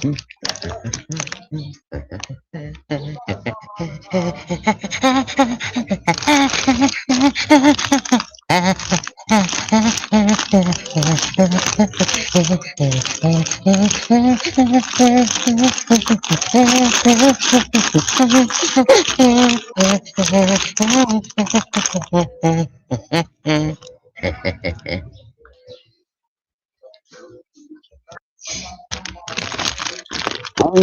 Oh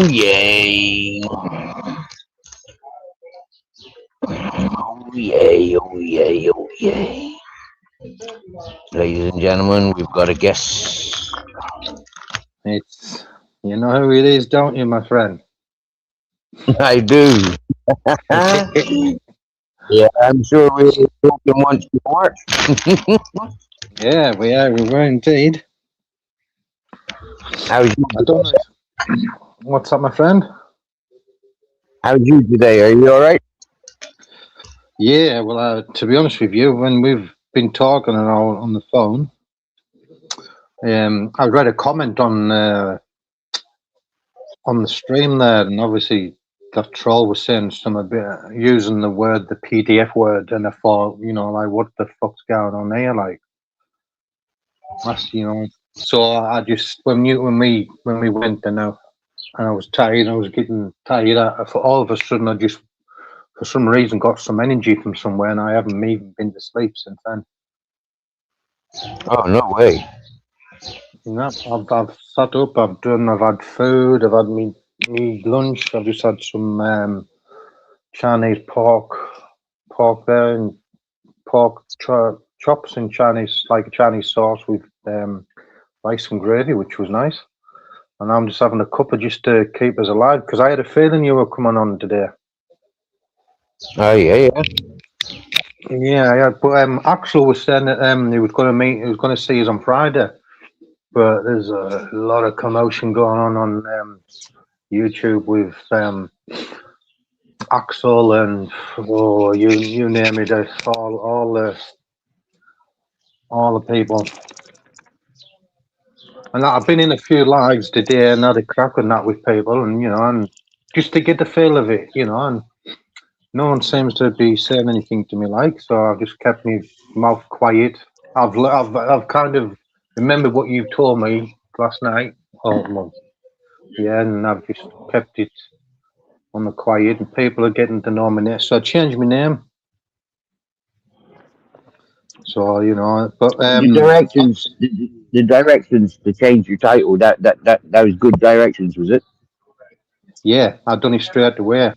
yay! Oh yay! Oh yay! Oh yay! Ladies and gentlemen, we've got a guest. It's, you know who it is, don't you, my friend? I do. Yeah, I'm sure we've spoken once before. Yeah, we were indeed. How's you? I don't know. What's up, my friend? How's you today? Are you all right? Yeah, well, to be honest with you, when we've been talking and all on the phone, I read a comment on the stream there, and obviously that troll was saying some a bit using the PDF word, and I thought, like, what the fuck's going on here? Like, that's, So I just when we went and I was tired, I was getting tired. For all of a sudden, I just for some reason got some energy from somewhere, and I haven't even been to sleep since then. Oh no way! I've sat up, I've had food, I've had me lunch, I've just had some Chinese pork there, and pork chops in Chinese, like a Chinese sauce with rice and gravy, which was nice. And I'm just having a cuppa just to keep us alive, because I had a feeling you were coming on today. Oh yeah. Yeah. But Axel was saying that he was going to see us on Friday. But there's a lot of commotion going on YouTube with Axel and you name it, all the people. And I've been in a few lives today and had a crack on that with people, and and just to get the feel of it, and no one seems to be saying anything to me, like, so I've just kept my mouth quiet. I've kind of remembered what you told me last night. Yeah, and I've just kept it on the quiet, and people are getting to know me. So I changed my name. So but the directions to change your title. That was good directions, was it? yeah, I've done it straight away.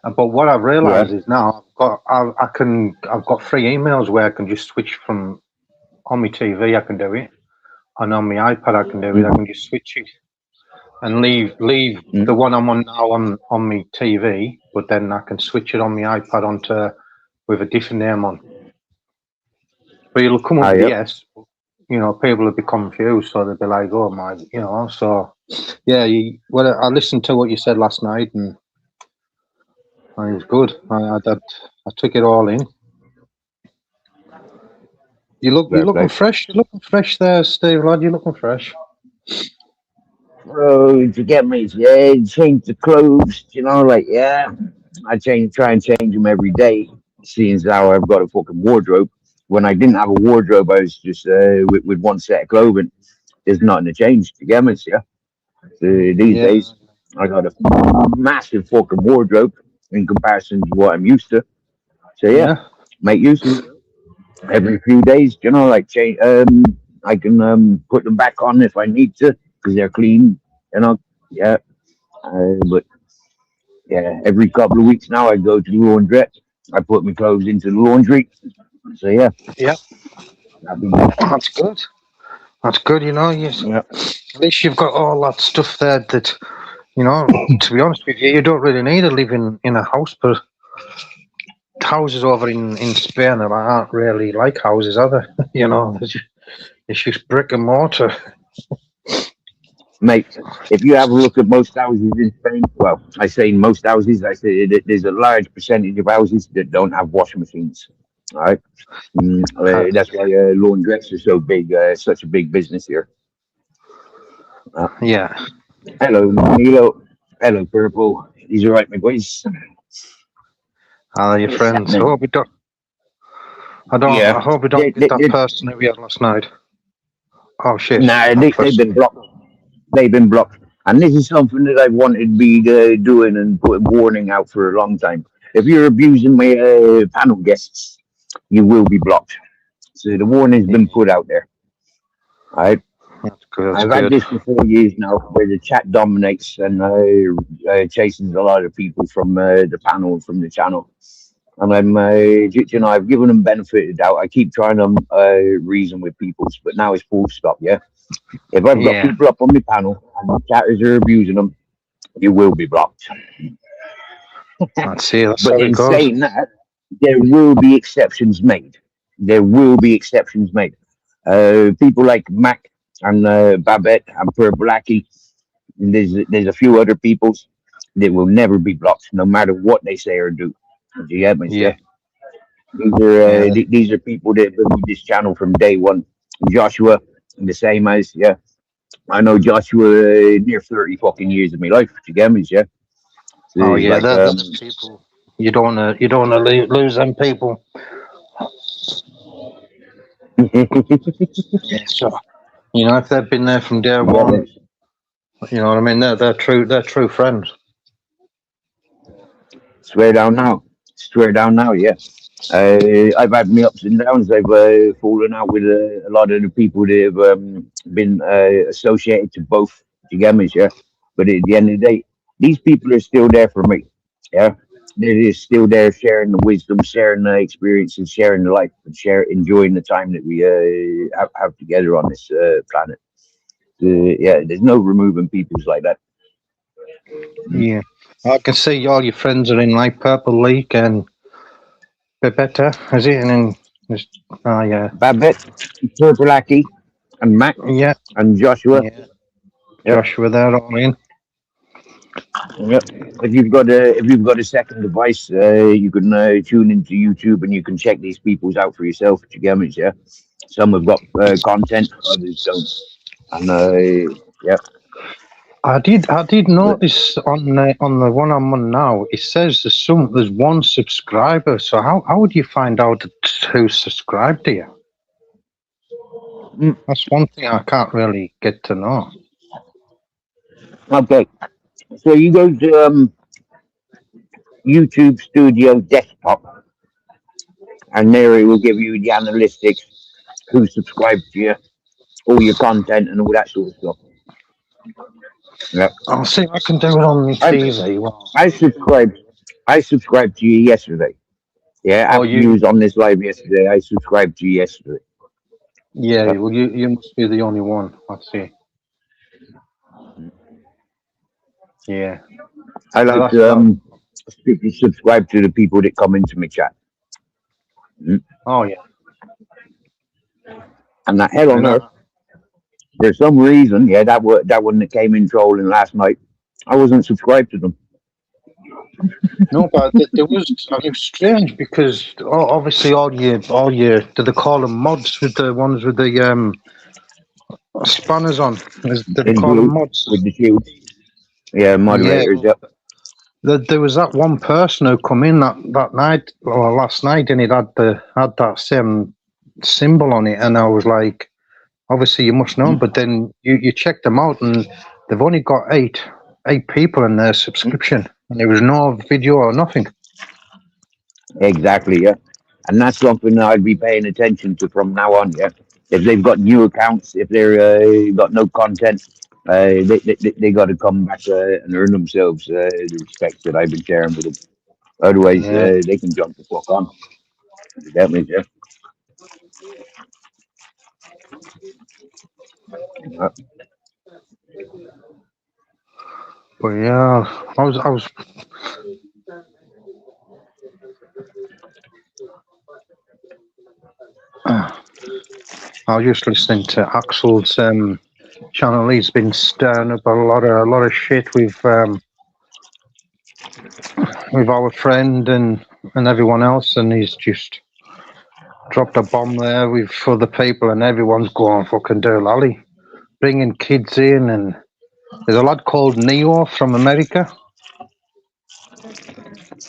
But what I've realised is now I've got 3 emails where I can just switch from on my TV. I can do it, and on my iPad I can do it. I can just switch it and leave the one I'm on now on my TV, but then I can switch it on my iPad onto with a different name on. But it'll come up yes. People will be confused, so they'll be like, "Oh my," So yeah, I listened to what you said last night, and it was good. I took it all in. You're looking fresh. You're looking fresh there, Steve, lad. You're looking fresh. Oh, to get me, change the clothes. I try and change them every day. Seeing as how I've got a fucking wardrobe. When I didn't have a wardrobe, I was just with one set of clothing. There's nothing to change. To get me, these days, I got a massive fucking wardrobe in comparison to what I'm used to. So make use of it every few days. Like change. I can put them back on if I need to because they're clean. But every couple of weeks now I go to the laundrette. I put my clothes into the laundry. So yeah, that's good. That's good. Yes. Yeah. At least you've got all that stuff there that to be honest with you don't really need to live in a house. But houses over in Spain aren't really like houses, are they? It's just brick and mortar. Mate, if you have a look at most houses in Spain, well, I say most houses, I say that there's a large percentage of houses that don't have washing machines. All right, that's why laundrettes are so big, such a big business here. Yeah, Hello, Milo. Hello, Purple. He's all right, my boys. Are your What's friends? I happening? hope we don't. I don't. I Yeah. hope we don't get that person who we had last night. Oh shit! Nah, That they've person. been blocked. They've been blocked. And this is something that I've wanted to be doing and putting warning out for a long time. If you're abusing my panel guests, you will be blocked. So the warning's Yeah, been put out there. All right. that's good. That's I've had good. this for 4 years now, where the chat dominates and chases a lot of people from the panel and from the channel. And I've given them benefit of the doubt. I keep trying to reason with people, but now it's full stop. Yeah, if I've got Yeah, people up on my panel and the chatters are abusing them, you will be blocked. that's it. That's But how it in goes. saying that, there will be exceptions made. There will be exceptions made. People like Mac and Babette and Per Blackie. There's a few other peoples that will never be blocked, no matter what they say or do. Do you get me? Yeah. Yeah, These are yeah. these are people that have been with this channel from day one. Joshua, the same as yeah. I know Joshua near 30 fucking years of my life. Do you get me? Yeah. So Oh it's yeah. like They're the people. You don't wanna. You don't wanna lose them people. Yeah. So if they've been there from day yeah, one, you know what I mean. They're true. They're true friends. swear down now. Swear down now, yeah. I've had my ups and downs. I've fallen out with a lot of the people that have been associated to both gametes, yeah. But at the end of the day, these people are still there for me, yeah. They're just still there sharing the wisdom, sharing the experiences, sharing the life, and enjoying the time that we have together on this planet. Yeah, there's no removing peoples like that. Yeah. I can see all your friends are in like Purple League and bit better, is it? And then there's, oh yeah, Babette, Purple and Mac yeah, and Joshua. yeah. Yep. Joshua there, all in. Yep. If you've got a second device, you can tune into YouTube and you can check these peoples out for yourself. Do you get me? Yeah. Some have got content, others don't. And yeah, I did but notice on the one I'm on now. It says there's one subscriber. So how would you find out who's subscribed to you? mm, That's one thing I can't really get to know. okay. So you go to YouTube Studio Desktop, and there it will give you the analytics, who subscribed to you, all your content, and all that sort of stuff. Yeah. I'll see if I can do it on my I TV. Well, I subscribed. I subscribed to you yesterday. Yeah, oh, after you was on this live yesterday, I subscribed to you yesterday. yeah. Yeah. Well, you must be the only one. I see. Yeah. I Yeah, like that's to that. subscribe to the people that come into my chat. Mm. Oh yeah. And that hell I on earth, know. there's some reason, yeah, that one that came in trolling last night, I wasn't subscribed to them. No, but there was. I mean, it was strange because obviously all your do they call them mods with the ones with the spanners on? Do they In call them blue mods? with the shield. Yeah, Yeah. moderators, Well, yep. there was that one person who come in that night or last night, and it had that same symbol on it, and I was like, obviously you must know 'em, but then you check them out, and they've only got eight people in their subscription, and there was no video or nothing. Exactly, yeah. And that's something that I'd be paying attention to from now on, yeah. If they've got new accounts, if they're got no content, they got to come back and earn themselves the respect that I've been sharing with them. Otherwise, Yeah. they can jump the fuck on. That means, yeah. Uh, But yeah, I was just listening to Axel's channel. He's been stirring up a lot of shit with our friend and everyone else, and he's just dropped a bomb there with other people, and everyone's going fucking doolally, bringing kids in, and There's a lad called Neo from America.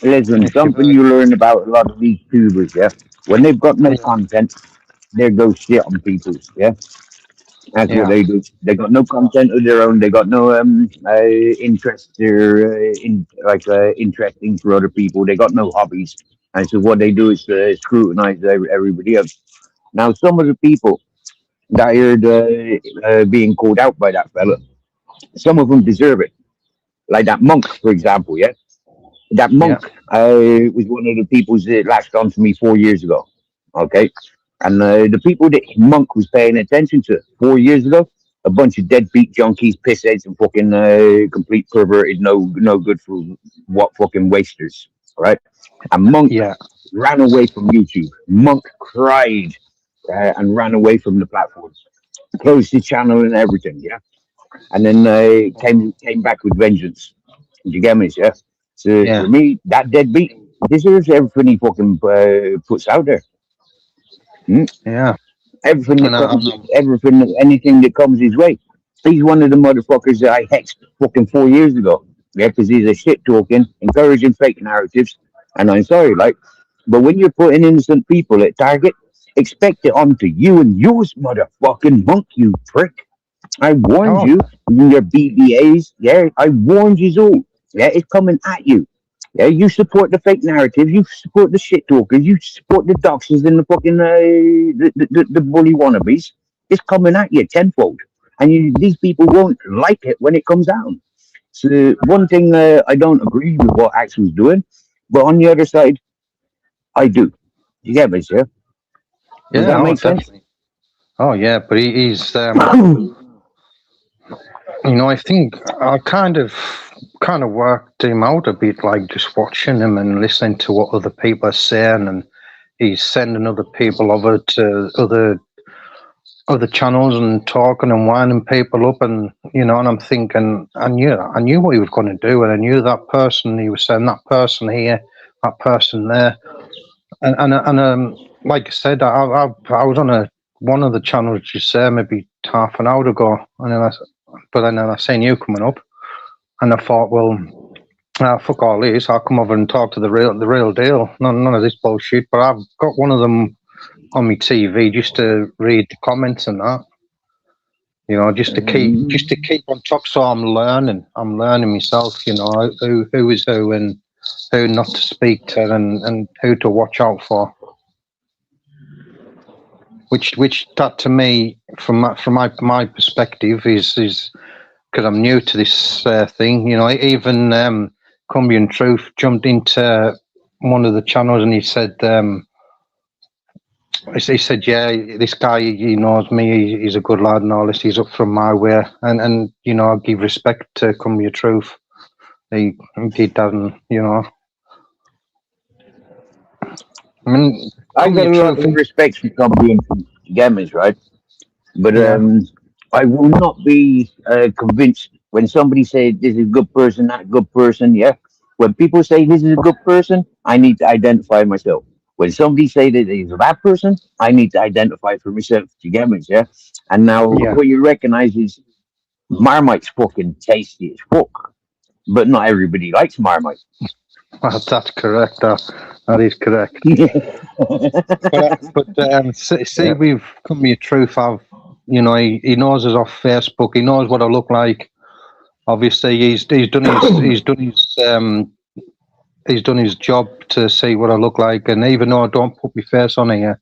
Listen, If you've something heard, you learn about a lot of these tubers, yeah? When they've got no yeah, content, they go shit on people, yeah? That's what yeah, they do. They got no content of their own. They got no interest or interesting for other people. They got no hobbies, and so what they do is scrutinize everybody else. Now, some of the people that I heard being called out by that fella, some of them deserve it. Like that monk, for example. Yeah, that yeah, monk was one of the people that latched on to me 4 years ago. Okay, and the people that monk was paying attention to 4 years ago, a bunch of deadbeat junkies, pissheads, and fucking complete perverted, no good for what fucking wasters. All right, and monk yeah, ran away from YouTube. Monk cried and ran away from the platform, closed his channel and everything. Yeah, and then came back with vengeance. Do you get me? Yeah. So yeah, for me, that deadbeat deserves everything he fucking puts out there. Hmm? yeah. Everything that And comes, everything, anything that comes his way. He's one of the motherfuckers that I hexed fucking 4 years ago. Yeah, because he's a shit talking, encouraging fake narratives. And I'm sorry, like, but when you're putting innocent people at target, expect it onto you and yours, motherfucking monk, you prick. I warned oh, you in your BBAs. Yeah, I warned you all. Yeah, it's coming at you. Yeah, you support the fake narrative. You support the shit talkers. You support the doxers and the fucking the bully wannabes. It's coming at you tenfold, and these people won't like it when it comes out. So one thing I don't agree with what Axel's doing, but on the other side, I do. You get me, sir? Does yeah, that oh, make sense? definitely. Oh, yeah, but he's, I think I kind of worked him out a bit, like just watching him and listening to what other people are saying, and he's sending other people over to other channels and talking and winding people up, and and I'm thinking, I knew what he was going to do, and I knew that person. He was saying that person here, that person there, and like I said, I was on one of the channels just say maybe half an hour ago, and then I seen you coming up, and I thought, well, fuck all this. I'll come over and talk to the real deal. None of this bullshit. But I've got one of them on my TV just to read the comments and that. Just to keep on top. So I'm learning. I'm learning myself. Who is who and who not to speak to and who to watch out for. Which that to me, from my perspective, is because I'm new to this thing. Even Colombian Truth jumped into one of the channels and he said, yeah, this guy, he knows me, he's a good lad and all this, he's up from my way. And I give respect to Colombian Truth. He doesn't, I mean, I got Colombian a lot Truth, of respect for Colombian gamers, right? But yeah, I will not be convinced when somebody says this is a good person, that good person. Yeah, when people say this is a good person, I need to identify myself. When somebody say that he's a bad person, I need to identify for myself. Do you get me? Yeah. And now yeah, what you recognize is Marmite's fucking tasty as fuck, but not everybody likes Marmite. that's correct. That is correct. But see, Yeah. we've come here truth. He knows us off Facebook. He knows what I look like. Obviously, he's done his job to see what I look like. And even though I don't put my face on here,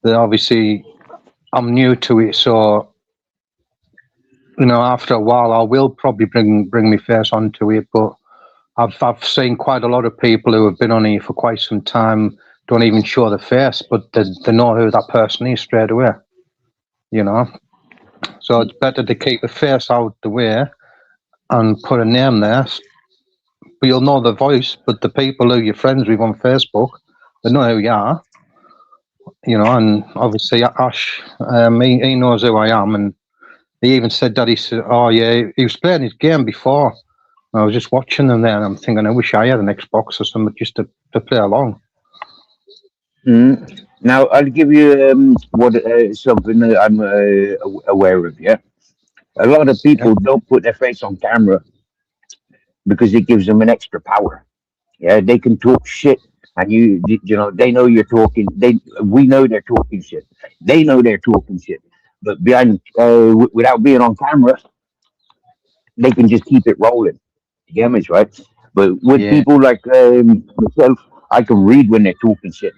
then obviously I'm new to it. So after a while, I will probably bring my face onto it. But I've seen quite a lot of people who have been on here for quite some time don't even show the face, but they know who that person is straight away. So it's better to keep the face out the way and put a name there. But you'll know the voice, but the people who you're friends with on Facebook, they know who you are. And obviously Ash, he knows who I am, and he even said that he said, "Oh yeah, he was playing his game before." I was just watching them there, and I'm thinking, I wish I had an Xbox or something just to play along. Now I'll give you what something that I'm aware of. Yeah, A lot of Yeah. people don't put their face on camera because it gives them an extra power. Yeah, they can talk shit, and they know you're talking. We know they're talking shit. They know they're talking shit, but without being on camera, they can just keep it rolling. You get me, right? But with Yeah. people like myself, I can read when they're talking shit.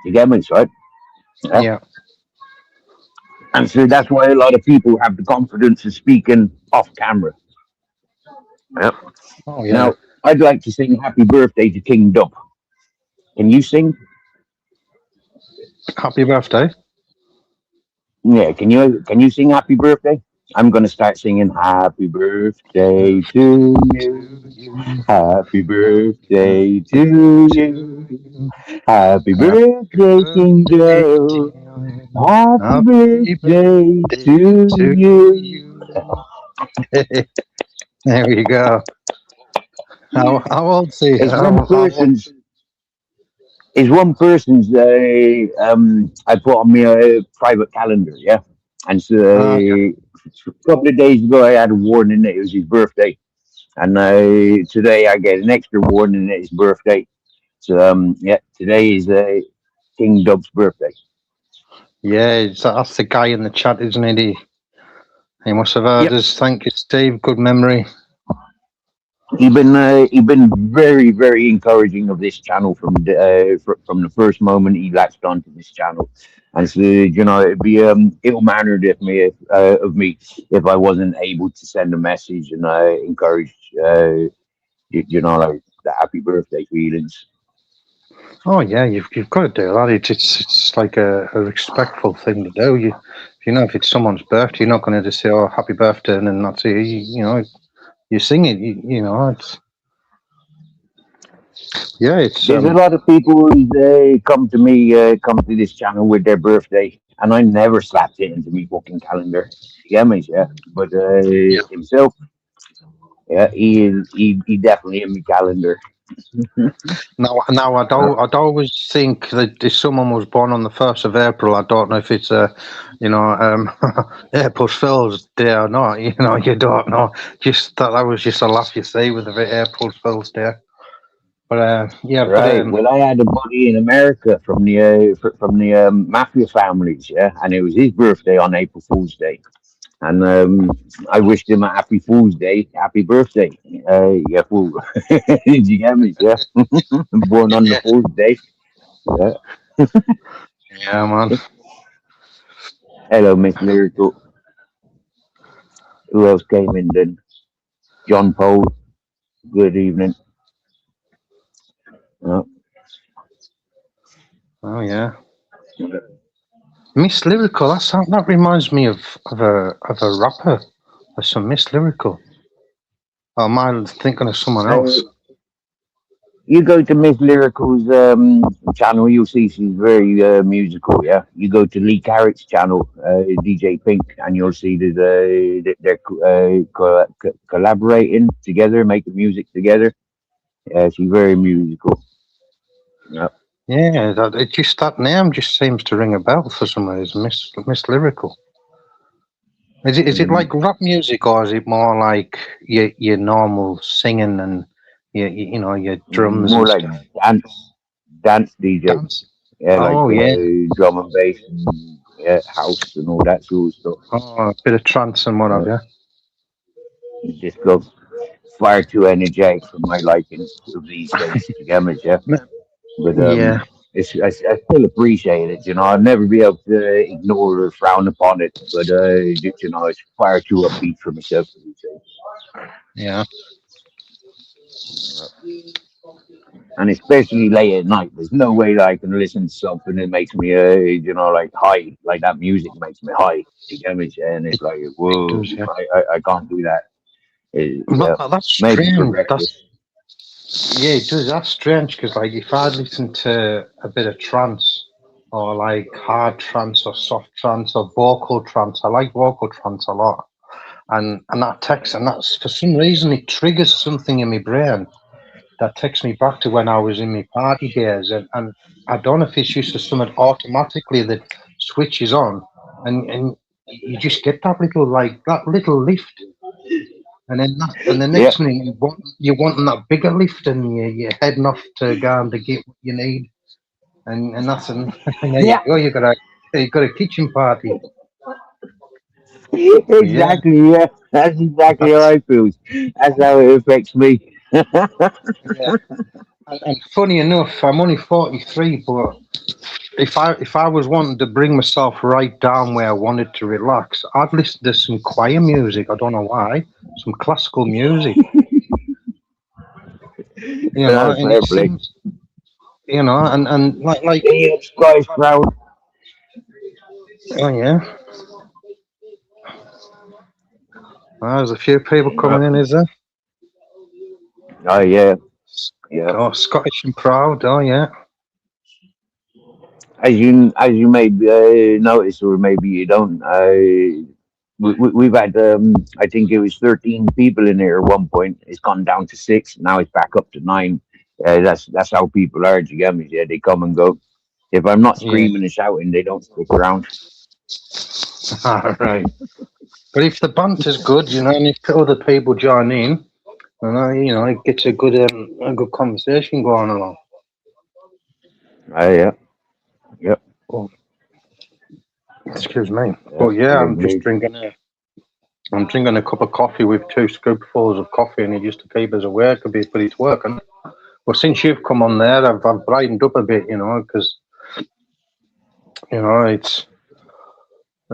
You get me, right? Yeah. Yeah. And so that's why a lot of people have the confidence of speaking off camera. Yeah. Oh yeah. Now, I'd like to sing "Happy Birthday" to King Dub. Can you sing? Happy birthday. Yeah, can you sing "Happy Birthday"? I'm gonna start singing "Happy Birthday to Birthday you, to you. Happy Birthday Birthday to to you, you. Happy Happy Birthday, King birthday to Joe, you. Happy Happy Birthday birthday to to you." you. There we go. How old are you? It's one How old? person's. It's one person's. I put on my private calendar. Yeah, and so Yeah. a couple of days ago I had a warning that it was his birthday. And today I get an extra warning that it's birthday. So yeah, today is King Dub's birthday. Yeah, that's the guy in the chat, isn't it? He must have heard Yep, us. Thank you, Steve. Good memory. he been very very encouraging of this channel from the first moment he latched onto this channel. And so it'd be ill mannered of me if I wasn't able to send a message and encourage like the happy birthday feelings. Oh yeah, you've got to do that. It's like a respectful thing to do. If it's someone's birthday, you're not going to just say, "Oh, happy birthday," and then that's it. You sing it. It's There's a lot of people who come to this channel with their birthday, and I never slapped it into me fucking calendar. You get me, yeah. But yeah. himself, yeah, he definitely in my calendar. Now I'd always think that if someone was born on the 1st of April, I don't know if it's April Fool's Day or not. You don't know. Just that was just a laugh you say with the April Fool's Day. But yeah, but Right. Well, I had a buddy in America from the mafia families, yeah, and it was his birthday on April Fool's Day. And I wished him a happy Fool's Day, happy birthday. Yeah, fool. Did you get me? Yeah, born on the yeah, Fool's Day. Yeah. yeah, man. Hello, Miss Lyrical. Who else came in then? John Paul. Good evening. Uh, Oh yeah, Miss Lyrical. That reminds me of a rapper. There's some Miss Lyrical. Oh, am I thinking of someone uh, else? you go to Miss Lyrical's channel, you'll see she's very musical. Yeah. You go to Lee Carrick's channel, DJ Pink, and you'll see that they're collaborating together, making music together. Yeah, she's very musical. Yeah. Yeah, that name just seems to ring a bell for some reason. Miss Lyrical. Is it Mm. like rap music, or is it more like your normal singing and your drums More and like stuff? dance DJ. Dance. Yeah, like Oh yeah. drum and bass and yeah, house and all that sort of stuff. Oh, a bit of trance and what have Yeah. you. It just goes far too energetic for my liking of these days. To get me, yeah. But Yeah, I still appreciate it. I'll never be able to ignore or frown upon it. But it's far too upbeat for myself these days. yeah. And especially late at night, there's no way that I can listen to something that makes me, like high, like that music makes me high. You get me? And It, it's like, it whoa, does. Yeah. I can't do that. But Yeah, that's maybe for strange. breakfast. Yeah, it does. That's strange because like if I listen to a bit of trance or like hard trance or soft trance or vocal trance, I like vocal trance a lot. And that takes and that's for some reason it triggers something in my brain that takes me back to when I was in my party days and I don't know if it's just something automatically that switches on and you just get that little lift, and then and the Yeah, next minute you wanting that bigger lift, and you're heading off to go and to get what you need, and that's and there you yeah, go. You got a kitchen party. Yeah, exactly. Yeah, that's exactly how that's I feel. That's how it affects me. yeah. And funny enough, I'm only 43, but if I was wanting to bring myself right down where I wanted to relax, I'd listen to some choir music. I don't know why, some classical music, and Fair it play. seems, and like, Yeah, Scottish proud. oh yeah, there's a few people Uh, coming in, is there? oh yeah, yeah. Oh, Scottish and proud. Oh yeah, As you may notice, or maybe you don't. We've had I think it was 13 people in here at one point. It's gone down to six. Now it's back up to nine. That's how people are. Do you get me? Yeah, they come and go. If I'm not yeah. screaming and shouting, they don't stick around. All right. But if the banter's good, and if other people join in, it gets a good conversation going along. Yeah, yeah, Oh, excuse me. yeah. But yeah, Indeed, indeed. I'm drinking a cup of coffee with two scoopfuls of coffee, and it just to keep us awake a bit, but it's working. Well, since you've come on there, I've brightened up a bit, because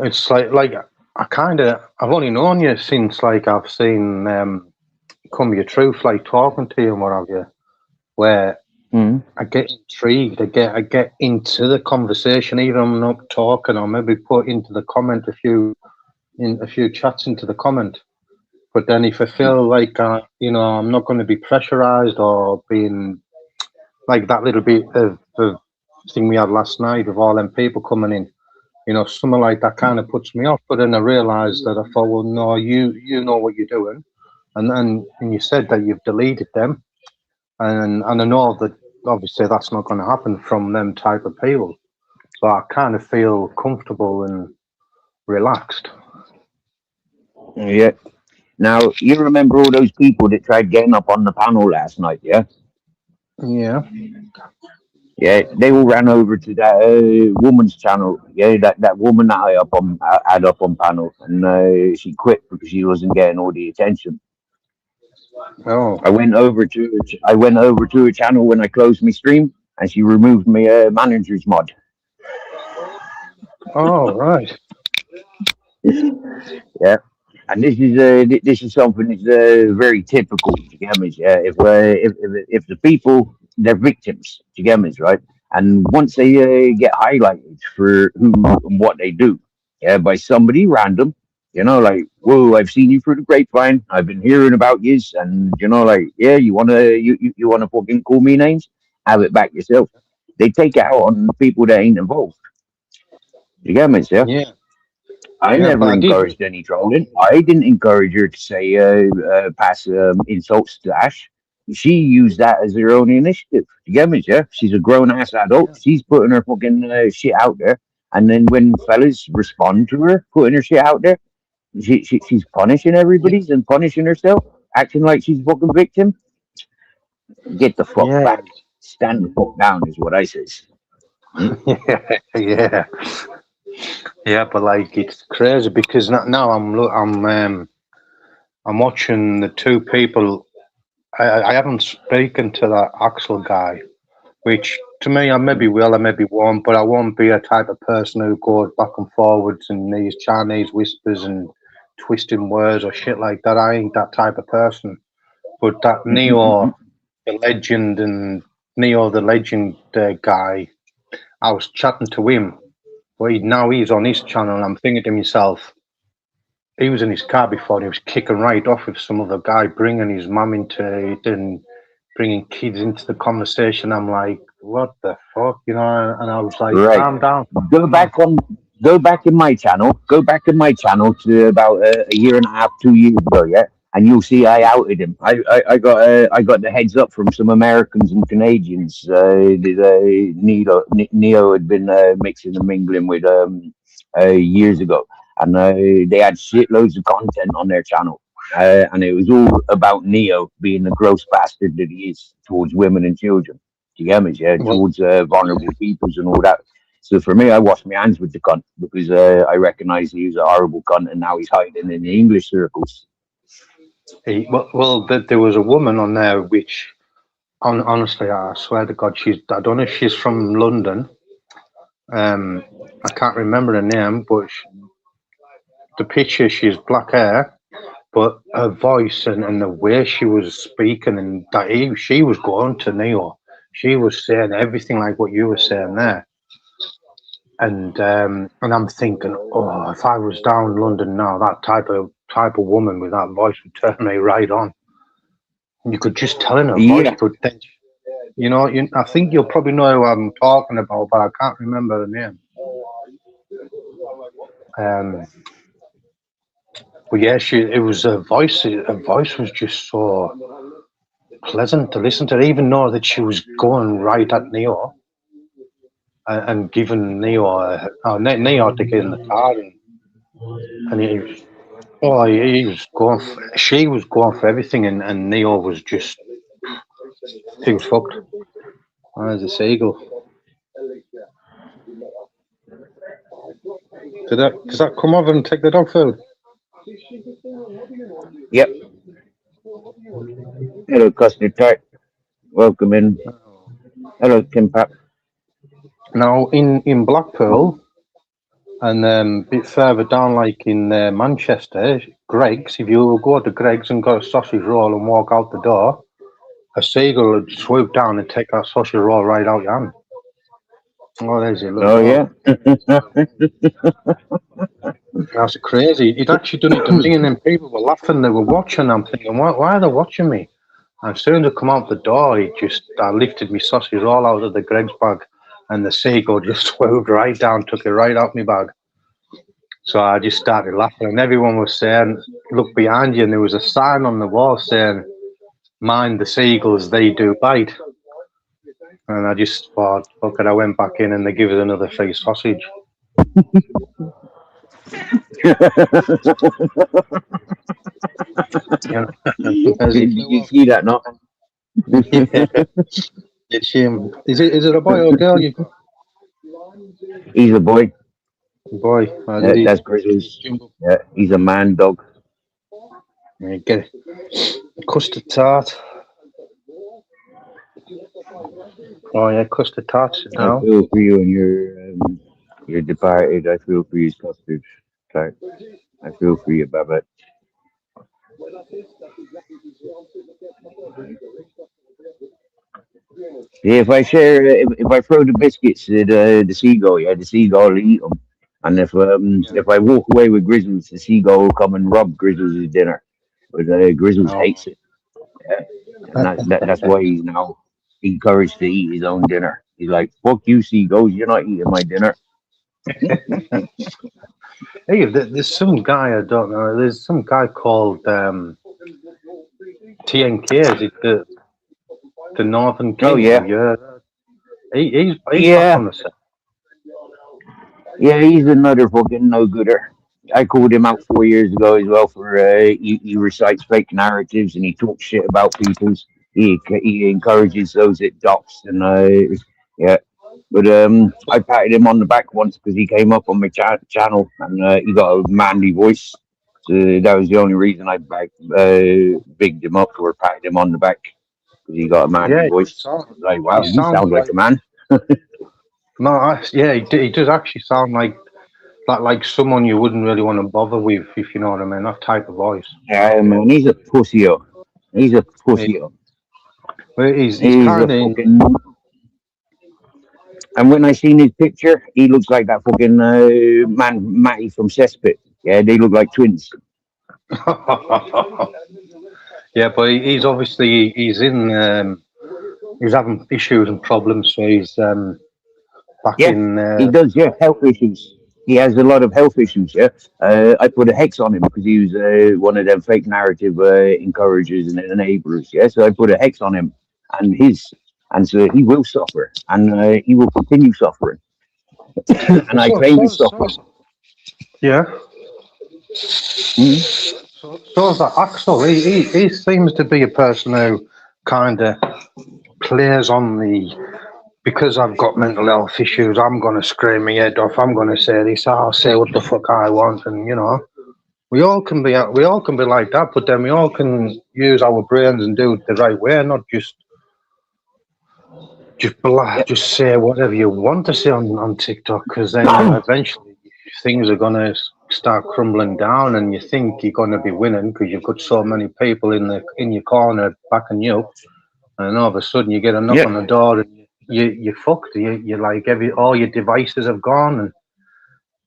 it's like I've only known you since like I've seen Come Your Truth, like talking to you and what have you, where Mm. I get intrigued. I get into the conversation, even if I'm not talking, or maybe put into the comment a few chats into the comment. But then if I feel like I'm not going to be pressurized or being like that little bit of thing we had last night of all them people coming in, something like that kind of puts me off. But then I realised that I thought, well, no, you know what you're doing, and you said that you've deleted them, and I know that obviously that's not going to happen from them type of people. So I kind of feel comfortable and relaxed. Yeah. Now you remember all those people that tried getting up on the panel last night? Yeah. Yeah, Yeah, they all ran over to that woman's channel. Yeah, that woman that I had up on panel, and she quit because she wasn't getting all the attention. oh, I went over to her channel when I closed my stream, and she removed my manager's mod. oh, right. Yeah, and this is something that's very typical. Do you get me? Yeah, if the people they're victims, do you get me? Right, and once they get highlighted for who and what they do, yeah, by somebody random, like whoa, I've seen you through the grapevine. I've been hearing about you, and like yeah, you wanna fucking call me names? Have it back yourself. They take it out on people that ain't involved. You get me? Yeah. Yeah, I yeah, but never I did. encouraged any trolling. I didn't encourage her to say pass insults to Ash. She used that as her own initiative. You get me? Yeah, she's a grown ass adult. Yeah, She's putting her fucking shit out there, and then when fellas respond to her putting her shit out there, she's punishing yeah, everybody and punishing herself, acting like she's a fucking victim. Get the fuck yeah, back. Stand the fuck down is what I says. Hmm? yeah, yeah, yeah. But like, it's crazy because now I'm watching the two people. I haven't spoken to that Axel guy, which to me I maybe will, I maybe won't, but I won't be a type of person who goes back and forwards and these Chinese whispers and twisting words or shit like that. I ain't that type of person. But that Mm-mm-mm-mm. Neo the legend guy, I was chatting to him, but now he's on his channel, and I'm thinking to myself, he was in his car before and he was kicking right off with some other guy, bringing his mum into it and bringing kids into the conversation. I'm like, what the fuck, And I was like, Right. calm down, Go calm down. back on. Go back in my channel. Go back in my channel to about a year and a half, 2 years ago. Yeah, and you'll see I outed him. I got the heads up from some Americans and Canadians. Neo had been mixing and mingling with years ago, and they had shitloads of content on their channel. And it was all about Neo being the gross bastard that he is towards women and children. Do you get me? Yeah, Well, towards vulnerable peoples and all that. So for me, I washed my hands with the cunt because I recognised he was a horrible cunt, and now he's hiding in the English circles. there was a woman on there which, honestly, I swear to God, I don't know if she's from London. I can't remember her name, but the picture, she's black hair, but her voice and the way she was speaking, and she was going to Neo. She was saying everything like what you were saying there. And I'm thinking, oh, if I was down in London now, that type of woman with that voice would turn me right on. You could just tell in her voice, Yeah, but then, I think you'll probably know who I'm talking about, but I can't remember the name. But yeah, it was her voice. Her voice was just so pleasant to listen to, even though that she was going right at Neo and giving Neo to get in the car, and he was going. She was going for everything, and Neo was just, he was fucked. There's a seagull. Does that come over and take the dog food? yep. Hello, custard tart. Welcome in. Hello, Kim Pap. Now in Blackpool and a bit further down, like in Manchester, Greggs. If you go to Greggs and got a sausage roll and walk out the door, a seagull would swoop down and take that sausage roll right out your hand. Oh, there's your little Oh dog. yeah. That's crazy. He'd actually done it to me, and then people were laughing. They were watching. I'm thinking, why are they watching me? And as soon as I come out the door, I lifted my sausage roll out of the Greggs bag, and the seagull just swooped right down, took it right out my bag. So I just started laughing, and everyone was saying, "Look behind you," and there was a sign on the wall saying, "Mind the seagulls, they do bite." And I just thought, fuck it, I went back in and they give us another free sausage. Did you see that? No. Is it a boy or a girl you got? He's a boy. Boy. That's Grizzlies. Yeah, he's a man dog. Get custard tart. Oh yeah, custard tarts I now. feel for you and your departed. I feel for you, custard tart. I feel for you, Babette. Yeah, if I throw the biscuits at the seagull, yeah, the seagull will eat them. And if I walk away with Grizzlies, the seagull will come and rob Grizzlies' dinner. But Grizzlies Oh. hates it, yeah? And that's why he's now encouraged to eat his own dinner. He's like, "Fuck you, seagulls! You're not eating my dinner." Hey, there's some guy I don't know. There's some guy called TNK. Is it the Northern King? Oh yeah, Yeah. He's back yeah, on the set. yeah. He's another fucking no gooder. I called him out 4 years ago as well for he recites fake narratives and he talks shit about people's. He encourages those that dox and yeah. But I patted him on the back once because he came up on my channel and he got a manly voice. So that was the only reason I bigged him up or patted him on the back because he got a manly Yeah, voice. Like, wow, he he sounds sounds like like a man. yeah. He does actually sound like someone you wouldn't really want to bother with, if you know what I mean. That type of voice. Yeah, man, he's a pussy. He's a pussy. He's He's a kind of fucking. And when I seen his picture, he looks like that fucking man Matty from Cesspit. Yeah, they look like twins. yeah, but he's obviously he's having issues and problems, so he's back Yeah, in. he does. Yeah, health issues. He has a lot of health issues. Yeah, I put a hex on him because he was one of them fake narrative encouragers and enablers. Yeah, so I put a hex on him and so he will suffer, and he will continue suffering. And I claim he's suffering. Yeah. Mm. So that Axel, he seems to be a person who kind of plays on the, because I've got mental health issues, I'm going to scream my head off, I'm going to say this, I'll say what the fuck I want, and we all can be like that, but then we all can use our brains and do it the right way, not Yep. just say whatever you want to say on TikTok, because then eventually things are going to start crumbling down, and you think you're going to be winning because you've got so many people in your corner backing you up, and all of a sudden you get a knock Yep. on the door and you're fucked. You're like all your devices have gone, and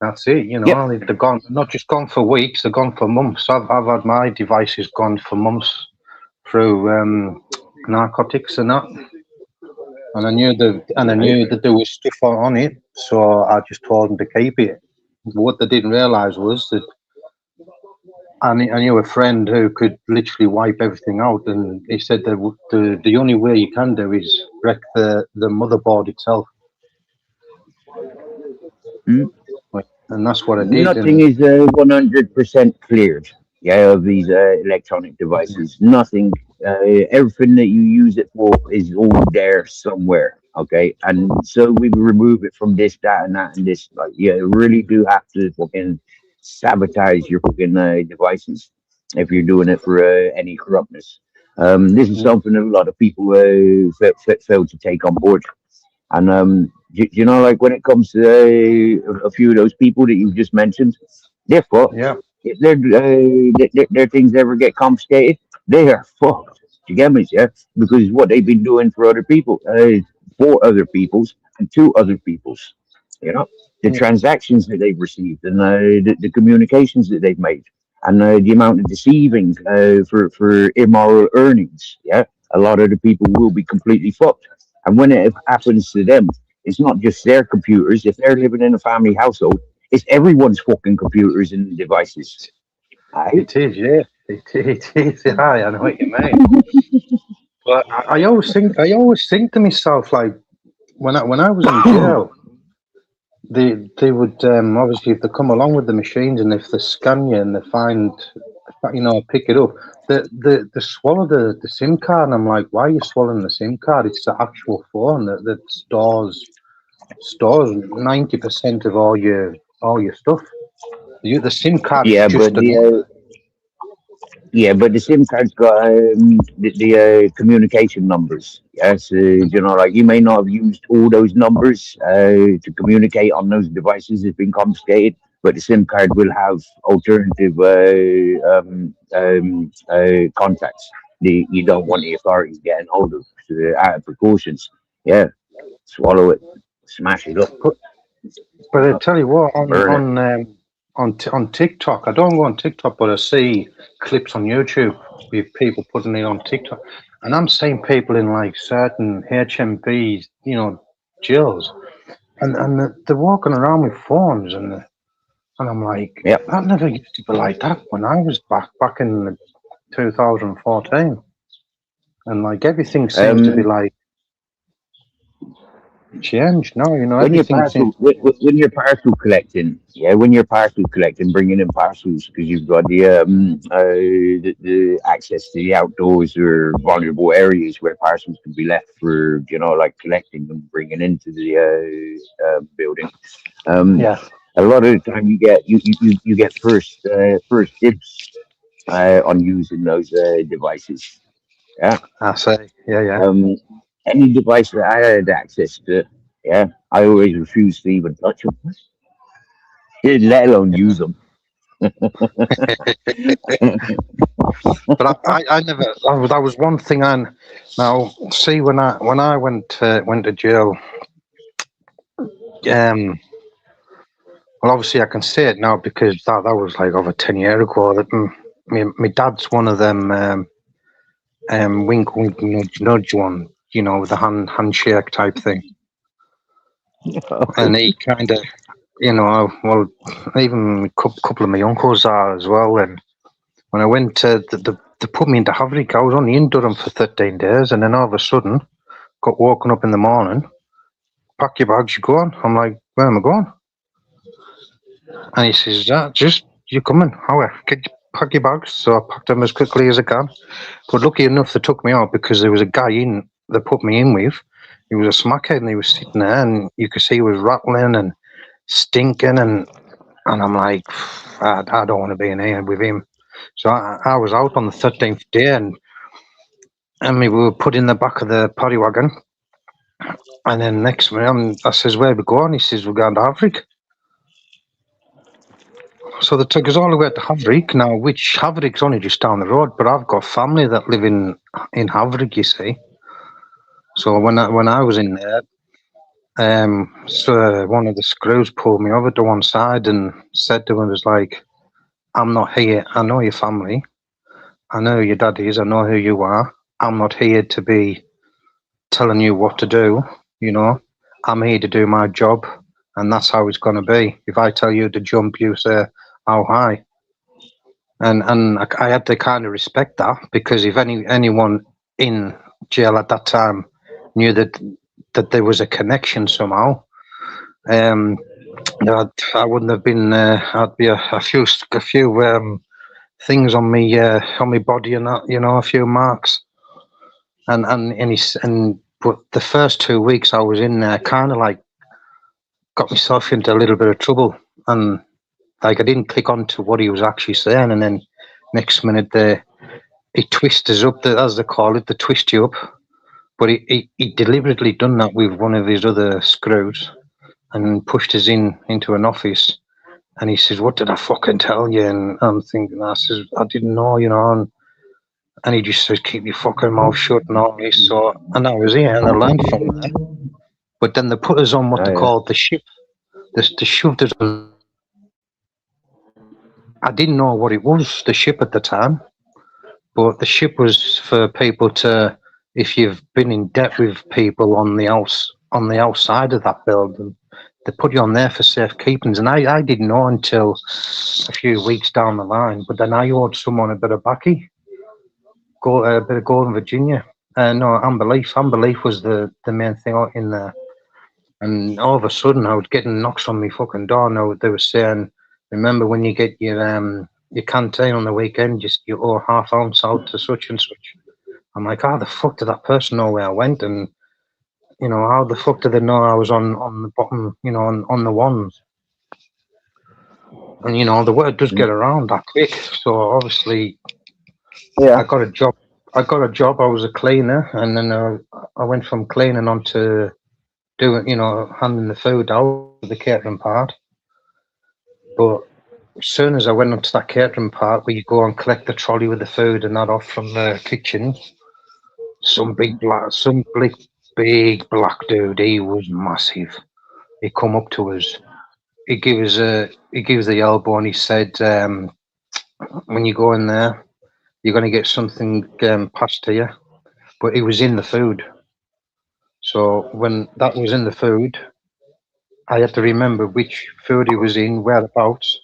that's it. Yep. They're gone. Not just gone for weeks, they're gone for months. I've had my devices gone for months through narcotics and that. And I Right. knew that there was stuff on it, so I just told them to keep it. But what they didn't realise was that I knew a friend who could literally wipe everything out, and he said that the only way you can do is wreck the motherboard itself, Mm. and that's what I did. Nothing And is 100% cleared. Yeah, of these electronic devices. Nothing. Everything that you use it for is all there somewhere. Okay, and so we remove it from this, that, and that, and this. Like, yeah, you really do have to fucking sabotage your fucking devices if you're doing it for any corruptness. This is something that a lot of people fail to take on board. And like when it comes to a few of those people that you just mentioned, they're fucked. yeah, If their things ever get confiscated, they are fucked. Do you get me? Yeah, because what they've been doing for other people's and to other people's. You know, the yeah, transactions that they've received and the communications that they've made and the amount of deceiving for immoral earnings. Yeah, a lot of the people will be completely fucked. And when it happens to them, it's not just their computers. If they're living in a family household, it's everyone's fucking computers and devices. Right? it is. Yeah, it is. Yeah, I know what you mean. But I always think to myself, like when I was in jail, they would obviously if they come along with the machines and if they scan you and they find pick it up, they swallow the SIM card, and I'm like, why are you swallowing the SIM card? It's the actual phone that stores 90% of all your stuff. The SIM card is Yeah, just but a the number. the SIM card's got the communication numbers. Yes, like you may not have used all those numbers to communicate on those devices. It's been confiscated, but the SIM card will have alternative contacts. You don't want the authorities getting hold of out of precautions. Yeah, swallow it, smash it up, But but I tell you what, burn it. on TikTok, I don't go on TikTok, but I see clips on YouTube with people putting it on TikTok, and I'm seeing people in like certain HMP, jails, and they're walking around with phones, and I'm like, Yep. that never used to be like that when I was back in 2014, and like everything seems to be Um, like changed now. when you're Everything parcel seems to be. when you're parcel collecting, yeah, when you're parcel collecting, bringing in parcels because you've got the access to the outdoors or vulnerable areas where parcels can be left for like collecting and bringing into the building. Um, Yeah, a lot of the time you get first dibs on using those devices. Yeah. I say, yeah. Um, any device that I had access to, yeah, I always refused to even touch them, let alone use them. But I never. That was one thing. Now see when I went to jail. Well, obviously I can say it now because that was like over 10 years ago. That my dad's one of them wink wink nudge nudge one. With the handshake type thing, and he kind of. Well, even a couple of my uncles are as well. And when I went to they put me into Havlik, I was only in Durham for 13 days, and then all of a sudden got woken up in the morning. Pack your bags, you're going. I'm like, where am I going? And he says, just You coming? How? Get pack your bags. So I packed them as quickly as I can. But lucky enough, they took me out because there was a guy in they put me in with. He was a smackhead and he was sitting there and you could see he was rattling and stinking and I'm like, I don't want to be in here with him. So I was out on the 13th day and we were put in the back of the paddy wagon. And then next minute, I says, where we going? He says, we're going to Africa. So they took us all the way to Haverick now, which Haverick's only just down the road, but I've got family that live in Haverick, you see. So when I was in there, so one of the screws pulled me over to one side and said to him, was like, I'm not here. I know your family. I know who your dad is. I know who you are. I'm not here to be telling you what to do, you know. I'm here to do my job, and that's how it's going to be. If I tell you to jump, you say, how high? And I had to kind of respect that, because if anyone in jail at that time knew that there was a connection somehow, I wouldn't have been. I'd be a few things on me body and that, you know, a few marks. But the first 2 weeks I was in there, kind of like got myself into a little bit of trouble, and like I didn't click on to what he was actually saying, and then next minute he twists us up, as they call it, they twist you up. But he deliberately done that with one of his other screws and pushed us into an office. And he says, what did I fucking tell you? And I'm thinking, I says, I didn't know, you know. And he just says, keep your fucking mouth shut and all this. So, and I was here and I learned from there. But then they put us on what they call the ship. They shoved us. I didn't know what it was, the ship at the time. But the ship was for people to, if you've been in debt with people on the outside of that building, they put you on there for safekeeping. And I didn't know until a few weeks down the line. But then I owed someone a bit of backy, a bit of gold in Virginia. No, unbelief. Unbelief was the main thing in there. And all of a sudden, I was getting knocks on my fucking door. Now they were saying, remember when you get your canteen on the weekend, just you owe half ounce out to such and such. I'm like, how the fuck did that person know where I went? And, you know, how the fuck did they know I was on the bottom, you know, on the ones? And, you know, the word does get around that quick. So obviously, I got a job. I was a cleaner, and then I went from cleaning on to doing, you know, handing the food out, the catering part. But as soon as I went onto that catering part where you go and collect the trolley with the food and that off from the kitchen, some big black dude, he was massive. He come up to us. He gave us the elbow and he said, when you go in there, you're going to get something passed to you. But it was in the food. So when that was in the food, I had to remember which food he was in, whereabouts.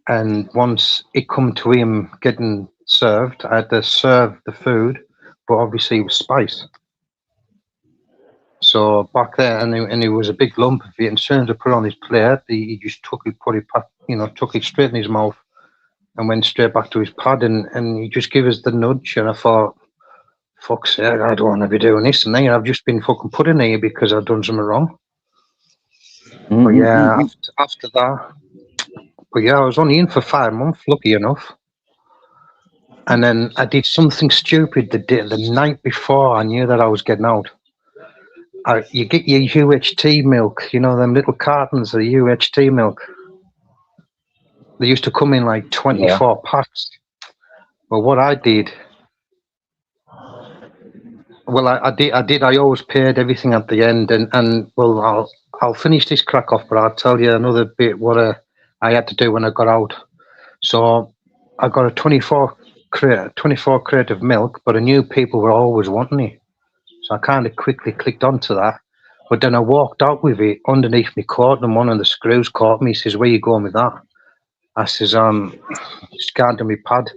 And once it come to him getting served, I had to serve the food, but obviously it was spice. So back there, and it was a big lump of it. And as soon as I put it on his plate, he just took it straight in his mouth and went straight back to his pad. And he just gave us the nudge. And I thought, fuck's sake, I don't want to be doing this. And then I've just been fucking put in here because I've done something wrong. But yeah, after that. But yeah, I was only in for 5 months, lucky enough. And then I did something stupid the night before I knew that I was getting out. You get your UHT milk, you know, them little cartons of UHT milk. They used to come in like 24 packs. Well, what I did, I always paid everything at the end. And well, I'll finish this crack off, but I'll tell you another bit what I had to do when I got out. So I got a 24 crate of milk, but I knew people were always wanting it. So I kind of quickly clicked onto that. But then I walked out with it underneath my coat, and one of the screws caught me. He says, where you going with that? I says, scanned to my pad.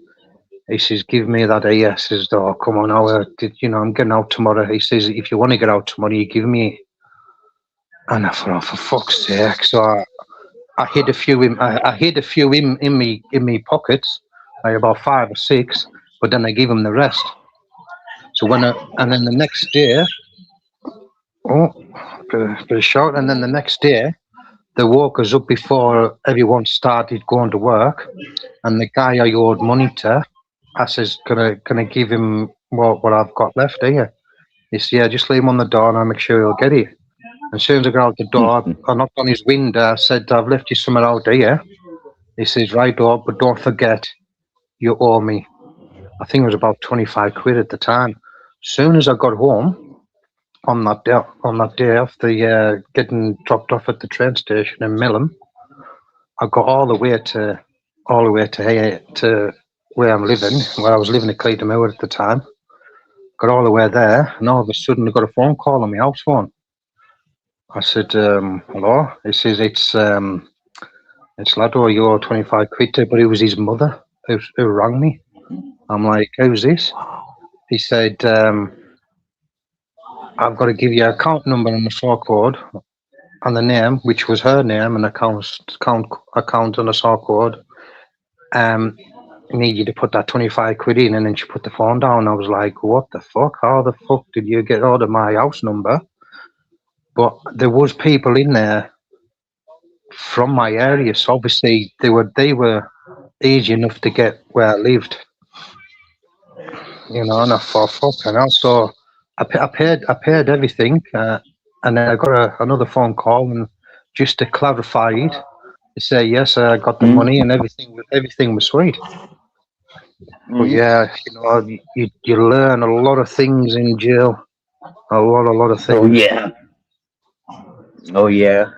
He says, give me that here. I says, oh, come on, I'm getting out tomorrow. He says, if you want to get out tomorrow, you give me it. And I thought, oh, for fuck's sake. So I hid a few in me pockets, like about 5 or 6, but then I gave him the rest. So and then the next day, bit of short, and then the next day, they woke us up before everyone started going to work, and the guy I owed money to, I says, can I give him what I've got left here? He said, yeah, just leave him on the door and I'll make sure he'll get it. And as soon as I got out the door, I knocked on his window, I said, I've left you something out here. He says, right, door, but don't forget, you owe me. I think it was about 25 quid at the time. As soon as I got home on that day after getting dropped off at the train station in Milham, I got all the way to here to where I'm living, where I was living at Clayton at the time. Got all the way there, and all of a sudden I got a phone call on my house phone. I said, hello. He says, it's Lado, you owe 25 quid to, but it was his mother who rang me. I'm like, who's this? He said, I've got to give you an account number and the sort code and the name, which was her name, and account and a sort code. I need you to put that 25 quid in. And then she put the phone down. I was like, what the fuck? How the fuck did you get hold of my house number? But there was people in there from my area, so obviously they were easy enough to get where I lived. And I thought, fucking hell. So I paid everything, and then I got another phone call, and just to clarify it, they say yes, I got the money and everything was sweet. But yeah, you learn a lot of things in jail, a lot of things. Oh yeah.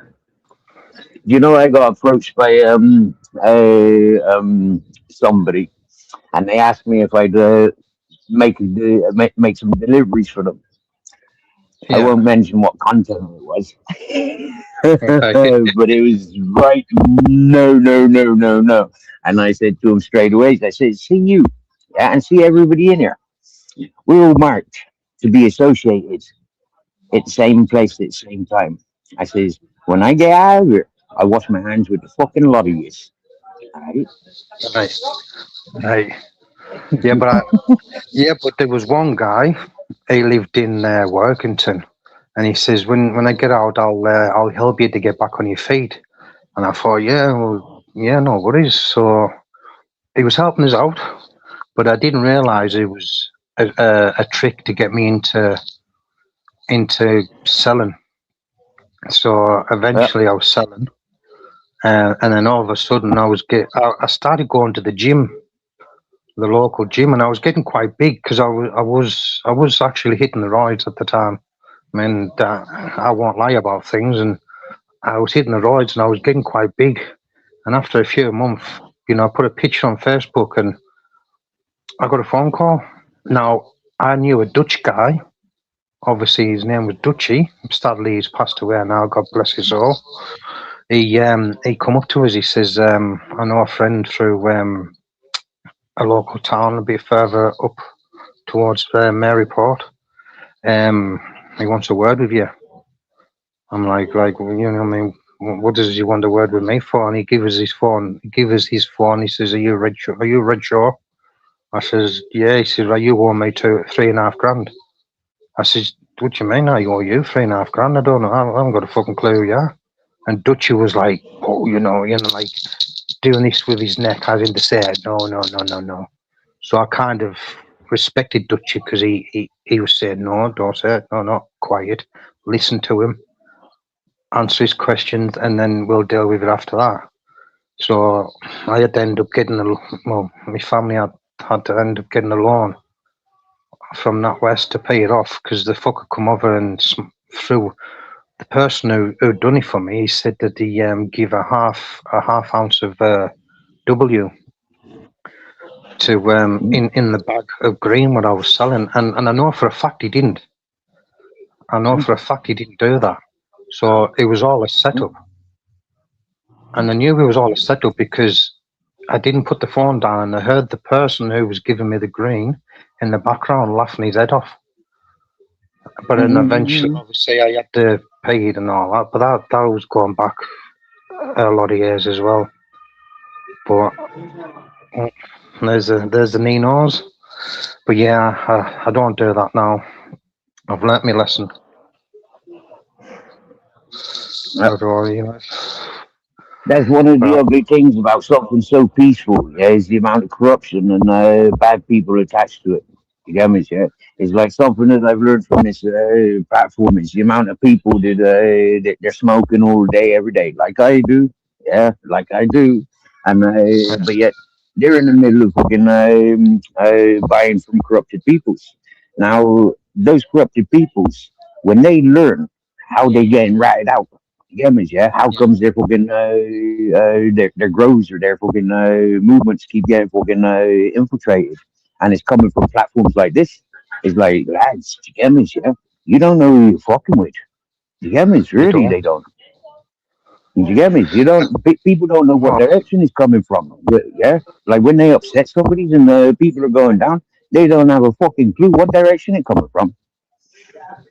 I got approached by somebody, and they asked me if I'd make some deliveries for them. I won't mention what content it was, but it was right. No, no, no, no, no. And I said to him straight away, I said, see you, yeah, and see everybody in here. We're all marked to be associated at the same place at the same time. I says, when I get out of here, I wash my hands with the fucking lot of you. Right. Right. Yeah, but there was one guy. He lived in Workington, and he says, when I get out, I'll help you to get back on your feet. And I thought, no worries. So he was helping us out, but I didn't realise it was a trick to get me into selling. So eventually I was selling, and then all of a sudden I started going to the gym, the local gym, and I was getting quite big because I was actually hitting the roids at the time. And I won't lie about things, and I was hitting the roids and I was getting quite big. And after a few months, I put a picture on Facebook and I got a phone call. Now, I knew a Dutch guy. Obviously, his name was Dutchy. Sadly, he's passed away now. God bless his soul. He come up to us. He says, I know a friend through a local town a bit further up towards Maryport. He wants a word with you. I'm like, what does he want a word with me for? And he gives us his phone. He says, are you Red Shaw? I says, yeah. He says, right, you owe me $3.5 grand. I says, what do you mean I owe you $3.5 grand? I don't know. I haven't got a fucking clue who you are. And Dutchy was like, like doing this with his neck, having to say, no. So I kind of respected Dutchy because he was saying, no, don't say it. No, quiet. Listen to him, answer his questions, and then we'll deal with it after that. So I had to end up getting my family had to end up getting a loan from NatWest to pay it off because the fucker come over and through the person who done it for me. He said that he give a half ounce of W to in the bag of green what I was selling, and I know for a fact he didn't. I know for a fact he didn't do that. So it was all a setup, and I knew it was all a setup because I didn't put the phone down, and I heard the person who was giving me the green in the background laughing his head off. But then eventually, obviously, I had to pay it and all that. But that was going back a lot of years as well. But there's the Ninos. But yeah, I don't do that now. I've learnt my lesson. Uh, How do I, That's one of the well, ugly things about something so peaceful, yeah, is the amount of corruption and bad people attached to it. You get me? Yeah, it's like something that I've learned from this platform is the amount of people that they're smoking all day, every day, like I do. Yeah, like I do, and but yet they're in the middle of fucking buying from corrupted peoples. Now, those corrupted peoples, when they learn how they getting ratted out, gamers, yeah. How yeah, comes their fucking their growths or their fucking movements keep getting fucking infiltrated, and it's coming from platforms like this? It's like, lads, gamers, yeah. You don't know who you're fucking with. The gamers, you really, don't. they don't. You get me? You don't. People don't know what Oh, direction is coming from. Yeah, like when they upset somebody and people are going down, they don't have a fucking clue what direction it's coming from.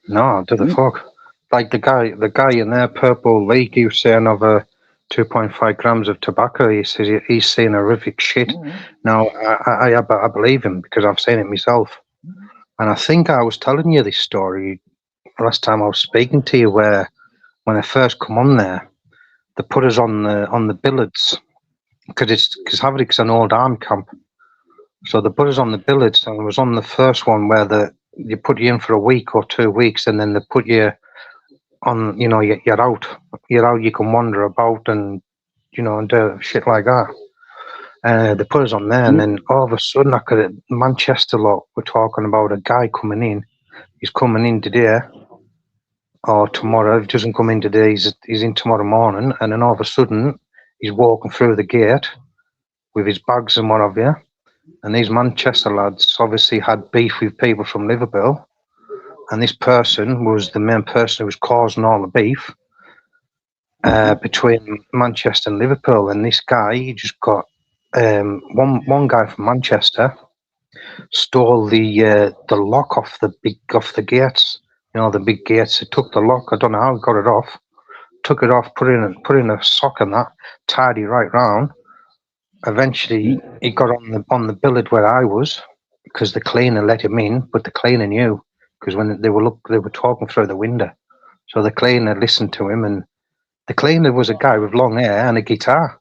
no, to the Mm, fuck. Like the guy in there, Purple League, he was saying over 2.5 grams of tobacco. He says he's seen horrific shit. mm, Now, I believe him because I've seen it myself. And I think I was telling you this story last time I was speaking to you, where when I first come on there, they put us on the billets because Haveric's an old arm camp. So they put us on the billets, and I was on the first one where you put you in for a week or 2 weeks, and then they put you on. You're out. You're out. You can wander about and and do shit like that. They put us on there, and mm, then all of a sudden, I could Manchester lot were talking about a guy coming in. He's coming in today or tomorrow. If he doesn't come in today, he's in tomorrow morning. And then all of a sudden, he's walking through the gate with his bags and what have you. And these Manchester lads obviously had beef with people from Liverpool. And this person was the main person who was causing all the beef between Manchester and Liverpool. And this guy, he just got one guy from Manchester stole the lock off the gates. The big gates. He took the lock. I don't know how he got it off. Took it off, put in a sock and that, tied it right round. Eventually, mm, he got on the billet where I was because the cleaner let him in, but the cleaner knew because when they were talking through the window. So the cleaner listened to him, and the cleaner was a guy with long hair and a guitar.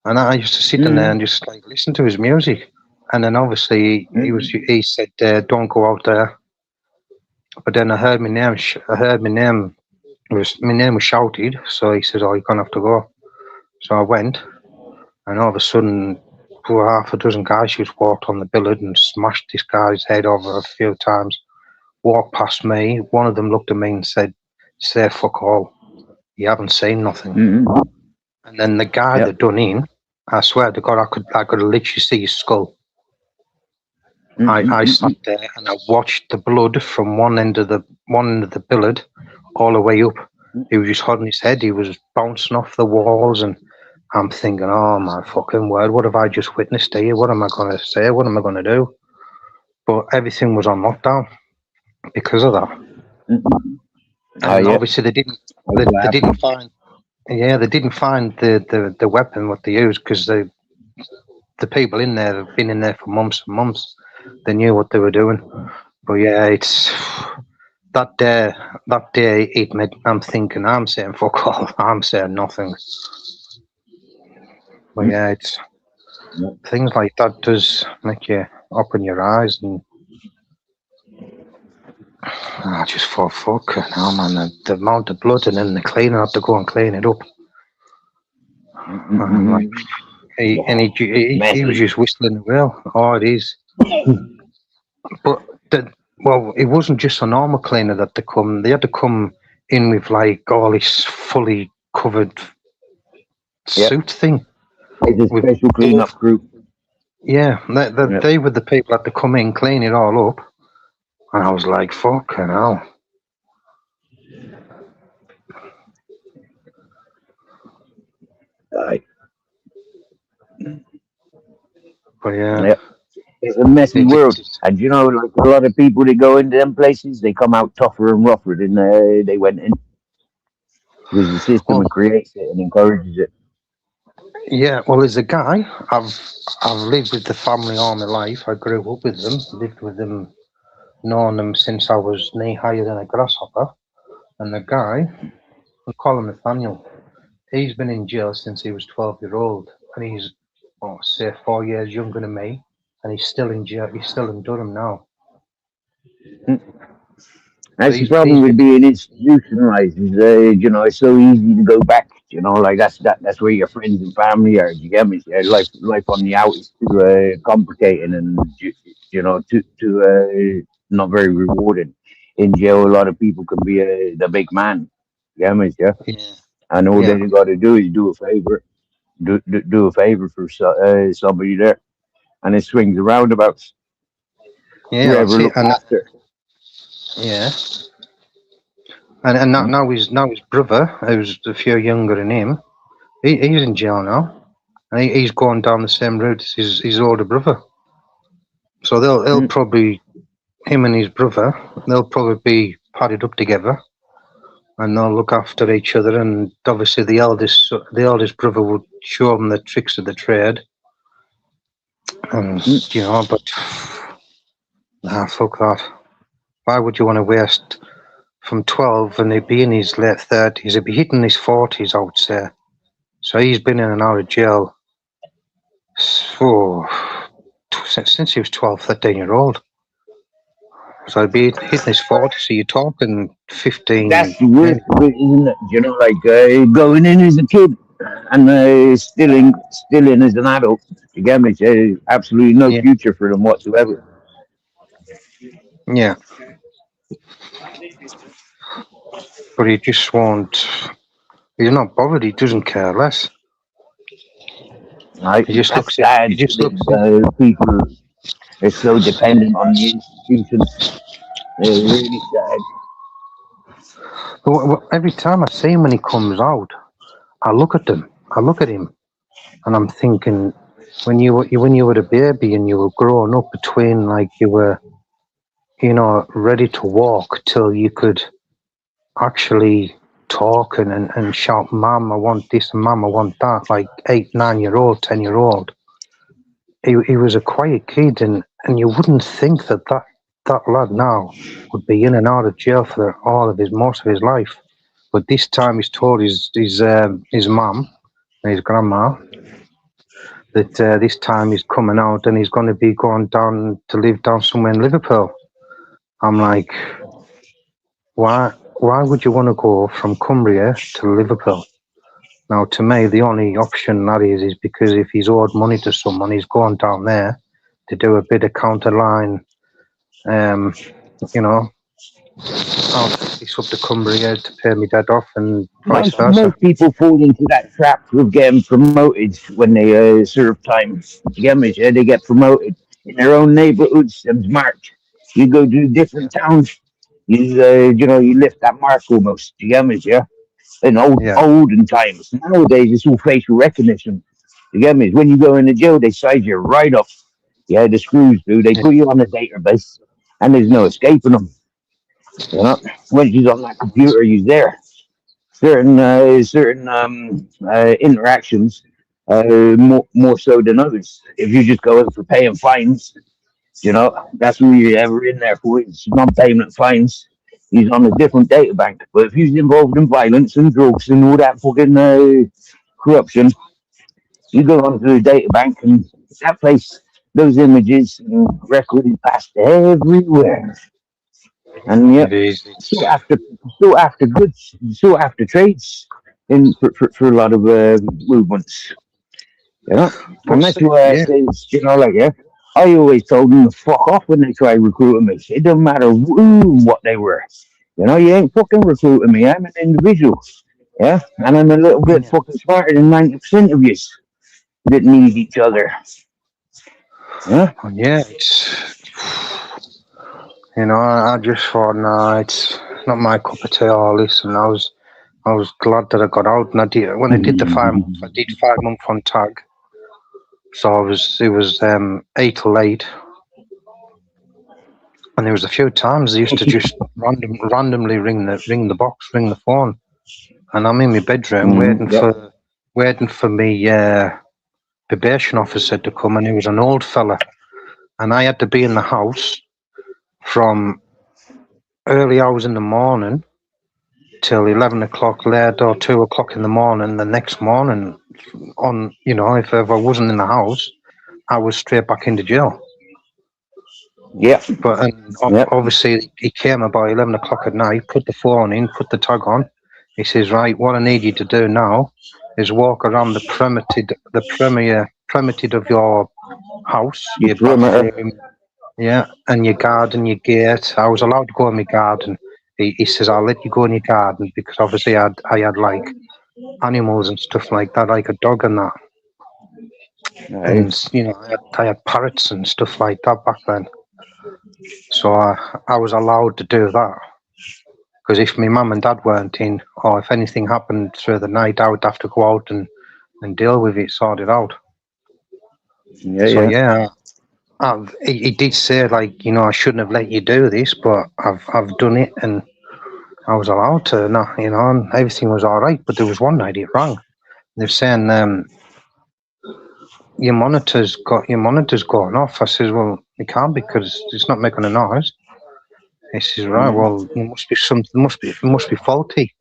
And I used to sit in there mm, and just like listen to his music. And then obviously mm, he said, "Don't go out there." But then I heard my name. I heard my name. My name was shouted. So he said, "Oh, you're gonna have to go." So I went, and all of a sudden, half a dozen guys just walked on the billet and smashed this guy's head over a few times. Walked past me. One of them looked at me and said, "Say fuck all. You haven't seen nothing." mm. And then the guy Yep. that done in, I swear to God, I could literally see his skull. Mm, mm, I mm, sat mm. there and I watched the blood from one end of the billet all the way up. He was just holding his head. He was bouncing off the walls, and I'm thinking, "Oh my fucking word! What have I just witnessed here? What am I going to say? What am I going to do?" But everything was on lockdown because of that. Mm, mm. Oh And yeah, obviously they didn't that's they, what they didn't happened. find they didn't find the weapon what they used because the people in there have been in there for months and months. They knew what they were doing. But yeah, it's that day. That day, it made. I'm thinking. I'm saying fuck all. I'm saying nothing. But Mm, yeah, it's mm. things like that does make you open your eyes, and I just thought, fuck, now man, the amount of blood, and then the cleaner had to go and clean it up. Mm, mm, And like, mm. he was Messy. just whistling the wheel. Oh, it is. But well, it wasn't just a normal cleaner that they come. They had to come in with like all this fully covered Yep. suit thing It's a with special cleanup glove. crew. Yeah, Yep. they were the people that had to come in, clean it all up. And I was like, fucking hell. Aye. But yeah, Yep. It's a messy it world, is. and you know, like a lot of people that go into them places, they come out tougher and rougher than they went in. because the system Well, creates it and encourages it. yeah. Well, there's a guy. I've lived with the family all my life. I grew up with them. Lived with them, known them since I was knee higher than a grasshopper. And the guy, we call him Nathaniel. He's been in jail since he was 12-year-old, and he's, say, 4 years younger than me, and he's still in jail. He's still in Durham now. So That's the he's problem with been, being institutionalized. Is, it's so easy to go back. Like that's where your friends and family are. You get me? Yeah, life on the out is too complicated and too not very rewarding. In jail, a lot of people can be the big man. You get me? Yeah, yeah, and all yeah, they got to do is do a favor, do a favor for somebody there, and it swings around about yeah. That's whoever it. looked And after. yeah, and Mm, now his brother, who's a few younger than him, he's in jail now. And he's going down the same route as his older brother. So they'll mm, probably, him and his brother, they'll probably be padded up together, and they'll look after each other. And obviously, the eldest brother would show them the tricks of the trade, and mm. but fuck that. Why would you want to waste from 12 and he'd be in his late 30s? He'd be hitting his 40s, I would say. So he's been in and out of jail for since he was 12, 13-year-old. So he'd be hitting his 40s. So you're talking 15, That's the worst nearly. of it, isn't it? Like going in as a kid and still in as an adult. You get me? Absolutely no Yeah, future for them whatsoever. yeah. But he just won't. He's not bothered. He doesn't care less. Right? He just That's looks at. He sad. just looks at. People are so dependent on the institutions. It's really sad. Every time I see him when he comes out, I look at them. I look at him, and I'm thinking, when you were a baby and you were growing up between, like, you were, ready to walk till you could actually talk and shout, "Mum, I want this," and "Mum, I want that," like 8, 9 year old, 10-year-old. He was a quiet kid, and you wouldn't think that lad now would be in and out of jail for most of his life. But this time he's told his mum and his grandma that this time he's coming out and he's going to be going down to live down somewhere in Liverpool. I'm like, why would you want to go from Cumbria to Liverpool? Now, to me, the only option that is because if he's owed money to someone, he's going down there to do a bit of counterline, you know, I'll take this up to Cumbria to pay me debt off and vice versa. Most people fall into that trap of getting promoted when they serve time. You get me? Yeah, they get promoted in their own neighborhoods and mark. You go to different towns. You lift that mark almost. You get me? Yeah. In Yeah, olden times. Nowadays, it's all facial recognition. You get me? When you go into jail, they size you right up. Yeah, the screws do. They yeah, put you on the database, and there's no escaping them. Once you're on that computer, you're there. Certain interactions more so than others. If you just go in for paying fines, that's what you're ever in there for. It's non-payment fines. He's on a different data bank. But if he's involved in violence and drugs and all that fucking corruption, you go onto the data bank and that place, those images and record is passed everywhere. And it yep, is. sought after, sought after goods, sought after trades in for a lot of movements. You know, and What's that's the, why I yeah, say, yeah, I always told them to fuck off when they try recruiting me. It doesn't matter what they were. You ain't fucking recruiting me. I'm an individual. Yeah, and I'm a little bit yeah, fucking smarter than 90% of you that need each other. Yeah, yeah. I just thought, nah, it's not my cup of tea. All this, and I was glad that I got out, and I did. When I did the 5 months, I did 5 months on tag. So it was 8 till 8, and there was a few times they used to just randomly ring the phone, and I'm in my bedroom Yep. waiting for me probation officer to come, and he was an old fella, and I had to be in the house from early hours in the morning till 11 o'clock late or 2 o'clock in the morning the next morning. On, you know, if I wasn't in the house, I was straight back into jail. Yep. But Yep. obviously he came about 11 o'clock at night, put the phone in, put the tag on. He says, right, what I need you to do now is walk around the perimeter of your house, The your perimeter. bathroom, yeah, and your garden, your gate. I was allowed to go in my garden. He says, I'll let you go in your garden, because obviously I had like animals and stuff like that, like a dog and that. And, Nice. you know, I had parrots and stuff like that back then. So I was allowed to do that. Because if my mum and dad weren't in, or if anything happened through the night, I would have to go out and deal with it, sort it out. Yeah, So, yeah. he did say, like, you know, I shouldn't have let you do this, but I've done it, and I was allowed to, you know, and everything was all right. But there was one night it rang. They're saying, your monitor's going off. I says, well, it can't, because it's not making a noise. He says, right, well, it must be something, it must be faulty.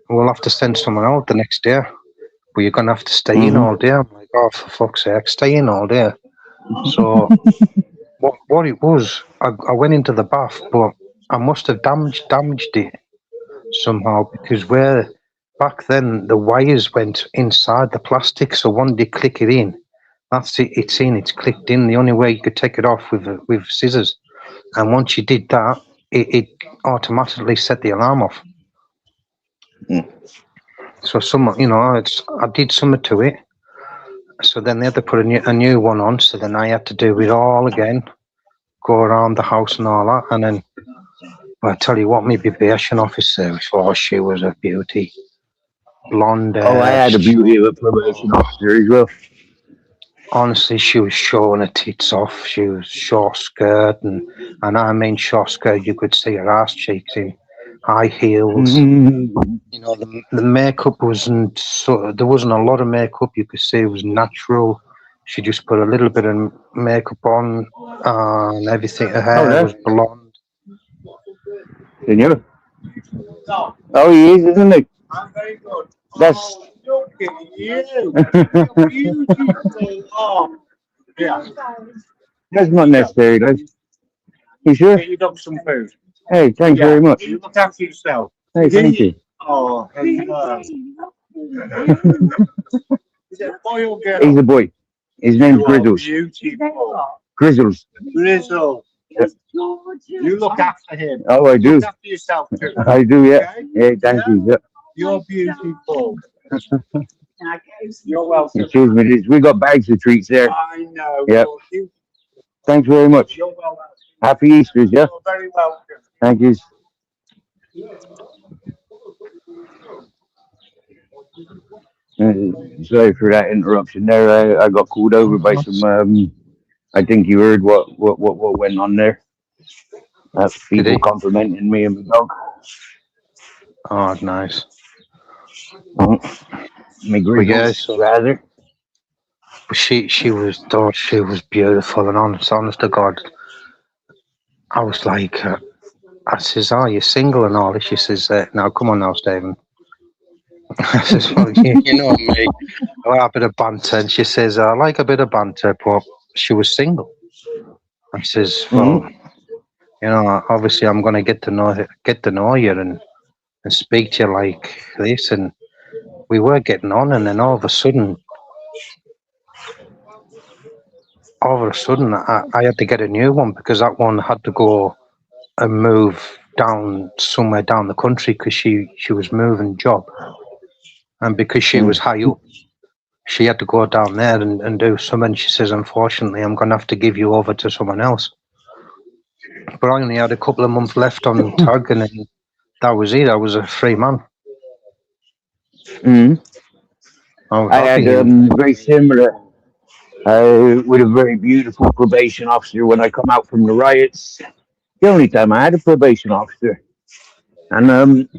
We'll have to send someone out the next day, but you're gonna have to stay in all day. I'm like, oh, for fuck's sake, stay in all day. So what it was, I went into the bath, but I must have damaged it somehow, because where back then the wires went inside the plastic, so one day click it in, that's it, it's in, it's clicked in. The only way you could take it off with scissors, and once you did that, it automatically set the alarm off. So you know, I did something to it. So then they had to put a new one on. So then I had to do it all again, go around the house and all that. And then, well, I tell you what, my probation officer, she was a beauty. Blonde Oh, I hair. had the beauty of a probation officer as well. Honestly, she was showing her tits off. She was short skirt, and I mean short skirt, you could see her ass cheeks in, high heels. You know, the makeup wasn't there wasn't a lot of makeup. You could see it was natural. She just put a little bit of makeup on, and everything. Her Oh, hair no. was blonde. Can you? Oh, he is, isn't he? I'm very good. That's. Look at you. You're beautiful. Oh, yeah. That's not necessary, though. You sure? Get your dog some food. Hey, thanks Yeah. very much. You look after yourself. Hey, thank you. Oh, hello. Is it a boy or girl? He's a boy. His name's You are Grizzles. beautiful. Grizzles. Grizzle. You look after him. Oh, I do. Look after yourself too. I do, yeah. Okay? Yeah, thank you. Yeah. You're beautiful. You're welcome. Excuse me, we got bags of treats there. I know. Yep. You're Thanks very much. welcome. Happy Easter's, yeah? You're very welcome. Thank you. Sorry for that interruption there. I got called over by some. I think you heard what went on there. People complimenting me and my dog. Oh, nice. My Grizzles, rather. She was beautiful, and honest to God, I was like, I says, "Are you single and all?" She says, "Now come on now, Stephen." I says, "Well, you know me, I like a bit of banter." And she says, "I like a bit of banter," but she was single. I says, "Well, you know, obviously I'm going to get to know you and speak to you like this." And we were getting on, and then all of a sudden, I had to get a new one, because that one had to go and move down somewhere down the country, because she was moving job, and because she was high up, she had to go down there and do something. She says, "Unfortunately, I'm going to have to give you over to someone else." But I only had a couple of months left on tag, and then that was it. I was a free man. I had very similar with a very beautiful probation officer when I come out from the riots. The only time I had a probation officer, and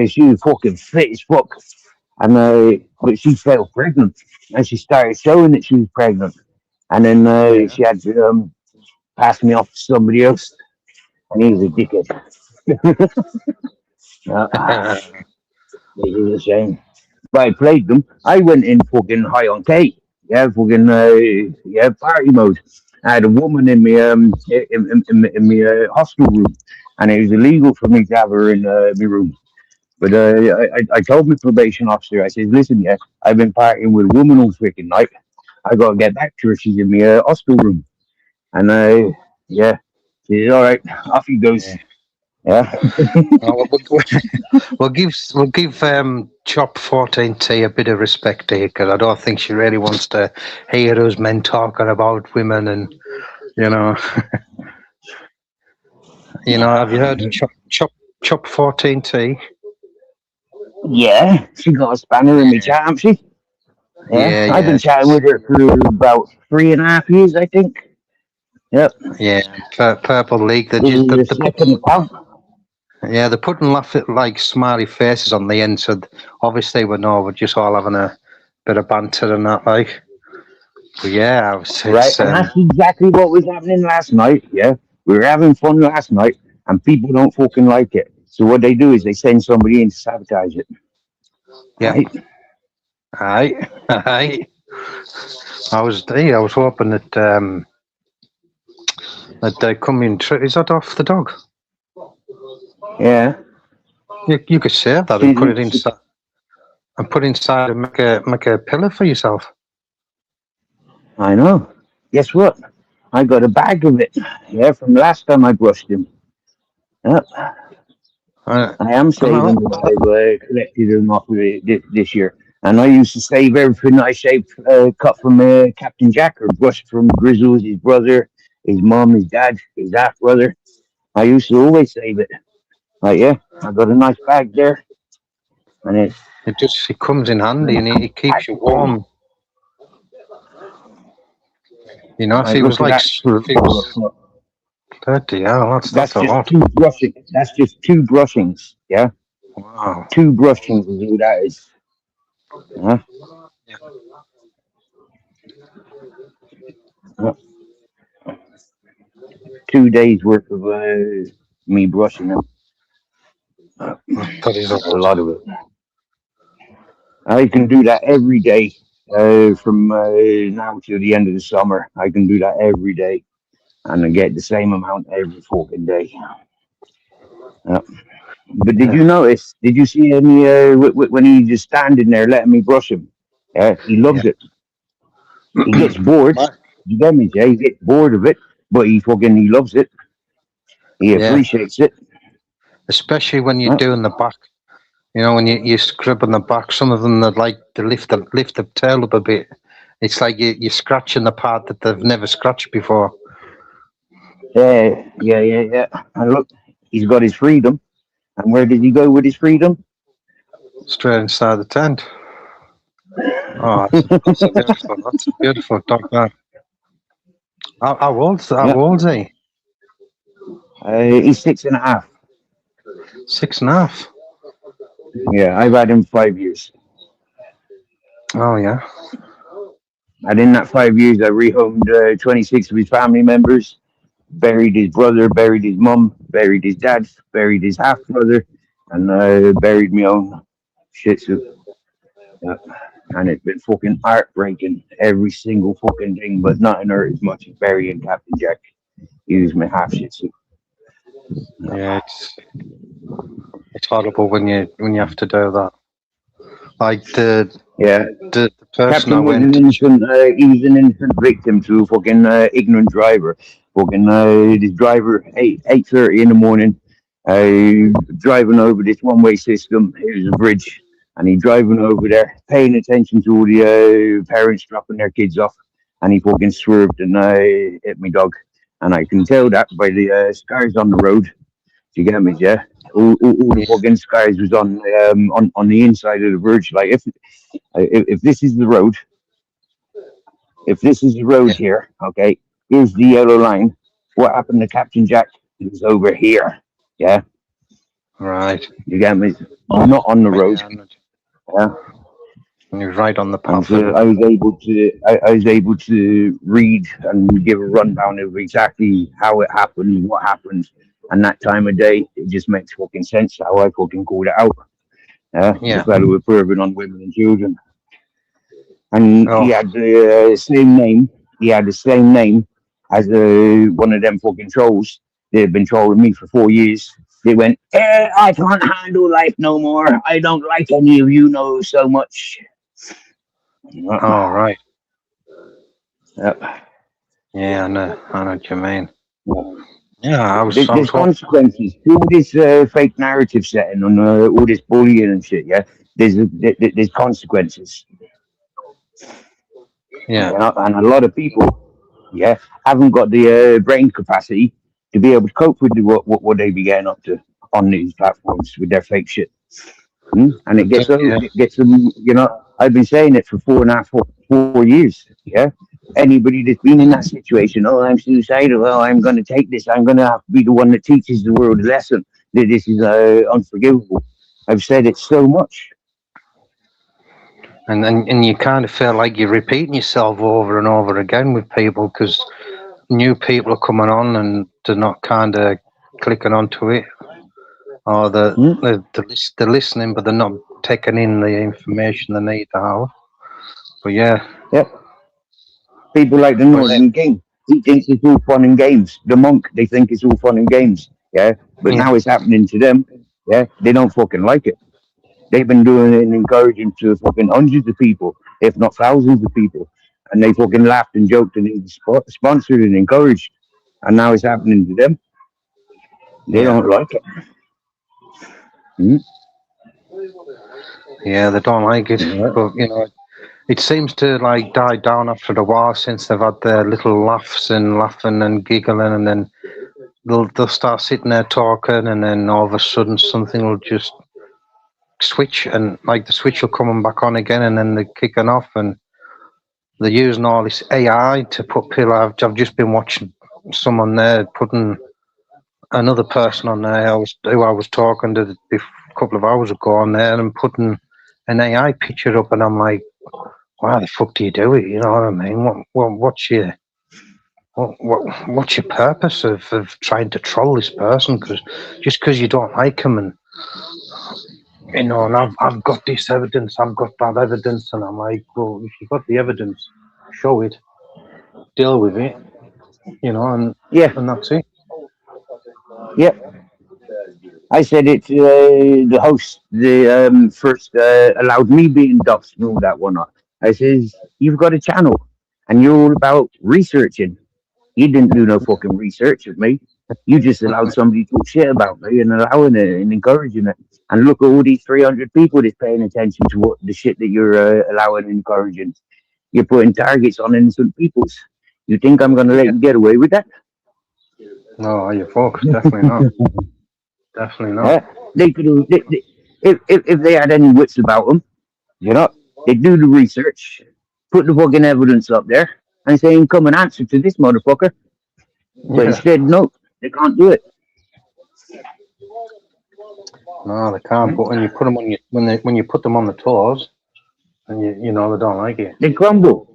She was fucking fit as fuck, and but she fell pregnant, and she started showing that she was pregnant, and then Yeah. she had to pass me off to somebody else, and he was a dickhead. uh, it was a shame. But I played them. I went in fucking high on K. Yeah, fucking yeah, party mode. I had a woman in me in me hostel room, and it was illegal for me to have her in my room. But I told my probation officer, I said, listen, yeah, I've been partying with a woman all freaking night. I got to get back to her. She's in my hostel room. And yeah, she said, all right, off he goes. Yeah. Yeah. Oh, we'll give Chop 14T a bit of respect here, because I don't think she really wants to hear us men talking about women, and you know, Have you heard of Chop 14T? Yeah, she got a spanner in me Yeah, chat, hasn't she? Yeah, yeah, I've yeah. been chatting with her for about 3.5 years, I think. Yep. Yeah, Purple League. This is the They're second putting, account. yeah, they're putting like smiley faces on the end, so obviously we're just all having a bit of banter and that, like. But yeah, Right, it's and that's exactly what was happening last night. Yeah, we were having fun last night, and people don't fucking like it. So what they do is they send somebody in to sabotage it. yeah, Right? aye, aye. I was hoping that they come in. Is that off the dog? Yeah. You could save that and put it She, inside. And put inside and make a pillow for yourself. I know. Guess what? I got a bag of it. Yeah, from last time I brushed him. Yep. I I am know. saving them. I've collected them off of it this year. And I used to save everything I shaved, cut from Captain Jack or brushed from Grizzles, his brother, his mum, his dad, his half brother. I used to always save it. Like, yeah, I got a nice bag there. And it's It comes in handy, and it keeps you full. warm. If Like, he was look at like, that. if he was 30, yeah, that's That's a just lot. two brushing. That's just two brushings. Yeah, Wow. two brushings is all that is. Yeah. Yeah. 2 days worth of me brushing them. That is a That's a lot. lot of it. I can do that every day from now to the end of the summer. I can do that every day, and I get the same amount every fucking day. Yeah. But did you Yeah. notice? Did you see any when he's just standing there letting me brush him? Yeah, he Yeah. loves it. He gets bored. You get me? Yeah, he gets bored of it, but he loves it. He Yeah. appreciates it. Especially when you're Yeah, doing the back. When you scrub on the back, some of them that like to lift the tail up a bit. It's like you're scratching the part that they've never scratched before. yeah. And look, he's got his freedom. And where did he go with his freedom? Straight inside the tent. Oh, that's a beautiful dog. That. How Yeah, old's he? he's 6.5. 6.5. Yeah, I've had him 5 years. Oh yeah. And in that 5 years, I rehomed 26 of his family members, buried his brother, buried his mum, buried his dad, buried his half brother, and buried my own Shih Tzu. Yeah. And it's been fucking heartbreaking, every single fucking thing, but nothing hurt as much as burying Captain Jack. He was my half Shih Tzu. Yeah, it's horrible when you have to do that. Like Yeah, the person I Captain was went an to. innocent. He was an innocent victim to a fucking ignorant driver. Fucking this driver 8:30 in the morning, driving over this one-way system. It was a bridge, and he driving over there, paying attention to all the parents dropping their kids off, and he fucking swerved and hit my dog. And I can tell that by the scars on the road. Do you get me? Yeah. All the Yeah, fucking scars was on the inside of the bridge. Like if this is the road, if this is the road yeah, here, okay, here's the yellow line. What happened to Captain Jack? He was over here. Yeah. Right. You get me? Not on the Right, road. yeah, Yeah. you're right on the And path. so I was able to read and give a rundown of exactly how it happened, what happened, and that time of day. It just makes fucking sense how I fucking called it out. The Yeah. fellow with pervert on women and children, and he Oh, had the same name. He had the same name as one of them fucking trolls. They've been trolling me for 4 years. They went, I can't handle life no more. I don't like any of you know so much. oh, right. Yep. Yeah, I know what you mean. Yeah. Yeah, I was There's hoping. consequences to all this fake narrative setting on all this bullying and shit. Yeah, there's consequences. Yeah, And a lot of people, yeah, haven't got the brain capacity to be able to cope with what they be getting up to on these platforms with their fake shit. And I think, yeah, it gets them. I've been saying it for 4.5, 4 years. Yeah, anybody that's been in that situation, oh, I'm suicidal. Oh, I'm going to take this. I'm going to have to be the one that teaches the world a lesson that this is unforgivable. I've said it so much. and you kind of feel like you're repeating yourself over and over again with people because new people are coming on and they're not kind of clicking onto it, or Hmm? they're listening but they're not taking in the information they need to have. But yeah, Yep. People like the but Northern King. He thinks it's all fun and games. The monk, they think it's all fun and games. Yeah. But yeah, now it's happening to them. Yeah. They don't fucking like it. They've been doing it and encouraging to fucking hundreds of people, if not thousands of people. And they fucking laughed and joked and sponsored and encouraged. And now it's happening to them. They yeah, don't like it. Mm. yeah, they don't like it. Yeah. But it seems to like die down after a while since they've had their little laughs and laughing and giggling, and then they'll start sitting there talking, and then all of a sudden something will just switch, and like the switch will come back on again, and then they're kicking off, and they're using all this AI to put people. I've just been watching someone there putting another person on there who I was talking to a couple of hours ago on there, and putting an AI picture up, and I'm like, why the fuck do you do it? You know what I mean? What's your purpose of trying to troll this person? Because just because you don't like them, and and I've got this evidence, I've got that evidence, and I'm like, well, if you've got the evidence, show it, deal with it, and Yeah. that's it. Yeah. I said it to the host, the first allowed me being doxxed and all that whatnot. I says, you've got a channel and you're all about researching. You didn't do no fucking research of me. You just allowed somebody to talk shit about me and allowing it and encouraging it. And look at all these 300 people that's paying attention to what the shit that you're allowing and encouraging. You're putting targets on innocent peoples. You think I'm going to let Yeah. you get away with that? No, you folks, definitely not. Definitely not. Yeah, they could have. If they had any wits about them, they do the research, put the fucking evidence up there, and say, "Come and answer to this motherfucker." But Yeah. instead, no, they can't do it. No, they can't. But when you put them on when you put them on the toes, and they don't like it. They crumble.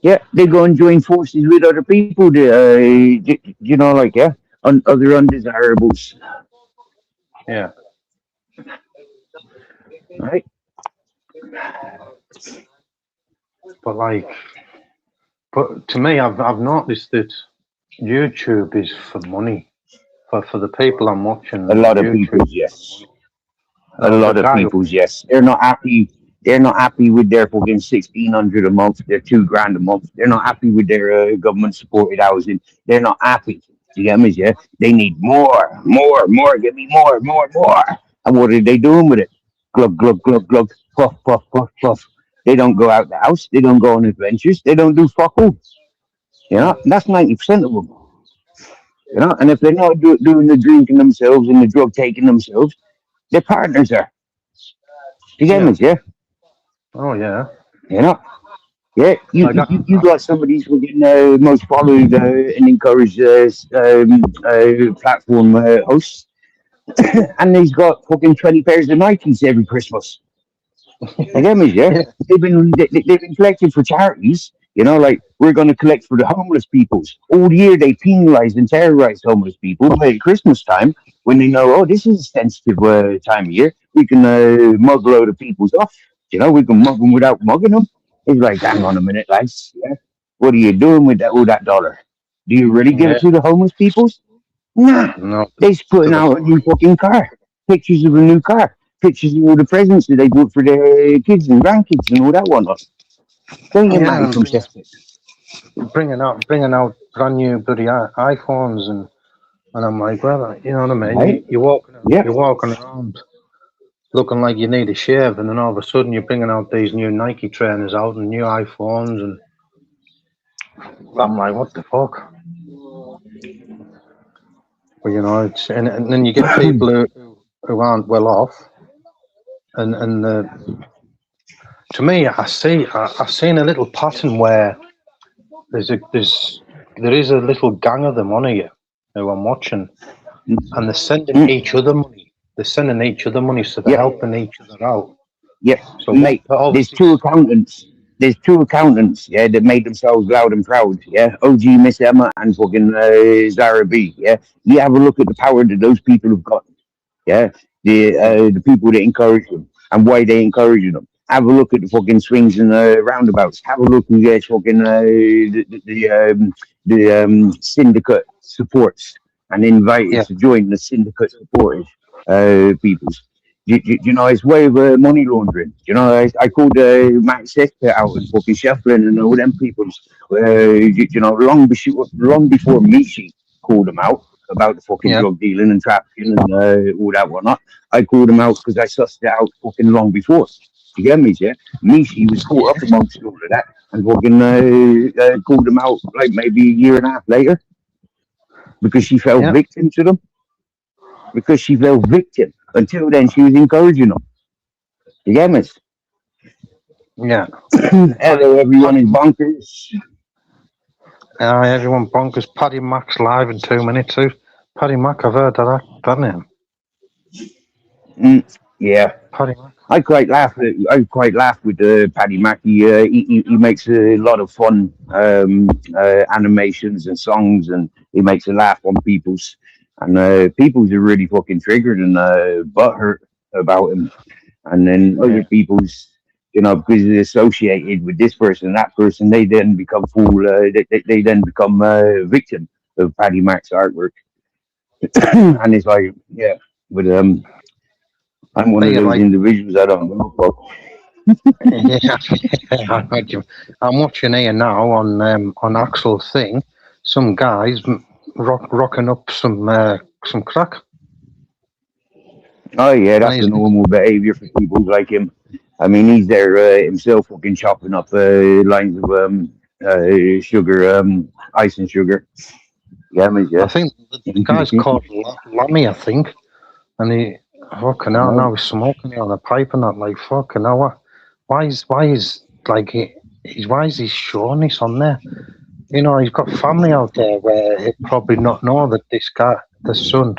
Yeah, they go and join forces with other people. Like other undesirables, Yeah. right? But to me, I've noticed that YouTube is for money. For the people I'm watching A lot of YouTube. people's yes. A The lot of guy, people's yes. They're not happy. They're not happy with their fucking 1,600 a month. They're 2 grand a month. They're not happy with their government supported housing. They're not happy. Do you get me? Yeah. They need more, more, more. Give me more, more, more. And what are they doing with it? Glug, glug, glug, glug. Puff, puff, puff, puff. They don't go out the house. They don't go on adventures. They don't do fuck all. And that's 90% of them. And if they're not doing the drinking themselves and the drug taking themselves, their partners are. Do you get yeah. me? Yeah. Oh yeah. You know, yeah, Like that. you got some of these fucking most followed and encouraged platform hosts. And he's got fucking 20 pairs of Nikes every Christmas. You get me, yeah? Yeah, They've been collecting for charities. You know, like we're going to collect for the homeless peoples. All year they penalise and terrorise homeless people. But at Christmas time, when they know, oh, this is a sensitive time of year, we can mug a load of people's off. You know, we can mug them without mugging them. It's like, hang on a minute, lads. Yeah, what are you doing with that all that dollar? Do you really give it yeah. to the homeless peoples? Nah, No, they're to putting the out a new fucking car, pictures of a new car, pictures of all the presents that they bought for their kids and grandkids and all that whatnot. Don't you yeah, marry and some cesspit, bringing out brand new bloody iPhones and I'm like, well, you know what I mean? right? Yeah, You're walking around looking like you need a shave, and then all of a sudden you're bringing out these new Nike trainers out and new iPhones, and I'm like, what the fuck? But you know, it's and then you get people who aren't well off, and to me, I've seen a little pattern where there is a little gang of them on here who I'm watching, and they're sending mm, each other money. They're sending each other money, so they're yep, helping each other out. yep, So what? mate. There's Obviously, two accountants. There's two accountants, yeah, that made themselves loud and proud, yeah. OG Miss Emma and fucking Zara B, yeah. You have a look at the power that those people have got. Yeah, the people that encourage them and why they encourage them. Have a look at the fucking swings and roundabouts. Have a look who gets fucking the syndicate supports and invited yeah, to join the syndicate supported peoples. You know, it's way of money laundering. You know, I called Max Sexter out and fucking shuffling and all them peoples. You know, long before Michi called them out about the fucking yeah, drug dealing and trafficking and all that whatnot. I called him out because I sussed it out fucking long before. You get me, yeah? Mishi was caught up amongst all of that and fucking called him out like maybe a year and a half later because she fell yeah, victim to them. Because she fell victim. Until then, she was encouraging them. You get me? yeah. Hello, everyone Paddy, is bonkers. everyone bonkers. Paddy Mack's live in 2 minutes. Too. Paddy Mack, I've heard that name. Mm, yeah. Paddy Mack. I quite laugh with Paddy Mackey. He makes a lot of fun animations and songs, and he makes a laugh on people's. And people's are really fucking triggered and butthurt about him. And then other Yeah, people's, you know, because they're associated with this person and that person, they then become fool. They then become victim of Paddy Mack's artwork. And it's like, yeah, but I'm one are of you those like? individuals. I don't know. But Yeah, I heard you. I'm watching here now on Axel's thing. Some guys rocking up some crack, oh yeah, and that's the normal behaviour for people like him. I mean, he's there himself, fucking chopping up lines of sugar, ice and sugar. Yeah, I mean, I yeah. think the guy's called Lammy, I think, and he fucking hell now No, he's smoking it on a pipe and that like fucking hell. Why is like why is he showing this on there? You know, he's got family out there where he'd probably not know that this guy, the son,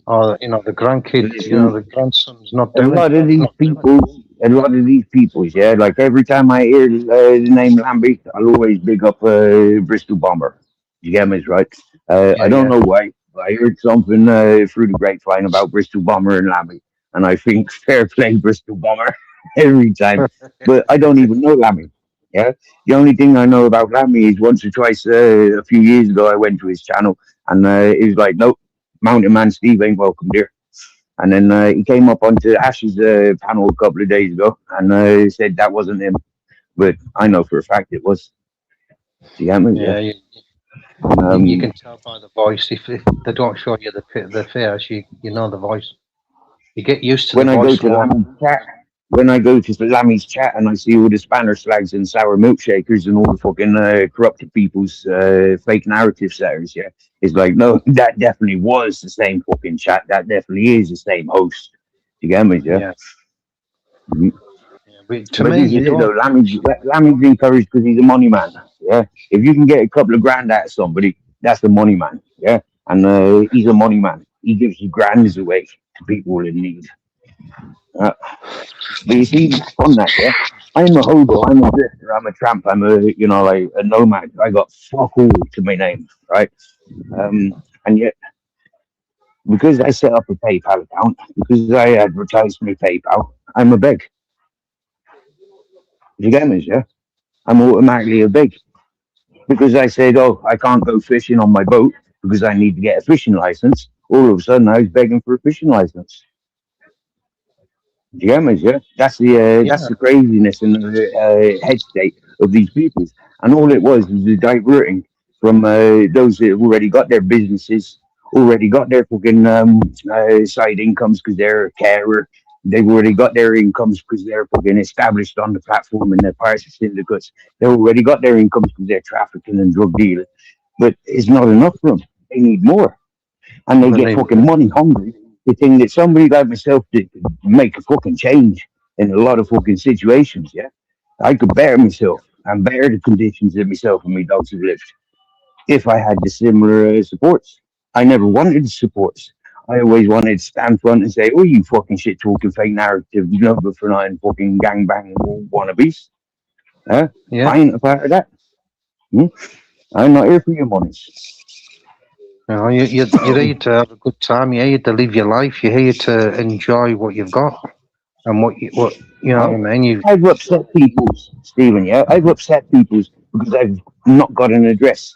or you know, the grandkid, you know, listen, the grandson's a lot of these not doing it. people, a lot of these people, yeah. Like every time I hear the name Lambie, I'll always big up Bristol Bomber. You get me, right? I Yeah, don't yeah, know why. I heard something through the grapevine about Bristol Bomber and Lambie, and I think fair play Bristol Bomber every time. But I don't even know Lambie. Yeah, the only thing I know about Lambie is once or twice a few years ago I went to his channel and he was like, "Nope, Mountain Man Steve ain't welcome here." And then he came up onto Ash's panel a couple of days ago and said that wasn't him. But I know for a fact it was. Do you get me? Yeah. yeah. You Um, can tell by the voice if they don't show you the face, you know the voice. You get used to the when I go voice to more. Lammy's chat, when I go to Lammy's chat and I see all the spanner slags and sour milkshakers and all the fucking corrupted people's fake narrative setters, yeah, it's like, no, that definitely was the same fucking chat. That definitely is the same host. Do you get me? Yeah. Yeah, Mhm. yeah. But to But me, this you is it don't. though. Lammy's encouraged because he's a money man. Yeah. If you can get a couple of grand out of somebody, that's a money man. Yeah. And he's a money man. he gives you grands away to people in need. Uh, but you see, on that, yeah, I'm a hobo, I'm a drifter, I'm a tramp, I'm a, like a nomad. I got fuck all to my name, right? And yet, because I set up a PayPal account, because I advertised my PayPal, I'm a big. You get me, yeah? I'm automatically a big. Because I said, oh, I can't go fishing on my boat because I need to get a fishing license. All of a sudden, I was begging for a fishing license. Do you get me? Yeah, that's Yeah, the craziness and the head state of these people. And all it was a diverting from those that have already got their businesses, already got their fucking side incomes because they're a carer. They've already got their incomes because they're fucking established on the platform and they're part of syndicates. They've already got their incomes because they're trafficking and drug dealing. But it's not enough for them. They need more and they they get need, fucking money hungry. They think that somebody like myself could make a fucking change in a lot of fucking situations. Yeah, I could better myself and better the conditions that myself and my dogs have lived if I had the similar supports. I never wanted the supports. I always wanted to stand front and say, "Oh, you fucking shit talking fake narrative, number for nine fucking gangbang wannabes." Huh? yeah. I ain't a part of that. Hmm? I'm not here for your monies. You're here to have a good time. You're here to live your life. You're here to enjoy what you've got and what you know what I Right? mean. You, I've upset people's, Stephen, yeah? I've upset people's because I've not got an address.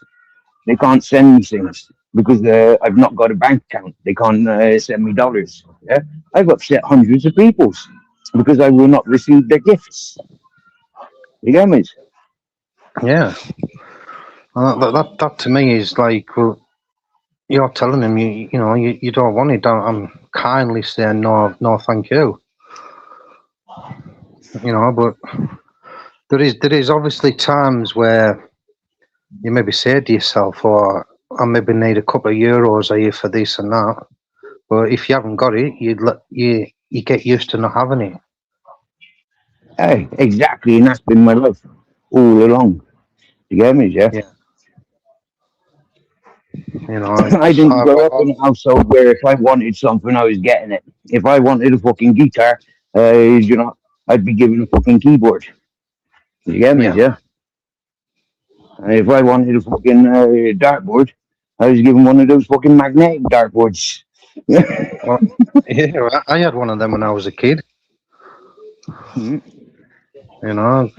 They can't send me things because I've not got a bank account. They can't send me dollars. Yeah? I've upset hundreds of people's because I will not receive their gifts. You get me? yeah. That to me is like, well, you're telling them you don't want it. I'm kindly saying no, no, thank you. But there is obviously times where you maybe say to yourself, "Or I maybe need a couple of euros here for this and that." But if you haven't got it, you get used to not having it. Hey, exactly. And that's been my life all along. You get me? Yeah? Yeah, you know, I it's, didn't grow up in a household where if I wanted something, I was getting it. If I wanted a fucking guitar, I'd be given a fucking keyboard. You get me? yeah. Yeah. If I wanted a fucking dartboard, I was given one of those fucking magnetic dartboards. Well, yeah, I had one of them when I was a kid. You know,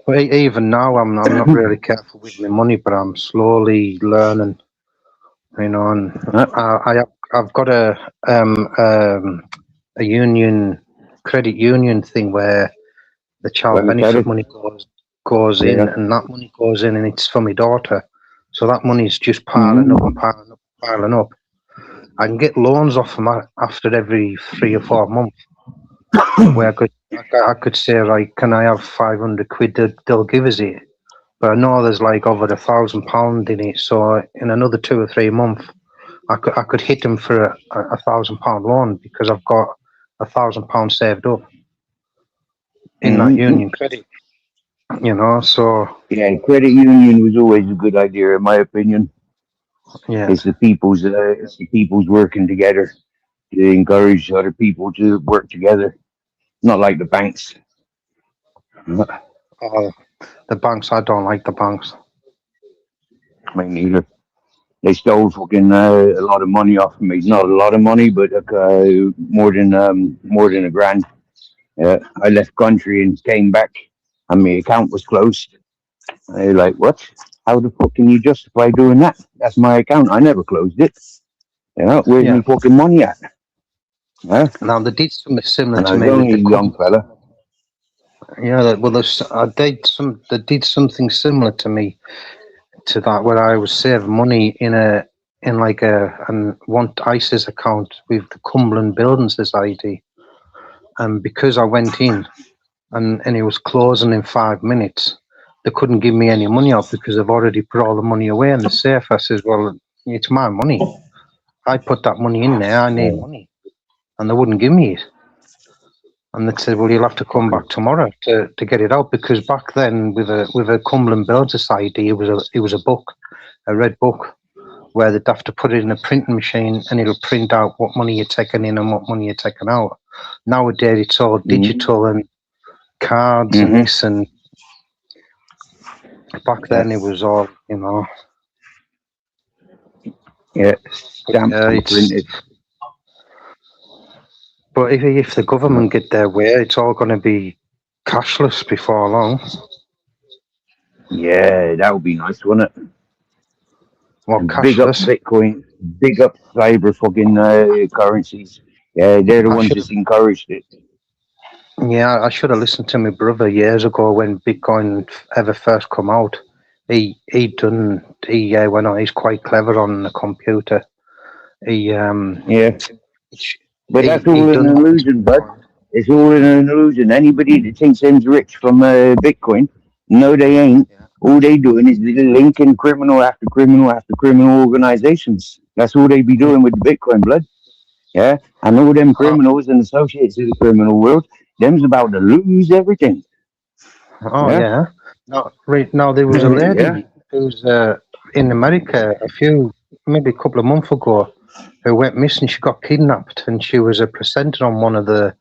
but even now I'm not really careful with my money, but I'm slowly learning. And I've got a union credit union thing where the child Well, benefit credit. money goes in, Yeah. and that money goes in, and it's for my daughter. So that money's just piling up and Mm-hmm. piling up, piling up. I can get loans off them after every 3 or 4 months, where I could say, like, can I have 500 quid? They'll give us it, but I know there's like over £1,000 in it. So in another 2 or 3 months, I could hit them for a £1,000 loan because I've got £1,000 saved up in that Mm-hmm. union credit. So Yeah, credit union was always a good idea, in my opinion. yeah, It's the people's working together to encourage other people to work together, not like the banks. uh, the banks. I don't like the banks. Me neither. They stole fucking a lot of money off of me. Not a lot of money, but more than a grand. I left country and came back, and my account was closed. They're like, "What? How the fuck can you justify doing that? That's my account. I never closed it. Where's Yeah. my fucking money at?" Now they did something similar And I to was me with only the a young fella. Yeah, well, they did something similar to me to that, where I was saving money in like an one ISIS account with the Cumberland Building Society, and because I went in and it was closing in 5 minutes, they couldn't give me any money out because they've already put all the money away in the safe. I says, well, it's my money. I put that money in there. I need money, and they wouldn't give me it. And they said, well, you'll have to come back tomorrow to get it out, because back then with a Cumberland Building Society, it was a book, a red book, where they'd have to put it in a printing machine and it'll print out what money you're taking in and what money you're taking out. Nowadays, it's all digital and cards and this, and back then it was all, you know. Yeah, stamped and printed. But if the government get their way, it's all going to be cashless before long. Yeah, that would be nice, wouldn't it? Well, Big up cashless. Bitcoin, big up cyber fucking currencies. Yeah, they're the ones that encouraged it. Yeah, I should have listened to my brother years ago when Bitcoin ever first come out. He went on. He's quite clever on the computer. Yeah, but that's all an done illusion, bud. It's all an illusion. Anybody that thinks them's rich from Bitcoin, no, they ain't. All they doing is linking criminal after criminal after criminal organizations. That's all they be doing with the Bitcoin, blood. Yeah, and all them criminals and associates of the criminal world, them's about to lose everything. Oh yeah. No, right now there was a lady who's in America maybe a couple of months ago, who went missing. She got kidnapped, and she was a presenter on one of the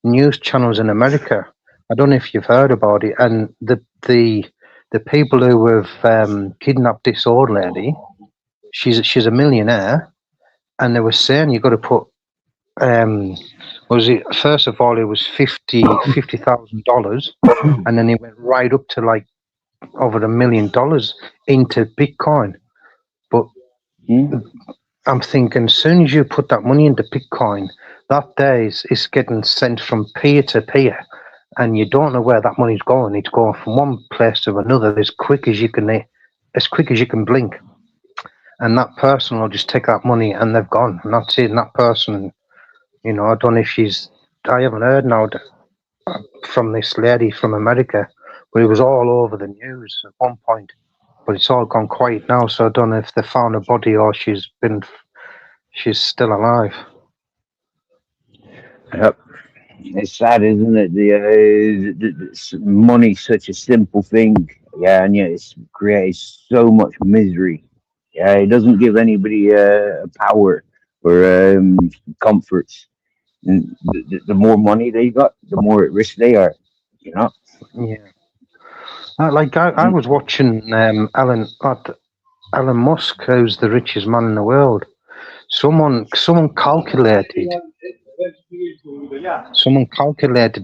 news channels in America. I don't know if you've heard about it. And the people who have kidnapped this old lady, she's a millionaire, and they were saying you got to put first of all it was $50,000, and then it went right up to like over $1 million into Bitcoin. But I'm thinking, as soon as you put that money into Bitcoin, that day is getting sent from peer to peer, and you don't know where that money's going. It's going from one place to another as quick as you can blink. And that person will just take that money and they've gone. And that's it. And that person, you know, I don't know if I haven't heard now from this lady from America, but it was all over the news at one point. But it's all gone quiet now, so I don't know if they found a body or she's still alive. Yep. It's sad, isn't it? The money's such a simple thing, yeah, and yet it creates so much misery. Yeah, it doesn't give anybody power or comforts. And the more money they got, the more at risk they are. You know. Yeah. I was watching Elon Musk, who's the richest man in the world. Someone calculated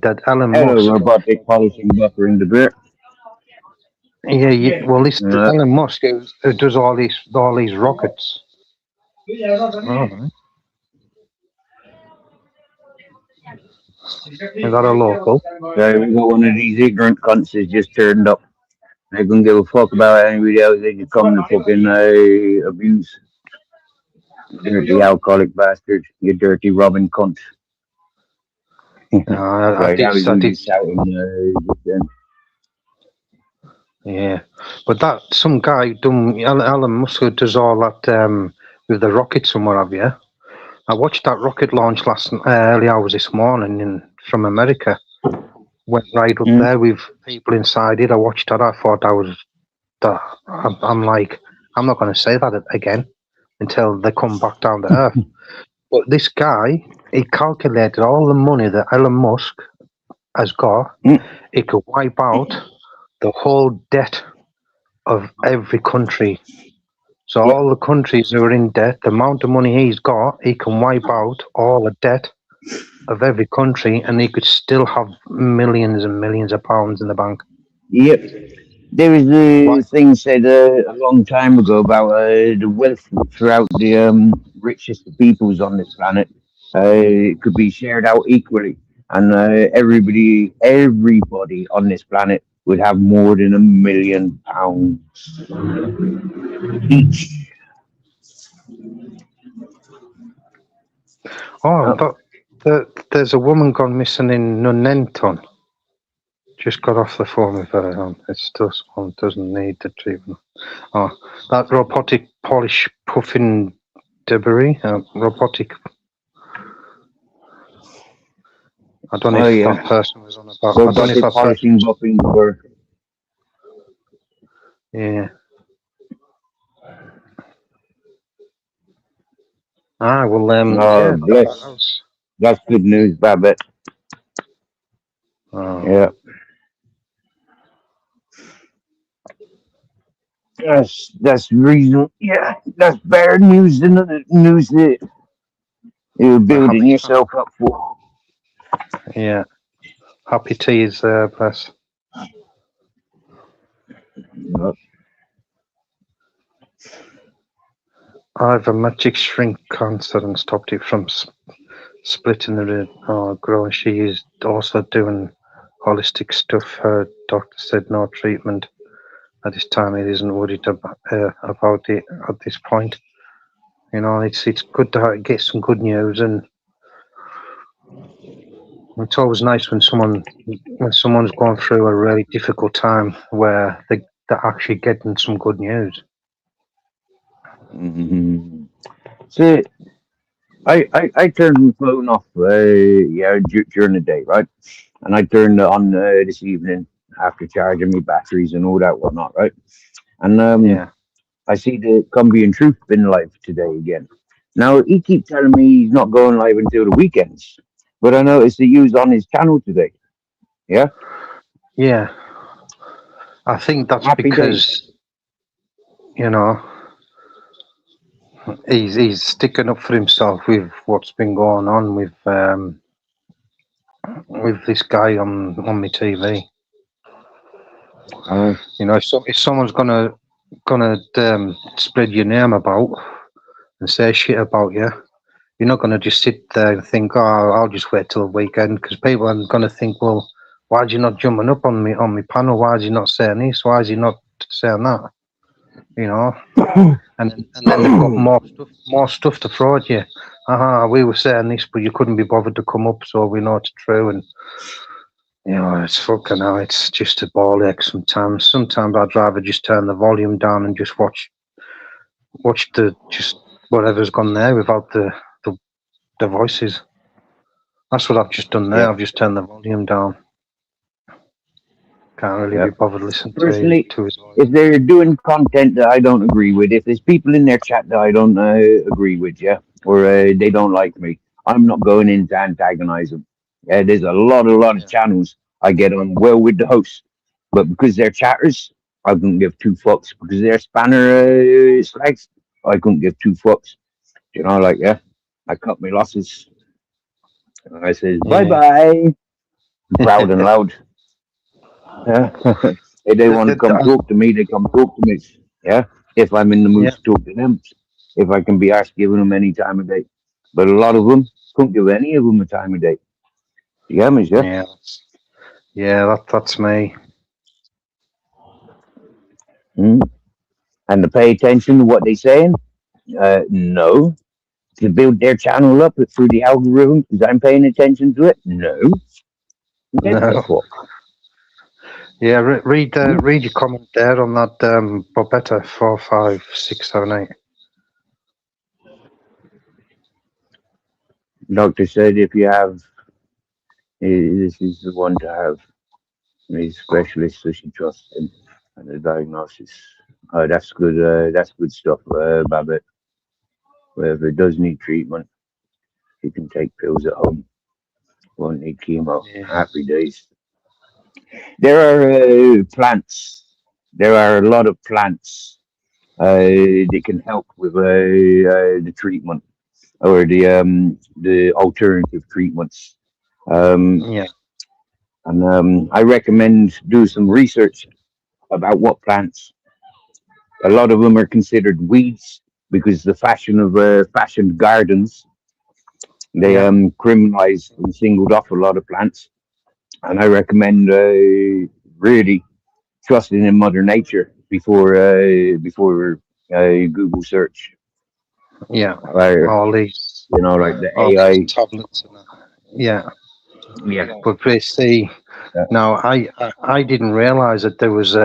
that Elon Musk. Robotic polishing buffer in the beer. Yeah. Well, Elon Musk who does all these rockets. Oh, is that a local? Yeah, we got one of these ignorant cunts that just turned up. They couldn't give a fuck about anybody else. They just come to fucking abuse. Dirty alcoholic bastard. You dirty robbing cunt. I did. Yeah, but that some guy Elon Musk does all that with the rockets and what have you. I watched that rocket launch early hours this morning from America. Went right up there with people inside it. I watched that. I thought I'm like, I'm not going to say that again until they come back down to earth. But this guy, he calculated all the money that Elon Musk has got. It could wipe out the whole debt of every country. So all the countries who are in debt, the amount of money he's got, he can wipe out all the debt of every country, and he could still have millions and millions of pounds in the bank. Yep. There was a thing said a long time ago about the wealth throughout the richest peoples on this planet. It could be shared out equally, and everybody on this planet would have more than £1 million each. Oh, there's a woman gone missing in Nuneaton. Just got off the phone with her. It's just one doesn't need the treatment. Oh, that robotic polish puffing debris. Robotic. I don't know if that person was on about. I don't know if that polishing buffing for. Yeah. Well, Oh, yeah. bless. That's good news, Babbitt. Oh, Yeah, that's reason. Yeah, that's bad news. Another news that you're well, building yourself up for. yeah. Happy teas there, bless. Yep. I have a magic shrink cancer and stopped it from splitting the growing. She is also doing holistic stuff. Her doctor said no treatment at this time. It isn't worried about it at this point. You know, it's good to get some good news, and it's always nice when someone's going through a really difficult time where they're actually getting some good news. Hmm. So I turned my phone off. Yeah, during the day, right? And I turned it on this evening after charging my batteries and all that whatnot, right? And Yeah, I see the Cumbian Truth been live today again. Now he keep telling me he's not going live until the weekends, but I noticed he was on his channel today. Yeah, yeah. I think that's happy days. because you know he's sticking up for himself with what's been going on with this guy on my TV. Uh, You know, if someone's gonna spread your name about and say shit about you, you're not gonna just sit there and think, oh, I'll just wait till the weekend, because people are gonna think, well, why'd you not jumping up on me panel? Why'd you not saying this? Why is he not saying that? You know, and then they've got more stuff to throw at you. We were saying this, but you couldn't be bothered to come up, so we know it's true. And you know, it's fucking hell. It's just a ball ache sometimes. Sometimes I'd rather just turn the volume down and just watch the just whatever's gone there without the voices. That's what I've just done there. yeah, I've just turned the volume down. Can't really yeah. be bothered listening Personally, to his voice. if they're doing content that I don't agree with, if there's people in their chat that I don't agree with, yeah, or they don't like me, I'm not going in to antagonize them. Yeah, there's a lot of Yeah. channels I get on well with the hosts, but because they're chatters, I couldn't give two fucks. Because they're spanner slags, I couldn't give two fucks. You know, like yeah, I cut my losses. And I says bye Yeah. bye, proud and loud. Yeah. If they want to come The- talk to me, they come talk to me. Yeah. If I'm in the mood yeah. to talk to them, if I can be asked giving them any time of day. But a lot of them couldn't give any of them a time of day. You get me, yeah? Yeah. That's me. Mm. And to pay attention to what they're saying? No. To build their channel up through the algorithm because I'm paying attention to it? No. Get the No. fuck. Yeah, Mm. read your comment there on that Bobetta 45678. Doctor said if you have, this is the one to have. He's a specialist, so she trusts him. And the diagnosis. Oh, that's good. That's good stuff, Babbitt. Whoever does need treatment, he can take pills at home. Won't need chemo. Yeah. Happy days. There are plants. There are a lot of plants that can help with the treatment or the alternative treatments. Um, Yeah. and I recommend do some research about what plants. A lot of them are considered weeds because the fashion of fashioned gardens they Yeah. criminalized and singled off a lot of plants. And I recommend really trusting in Mother Nature before Google search. Yeah. Or, All these like the all these AI. tablets and that. Yeah. Yeah, But they see yeah, now I didn't realise that there was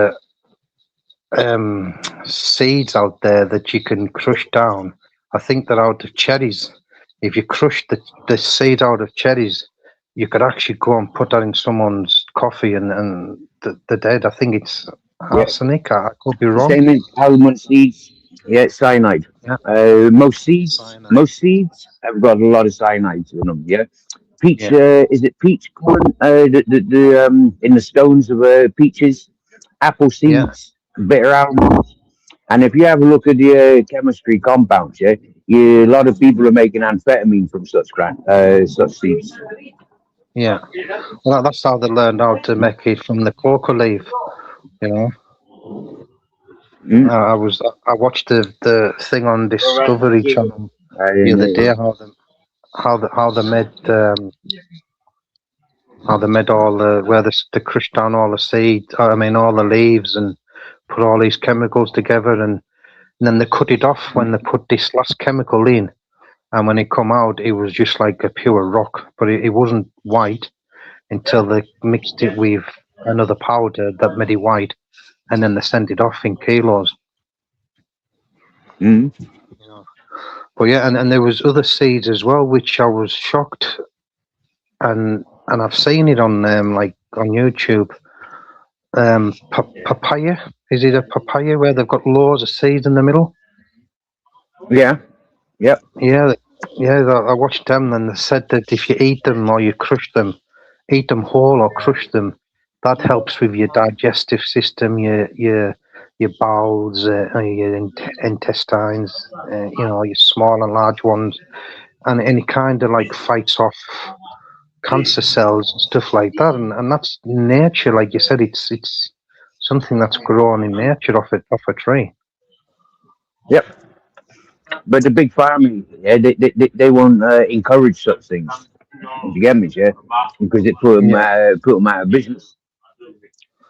seeds out there that you can crush down. I think they're out of cherries. If you crush the seed out of cherries, you could actually go and put that in someone's coffee and they're dead. I think it's yeah. arsenic. I could be wrong. Same as almond seeds. Yeah, cyanide. Yeah, cyanide. Most seeds have got a lot of cyanides in them. Yeah, peach. Yeah, Is it peach corn? In the stones of peaches, apple yeah, seeds, bitter almonds. And if you have a look at the chemistry compounds, yeah, a lot of people are making amphetamine from such seeds. yeah. Well, that's how they learned how to make it from the coca leaf. You know, Mm. I watched the thing on Discovery Channel the other day how they made all the where they crushed down all the seeds. I mean all the leaves and put all these chemicals together and then they cut it off when they put this last chemical in. And when it come out, it was just like a pure rock, but it wasn't white until they mixed it with another powder that made it white, and then they sent it off in kilos. Mm. You know. But yeah, and there was other seeds as well, which I was shocked, and I've seen it on like on YouTube. Papaya, is it a papaya where they've got loads of seeds in the middle? Yeah. Yep. Yeah, yeah. I watched them, and they said that if you eat them or you crush them, eat them whole or crush them, that helps with your digestive system, your bowels, your intestines, you know, your small and large ones, and it kind of like fights off cancer cells and stuff like that. And that's nature, like you said. It's something that's grown in nature off a tree. Yep. But the big farming, yeah, they won't encourage such things. You get me, yeah? Because it Yeah, put 'em out of business.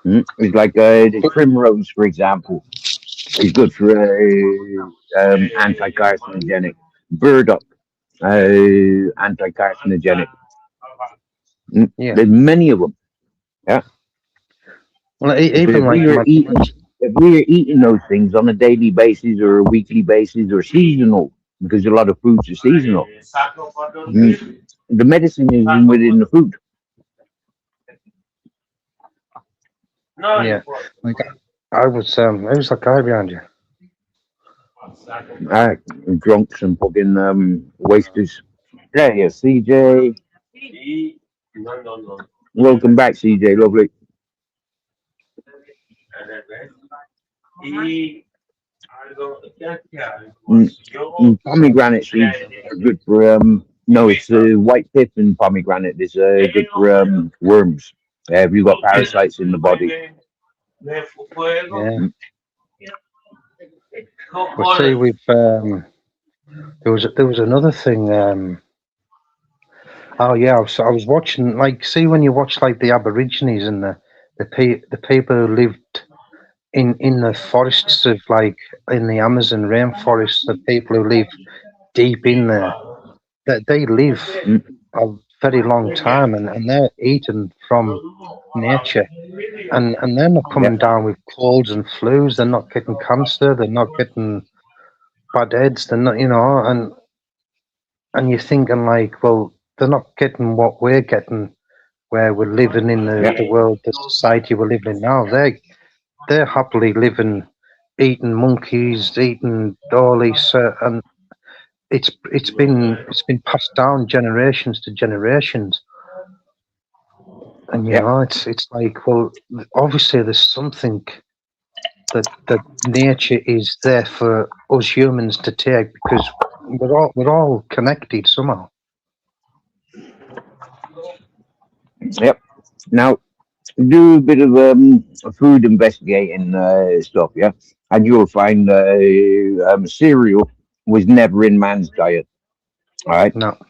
Mm. It's like the primrose, for example, is good for anti-carcinogenic. Burdock, anti-carcinogenic. Mm. yeah. There's many of them. Yeah, Well, but even like if we are eating those things on a daily basis or a weekly basis or seasonal, because a lot of foods are seasonal, the medicine is in within the food. yeah, like I was who's that guy behind you? Ah, drunks and fucking wasters. Yeah, yeah, CJ. Welcome back, CJ. Lovely. Mm, pomegranate seeds are good for no, it's white pith and pomegranate is good for worms. If you've got parasites in the body. Yeah, Mm. but see, with there was another thing. Oh yeah, I was watching like see when you watch like the Aborigines and the people who lived in the forests of like in the Amazon rainforest, the people who live deep in there, that they live Mm. a very long time and they're eaten from nature and they're not Yeah, coming down with colds and flus. They're not getting cancer. They're not getting bad heads. They're not, you know, and you're thinking like, well, they're not getting what we're getting, where we're living in yeah, the world, the society we're living in now. They're happily living, eating monkeys, eating all these, and it's been passed down generations to generations. And you yeah, know, it's like, well, obviously there's something that nature is there for us humans to take because we're all connected somehow. yep. Now do a bit of food investigating stuff, yeah, and you'll find cereal was never in man's diet. All right, No, yeah,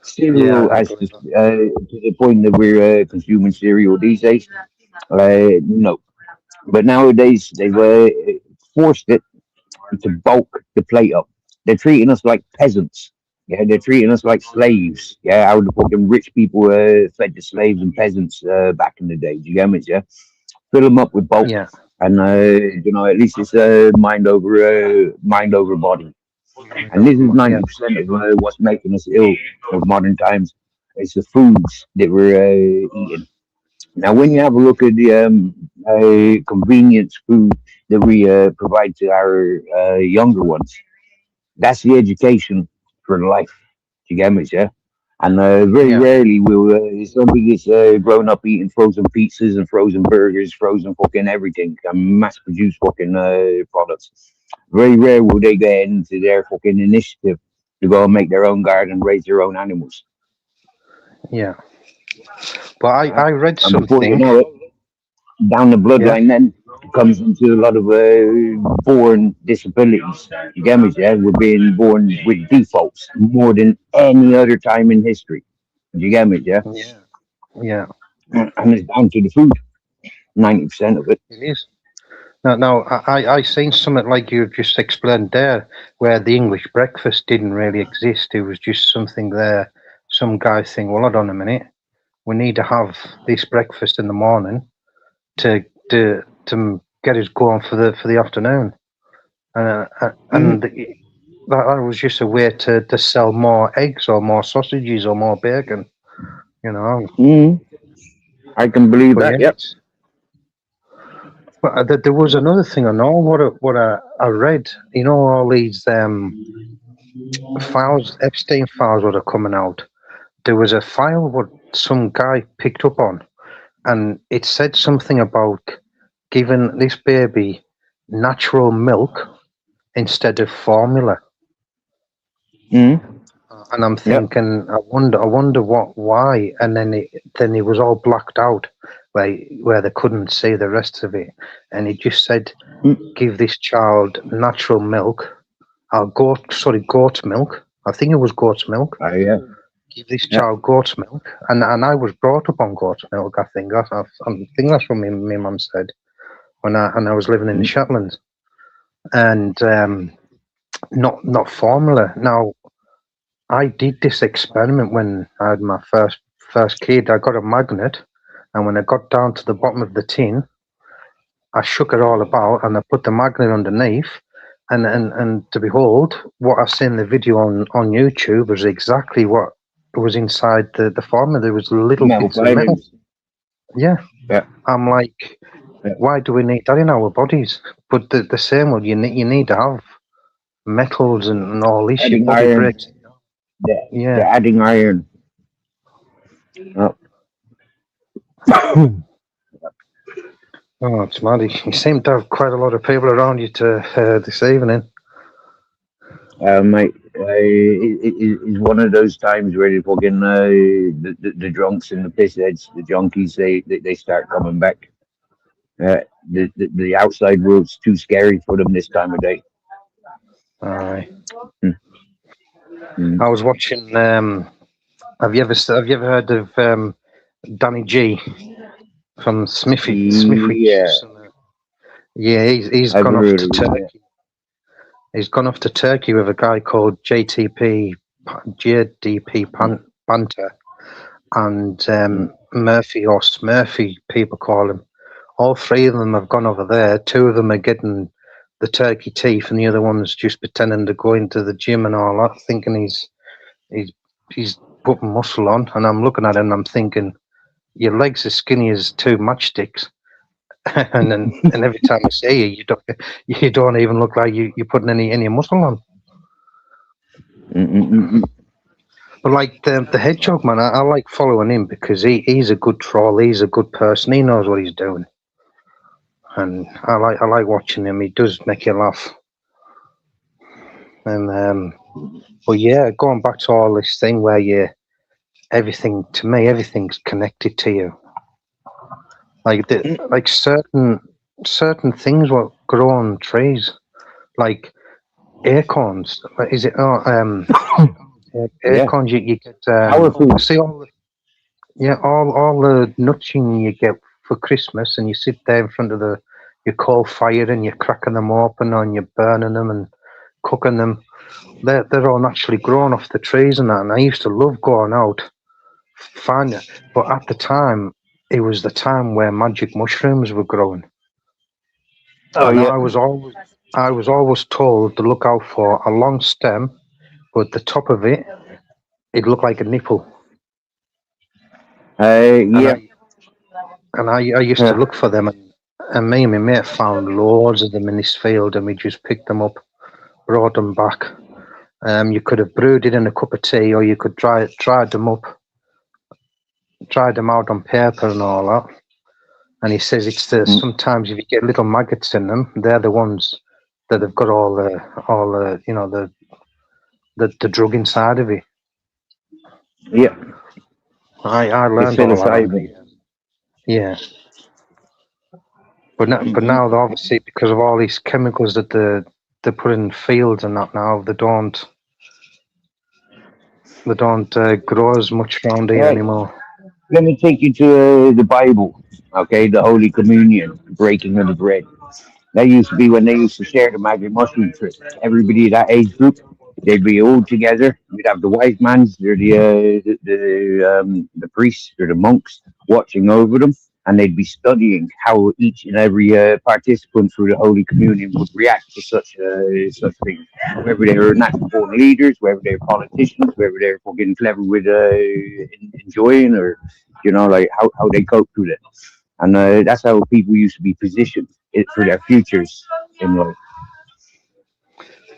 cereal I as believe that. to the point that we're consuming cereal these days. No, but nowadays they've forced it to bulk the plate up. They're treating us like peasants. Yeah, they're treating us like slaves. Yeah, how the fucking rich people fed the slaves and peasants back in the day. Do you get me? Yeah, fill them up with bulk, Yeah, and at least it's mind over body. mind And this is over. Yeah, 90% of what's making us ill of modern times. It's the foods that we're eating. Now, when you have a look at the convenience food, that we provide to our younger ones. That's the education for life. Do you get me? Yeah. And very Yeah, rarely will somebody gets grown up eating frozen pizzas and frozen burgers, frozen fucking everything, and mass produced fucking products. Very rare will they get into their fucking initiative to go and make their own garden, raise their own animals. yeah. But I read And before you something. know it, down the Yeah, bloodline then comes into a lot of born disabilities. You get me? Yeah, we're being born with defaults more than any other time in history. You get me? Yeah, yeah, yeah. and it's down to the food. 90% of it. It is. Now, I seen something like you've just explained there, where the English breakfast didn't really exist. It was just something there. Some guy think, well, hold on a minute, we need to have this breakfast in the morning to to get us going for the afternoon, Mm, and that was just a way to sell more eggs or more sausages or more bacon, you know. mm, I can believe But that. yeah, Yep. there was another thing I know what I read. You know, all these files, Epstein files, that are coming out. There was a file what some guy picked up on, and it said something about giving this baby natural milk instead of formula. Mm, And I'm yep. thinking, I wonder why. And then it was all blacked out, where they couldn't see the rest of it, and it just said, Mm, give this child natural milk, goat milk. I think it was goat's milk. yeah. Give this Yeah. child goat's milk, and I was brought up on goat's milk. I think that's what my mum said when I was living in the Mm, Shetlands, and not formula. Now I did this experiment when I had my first kid. I got a magnet, and when I got down to the bottom of the tin, I shook it all about, and I put the magnet underneath. And to behold, what I see in the video on YouTube was exactly what was inside the formula. There was little metal bits of metal. filings. Yeah, Yeah. I'm like, Yeah. why do we need that in our bodies? But the same way, you need to have metals and all this. Your Adding body iron. breaks. They're Yeah. adding iron. Oh. Oh, it's mad. You seem to have quite a lot of people around you to this evening. Mate, it's one of those times where the fucking the drunks and the pissheads, the junkies, they start coming back. The outside world's too scary for them this time of day. Aye. Mm, mm. I was watching. Have you ever heard of Danny G from Smithwick's? Yeah, Yeah, he's I've gone off heard to of it. Yeah. Turkey. He's gone off to Turkey with a guy called JDP Banter and Murphy, or Smurfy, people call him. All three of them have gone over there. Two of them are getting the turkey teeth, and the other one's just pretending to go into the gym and all that, thinking he's he's putting muscle on. And I'm looking at him, and I'm thinking, your legs are skinny as two matchsticks. and every time I see you, you don't even look like you're putting any muscle on. Mm-mm-mm-mm. But like the hedgehog man, I like following him because he's a good troll. He's a good person. He knows what he's doing, and I like watching him. He does make you laugh. And but yeah, going back to all this thing where everything's connected to you. Like certain things will grow on trees, like acorns. Is it? Yeah, Acorns. You get powerful. see all the nuts you get for Christmas, and you sit there in front of your coal fire and you're cracking them open and you're burning them and cooking them. They're all naturally grown off the trees and that. And I used to love going out, finding it. But at the time, it was the time where magic mushrooms were growing, Oh and yeah. I was always told to look out for a long stem, but the top of it looked like a nipple, and Yeah. I used to Yeah. look for them. And me and my mate found loads of them in this field, and we just picked them up, brought them back. You could have brewed it in a cup of tea, or you could dried them up, dried them out on paper and all that. And he says it's the sometimes if you get little maggots in them, they're the ones that have got all the you know the drug inside of it. Yeah. I learned all that. Yeah. But now obviously because of all these chemicals that they put in fields and that now they don't grow as much around here anymore. Let me take you to the Bible, okay? The Holy Communion, breaking of the bread. That used to be when they used to share the magic mushroom trip. Everybody that age group, they'd be all together. We'd have the wise mans, they're the priests, or the monks watching over them, and they'd be studying how each and every participant through the Holy Communion would react to such things. Whether they were natural born leaders, whether they were politicians, whether they were fucking clever with enjoying, or like how they coped with it. And that's how people used to be positioned for their futures in life.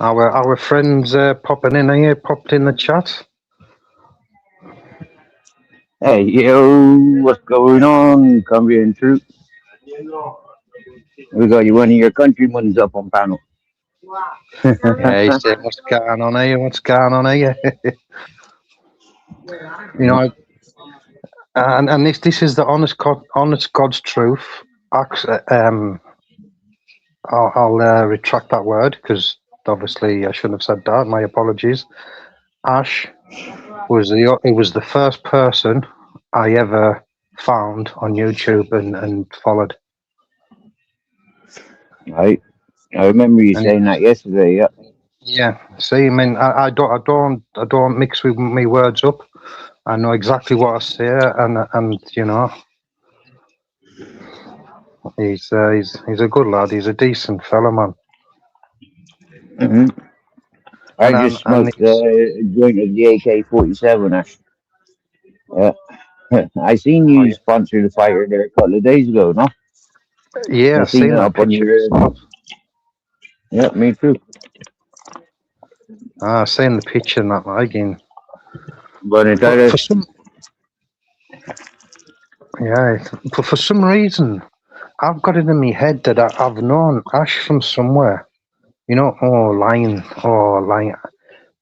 Our friends popped in the chat. Hey, yo, what's going on? Colombian troop. We got you one of your countrymen's up on panel. Yeah, he said, what's going on here? What's going on here? And this is the honest God's truth. I'll retract that word because obviously I shouldn't have said that. My apologies. Ash was the first person I ever found on YouTube and followed. Right. I remember you saying that yesterday. Yeah. Yeah. See, I mean, I don't mix with my words up. I know exactly what I say, and he's a good lad. He's a decent fella, man. Mm-hmm. I just smoked a joint of the AK-47. Ash. Yeah. I seen you sponsor the fire there a couple of days ago, no? Yeah, I seen it that up on your. Yeah, me too. I seen the picture and that again. But for some, for some reason, I've got it in my head that I've known Ash from somewhere. Lying.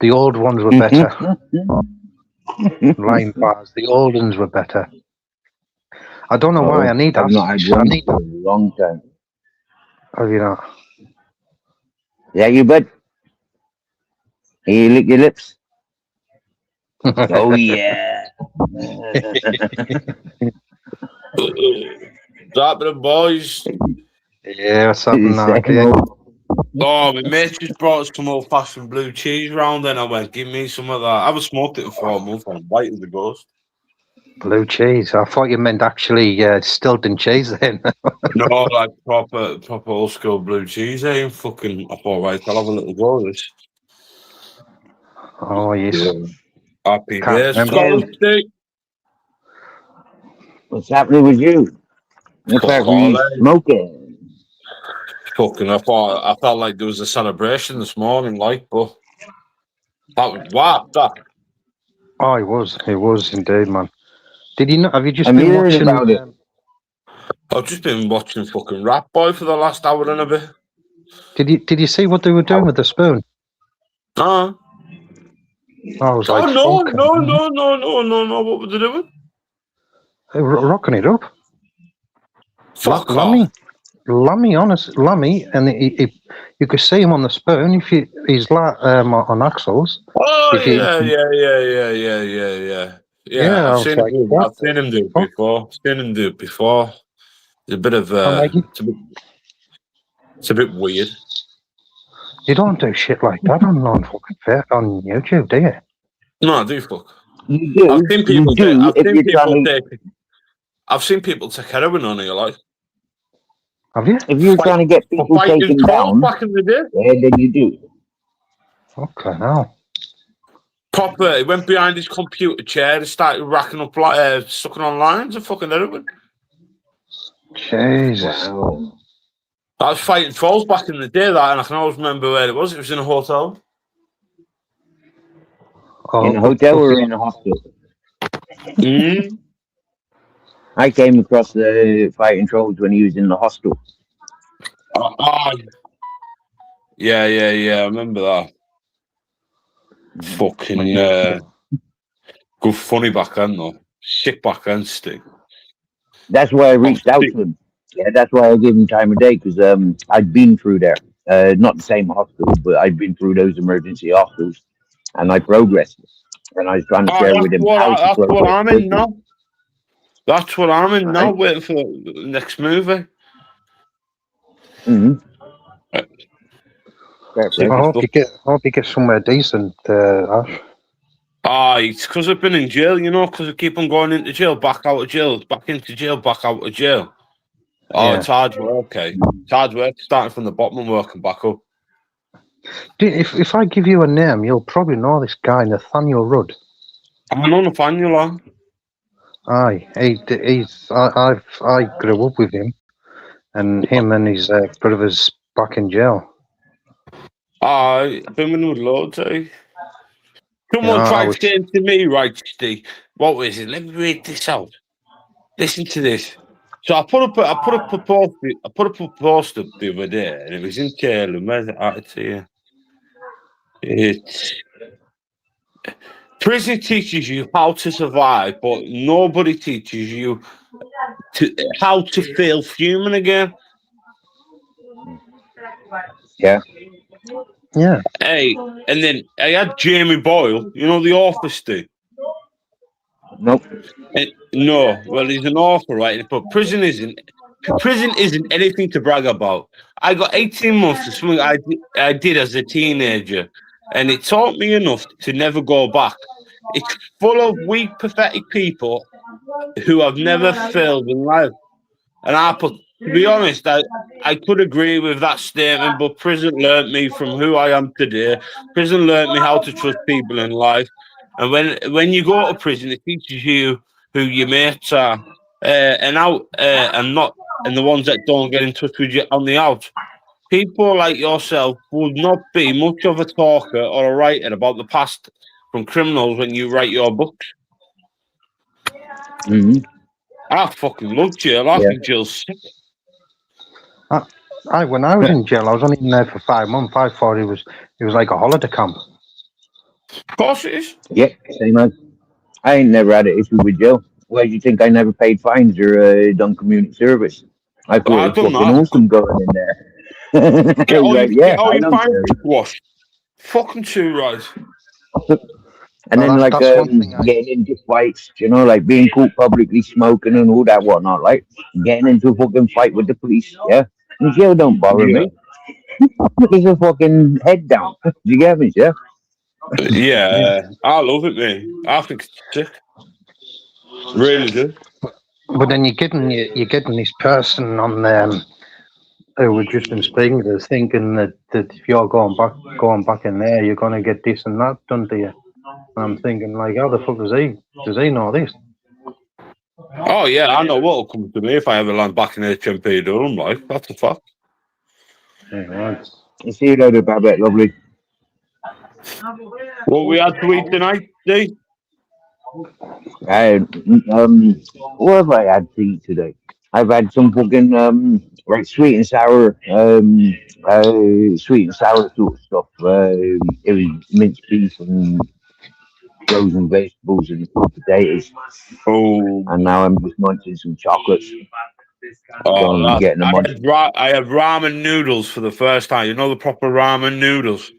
The old ones were better. Line bars. The old ones were better. I don't know why. I need I've not had one for a long time. Have you not? Yeah, you bud. You lick your lips. Oh yeah. Happening, boys? Yeah, what's happening now? Oh, my mate just brought us some old fashioned blue cheese round, and I went, give me some of that. I haven't smoked it in 4 months. I'm white as a ghost. Blue cheese. I thought you meant actually Stilton cheese then. No, like proper old school blue cheese. I thought, right, I'll have a little go of this. Oh, yes. Yeah. Happy days. Scotland steak. What's happening with you? What's happening with you smoking? I felt like there was a celebration this morning, but that was that. Oh, it was indeed, man. Did you not? Have you just I'm been hearing watching about it? I've just been watching fucking Rap Boy for the last hour and a bit. Did you see what they were doing with the spoon? I was like, no. What were they doing? They were rocking it up. Fuck off. Lammy, and you could see him on the spoon. He's like on axles. Oh yeah. Yeah, I've seen him do it before. It's a bit of it's a bit weird. You don't do shit like that on YouTube, do you? No, I do fuck. You do. I've seen people I've seen people take heroin on it, like. Have you? If you're trying to get people taken down, back in the day, then you do. Okay, now. Proper, he went behind his computer chair and started racking up sucking on lines of fucking heroin. Jesus. Wow. That was Fighting Trolls back in the day, that, and I can always remember where it was. It was in a hotel. Oh, In a hotel or in a hospital? Mm. I came across the Fighting Trolls when he was in the hostel. Yeah. I remember that. Fucking good funny back then, though. Shit back then, Stig. That's why I reached out to him. Yeah, that's why I gave him time of day because I'd been through there. Not the same hospital, but I'd been through those emergency hospitals, and I progressed. And I was trying to share with him how to That's what progress I'm in quickly. now. That's what I'm in now, Right? waiting for the next movie. Mm-hmm. Fair play. I hope you get somewhere decent, Ash. It's because I've been in jail, because I keep on going into jail, back out of jail, back into jail, back out of jail. Oh, Yeah. it's hard work, okay. It's hard work starting from the bottom and working back up. If I give you a name, you'll probably know this guy, Nathaniel Rudd. I know Nathaniel. Aye, I grew up with him, and him and his brothers back in jail. I've been with loads, eh? Someone I tried was, saying to me, right, Steve, what was it? Let me read this out. Listen to this. So I put up a post up the other day, and it was in Taylor. Where's it at here? It's prison teaches you how to survive, but nobody teaches you how to feel human again. Yeah. yeah. Hey, and then I had Jamie Boyle, the author, Steve. Nope. No, well, he's an author, right? But prison isn't anything to brag about. I got 18 months of something I did as a teenager, and it taught me enough to never go back. It's full of weak, pathetic people who have never failed in life. And to be honest, I could agree with that statement, but prison learnt me from who I am today. Prison learnt me how to trust people in life. And when you go to prison, it teaches you who your mates are, and the ones that don't get in touch with you on the out. People like yourself would not be much of a talker or a writer about the past from criminals when you write your books. Mm-hmm. I fucking love jail. I Yeah. think jail's sick. When I was in jail, I was only in there for 5 months. I thought it was like a holiday camp. Of course it is. Yeah. Same as. I ain't never had an issue with jail. Why do you think I never paid fines or done community service? I thought it I've was done fucking that. awesome going in there. Get all Like, your yeah, get all I your don't fines care. washed. Fucking too right. And then like That's one thing getting into fights, like being caught publicly smoking and all that whatnot, like getting into a fucking fight with the police, yeah. And jail don't bother Yeah. me. There's a fucking head down. Do you get me, yeah? Yeah. I love it, mate. I think it's sick. Really do. But then you're getting this person on there who we've just been speaking to, thinking that if you're going back in there, you're going to get this and that done to you. And I'm thinking, like, how the fuck does he know this? Oh yeah, I know what'll come to me if I ever land back in HMP Durham, like that's a fact. Right. You see you later, Babette, lovely. What we had to eat tonight, Steve? I, what have I had to eat today? I've had some fucking like sweet and sour sort of stuff. It was minced beef and frozen vegetables and potatoes. Oh, And now I'm just munching some chocolates. oh Getting them on. I had ramen noodles for the first time. You know the proper ramen noodles.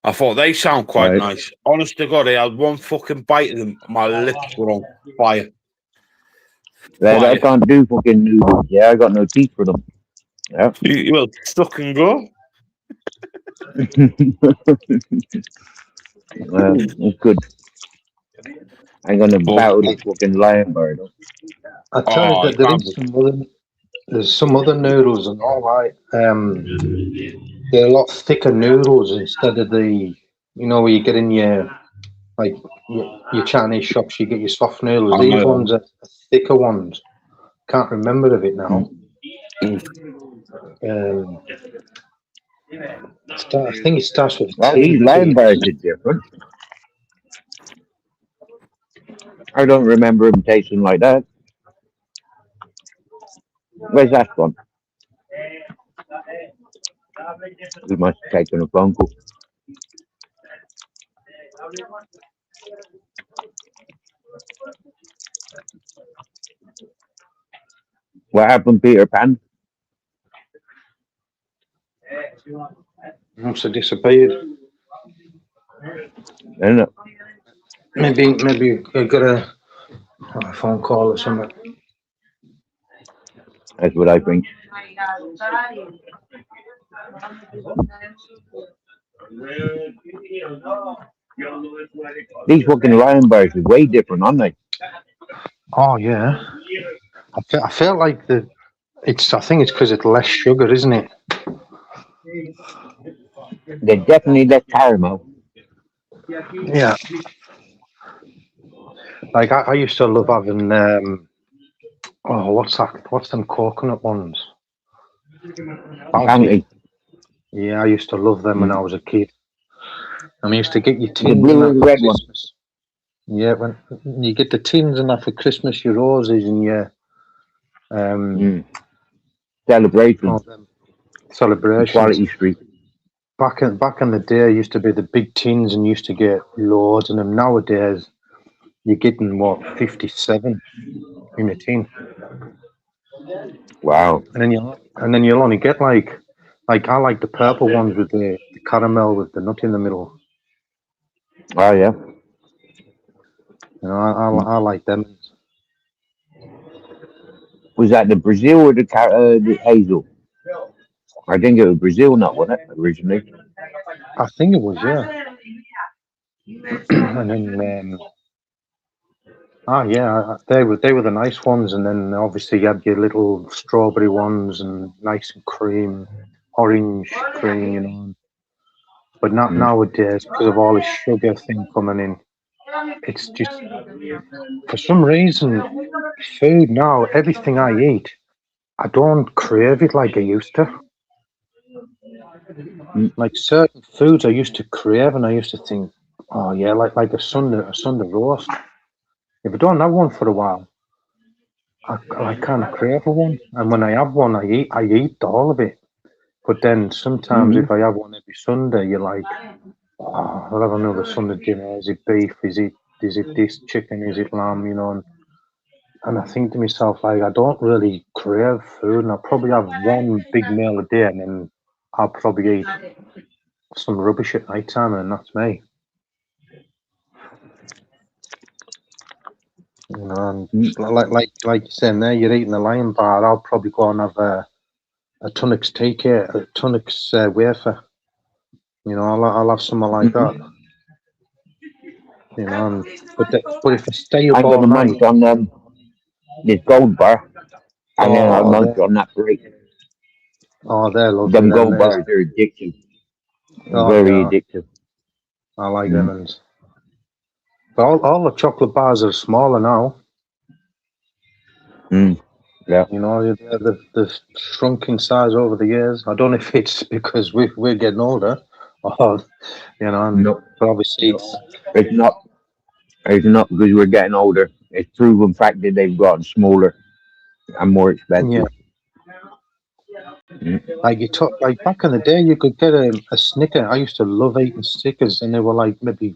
I thought they sound quite Right. nice. Honest to God, I had one fucking bite of them. My lips were on fire. I can't do fucking noodles. Yeah, I got no teeth for them. Yeah. You will stuck and go. It's good. I'm gonna battle this fucking lion bird. I tell you that can't. there's some other noodles and all right. They're a lot thicker noodles instead of the where you get in your Chinese shops, you get your soft noodles. These ones are thicker ones. Can't remember of it now. I think it starts with Well, T. these lion bars are different. I don't remember them tasting like that. Where's that from? We must have taken a phone call. What happened, Peter Pan? Must have disappeared. I don't know. Maybe I got a phone call or something. That's what I think. These fucking lion bars are way different, aren't they? Oh yeah, I feel like I think it's because it's less sugar, isn't it? They're definitely less caramel. Yeah. Like I used to love having what's that? What's them coconut ones? Bounty. Yeah, I used to love them when I was a kid. And we used to get your tins The blue and and that red for one. Christmas. Yeah, when you get the tins and that for Christmas, your roses and your Celebration. celebrations. Quality Street. Back in the day, used to be the big tins and you used to get loads of them. Nowadays, you're getting 57 in a tin. Wow. And then you'll only get like I like the purple ones with the caramel with the nut in the middle. Oh yeah. You know, I like them. Was that the Brazil or the hazel? I think it was Brazil, not was it originally? I think it was, yeah. And then they were the nice ones, and then obviously you had your little strawberry ones and nice and cream, orange cream, you know. But not nowadays, because of all the sugar thing coming in, it's just for some reason food now. Everything I eat, I don't crave it like I used to. Like certain foods, I used to crave, and I used to think, oh yeah, like a Sunday roast. If I don't have one for a while, I kind of crave for one, and when I have one, I eat all of it. But then sometimes if I have one every Sunday, you're like, oh, I'll have another Sunday dinner. Is it beef? Is it this chicken? Is it lamb? You know, and I think to myself, like, I don't really crave food, and I'll probably have one big meal a day, and then I'll probably eat some rubbish at night time, and that's me. You know, and like you're saying there, you're eating a lion bar. I'll probably go and have a Tunnocks a Tunnocks wafer. You know, I'll have something like that. You know, but if I stay up I'm all gonna night, munch on this gold bar, and then I'll munch on that break. they're lovely. Them Them gold is. bars are addictive. Oh, they Very are. addictive. I like them ones. But all the chocolate bars are smaller now. Yeah. You know, they've shrunk in size over the years. I don't know if it's because we're getting older, or you know, No, but obviously it's not. It's not because we're getting older. It's proven fact that they've gotten smaller and more yeah. expensive. Like like back in the day, you could get a Snicker. I used to love eating Snickers, and they were like maybe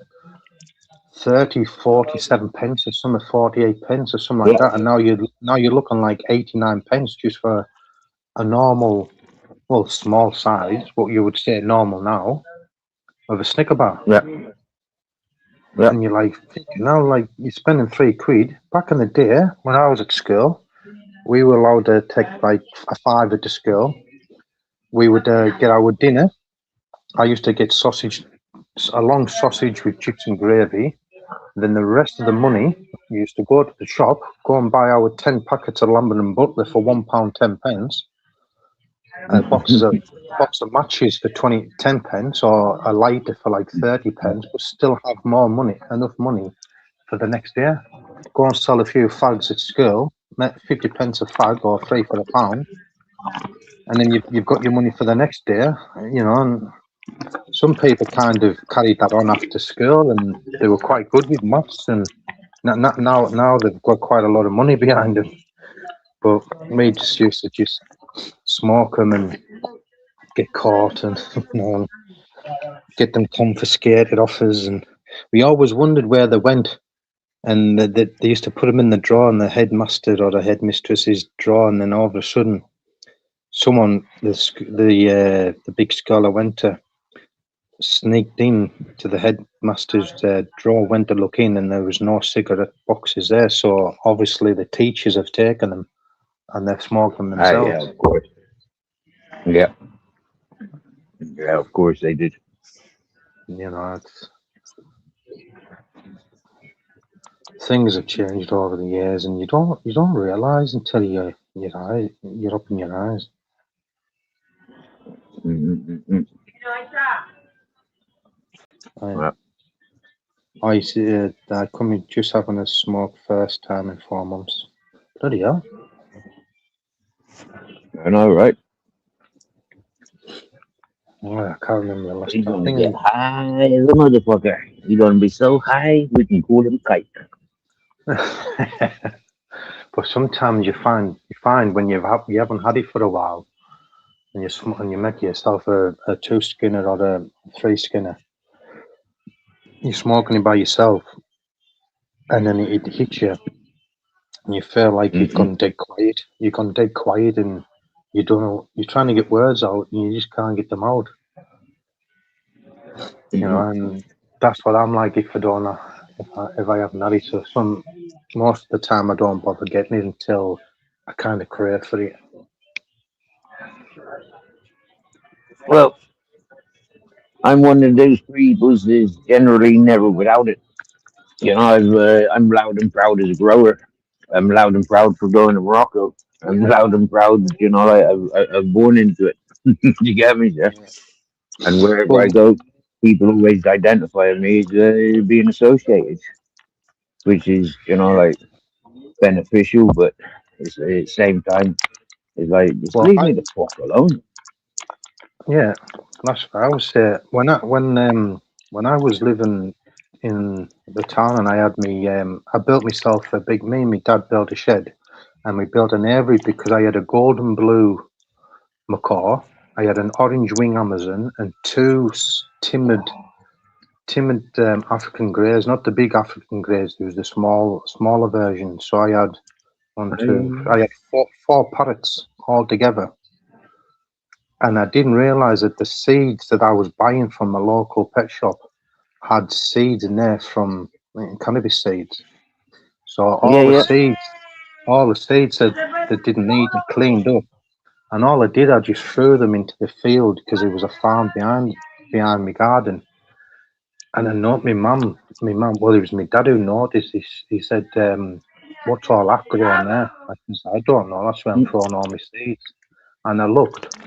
30, 47 pence, or some 48 pence, or something like that. And now you're looking like 89 pence just for a normal, well, small size, what you would say normal now, of a Snicker bar. Yeah. Yeah. And you're like thinking now, like you're spending £3. Back in the day when I was at school, we were allowed to take like a £5 to school. We would get our dinner. I used to get a long sausage with chips and gravy. Then the rest of the money, we used to go to the shop, go and buy our 10 packets of Lambert and Butler for £1.10, a box of matches for 10 pence, or a lighter for like 30 pence, but still have enough money for the next day. Go and sell a few fags at school, make 50 pence a fag or 3 for £1. and then you've got your money for the next day, you know. And some people kind of carried that on after school, and they were quite good with maths. And now they've got quite a lot of money behind them. But me just used to just smoke them and get caught, and you know, get them confiscated off us. And we always wondered where they went. And they used to put them in the drawer in the headmaster or the headmistress's drawer, and then all of a sudden, someone, the big school I went to, sneaked in to the headmaster's drawer, went to look in, and there was no cigarette boxes there. So obviously the teachers have taken them, and they've smoked them themselves. Yeah, of course. Yeah. Yeah, of course they did. You know, things have changed over the years, and you don't realize until you're up in your eyes. Mm-mm-mm. I see. I come just having a smoke first time in 4 months. Bloody hell! I know, right? Oh, I can't remember the last He's time. I gonna get think high as a motherfucker. He's gonna be so high we can call him kite. but sometimes you find when you haven't had it for a while, and you make yourself a 2 skinner or a 3 skinner, you're smoking it by yourself, and then it hits you, and you feel like you've gone dead quiet. You've gone dead quiet, and you don't know. You're trying to get words out, and you just can't get them out. You know, and that's what I'm like if I don't. If I haven't had it, so most of the time I don't bother getting it until I kind of crave for it. Well, I'm one of those people that's generally never without it. You know, I'm loud and proud as a grower. I'm loud and proud for going to Morocco. I'm loud and proud, you know, I'm born into it. You get me, yeah? And wherever I Well, go, people always identify me as being associated, which is, you know, like beneficial, but it's, at the same time, it's like, just well, leave me the fuck alone. yeah, that's what I was when I was living in the town, and I had I built myself me and my dad built a shed, and we built an aviary because I had a golden blue macaw, I had an orange wing Amazon, and 2 timid African greys, not the big African greys. There was the smaller version. So I had I had four parrots all together. And I didn't realize that the seeds that I was buying from the local pet shop had seeds in there from cannabis seeds. So Yeah, yeah. all the seeds that didn't need it cleaned up. And all I did, I just threw them into the field because there was a farm behind my garden. And I know my mum, well, it was my dad who noticed this. He said, what's all that growing there? I said, I don't know. That's where I'm throwing all my seeds. And I looked,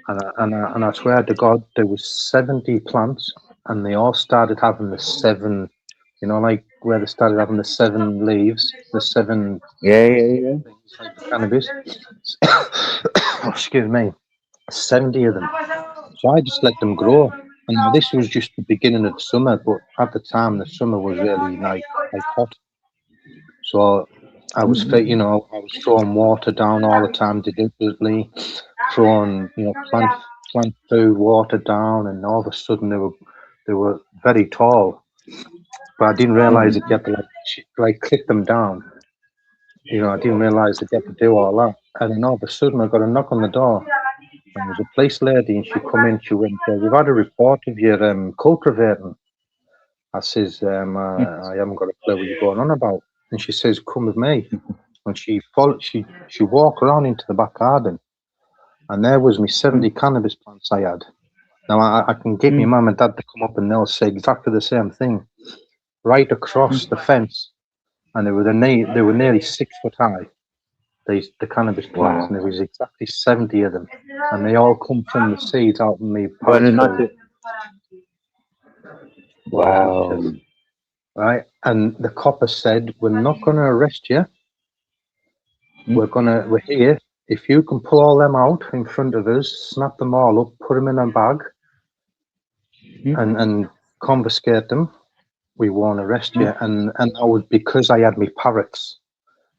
and I swear to God, there was 70 plants, and they all started having the 7, you know, like where they started having the 7 leaves, the 7 Yeah, yeah, things like the cannabis. Oh, excuse me, 70 of them. So I just let them grow. And now this was just the beginning of the summer, but at the time the summer was really like hot. So I was I was throwing water down all the time deliberately, throwing plant food water down, and all of a sudden they were very tall. But I didn't realize that you had to like clip them down. I didn't realize that you had to do all that. And then all of a sudden I got a knock on the door. And there was a police lady, and she come in. She went, "We've had a report of your cultivating." I says, "I haven't got a clue what you're going on about." And she says, "Come with me." And she followed. She walked around into the back garden, and there was me 70 cannabis plants I had. Now I can get my mum and dad to come up, and they'll say exactly the same thing. Right across the fence, and they were nearly 6 foot high. The cannabis plants, and there was exactly 70 of them, and they all come from the seeds out of me parrot's food. Wow. Right, and the copper said, "We're not going to arrest you. We're here if you can pull all them out in front of us, snap them all up, put them in a bag, and confiscate them, we won't arrest you. And that was because I had my parrots,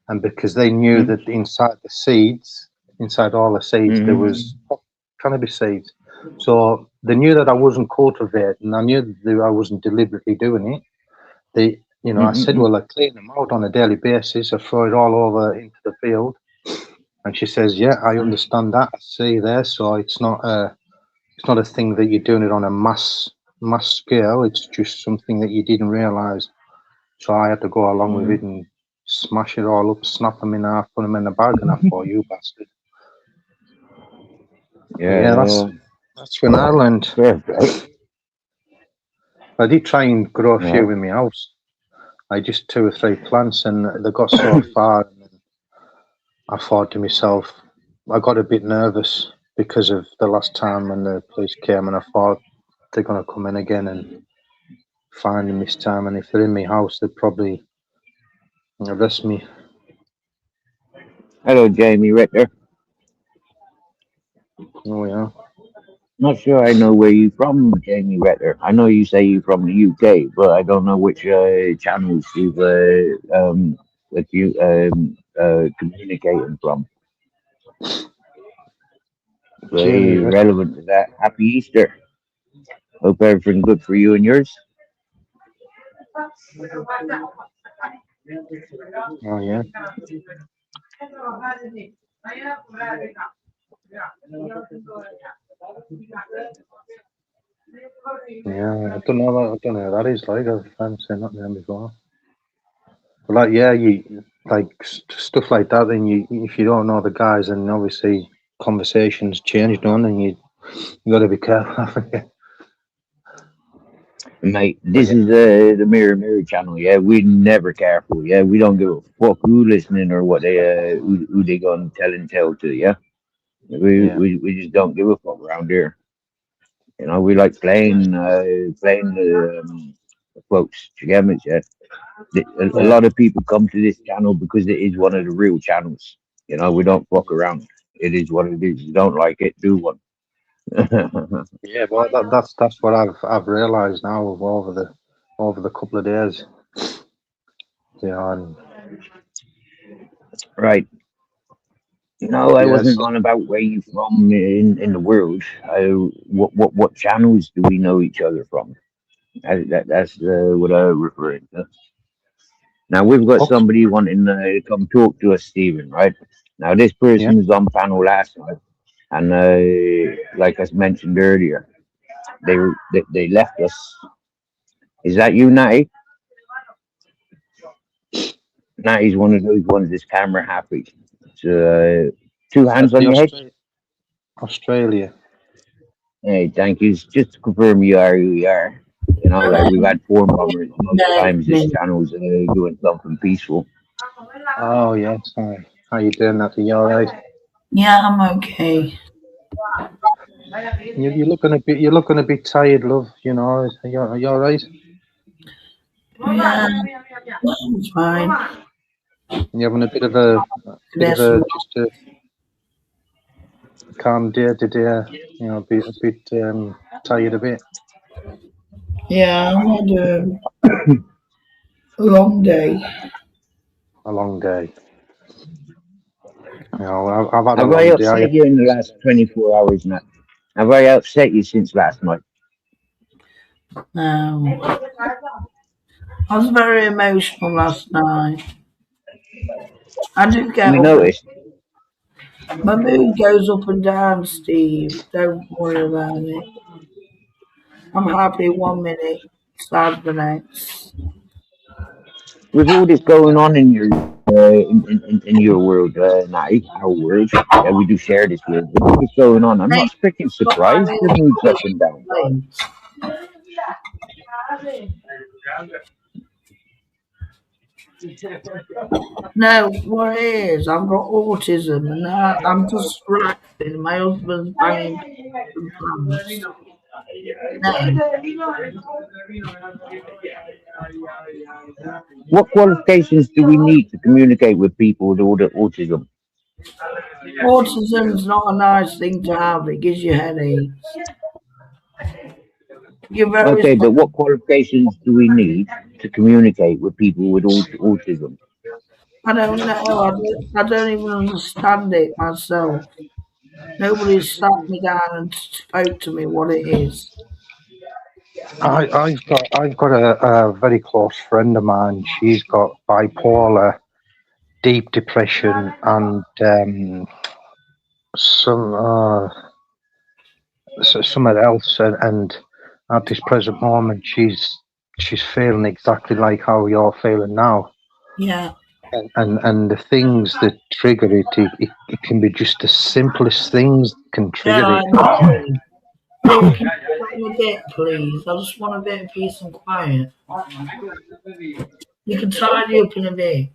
and because they knew that inside the seeds, inside all the seeds, there was cannabis seeds. So they knew that I wasn't cultivating. I knew that I wasn't deliberately doing it. I said, well, I clean them out on a daily basis. I throw it all over into the field. And she says, yeah, I understand that. I see there. So it's not a thing that you're doing it on a mass scale. It's just something that you didn't realise. So I had to go along with it and smash it all up, snap them in half, put them in a bag, and I thought, you bastard. Yeah, that's when I learned. I did try and grow a few in my house. I just 2 or 3 plants, and they got so far. And then I thought to myself, I got a bit nervous because of the last time when the police came, and I thought they're going to come in again and find them this time. And if they're in my house, they'd probably arrest me. Hello, Jamie Ritter. Oh yeah. Not sure I know where you from, Jamie Ritter. I know you say you're from the UK, but I don't know which channels you've that you communicating from. Very relevant to that. Happy Easter. Hope everything good for you and yours. Oh yeah. Yeah, I don't know what that is like. I haven't seen that name before. But like, yeah, you like stuff like that. Then if you don't know the guys, then obviously conversations change, don't, and you got to be careful, haven't you? Mate, this is the Mirror channel. Yeah, we're never careful. Yeah, we don't give a fuck who listening or what they who they gonna tell to. Yeah, we just don't give a fuck around here. You know, we like playing the quotes. You get me? Yeah. A lot of people come to this channel because it is one of the real channels. You know, we don't fuck around. It is what it is. You don't like it, do one. Yeah, well, that's what I've realised now over the couple of days. Yeah, and right. No, I wasn't on about where you from in the world. What channels do we know each other from? That's what I'm referring to. Now we've got somebody wanting to come talk to us, Stephen. Right now, this person was on panel last night, and like I mentioned earlier, they left us. Is that you, Natty? Natty's one of those ones that's camera happy. So, 2 hands on your head. Australia. Hey, thank you. Just to confirm you are who you are. You know, like we've had four bombers most times. This channel's doing something peaceful. Oh yes, hi. How you doing, Natty? You all right? Yeah, I'm okay. You're looking a bit tired, love. You know, are you all right? Yeah, I'm fine. You're having a bit of a just a calm day today. You know, a bit tired a bit. Yeah, I had a long day. A long day. You know, I've had a Have I long day. upset you in the last 24 hours, Matt? Have I upset you since last night? No. I was very emotional last night. I did get We up. noticed. My mood goes up and down, Steve. Don't worry about it. I'm happy 1 minute, sad the next. With all this going on in your in your world, Natty, our world, yeah, we do share this world. With all this going on, I'm Hey, not freaking surprised the mood's up and down. No, what it is, I've got autism and I'm distracted. My husband's banging some plants. No, What qualifications do we need to communicate with people with autism? Autism's not a nice thing to have. It gives you headaches. You're very. Okay, but what qualifications do we need to communicate with people with autism? I don't know. I don't even understand it myself. Nobody sat me down and spoke to me what it is. I've got a very close friend of mine. She's got bipolar, deep depression, and something else. And at this present moment, she's feeling exactly like how you're feeling now. Yeah. And the things that trigger it can be just the simplest things can trigger Yeah, I it. know. Can you stop me a bit, please? I just want a bit of peace and quiet. You can tidy up in a bit.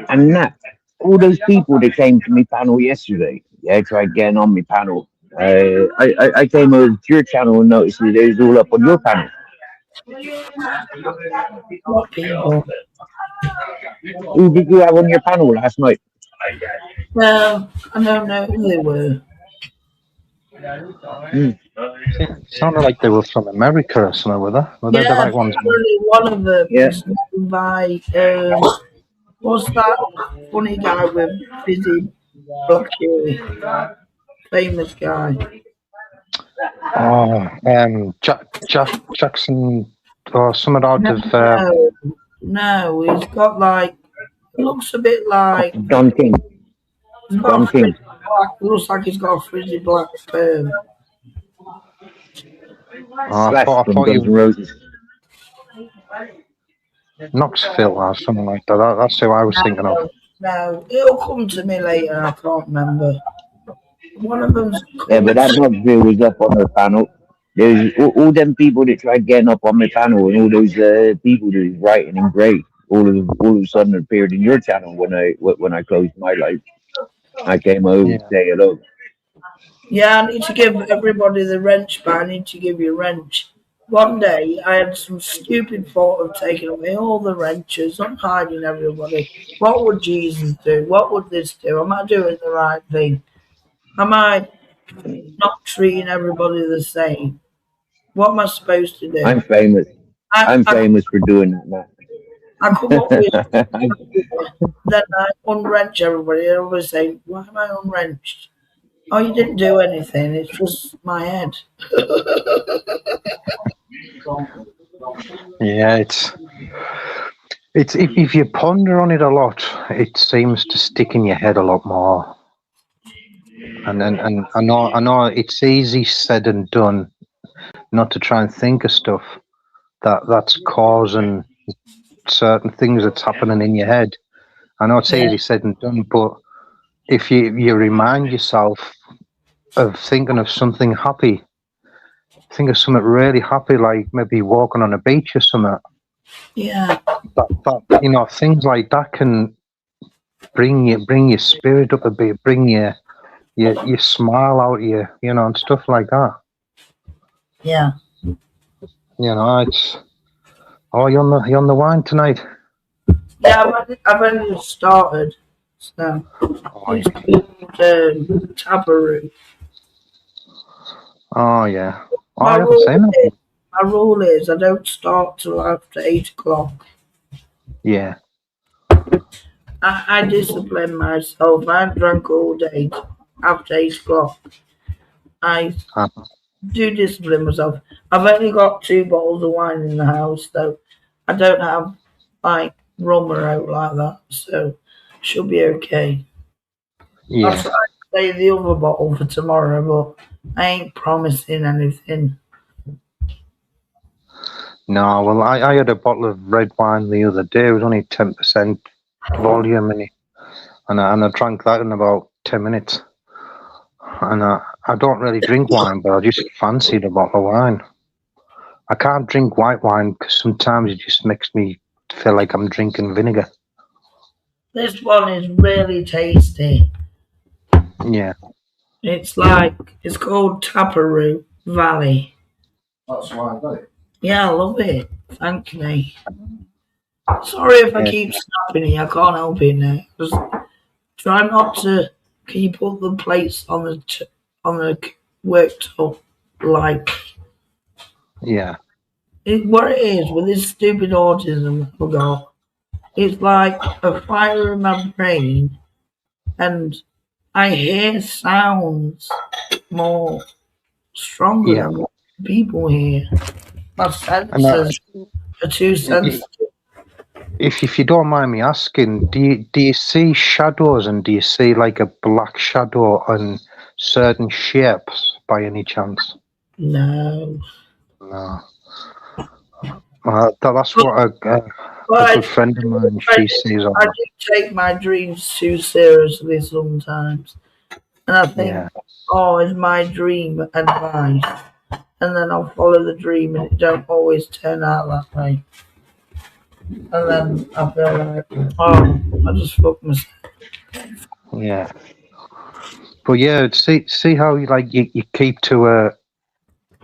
And that, all those people that came to my panel yesterday, yeah, tried getting on my panel. I came over to your channel and noticed that it was all up on your panel. What people? Who did you have on your panel last night? Well, I don't know who they were. It sounded like they were from America or something, were they? Were they the Yeah, right ones? apparently one of them Yeah. is known by what's that funny guy with fizzy black hair? Famous guy. Oh, Jackson or something out No, of. no, he's got like looks a bit like Don King. he's got Don a frizzy King. black. Looks like he's got a frizzy black perm. I Slash thought from Guns N' you Roses. Knoxville or something like that. That's who I was thinking of. No, it'll come to me later. I can't remember. One of them's Yeah, but called. that Knoxville was up on the panel. There's all them people that tried getting up on my panel, and all those people that was writing in grey. All of a sudden appeared in your channel when I closed my live. I came over to Yeah. say hello. Yeah, I need to give everybody the wrench, but I need to give you a wrench. One day, I had some stupid thought of taking away all the wrenches, I'm hiding everybody. What would Jesus do? What would this do? Am I doing the right thing? Am I not treating everybody the same? What am I supposed to do? I'm famous. I, I'm I, famous for doing that I come up with now. then I unwrench everybody. Everybody say, why am I unwrenched? Oh, you didn't do anything. It's just my head. Yeah, it's if you ponder on it a lot, it seems to stick in your head a lot more. And I know it's easy said and done not to try and think of stuff that's causing certain things that's happening in your head. I know it's Yeah, easy said and done, but if you remind yourself of thinking of something happy, think of something really happy, like maybe walking on a beach or something. yeah, That things like that can bring your spirit up a bit, bring your smile out of you, and stuff like that. yeah. It's you on the wine tonight? Yeah, I've only just started. So Oh it's yeah. called Tabaroo. Oh yeah. Oh, My I haven't rule seen is, that. my rule is I don't start till after 8 o'clock. Yeah. I discipline myself. I drunk all day after 8 o'clock. I Uh-huh. do discipline myself. I've only got 2 bottles of wine in the house, so I don't have like rum or out like that, so she'll be okay. I'll Yeah. try to save the other bottle for tomorrow, but I ain't promising anything. No, well, I had a bottle of red wine the other day. It was only 10% volume, and I drank that in about 10 minutes. And I don't really drink wine, but I just fancied a bottle of wine. I can't drink white wine because sometimes it just makes me feel like I'm drinking vinegar. This one is really tasty. Yeah. It's called Taparoo Valley. That's why I got it. Yeah, I love it. Thank me. Sorry if I Yeah. keep snapping you. I can't help it now. Just try not to. Can you put the plates on the worktop like Yeah. what it is with this stupid autism I've got? It's like a fire in my brain, and I hear sounds more stronger Yeah. than what people hear. My And senses are too sensitive. if you don't mind me asking, do you see shadows, and do you see like a black shadow on certain shapes by any chance? No. No. That's But, what a good but friend of mine, she sees I on. do take my dreams too seriously sometimes. And I think, Yeah. oh, it's my dream advice. And then I'll follow the dream and it don't always turn out that way. And then I feel like, oh, I just fucked myself. Yeah. But yeah, see how you keep to a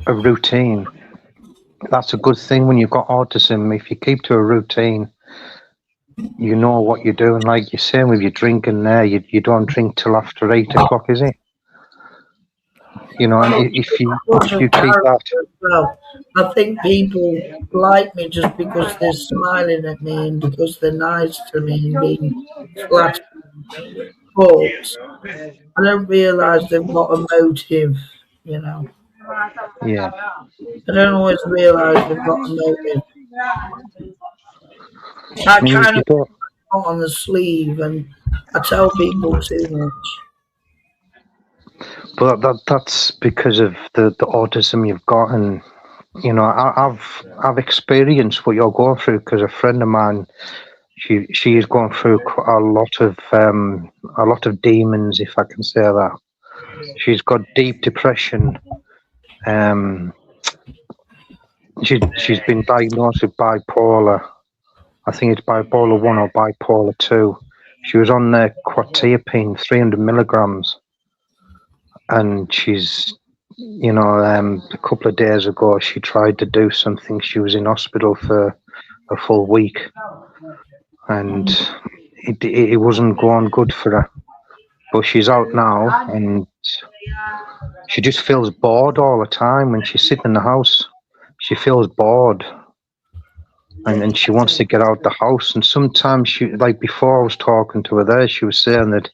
routine. That's a good thing when you've got autism. If you keep to a routine, you know what you're doing. Like you're saying with your drinking there, you don't drink till after 8 o'clock, is it? You know, and if you keep that, Well, I think people like me just because they're smiling at me and because they're nice to me and being flattering. But I don't realise they've got a motive, you know. yeah. I don't always realise they've got a motive. I I mean, kind you of don't. put on the sleeve and I tell people too much. But that's because of the autism you've got, and you know, I've experienced what you're going through because a friend of mine, she is going through a lot of demons, if I can say that. She's got deep depression. Um, she's been diagnosed with bipolar. I think it's bipolar 1 or bipolar 2. She was on the quetiapine, 300 milligrams, and she's, you know, a couple of days ago she tried to do something. She was in hospital for a full week, and it wasn't going good for her. But she's out now, and she just feels bored all the time when she's sitting in the house. She feels bored, and she wants to get out the house. And sometimes she, like before I was talking to her there, she was saying that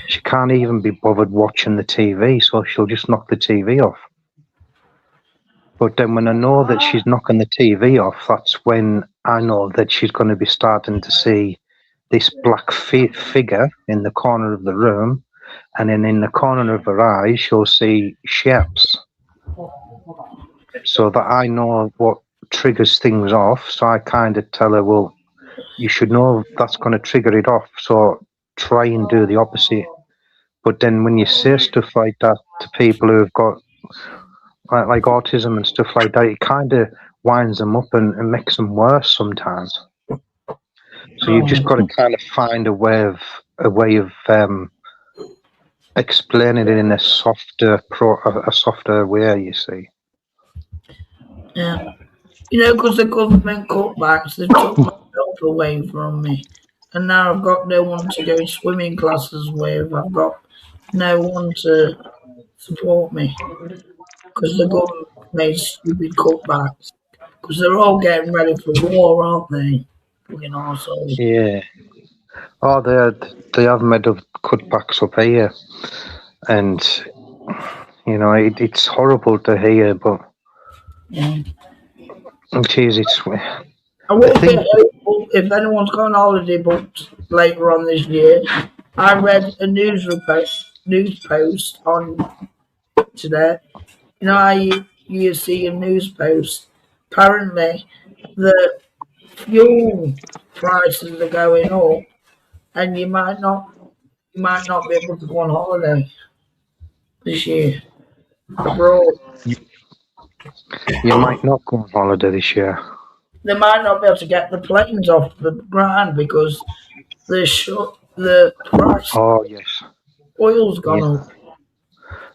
she can't even be bothered watching the TV, so she'll just knock the TV off. But then when I know that she's knocking the TV off, that's when I know that she's going to be starting to see this black figure in the corner of the room, and then in the corner of her eyes, she'll see shapes. So that I know what triggers things off. So I kind of tell her, well, you should know that's going to trigger it off. So try and do the opposite. But then when you say stuff like that to people who have got like autism and stuff like that, it kind of winds them up and makes them worse sometimes. So you've just got to kind of find a way of explaining it in a softer way. You see. Yeah. You know, because the government cutbacks, they've took my help away from me. And now I've got no one to go swimming classes with. I've got no one to support me. Because the government made stupid cutbacks. Because they're all getting ready for war, aren't they? Fucking arseholes. Yeah. Oh, they have made cutbacks up here, and you know it's horrible to hear, but Yeah. geez, it's I will be hopeful if anyone's got an holiday booked later on this year. I read a news post on today. You know how you see a news post? Apparently, the fuel prices are going up, and you might not be able to go on holiday this year abroad. you might not go on holiday this year. They might not be able to get the planes off the ground because the price of Oh yes, oil's gone yeah. up.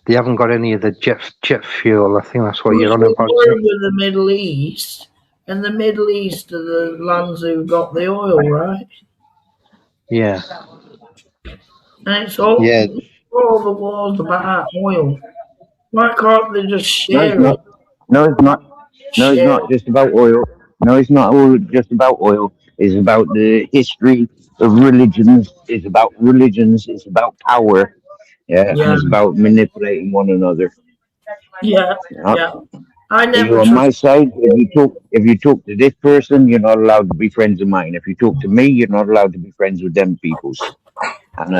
They haven't got any of the jet fuel. I think that's what Because you're on we're about. worried with the Middle East And the Middle East are the lands who've got the oil, right? Yeah. And it's Yeah. all the wars about oil. Why can't they just No, it's share not. it? No, it's not. No, it's Share not just about oil. No, it's not all just about oil. It's about the history of religions. It's about religions. It's about power. Yeah, and Yeah, it's about manipulating one another. yeah, Yeah. yeah. I never You're on my trust. side. If you talk to this person, you're not allowed to be friends of mine. If you talk to me, you're not allowed to be friends with them peoples. And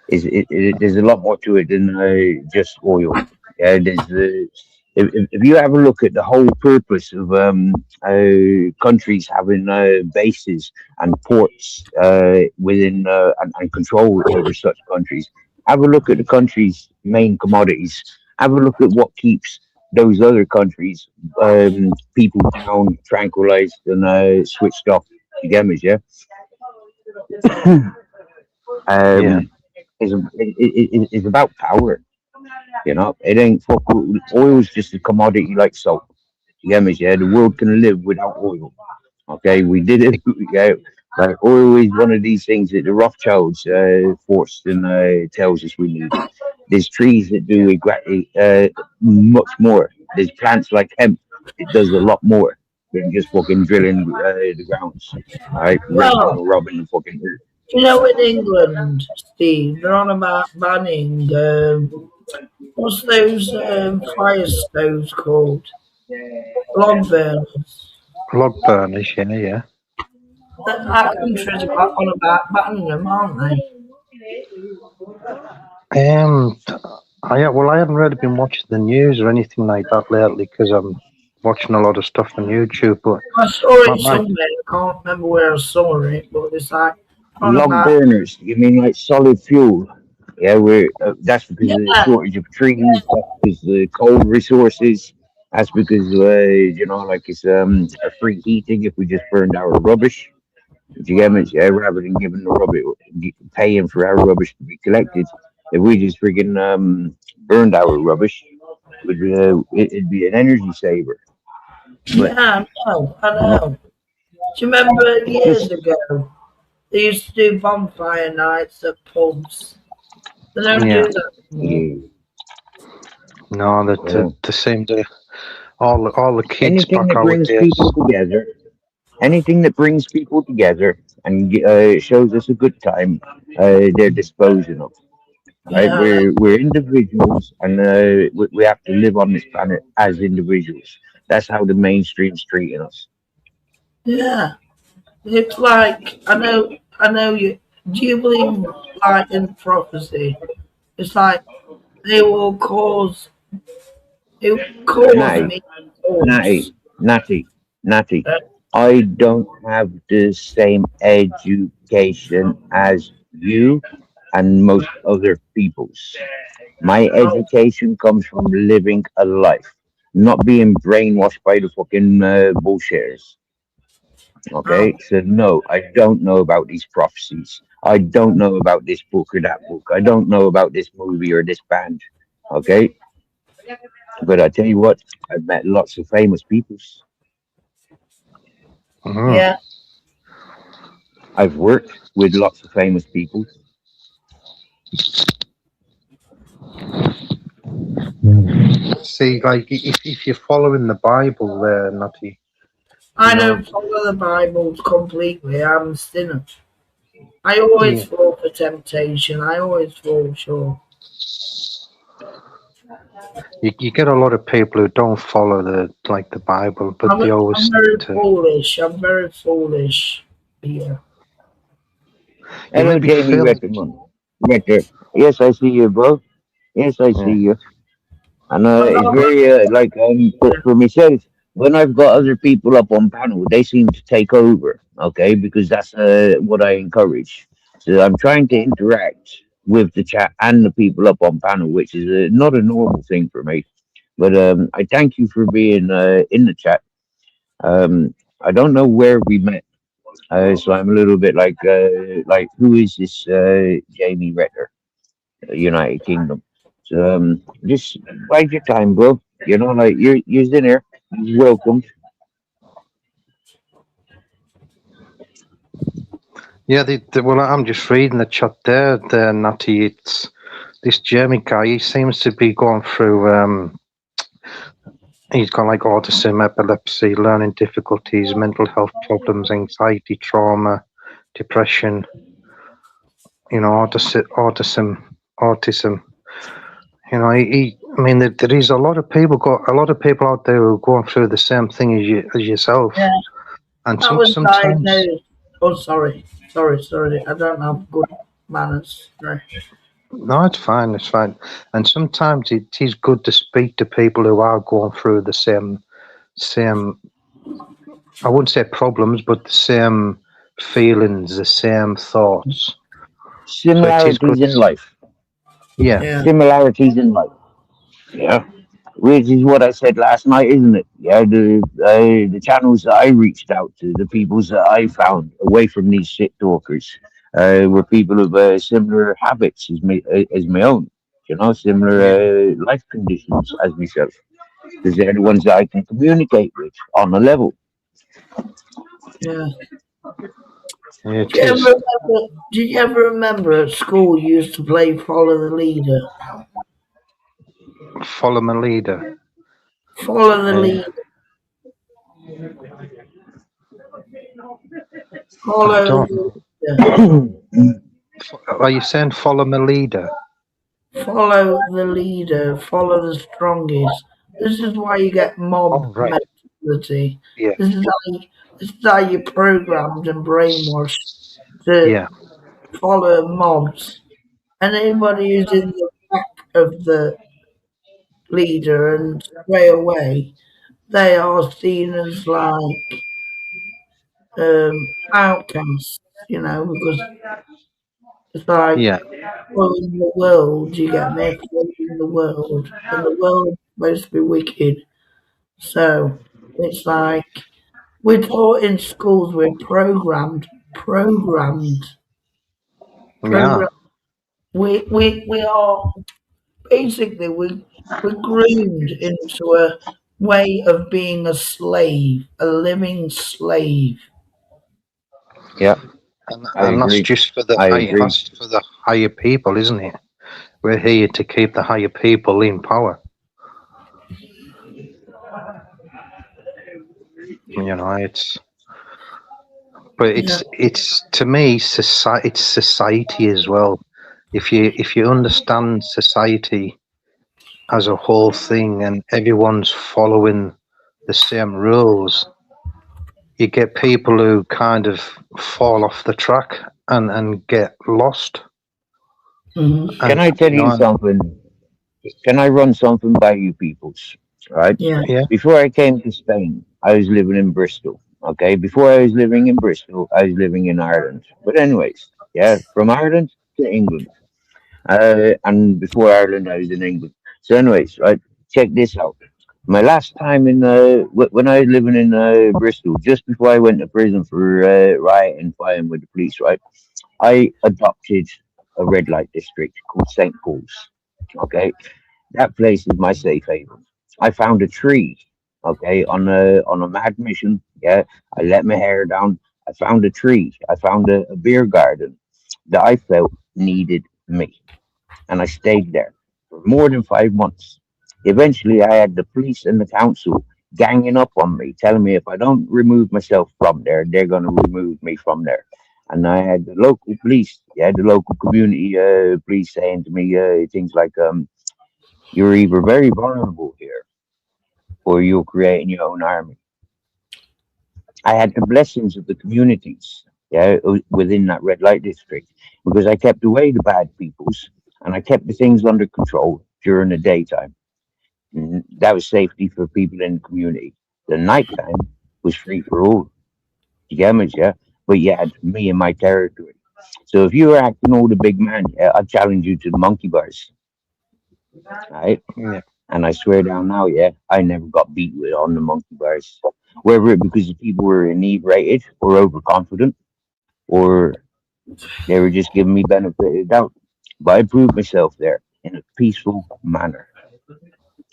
there's a lot more to it than just oil. Yeah, if you have a look at the whole purpose of countries having bases and ports within and control over such countries, have a look at the country's main commodities. Have a look at what keeps those other countries people down, tranquilized, and switched off. You get me, yeah? Yeah. Um, is about power. You know, it ain't fuck. Oil's just a commodity like salt. You get me? Yeah, the world can live without oil. Okay, we did it. Yeah, like oil is one of these things that the Rothschilds forced and tells us we need. There's trees that do exactly much more. There's plants like hemp. It does a lot more than just fucking drilling the grounds. All right, raping Well, or robbing the fucking earth. in England, Steve, they're on about banning what's those fire stoves called? Log burners. Log burners. Yeah. Yeah. Our countries are on about banning them, aren't they? Um. I haven't really been watching the news or anything like that lately because I'm watching a lot of stuff on YouTube. But I saw my, it my somewhere. I can't remember where I saw it, but it's like on Log about burners, you mean like solid fuel? Yeah, that's because of the yeah, shortage of trees. That's because the coal resources. That's because like it's a free heating if we just burned our rubbish. Do you get me? Yeah, rather than giving the rubbish, paying for our rubbish to be collected, if we just friggin' burned our rubbish, it'd be an energy saver. But yeah. I know. Do you remember it's years just ago they used to do bonfire nights at pubs? They don't yeah. do that anymore. yeah, No, that well, the same day. All the kids anything back that brings nowadays. people together. Anything that brings people together and shows us a good time, they're disposing of. Right? Yeah, We're individuals, and we have to live on this planet as individuals. That's how the mainstream's treating us. yeah. It's like I know you. Do you believe like in prophecy? It's like they will cause it will cause Natty, me cause. natty, natty, natty. Uh, I don't have the same education as you and most other peoples. My oh, education comes from living a life, not being brainwashed by the fucking bullshitters. oh, Okay, so no, I don't know about these prophecies. I don't know about this book or that book. I don't know about this movie or this band. Okay, but I tell you what, I've met lots of famous peoples. Mhm. yeah. I've worked with lots of famous peoples. See, like if you're following the Bible, there, Natty, you I know, don't follow the Bible completely. I'm a sinner. I yeah, always fall for temptation. I always fall short. you get a lot of people who don't follow the Bible, but they always I'm seem very to. foolish. I'm very foolish. Yeah. You Hello, maybe Jamie feel. Retterman. Ritter. Yes, I see you, bro. Yes, I see Yeah. you. And I'm it's not very like for myself. When I've got other people up on panel, they seem to take over. Okay, because that's what I encourage. So I'm trying to interact with the chat and the people up on panel, which is not a normal thing for me. But I thank you for being in the chat. I don't know where we met, so I'm a little bit like who is this Jamie Retter, United Kingdom? So just bide your time, bro. You know, like you're in here. He's welcome. Yeah, well, I'm just reading the chat there, Natty. It's this Jeremy guy. He seems to be going through. He's got like autism, epilepsy, learning difficulties, mental health problems, anxiety, trauma, depression. You know, autism. You know, I mean, there is a lot of people out there who are going through the same thing as yourself, Yeah, and I was sometimes. diagnosed. Oh, sorry. I don't have good manners. Sorry. No, it's fine. It's fine. And sometimes it is good to speak to people who are going through the same. I wouldn't say problems, but the same feelings, the same thoughts. So it is good. Similarities in life. Yeah, Yeah, Similarities in life. Yeah. Which is what I said last night, isn't it? Yeah, the channels that I reached out to, the peoples that I found away from these shit talkers, were people of similar habits as my own. You know, similar yeah, life conditions as myself, because they're the ones that I can communicate with on a level. yeah. it is. Do you ever remember at school you used to play follow the leader? Follow my leader. Follow the Uh, leader. I Follow don't the know. leader. Are you saying follow my leader? Follow the leader. Follow the strongest. This is why you get mob Oh, right. mentality. Yeah, This is how you're programmed and brainwashed to yeah, follow mobs. And anybody who's in the back of the leader and stray away, they are seen as like outcasts, because it's like yeah, following the world, you get me? Following the world. And the world is supposed to be wicked. So it's like we're taught in schools, we're programmed, yeah, programmed. We are basically we're groomed into a way of being a slave, a living slave. Yeah, I and that's agree. just for the I high. agree. That's for the higher people, isn't it? We're here to keep the higher people in power. You know, but Yeah. it's to me society. It's society as well. If you understand society as a whole thing and everyone's following the same rules, you get people who kind of fall off the track and get lost. Hmm. Can And I tell you know, you something? Can I run something by you peoples? Right? Yeah. yeah, Before I came to Spain, I was living in Bristol. Okay. Before I was living in Bristol, I was living in Ireland. But anyways, yeah, from Ireland to England. And before Ireland, I was in England. So anyways, right, check this out. My last time in when I was living in Bristol, just before I went to prison for rioting, fighting with the police, right, I adopted a red light district called St. Paul's. Okay, that place is my safe haven. I found a tree, okay, on a mad mission. Yeah, I let my hair down. I found a tree. I found a beer garden that I felt needed me, and I stayed there for more than 5 months. Eventually, I had the police and the council ganging up on me, telling me if I don't remove myself from there, they're going to remove me from there. And I had the local police, yeah, the local community police saying to me things like, "You're either very vulnerable here, or you're creating your own army." I had the blessings of the communities, yeah, within that red light district, because I kept away the bad peoples and I kept the things under control during the daytime. That was safety for people in the community. The nighttime was free for all. You get me, yeah? But you had me in my territory. So if you were acting all the big man, yeah, I challenge you to the monkey bars, right? yeah, And I swear down now, yeah, I never got beat with on the monkey bars. Whether it because the people were inebriated or overconfident, or they were just giving me benefit of the doubt. But I proved myself there in a peaceful manner.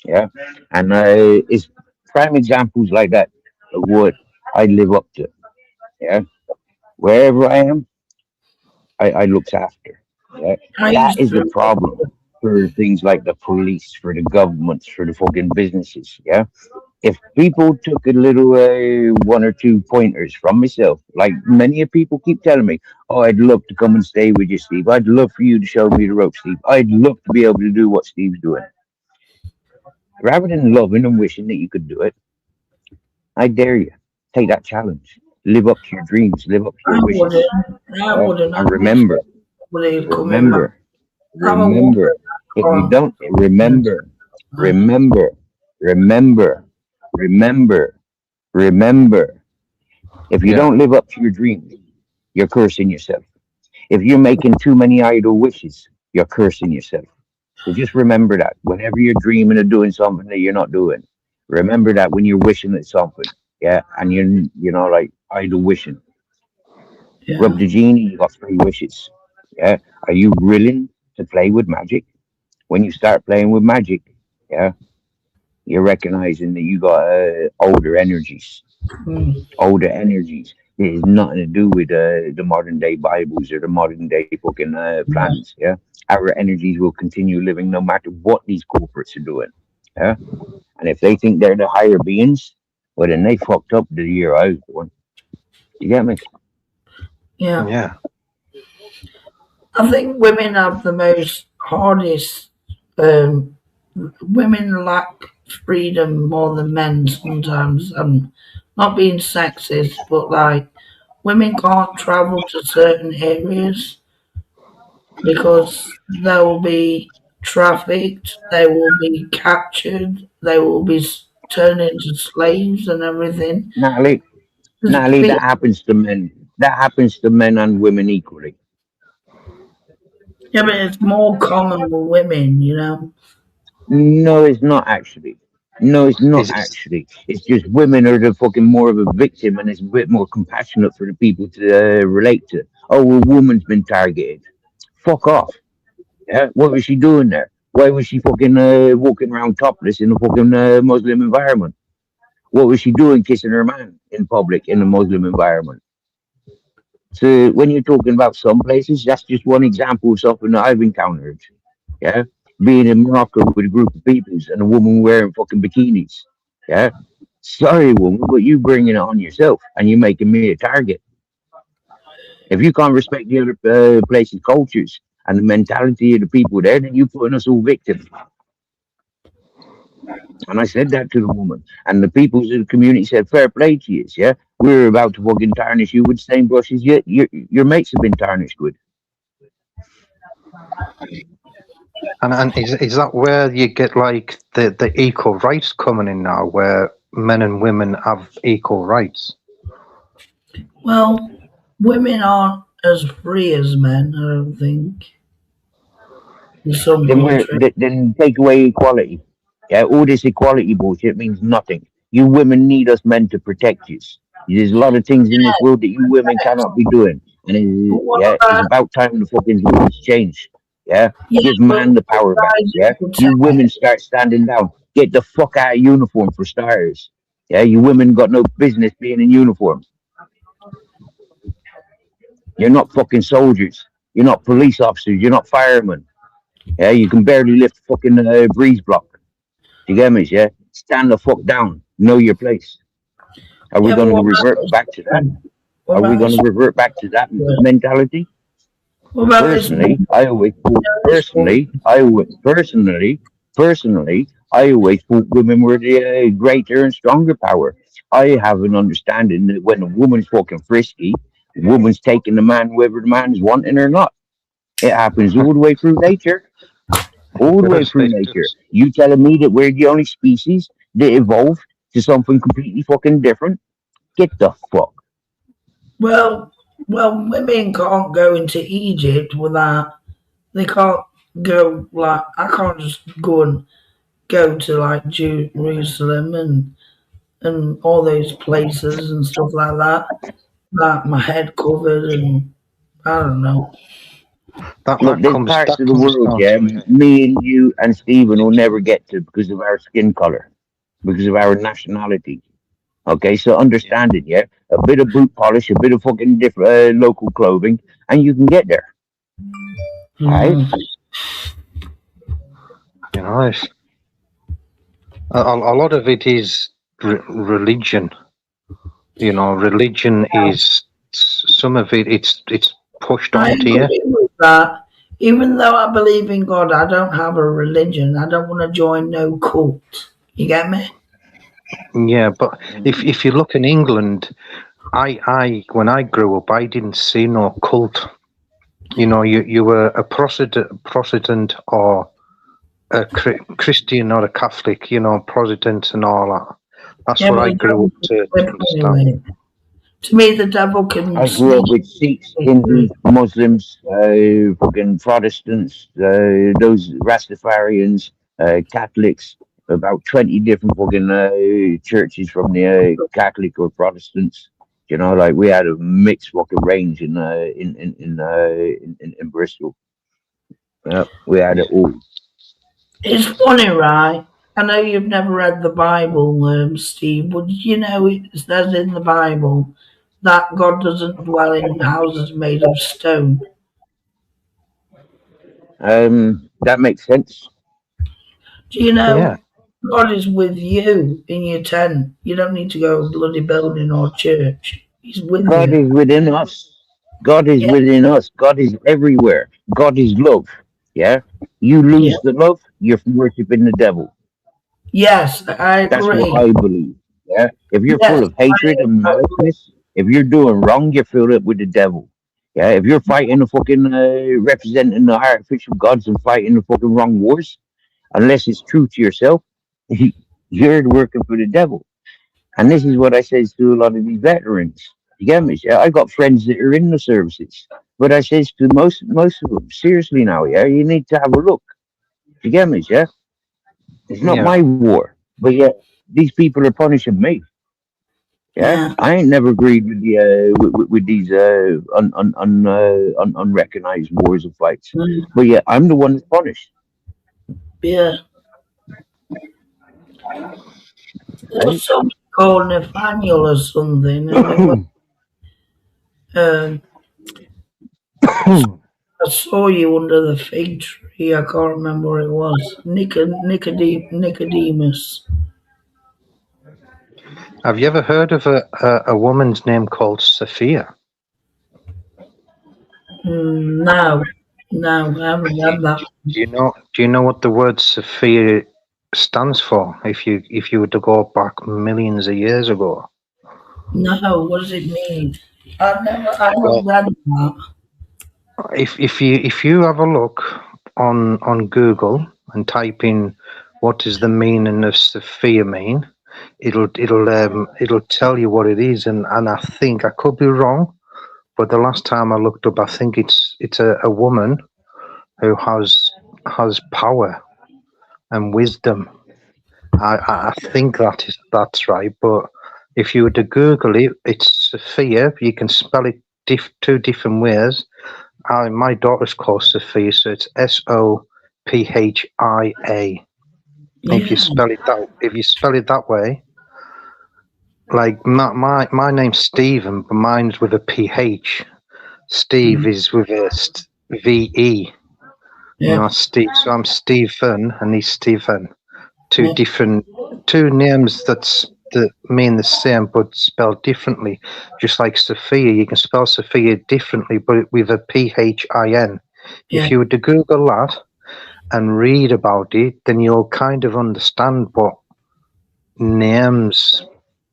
Yeah. And it's prime examples like that of what I live up to. Yeah, wherever I am, I looks after. Yeah, I that used is the to. problem for things like the police, for the governments, for the fucking businesses. Yeah, if people took a little one or two pointers from myself, like many of people keep telling me, oh, I'd love to come and stay with you, Steve. I'd love for you to show me the ropes, Steve. I'd love to be able to do what Steve's doing. Rather than loving and wishing that you could do it, I dare you. Take that challenge. Live up to your dreams. Live up to I your wishes. wouldn't. I Yeah? wouldn't. And I'd be remember, somebody coming round. remember, I'm a woman. remember. If you Can't. don't remember, remember, remember, remember, remember. If you Yeah, don't live up to your dreams, you're cursing yourself. If you're making too many idle wishes, you're cursing yourself. So just remember that whenever you're dreaming of doing something that you're not doing, remember that when you're wishing at something, yeah, and like idle wishing. Yeah. Rub the genie, you got three wishes. Yeah. Are you willing to play with magic? When you start playing with magic, yeah, you're recognizing that you got older energies. Mm. Older energies. It has nothing to do with the modern day Bibles or the modern day fucking Yeah. plans. Yeah, our energies will continue living no matter what these corporates are doing. Yeah, and if they think they're the higher beings, well then they fucked up the year I was born. You get me? Yeah. yeah. I think women have the most hardest. Um, Women lack freedom more than men sometimes. I'm not being sexist, but like women can't travel to certain areas because they will be trafficked, they will be captured, they will be turned into slaves and everything. Natalie, There's Natalie, fear. that happens to men. That happens to men and women equally. Yeah, but it's more common with women, you know. No, it's not actually. No, it's not Is actually. It's just women are the fucking more of a victim, and it's a bit more compassionate for the people to relate to. Oh, a woman's been targeted. Fuck off. Yeah, what was she doing there? Why was she fucking walking around topless in a fucking Muslim environment? What was she doing kissing her man in public in a Muslim environment? So when you're talking about some places, that's just one example of something that I've encountered. Yeah, being in Morocco with a group of peoples and a woman wearing fucking bikinis. Yeah, sorry, woman, but you bringing it on yourself and you're making me a target. If you can't respect the other places' cultures and the mentality of the people there, then you're putting us all victims. And I said that to the woman. And the people in the community said, fair play to you, yeah? We're about to fucking tarnish you with the same brushes your mates have been tarnished with. and is that where you get like the equal rights coming in now, where men and women have equal rights? Well, women aren't as free as men, I don't think, in some countries. Then take away equality. Yeah, all this equality bullshit means nothing. You women need us men to protect you. There's a lot of things in this world that you women cannot be doing. And But what yeah, it's about, about time the fucking rules change. Yeah, yeah, give but man the power back. guys Yeah, who you protect, women start standing down. Get the fuck out of uniform for starters. Yeah, you women got no business being in uniform. You're not fucking soldiers. You're not police officers. You're not firemen. Yeah, you can barely lift fucking breeze block. Do you get me? Yeah, stand the fuck down. Know your place. Are we yeah, but going to what about revert this back to that? woman? What Are we about going this to revert back to that woman? mentality? What about this woman? Personally, I always thought. This woman? Personally, I always thought women were the greater and stronger power. I have an understanding that when a woman's fucking frisky, a woman's taking the man whether the man's wanting or not. It happens all the way through nature. All the way through It nature. does. You telling me that we're the only species that evolved to something completely fucking different? Get the fuck. Well, women can't go into Egypt without. They can't go like I can't just go and go to like Jerusalem and all those places and stuff like that. Like my head covered and I don't know. Look, there's parts That of the comes world, down yeah, to it. me and you and Stephen will never get to because of our skin color. because of our nationality. Okay, so understand it, yeah. A bit of boot polish, a bit of fucking different local clothing, and you can get there. Right? Mm. You know, it's, a lot of it is religion. You know, religion is some of it. It's pushed I onto you. agree with that. Even though I believe in God, I don't have a religion. I don't want to join no cult. You get me? Yeah, but if you look in England, I when I grew up, I didn't see no cult. You know, you were a Protestant or a Christian or a Catholic. You know, Protestant and all that. That's Yeah, what but I the grew devil up can to slip understand. anyway. To me, the devil can I grew up sneak. with Sikhs, Hindus, Muslims, fucking Protestants, those Rastafarians, Catholics, about 20 different fucking churches from the Catholic or Protestants. You know, like we had a mixed fucking range in Bristol. We had it all. It's funny, right? I know you've never read the Bible, Steve, but you know it says in the Bible that God doesn't dwell in houses made of stone. That makes sense. Do you Yeah, know God is with you in your tent? You don't need to go to a bloody building or church. He's with God you. is within us. God is Yeah, within us. God is everywhere. God is love. Yeah. You yeah. lose the love, you're worshiping the devil. Yes, I That's what agree. I believe. Yeah. If you're Yes, full of hatred and I agree. malice, if you're doing wrong, you're filled up with the devil. Yeah. If you're fighting the fucking representing the artificial gods and fighting the fucking wrong wars, unless it's true to yourself, you're working for the devil. And this is what I says to a lot of these veterans. You get me? Yeah, I got friends that are in the services, but I says to most of them, seriously now, yeah, you need to have a look. You get me? Yeah, it's not yeah, my war, but yet these people are punishing me. Yeah, Yeah, I ain't never agreed with the with these unrecognized wars and fights, mm, but yeah, I'm the one that's punished. yeah. There Right? was something called Nathaniel or something, and it was. Um, I saw you under the fig tree. I can't remember what it was. Nicodemus. Have you ever heard of a woman's name called Sophia? No, no, I haven't Do you, had that. do you know what the word Sophia stands for? If you were to go back millions of years ago, No, what does it mean? I haven't well, read that. if you have a look on Google and type in what does the meaning of Sophia mean, it'll tell you what it is, and I think I could be wrong, but the last time I looked up, I think it's a woman who has power and wisdom. I think that's right, but if you were to Google it, it's Sophia. You can spell it two different ways. My daughter's called Sophia, so it's Sophia. Yeah, If you spell it that way, like my name's Stephen, but mine's with a PH. Steve mm, is with a VE. You yeah, know, Steve. So I'm Stephen, and he's Stephen. yeah, Two names that mean the same but spelled differently. Just like Sophia, you can spell Sophia differently, but with a PHIN. If yeah. you were to Google that and read about it, then you'll kind of understand what names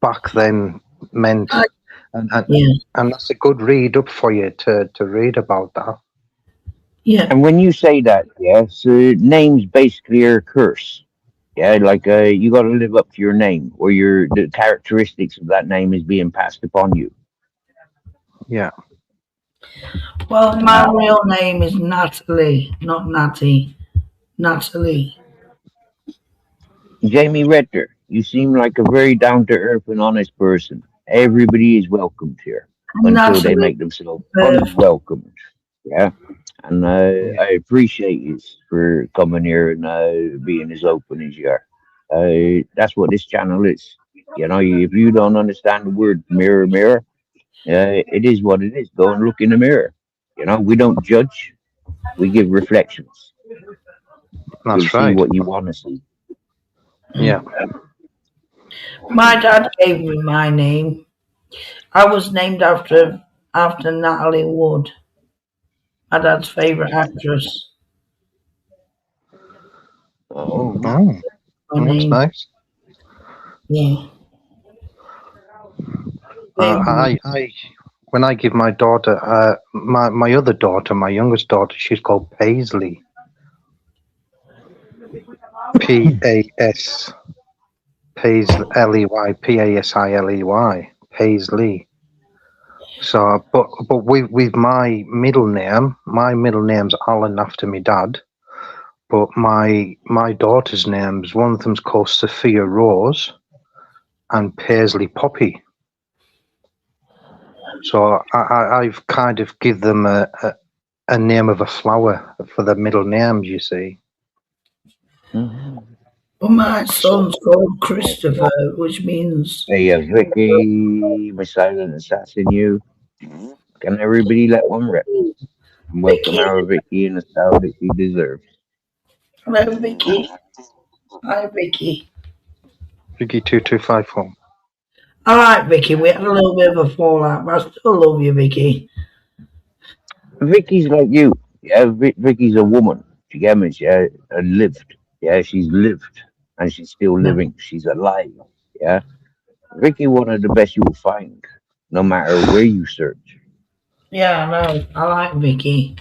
back then meant. I, And and, yeah, and that's a good read up for you to read about that. yeah. And when you say that, yeah, so names basically are a curse. Yeah, like you got to live up to your name, or the characteristics of that name is being passed upon you. Yeah. Well, my real name is Natalie, not Natty. Natalie. Jamie Redder, you seem like a very down to earth and honest person. Everybody is welcomed here until they Natalie. make themselves Uh, unwelcomed. Yeah, and Yeah. I appreciate you for coming here and being as open as you are. That's what this channel is. You know, if you don't understand the word mirror, mirror, it is what it is. Go and look in the mirror. You know, we don't judge. We give reflections. You'll That's see right. what you want to see. Yeah. My dad gave me my name. I was named after Natalie Wood, my dad's favourite actress. Oh, Oh, My that's name, nice. yeah. I when I give my daughter, my other daughter, my youngest daughter, she's called Paisley. P-A-S, Paisley, L-E-Y, P-A-S-I-L-E-Y, Paisley. So, but with my middle name's Alan after my dad. But my daughter's names, one of them's called Sophia Rose and Paisley Poppy. So I've kind of give them a name of a flower for the middle names, you see. mhm. Well, my son's called Christopher, which means Hey, Vicky, my silent assassin, you. Can everybody let one rip? And welcome Vicky. our Vicky in the style that she deserves. Hello, Vicky. Hi, Vicky. Vicky 2254. All right, Vicky. We had a little bit of a fallout, but I still love you, Vicky. Vicky's like you. Yeah, Vicky's a woman. She get me, yeah, and lived. Yeah, she's lived. And she's still Yeah, living. She's alive. Yeah. Vicky, one of the best you will find, no matter where you search. yeah, I know. I like Vicky.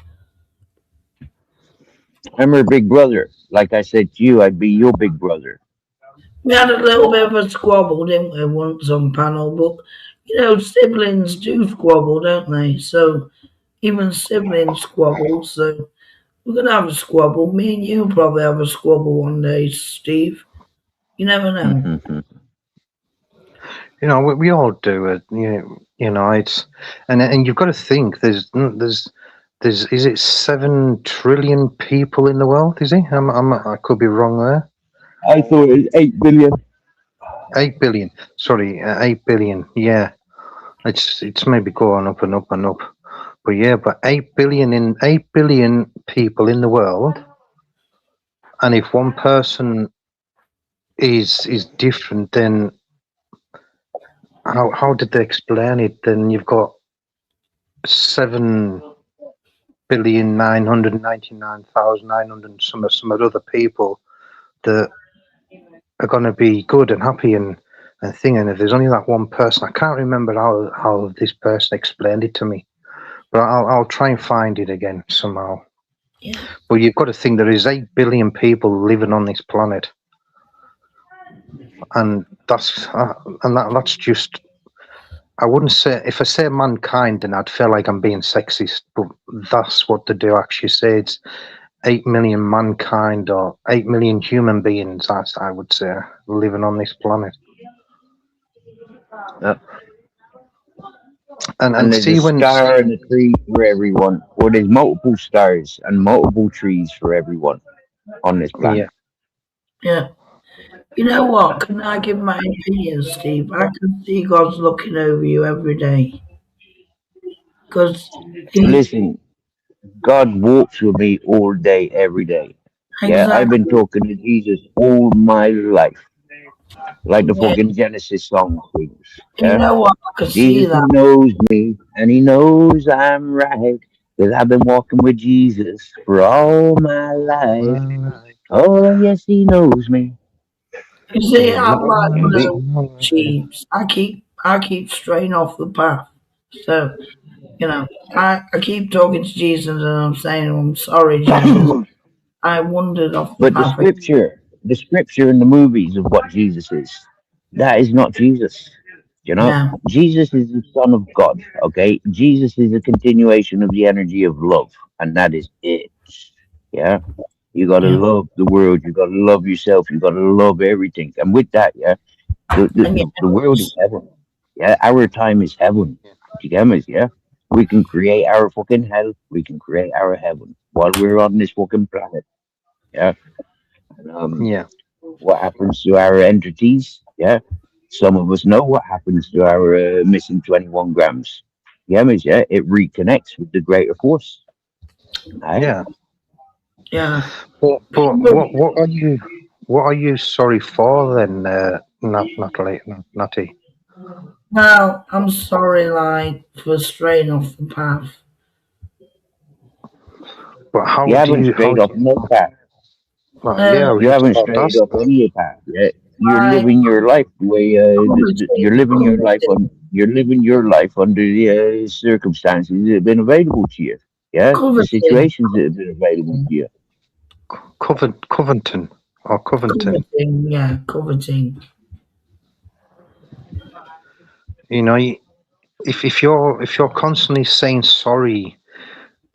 I'm her big brother. Like I said to you, I'd be your big brother. We had a little bit of a squabble, didn't we, once on panel? But siblings do squabble, don't they? So even siblings squabble. So we're gonna have a squabble. Me and you probably have a squabble one day, Steve. You never know. You know, we all do it. You know, it's and you've got to think. Is it 7 trillion people in the world? Is it? I could be wrong there. I thought it was 8 billion. 8 billion. Sorry, 8 billion. Yeah, it's maybe going up and up and up. But yeah, but 8 billion people in the world, and if one person is different, then how did they explain it? Then you've got 7,999,900 some other people that are going to be good and happy and thing. And if there's only that one person, I can't remember how this person explained it to me, but I'll try and find it again somehow. Yeah. But you've got to think there is 8 billion people living on this planet, and that's just. I wouldn't say, if I say mankind, then I'd feel like I'm being sexist, but that's what they do actually say. It's 8 million mankind or 8 million human beings, I would say, living on this planet. And And there's a see when, star and a tree for everyone, or there's multiple stars and multiple trees for everyone on this yeah, planet. Yeah. You know what? Can I give my opinion, Steve? I can see God's looking over you every day. Because he Listen, God walks with me all day, every day. Yeah, I've been exactly. talking to Jesus all my life, like the Yeah. fucking Genesis song sings. And you Yeah, know what? I can see Jesus, he that. knows me, and he knows I'm right, because I've been walking with Jesus for all my life. Oh, yes, he knows me. You see, yeah, I'm like one of Vic, those sheep. I keep straying off the path. So, I keep talking to Jesus and I'm saying, I'm sorry, Jesus. I wandered off the but path. the scripture in the movies of what Jesus is, that is not Jesus. You know, No. Jesus is the Son of God. Okay, Jesus is a continuation of the energy of love, and that is it. Yeah, you gotta Yeah. love the world. You gotta love yourself. You gotta love everything. And with that, yeah, And the world is heaven. Yeah, our time is heaven. Do you get me? Yeah, we can create our fucking hell. We can create our heaven while we're on this fucking planet. Yeah. And, yeah, what happens to our entities. Yeah, some of us know what happens to our missing 21 grams. Yeah, miss, yeah, it reconnects with the greater force. Right? Yeah. Yeah. But what are you sorry for then, Natty? Well, I'm sorry, like, for straying off the path. But You haven't strayed off no path. yeah, I was You just haven't about to strayed ask off that. any path yet. You're I living your life the way you're living your life commenting, on. You're living your life under the circumstances that have been available to you. Yeah, the coveting, situations that have been available to you. Covington or Covington. coveting, yeah, coveting. You know, if you're constantly saying sorry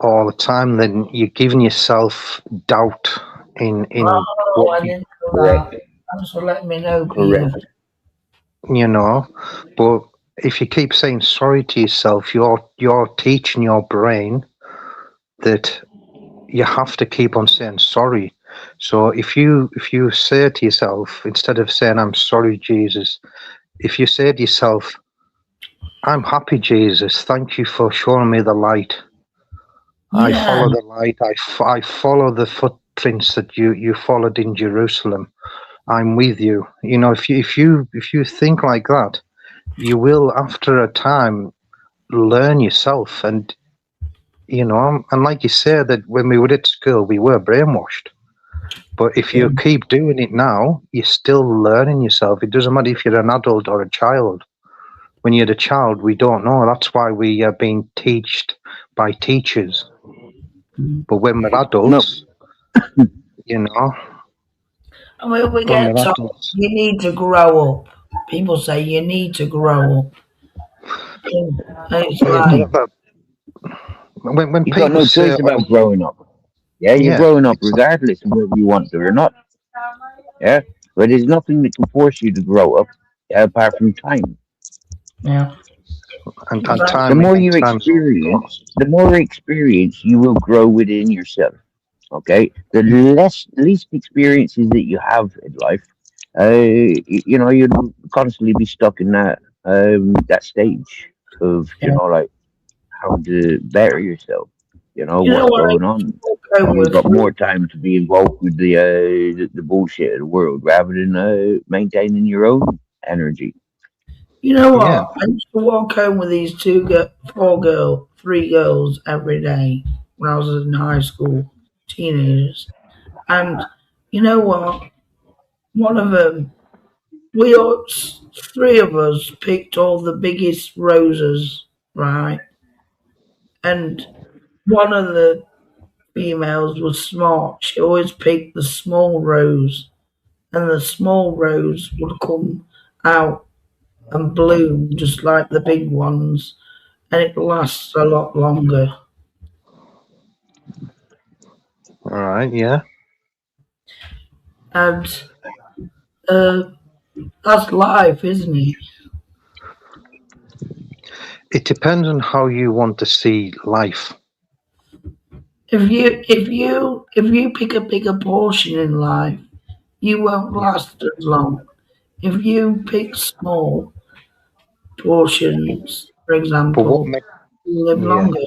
all the time, then you're giving yourself doubt in Oh, what I you didn't know that. Correct. Thanks for letting me know, Peter. Correct. you know. But if you keep saying sorry to yourself, you're teaching your brain that you have to keep on saying sorry. So if you say to yourself, instead of saying I'm sorry, Jesus, if you say to yourself, I'm happy, Jesus, thank you for showing me the light. I Yeah, follow the light. I follow the footprints that you followed in Jerusalem. I'm with you. You know, if you think like that, you will after a time learn yourself. And you know, and like you said, that when we were at school, we were brainwashed. But if you keep doing it now, you're still learning yourself. It doesn't matter if you're an adult or a child. When you're a child, we don't know. That's why we are being taught by teachers. But when we're No, adults, you know, and when we when get we're told adults, you need to grow up, people say you need to grow up. And it's yeah, like, when you got people no say, choice "Oh, about growing up. Yeah, you're yeah," growing up it's regardless of whether you want to or not. Yeah, but there's nothing that can force you to grow up apart from time. yeah, and The exactly. more and you time's only got. experience, the more experience you will grow within yourself. Okay, the least experiences that you have in life, you know, you'll constantly be stuck in that stage of Yeah. like how to better yourself. You know You know what's what I going used on. to walk home You've with? got more time to be involved with the bullshit of the world rather than maintaining your own energy. You know Yeah, what? I used to walk home with these three girls every day when I was in high school, teenagers. And you know what? One of them, three of us picked all the biggest roses, right? And one of the females was smart. She always picked the small rose, and the small rose would come out and bloom just like the big ones, and it lasts a lot longer. all right, yeah. And uh, that's life, isn't it? It depends on how you want to see life. If you pick a bigger portion in life, you won't Yeah. last as long. If you pick small portions, for But what example, makes you live yeah. longer.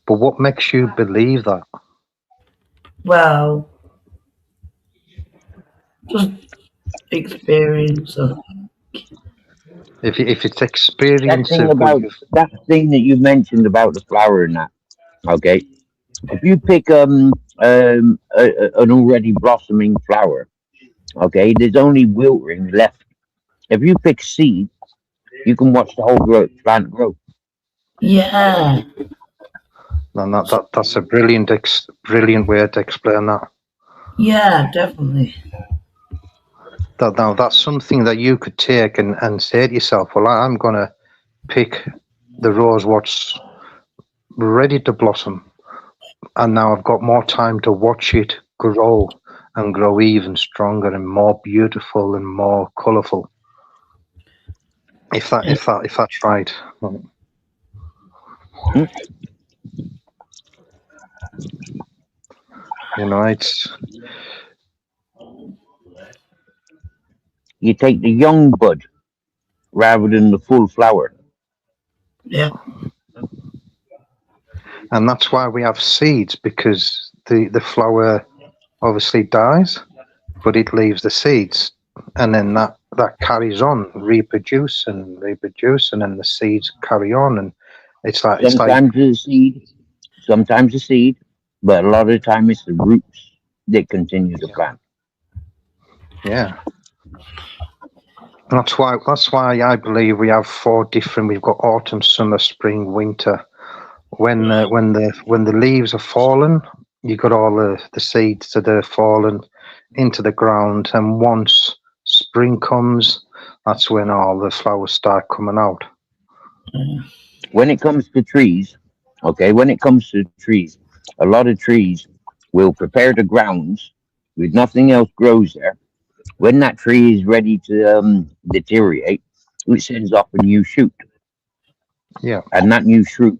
But what makes you believe that? Well, just experience of If it's That experience thing of what about you've that thing that you mentioned about the flower and that. Okay, if you pick an already blossoming flower, okay, there's only wilting left. If you pick seed, you can watch the whole plant grow. yeah, and that's a brilliant way to explain that. yeah, definitely. That now that's something that you could take and say to yourself, well, I'm gonna pick the rose what's ready to blossom, and now I've got more time to watch it grow and grow even stronger and more beautiful and more colourful. If that's right. Hmm? You know, it's you take the young bud rather than the full flower. Yeah. And that's why we have seeds, because the flower obviously dies, but it leaves the seeds, and then that carries on, reproduce, and then the seeds carry on, and it's like Sometimes the seed, but a lot of the time it's the roots that continue the plant. yeah. That's why I believe we have 4 different. We've got autumn, summer, spring, winter. When the leaves are fallen, you got all the seeds that are fallen into the ground, and once spring comes, that's when all the flowers start coming out. When it comes to trees, okay, a lot of trees will prepare the grounds with nothing else grows there. When that tree is ready to deteriorate, it sends off a new shoot, Yeah, and that new shoot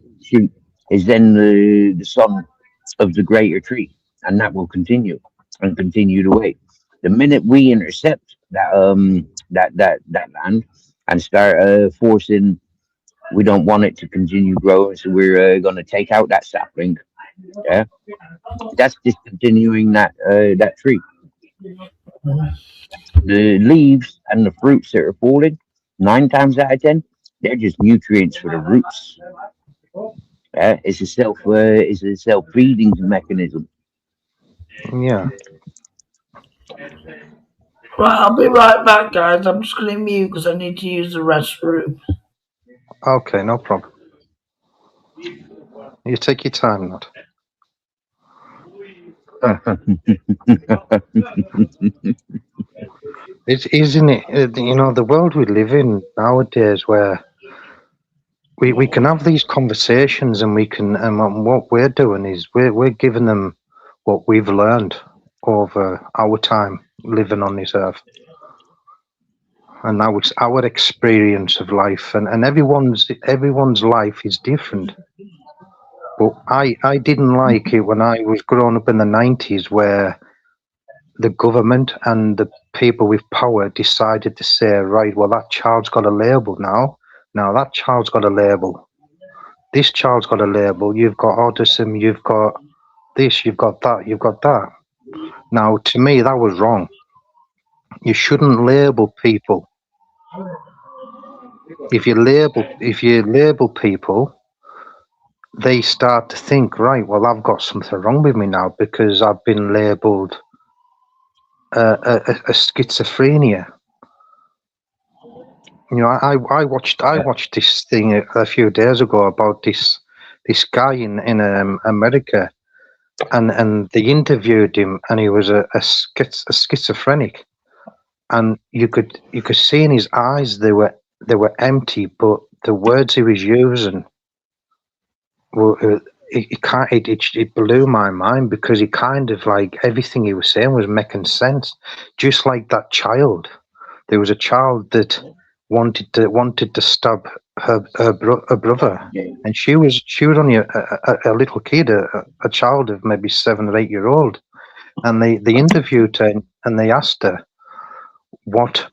is then the son of the greater tree, and that will continue and continue the way. The minute we intercept that land and start forcing, we don't want it to continue growing, so we're going to take out that sapling. Yeah, that's discontinuing that tree. The leaves and the fruits that are falling, 9 times out of 10, they're just nutrients for the roots. It's a self feeding mechanism. yeah. Right, I'll be right back, guys. I'm just going to mute because I need to use the restroom. Okay, no problem. You take your time, lad. Isn't it? The world we live in nowadays, where we can have these conversations, and what we're doing is we're giving them what we've learned over our time living on this earth, and now it's our experience of life, and everyone's life is different. But I didn't like it when I was growing up in the 90s, where the government and the people with power decided to say, right, well, that child's got a label now. Now that child's got a label. This child's got a label. You've got autism, you've got this, you've got that, you've got that. Now, to me, that was wrong. You shouldn't label people. If you label people, they start to think, right, well, I've got something wrong with me now because I've been labelled a schizophrenia. I watched this thing a few days ago about this guy in America, and they interviewed him, and he was a schizophrenic, and you could see in his eyes they were empty, but the words he was using were it blew my mind, because he kind of, like, everything he was saying was making sense, just like that child. There was a child that wanted to stab her brother, and she was only a little kid, a child of maybe 7 or 8 year old, and they interviewed her, and they asked her, what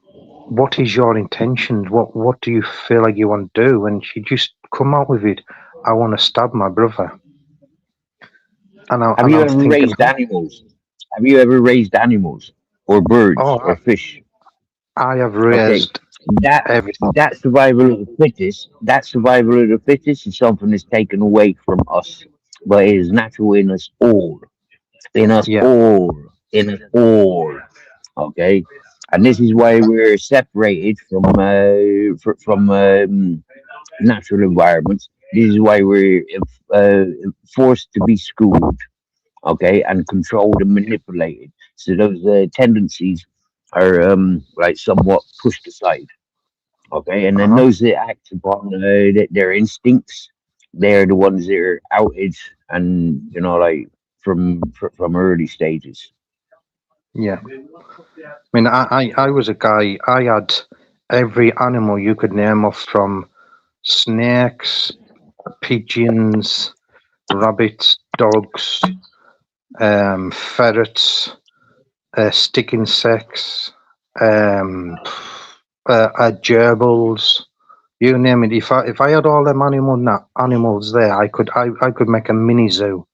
is your intentions? What do you feel like you want to do? And she just come out with it, I want to stab my brother. Have you ever raised animals? Have you ever raised animals or birds or fish? I have raised everything. That survival of the fittest. That survival of the fittest is something that's taken away from us, but it is natural in us all. In us all. In us all. Okay, and this is why we're separated from natural environments. This is why we're uh, forced to be schooled, okay, and controlled and manipulated. So those tendencies are like somewhat pushed aside, okay, and then those that act upon their instincts, they're the ones that are outed, and like from early stages. Yeah, I mean, I was a guy. I had every animal you could name off, from snakes, pigeons, rabbits, dogs, ferrets, stick insects, gerbils, you name it. If I had all them animals there, I could make a mini zoo.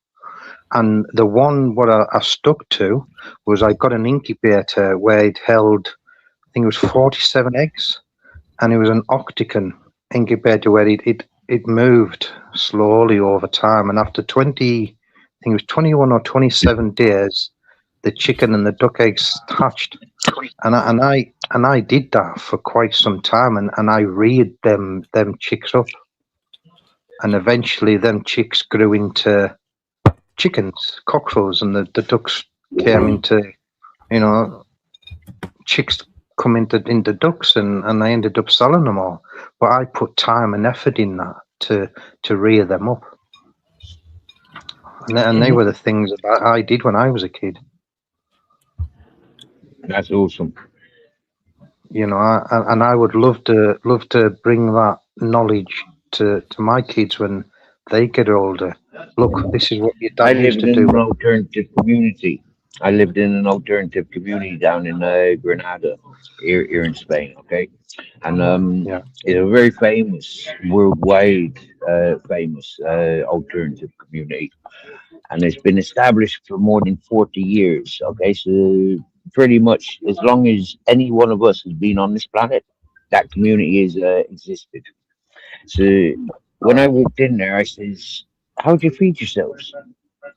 And the one what I stuck to was I got an incubator where it held, I think it was 47 eggs, and it was an octagon incubator where it moved slowly over time. And after 20, I think it was 21 or 27 days, the chicken and the duck eggs hatched. And I did that for quite some time, and I reared them chicks up, and eventually them chicks grew into chickens, cockerels, and the ducks came into, chicks come into ducks, and I ended up selling them all. But I put time and effort in that to rear them up, and they were the things that I did when I was a kid. That's awesome. And I would love to bring that knowledge to my kids when they get older. Look, this is what your I dad used lived to in do. an alternative community. I lived in an alternative community down in Granada, here in Spain. Okay, and Yeah. it's a very famous, worldwide famous alternative community, and it's been established for more than 40 years. Okay, so pretty much as long as any one of us has been on this planet, that community has existed. So when I walked in there, I says, "How do you feed yourselves?"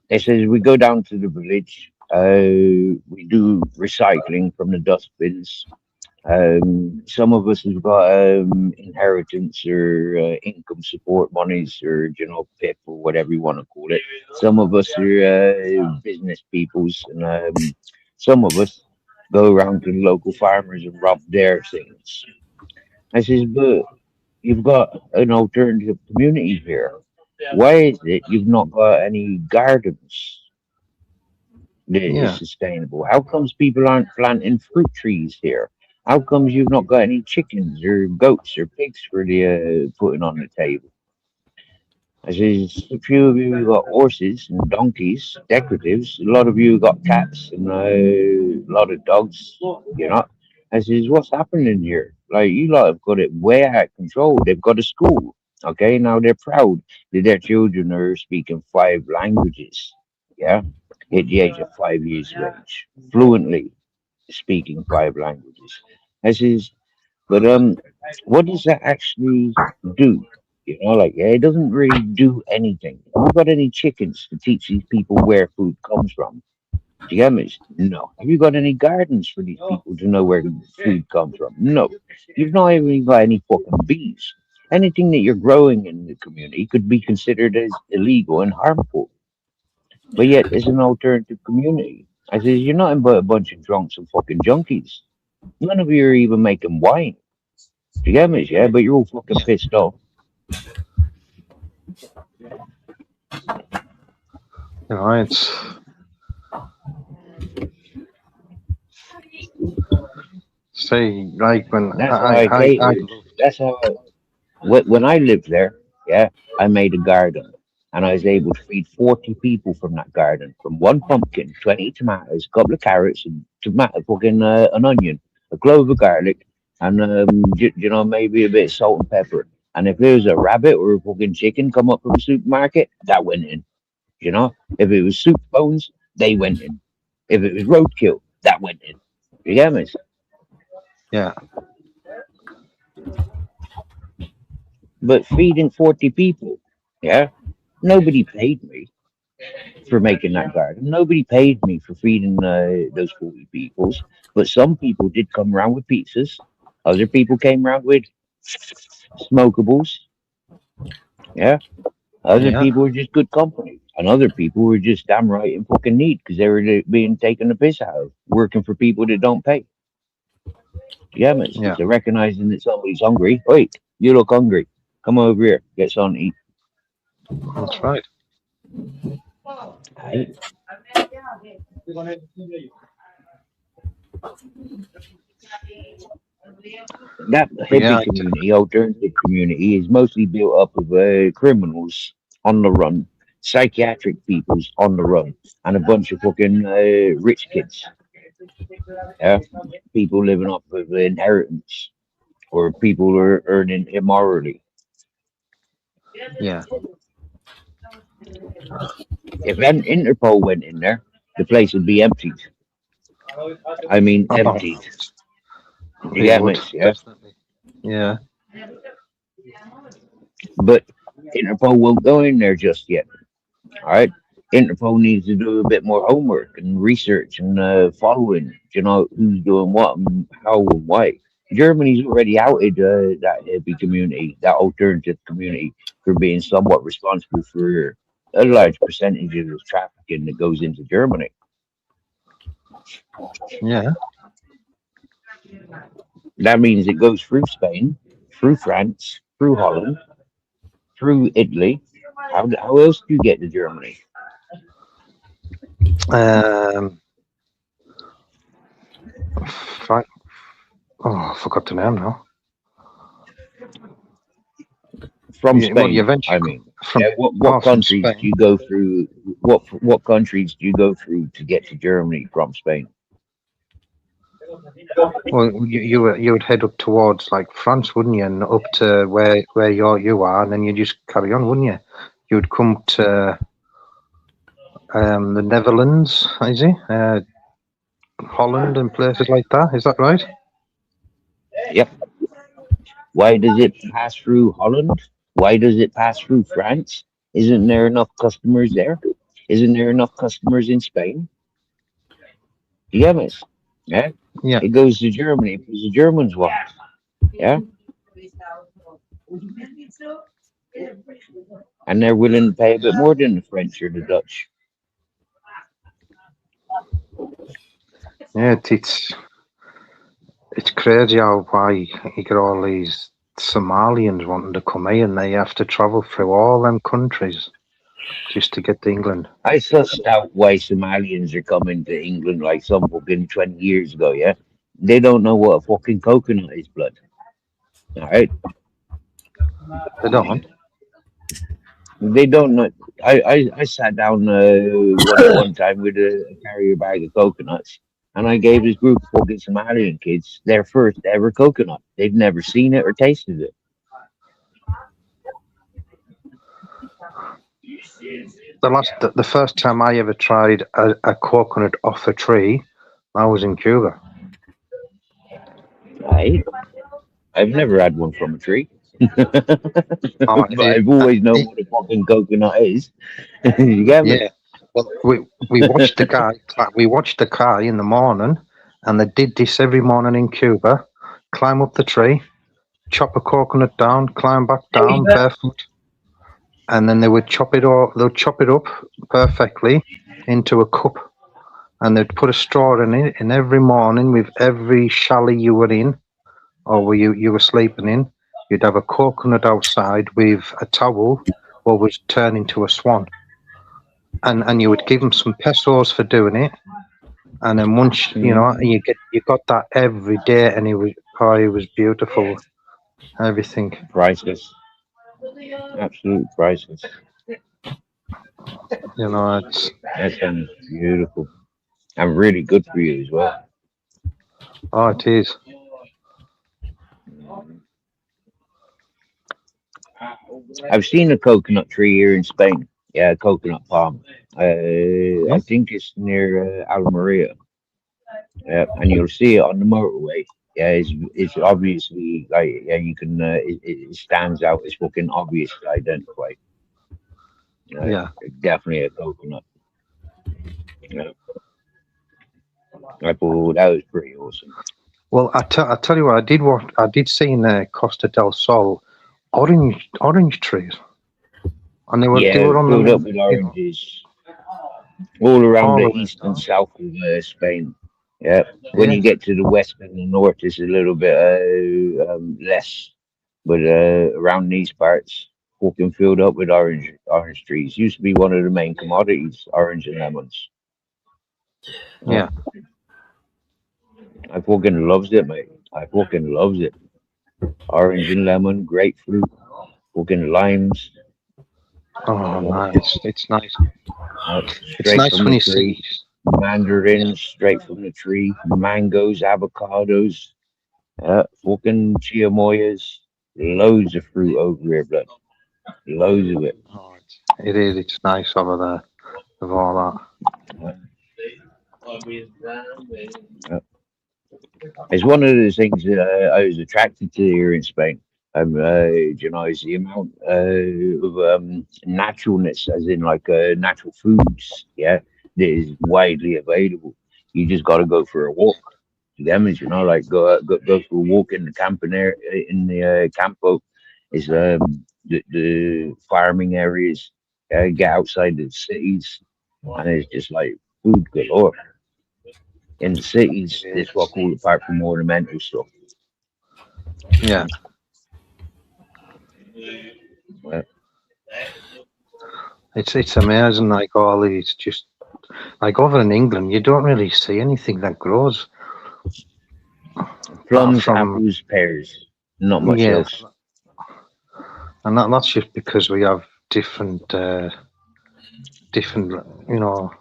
They says, "We go down to the village. We do recycling from the dustbins. Some of us have got inheritance or income support monies, or PIP or whatever you want to call it. Some of us are business peoples, and some of us go around to the local farmers and rob their things." I says, "But you've got an alternative community here. Why is it you've not got any gardens that is Yeah. sustainable? How comes people aren't planting fruit trees here? How comes you've not got any chickens or goats or pigs for the putting on the table?" I says, "A few of you got horses and donkeys, decoratives. A lot of you got cats and a lot of dogs, you know." I says, "What's happening here? Like, you lot have got it way out of control. They've got a school. Okay, now they're proud that their children are speaking 5 languages. Yeah, at the age of 5 years of age, fluently speaking 5 languages." I says, "But what does that actually do? Like, yeah, it doesn't really do anything. Have you got any chickens to teach these people where food comes from? Do you get me? No. Have you got any gardens for these people to know where food comes from? No. You've not even got any fucking bees. Anything that you're growing in the community could be considered as illegal and harmful. But yet, it's an alternative community." I says, "You're nothing but a bunch of drunks and fucking junkies. None of you are even making wine. Do you get me? Yeah, but you're all fucking pissed off." It's see, like when That's how I catered. That's how when I lived there, yeah, I made a garden, and I was able to feed 40 people from that garden, from one pumpkin, 20 tomatoes, a couple of carrots, and tomato, fucking an onion, a clove of garlic, and maybe a bit of salt and pepper. And if there was a rabbit or a fucking chicken come up from the supermarket, that went in. If it was soup bones, they went in. If it was roadkill, that went in. You get me? yeah, But feeding 40 people, yeah, nobody paid me for making that garden. Nobody paid me for feeding those 40 peoples. But some people did come around with pizzas. Other people came around with smokables. Yeah. Other yeah, people were just good company. And other people were just damn right in fucking need because they were being taken the piss out of, working for people that don't pay. Yeah, man. yeah. So recognizing that somebody's hungry. Wait, you look hungry. Come over here. Get something to eat. That's right. Right? That But yeah, hippie community, alternative community, is mostly built up of criminals on the run, psychiatric peoples on the run, and a bunch of fucking rich kids. Yeah, people living off of inheritance, or people who are earning immorally. Yeah. If an Interpol went in there, the place would be emptied. I mean, Oh, emptied. You it get would, me? Yeah. definitely. Yeah. But Interpol won't go in there just yet. All right. Interpol needs to do a bit more homework and research and following, who's doing what and how and why. Germany's already outed that hippie community, that alternative community, for being somewhat responsible for a large percentage of the trafficking that goes into Germany. Yeah. That means it goes through Spain, through France, through Holland, through Italy. How else do you get to Germany? Frank. Oh, I forgot the name now. From Well, you Spain, eventually I mean. from Yeah, what from countries do Spain. you go through? What countries do you go through to get to Germany from Spain? Well, you would head up towards like France, wouldn't you, and up to where you are, and then you just carry on, wouldn't you? You would come to the Netherlands, is it? Holland and places like that. Is that right? Yep. Why does it pass through Holland? Why does it pass through France? Isn't there enough customers there? Isn't there enough customers in Spain? Yeah, miss. Yeah. Yeah. It goes to Germany because the Germans want. Yeah. And they're willing to pay a bit more than the French or the Dutch. Yeah, it's crazy how why you get all these Somalians wanting to come here, and they have to travel through all them countries just to get to England. I sussed out why Somalians are coming to England like some fucking 20 years ago, yeah? They don't know what a fucking coconut is, blood. All right? They don't. They don't know. I sat down one time with a carrier bag of coconuts, and I gave this group of fucking Somalian kids their first ever coconut. They'd never seen it or tasted it. The first time I ever tried a coconut off a tree, I was in Cuba. Right? I've never had one from a tree. Oh, But I've always known what a fucking coconut is. You get me? yeah. Well, we watched the guy. We watched the guy in the morning, and they did this every morning in Cuba. Climb up the tree, chop a coconut down, climb back down barefoot, and then they would chop it all. They'll chop it up perfectly into a cup, and they'd put a straw in it. And every morning, with every chalet you were in, or where you were sleeping in, you'd have a coconut outside with a towel, what was turned into a swan. And you would give them some pesos for doing it, and then once you got that every day, and it was beautiful, everything. Priceless. Absolute priceless. It's That sounds beautiful. And really good for you as well. oh, it is. I've seen a coconut tree here in Spain. Yeah, a coconut palm. I think it's near Almeria. Yeah, and you'll see it on the motorway. Yeah, it's obviously like you can it stands out. It's fucking obvious to identify. Yeah. Definitely a coconut. Yeah. I thought that was pretty awesome. Well, I tell you what, I did see in Costa del Sol orange trees, and they were on filled the up with oranges all around all the the way east and down. south of Spain. Yeah, when you get to the west and the north, it's a little bit less, but around these parts, fucking filled up with orange trees. Used to be one of the main commodities, orange and lemons. Yeah. I fucking loves it, mate. I fucking loves it. Orange and lemon, grapefruit, fucking limes. Oh, nice. It's nice. Straight It's nice from when the you see tree. mandarins straight from the tree, mangoes, avocados, fucking chiamoyas, loads of fruit over here, blood, loads of it. Oh, it is. It's nice over there with all Uh, uh, it's one of the things that I was attracted to here in Spain. You know, is the amount of naturalness, as in like natural foods, yeah, that is widely available. You just got to go for a walk. To them, is you know, like go for a walk in the camping area, in the campo, is the farming areas. Get outside the cities, and it's just like food galore. In the that. cities, It this is. what cool apart from ornamental stuff. Yeah. Uh, It's amazing. Like all these, just like over in England, you don't really see anything that grows apart plums, from apples, pears, not much yeah, else. and that's just because we have different, you know,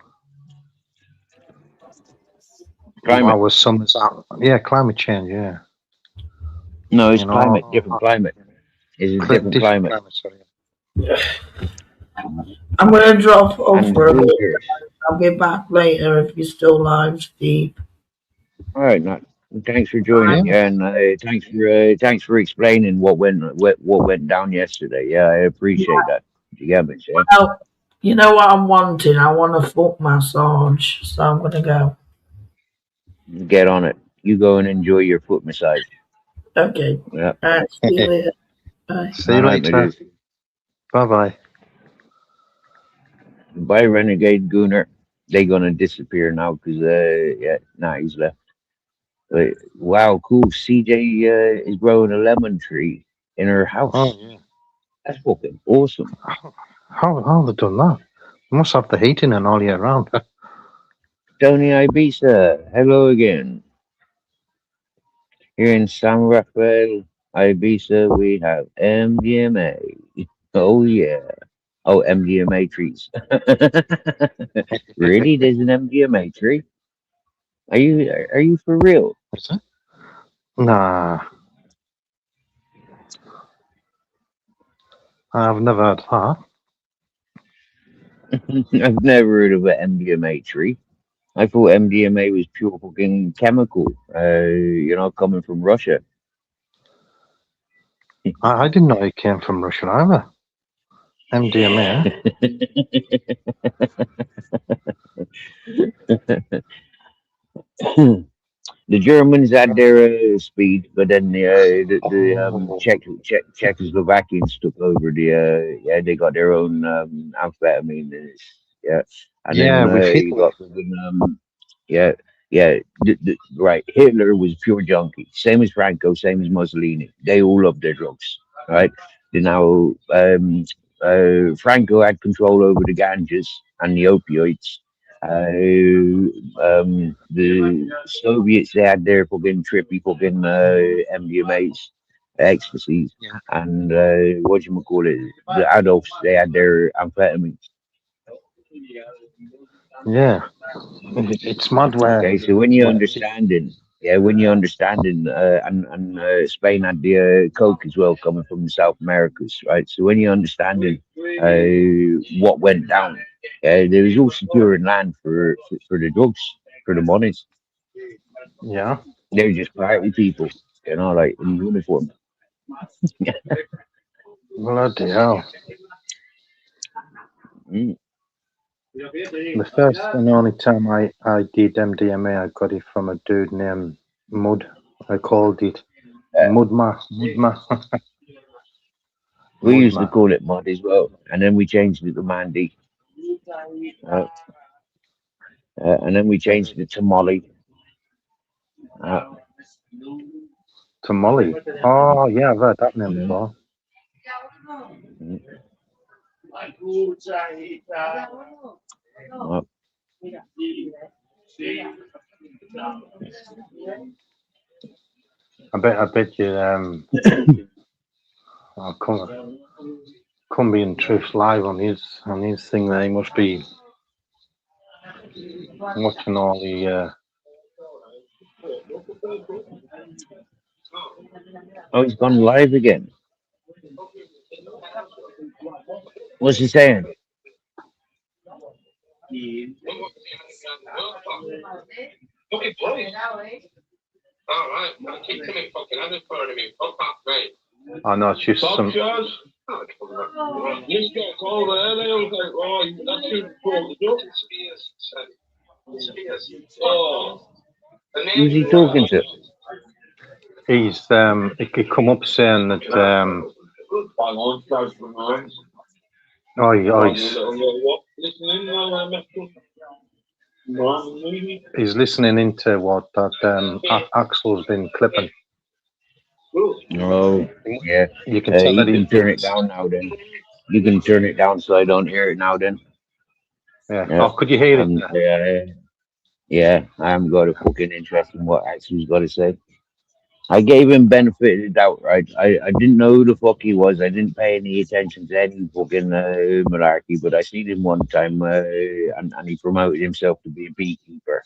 Climate. our summers are yeah, climate change, yeah, No, it's you climate. know, Different climate. It's a different different climate. climate. Sorry. I'm going to drop off And for a bit. winter. I'll be back later if you're still live, Steve. All right, Nat. Thanks for Yeah, joining. Yeah, and thanks for explaining what went down yesterday. Yeah, I appreciate that. You get me, yeah? Well, you know what I'm wanting? I want a foot massage, so I'm going to go. Get on it. You go and enjoy your foot massage. Okay. Yeah. All right. See you later. Bye. see All you right, my later. dude. Bye bye. Bye, Renegade Gunner. They gonna disappear now because yeah, nah, he's left. But wow, cool. CJ is growing a lemon tree in her Oh house. yeah. That's fucking awesome. How they done that? They must have the heating and all year round. Tony Ibiza, hello again. Here in San Rafael, Ibiza, we have MDMA. Oh yeah. Oh, MDMA trees. Really? There's an MDMA tree? Are you for real? Is it? Nah, I've never heard that. I've never heard of an MDMA tree. I thought MDMA was pure fucking chemical, coming from Russia. I didn't know it came from Russia either. MDMA. The Germans had their speed, but then the Oh, Czechoslovakians took over yeah, they got their own amphetamine, yeah, and then yeah, with you Hitler. got yeah, yeah, right. Hitler was pure junkie, same as Franco, same as Mussolini. They all loved their drugs, right? Then now Franco had control over the ganjas and the opioids. The Soviets, they had their fucking trippy fucking MDMAs, ecstasies, Yeah, and what you call it, the adults, they had their amphetamines. yeah. It's mad where. Okay, so when you where understanding, yeah, when you understanding, and Spain had the coke as well coming from the South Americas, right? So when you understanding what went down, there was all securing land for the drugs, for the monies. yeah, They're just party people, like in uniform. bloody hell. Mm. The first and only time I did MDMA, I got it from a dude named Mud. I called it Uh, Mudma, we used to Mudma. call it mud as well, and then we changed it to Mandy, uh, and then we changed it to Molly. Uh, Tamale. Oh, yeah, I've heard that name mm, before. mm, uh, I bet you, I'll come be in Truth live on his thing there. He must be watching all the. Oh, he's gone live again. What's he saying? I know it's just some. Who's he talking to? He's it could come up saying that he's listening into what that Axel's been clipping. Oh, yeah. You can tell You that can turn it down now. Then you can turn it down so I don't hear it now. Then. Yeah. Yeah. Oh, could you hear it? Yeah. Yeah. I haven't got a fucking interest in what Axel's got to say. I gave him benefit of the doubt, right? I didn't know who the fuck he was. I didn't pay any attention to any fucking monarchy, but I seen him one time, and he promoted himself to be a beekeeper.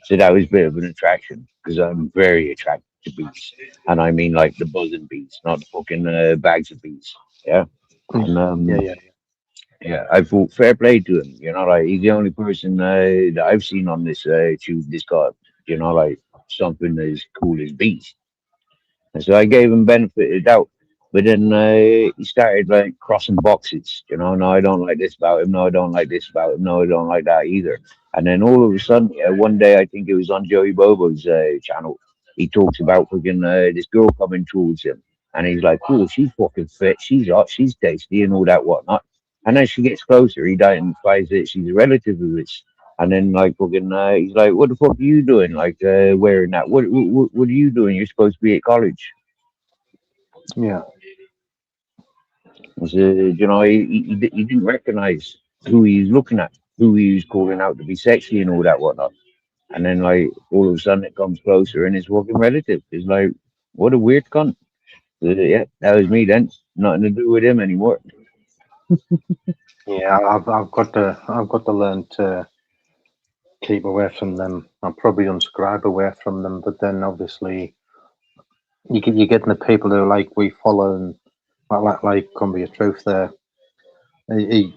So that was a bit of an attraction because I'm very attracted to bees, and I mean like the buzzing bees, not the fucking bags of bees. Yeah, and Yeah. yeah, I thought fair play to him. You know, like he's the only person that I've seen on this tube. This guy, you know, like something as cool as bees. And so I gave him benefit of the doubt. But then he started like crossing boxes, you know. No, I don't like this about him. No, I don't like this about him. No, I don't like that either. And then all of a sudden, one day I think it was on Joey Bobo's channel. He talks about fucking this girl coming towards him, and he's like, "Cool, she's fucking fit. She's hot. She's tasty, and all that whatnot." And as she gets closer, he identifies that she's a relative of his. And then like fucking, he's like, "What the fuck are you doing? Like wearing that? What are you doing? You're supposed to be at college." Yeah. So, you know, he didn't recognize who he was looking at, who he was calling out to be sexy and all that whatnot. And then like all of a sudden it comes closer and it's walking relative. It's like, what a weird cunt. So, yeah, that was me then. Nothing to do with him anymore. Yeah. I've got to learn to keep away from them. I'll probably unsubscribe away from them, but then obviously you're getting the people who like we follow and like Can Be a Truth there. He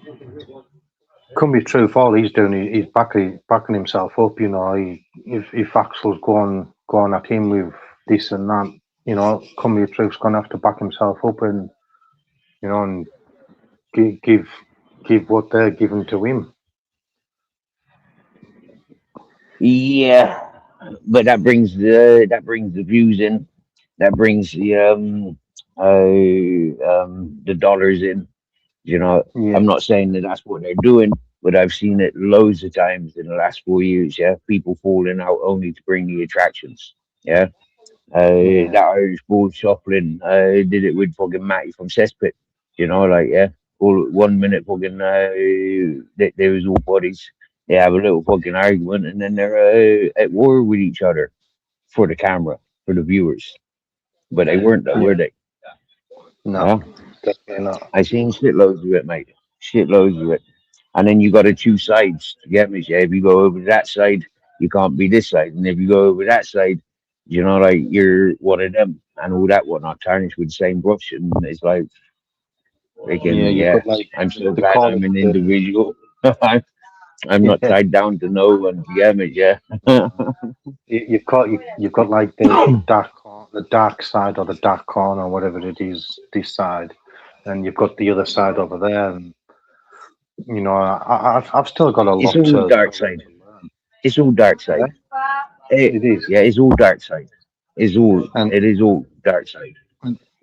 Can Be a Truth. All he's doing, he's backing himself up. You know, if Axel's going at him with this and that, you know, Can Be a Truth's gonna have to back himself up and and give what they're giving to him. Yeah, but that brings the views in. That brings the dollars in. You know, Yeah, I'm not saying that that's what they're doing, but I've seen it loads of times in the last 4 years. Yeah, people falling out only to bring the attractions. Yeah, yeah, that Irish bull shuffling did it with fucking Matty from Cesspit. You know, like yeah, all 1 minute fucking they was all buddies. They have a little fucking argument, and then they're at war with each other for the camera, for the viewers. But they weren't, though, yeah. were they? No, Yeah, definitely not. I seen shitloads of it, mate. Shitloads of it. And then you got to choose sides. You get me? Yeah, if you go over to that side, you can't be this side. And if you go over that side, you know, like you're one of them and all that whatnot, tarnished with the same brush. And it's like, Yeah, freaking, you've yeah, got like I'm so they glad call I'm it an the individual. I'm not yeah. tied down to no one. You get me? Yeah. You've got like the dark side or the dark corner, whatever it is, this side, and you've got the other side over there. And I've still got a It's lot all to dark side. learn. It's all dark Yeah, side. Eh, it is. yeah, it's all dark side. And It is all dark side.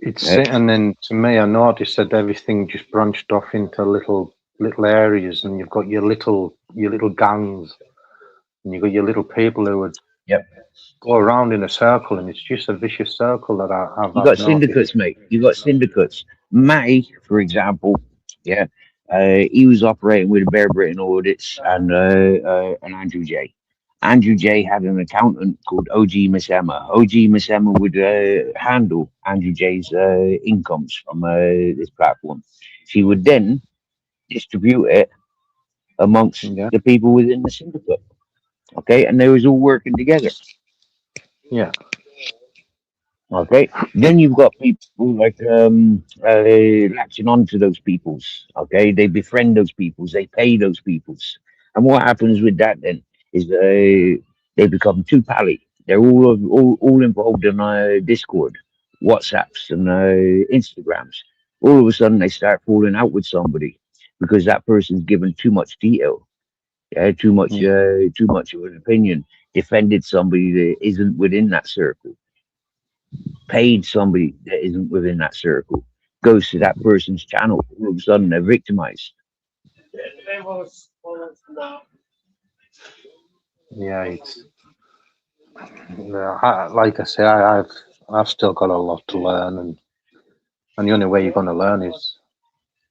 it's Yeah. and then to me, I noticed that everything just branched off into little areas, and you've got your little gangs, and you've got your little people who would Yep. go around in a circle, and it's just a vicious circle that You I've got noticed. syndicates, mate. You got syndicates. Matty, for example, yeah, he was operating with Bear Britain Audits and Andrew J. Andrew J had an accountant called OG Miss Emma. OG Miss Emma would handle Andrew J's incomes from this platform. She would then distribute it amongst Yeah, the people within the syndicate. Okay, and they was all working together. Yeah. Okay, then you've got people like latching on to those peoples. Okay, they befriend those peoples, they pay those peoples, and what happens with that then is they become too pally. They're all involved in Discord, WhatsApps, and Instagrams. All of a sudden, they start falling out with somebody because that person's given too much detail, yeah, Yeah. too much of an opinion, defended somebody that isn't within that circle, paid somebody that isn't within that circle, goes to that person's channel. All of a sudden, they're victimized. Yeah. It's like I say, I've still got a lot to learn, and the only way you're going to learn is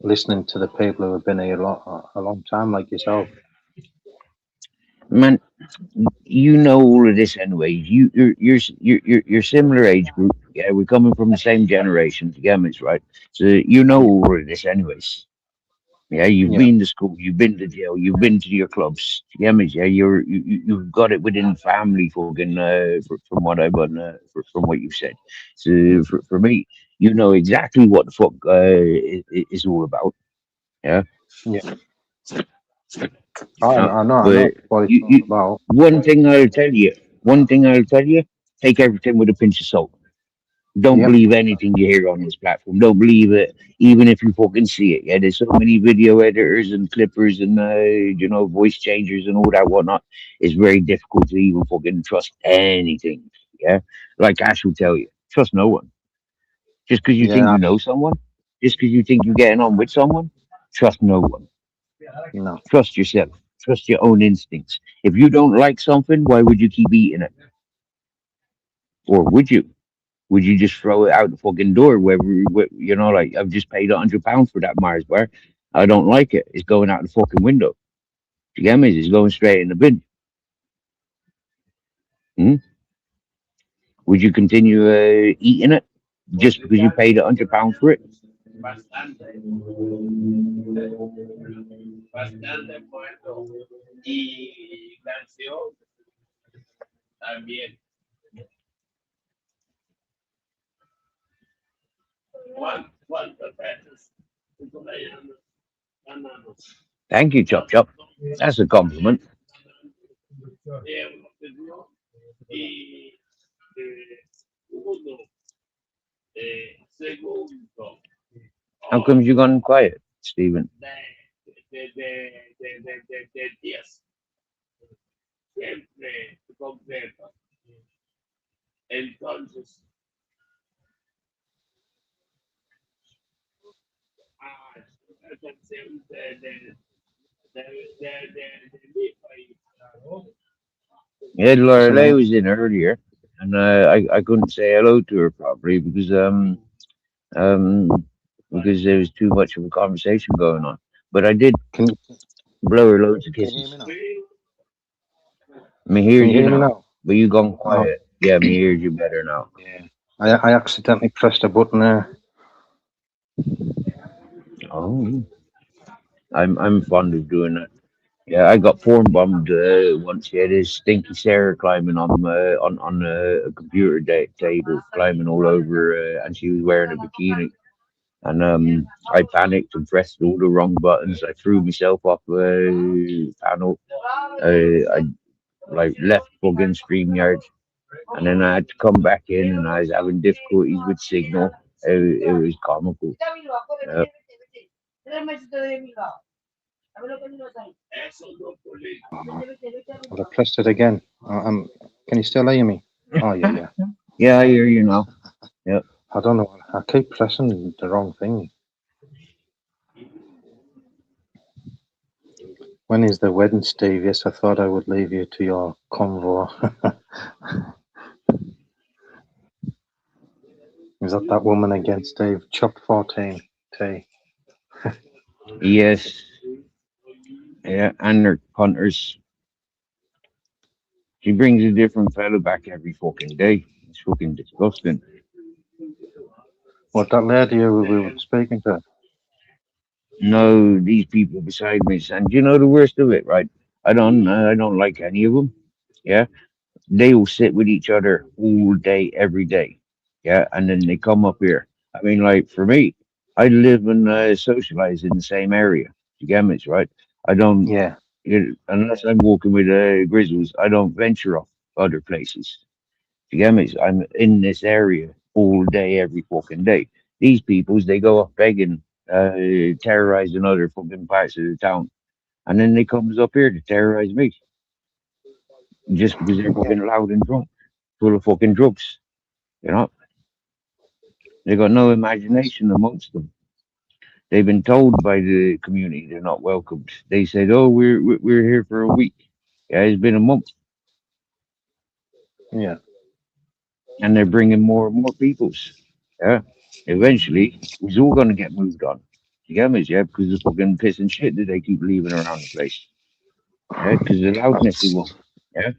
listening to the people who have been here a long time, like yourself. Man, you know all of this anyway. You're similar age group. Yeah, we're coming from the same generation together, right? So you know Yeah. all of this anyways. Yeah, you've Yeah. been to school, you've been to jail, you've been to your clubs. Yeah, yeah, you've got it within family, fucking, from what from what you've said. So for me, you know exactly what the fuck is all about. Yeah, Yeah. uh, I know but what it's all you about. one thing I'll tell you, take everything with a pinch of salt. Don't Yep. believe anything you hear on this platform. Don't believe it, even if you fucking see it. Yeah, there's so many video editors and clippers and voice changers and all that whatnot. It's very difficult to even fucking trust anything. Yeah, like Ash will tell you, trust no one. Just because you think Yeah. you know someone, just because you think you're getting on with someone, trust no one. No. Trust yourself. Trust your own instincts. If you don't like something, why would you keep eating it? Or would you? Would you just throw it out the fucking door? Like I've just paid £100 for that Mars bar. I don't like it. It's going out the fucking window. You get me? It's going straight in the bin. Hmm? Would you continue eating it just because you paid £100 for it? Thank you, Chop Chop. That's a compliment. How come you gone quiet, Stephen? Yeah, Lorelei Listen, was in earlier, and I couldn't say hello to her properly um because there was too much of a conversation going on. But I did can you blow her loads of can you hear me kisses. now? Me Can hears you you hear me now, now? but you gone Oh, quiet. Yeah, me hears you better now. yeah. I accidentally pressed a button there. Oh, I'm fond of doing that. Yeah, I got porn bombed once. Yeah, this stinky Sarah climbing on a computer table, climbing all over, and she was wearing a bikini. And I panicked and pressed all the wrong buttons. I threw myself off the panel. I like left plug-in StreamYard, and then I had to come back in, and I was having difficulties with signal. It was comical. Yeah. Oh, well, I pressed it again. Can you still hear me? Oh, yeah, yeah. Yeah, I hear you now. Yeah. I don't know. I keep pressing the wrong thing. When is the wedding, Steve? Yes, I thought I would leave you to your convoy. Is that woman again, Steve? Chop 14 T. Yes. Yeah, and they're punters. She brings a different fella back every fucking day. It's fucking disgusting. What, that lady who we were speaking to? No, these people beside me, and you know the worst of it, right? I don't like any of them. Yeah, they will sit with each other all day, every day. Yeah, and then they come up here. I mean, like for me, I live and socialize in the same area. You get me, right? I don't, Yeah, unless I'm walking with grizzlies, I don't venture off other places. You get me? I'm in this area all day, every fucking day. These peoples, they go off begging, terrorizing other fucking parts of the town, and then they comes up here to terrorize me just because they're yeah, fucking loud and drunk, full of fucking drugs. You know, they got no imagination amongst them. They've been told by the community they're not welcomed. They said, "Oh, we're here for a week." Yeah, it's been a month, yeah, and they're bringing more and more peoples. Yeah, eventually, it's all gonna get moved on. You get me? Yeah, because the fucking piss and shit that they keep leaving around the place. Yeah, because the loudness they want. Yeah.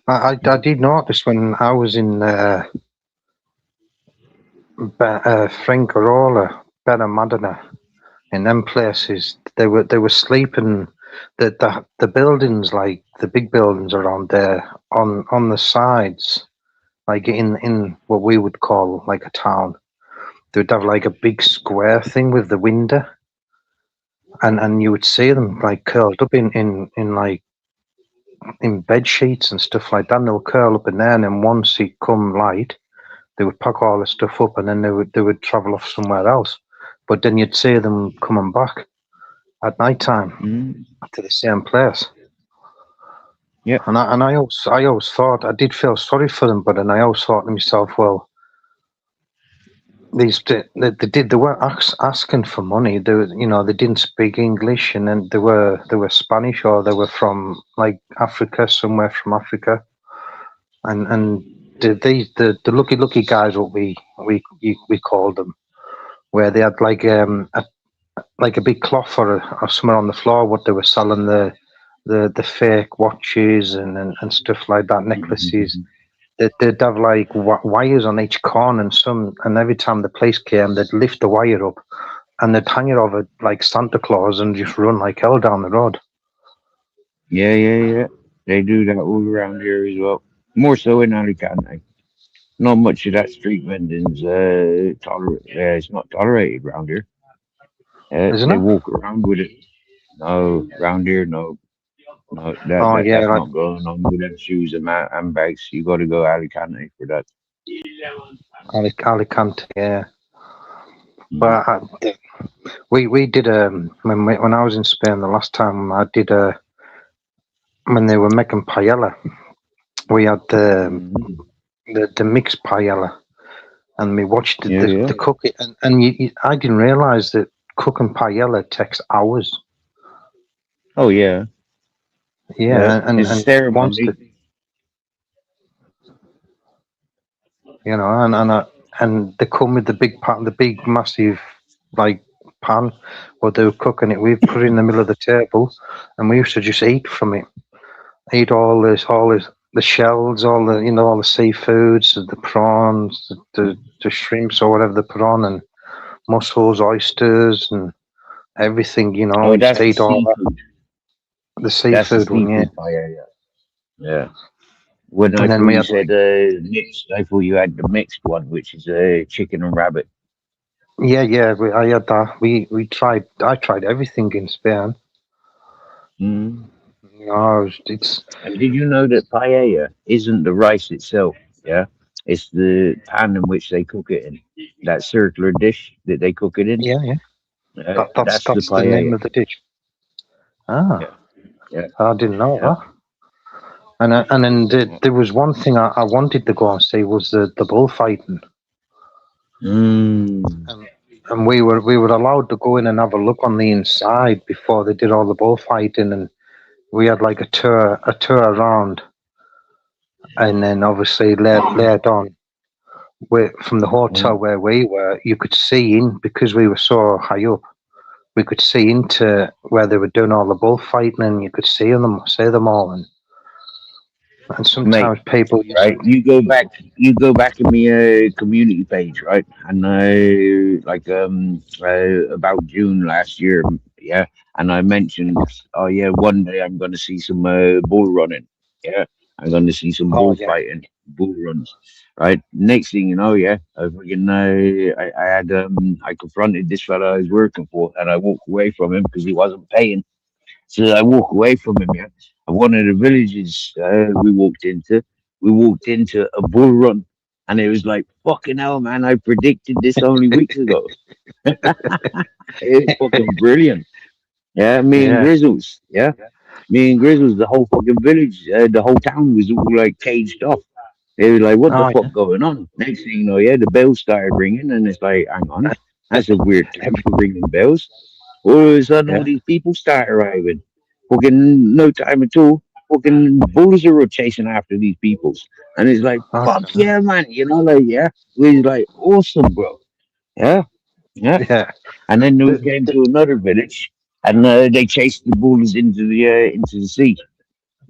I did notice when I was in Francarola, Benmadonna, in them places, they were sleeping. The buildings, like the big buildings around there, on the sides, like in what we would call like a town, they would have like a big square thing with the window, and you would see them like curled up in like in bed sheets and stuff like that. And they would curl up in there, and then once it come light, they would pack all the stuff up, and then they would travel off somewhere else. But then you'd see them coming back at night time Mm, to the same place. yeah. And I always thought I did feel sorry for them, but then I always thought to myself, well, they weren't asking for money. They didn't speak English, and then they were Spanish, or they were from like Africa, somewhere from Africa, and the lucky guys, what we called them, where they had like a big cloth or somewhere on the floor, what they were selling the fake watches and stuff like that, necklaces. They'd have like wires on each corner, and every time the police came, they'd lift the wire up and they'd hang it over like Santa Claus and just run like hell down the road. Yeah, yeah, yeah. They do that all around here as well. More so in Alicante. Not much of that street vending's it's not tolerated around here. Isn't They it? walk around with it. No, around here, no, no. Oh yeah, That's like not going on with them shoes and handbags. You got to go Alicante for that. Alicante, yeah. Mm. But we did when I was in Spain the last time, I did when they were making paella, we had Mhm. the mixed paella, and we watched Yeah, yeah. the cook it, and I didn't realize that cooking paella takes hours. Oh yeah, yeah. Yeah, and It's a and once ceremony. and they come with the big pan, the big massive like pan where they were cooking it. We put it in the middle of the table, and we used to just eat from it. Eat all this the shells, all the seafoods, the prawns, the shrimps or whatever they put on, and mussels, oysters, and everything. Oh, We just that's the ate all that. seafood. The That's the seafood one, yeah. seafood pie. Yeah, yeah. When I And then thought we you had said like, mixed, I thought you had the mixed one, which is chicken and rabbit. yeah. I had that. I tried everything in Spain. Mm. It's And did you know that paella isn't the rice itself? Yeah, it's the pan in which they cook it in. That circular dish that they cook it in. yeah. That's That's the that's the name paella. of the dish. Yeah, Ah, yeah, I didn't know yeah. that. And then there was one thing I wanted to go and see was the bullfighting. Mm. And, and we were allowed to go in and have a look on the inside before they did all the bullfighting, and we had like a tour around, and then obviously later on, from the hotel Mm. where we were, you could see in, because we were so high up. We could see into where they were doing all the bullfighting, and you could see them all, and Mate, sometimes people used. right? You go back in the community page, right? And about June last year, yeah, and I mentioned, oh yeah, one day I'm going to see some bull running, yeah, I'm going to see some Oh yeah. bullfighting, bull runs, right? Next thing you know, yeah, I had I confronted this fella I was working for, and I walked away from him because he wasn't paying. So I walk away from him, yeah. And one of the villages we walked into a bull run, and it was like, fucking hell, man! I predicted this only weeks ago. It's fucking brilliant. Yeah, me and Yeah. Grizzles. Yeah, me and Grizzles. The whole fucking village, the whole town was all like caged off. They were like, "What the Oh fuck yeah. going on?" Next thing you know, yeah, the bells started ringing, and it's like, "Hang on, that's a weird time for ringing bells." All of a sudden, all Yeah. these people start arriving. Fucking no time at all. Fucking bulls are chasing after these peoples, and it's like, "Fuck Okay. yeah, man!" You know, like yeah, we like awesome, bro. Yeah, yeah. Yeah. And then we The, came the, to another village, and they chased the bulls into the sea,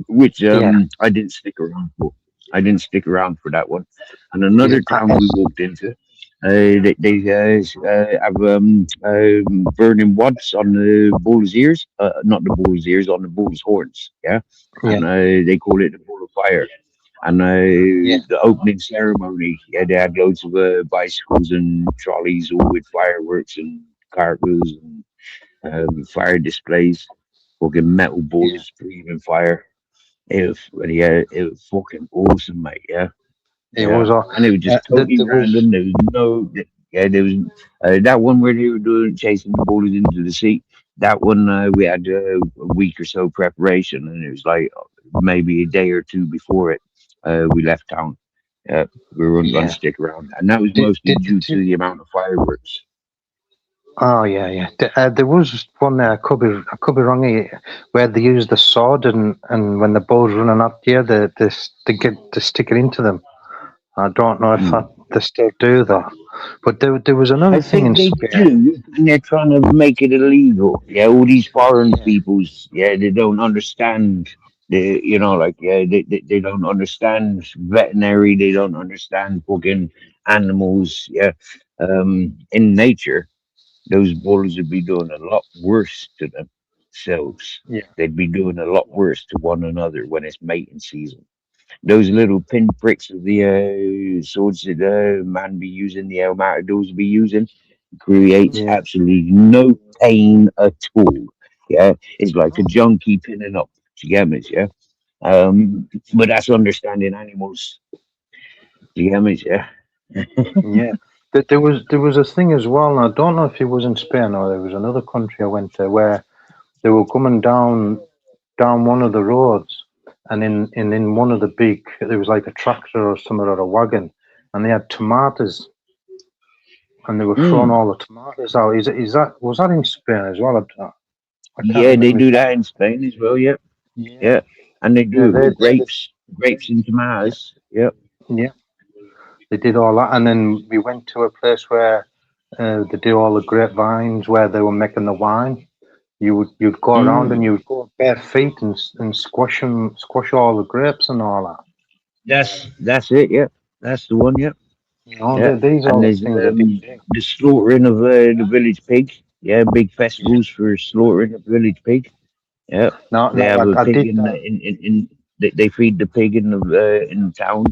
which yeah. I didn't stick around for. I didn't stick around for that one. And Yeah. another town we walked into, they have burning wads on the bull's ears, not the bull's ears, on the bull's horns, yeah, Yeah. and they call it the bull of fire. And Yeah. the opening ceremony, yeah, they had loads of bicycles and trolleys all with fireworks and cartwheels and fire displays, fucking metal Yeah. balls breathing fire. Yeah, it was fucking awesome, mate. Yeah, It yeah, was all. and it was just totally There was. random. There was no, yeah, there was that one where they were doing chasing the ballers into the sea. That one we had a week or so preparation, and it was like maybe a day or two before it. We left town. We weren't going to Yeah. stick around, and that was Did mostly did due did to you? the amount of fireworks. Oh yeah, yeah. There was one there. I could be wrong here, where they used the sword and when the ball's running up there, they stick it into them. I don't know if Mm. they still do that. But there was another I thing in think they Spain. do, and they're trying to make it illegal. Yeah, all these foreign Yeah. peoples, yeah, they don't understand. Like, yeah, they don't understand veterinary. They don't understand fucking animals. Yeah, in nature, those bulls would be doing a lot worse to themselves. Yeah. They'd be doing a lot worse to one another when it's mating season. Those little pinpricks of the swords that man be using, the El Matadors be using, creates Yeah. absolutely no pain at all. Yeah, it's like a junkie pinning up. Do you get me? Yeah. But that's understanding animals. Do you get me? Yeah. Yeah. There was a thing as well. And I don't know if it was in Spain or there was another country I went to where they were coming down one of the roads, and in one of the big, there was like a tractor or something or a wagon, and they had tomatoes, and they were throwing Mm. all the tomatoes out. Was that in Spain as well? I can't Yeah, they remember do if that that in was. Spain as well. Yep. Yeah, Yeah. And they yeah, do it with grapes and yeah, tomatoes. Yep. yeah, they did all that, and then we went to a place where they do all the grapevines where they were making the wine. You'd go around and Mm. you'd go bare feet and squash all the grapes and all that. That's it. Yep. That's the one. Yep. You know, Yeah, these and are the there's things I didn't do. the slaughtering of the village pig. Yeah, big festivals for slaughtering of village pig. Yeah, No, they no, have a I pig did that. in they feed the pig in the town,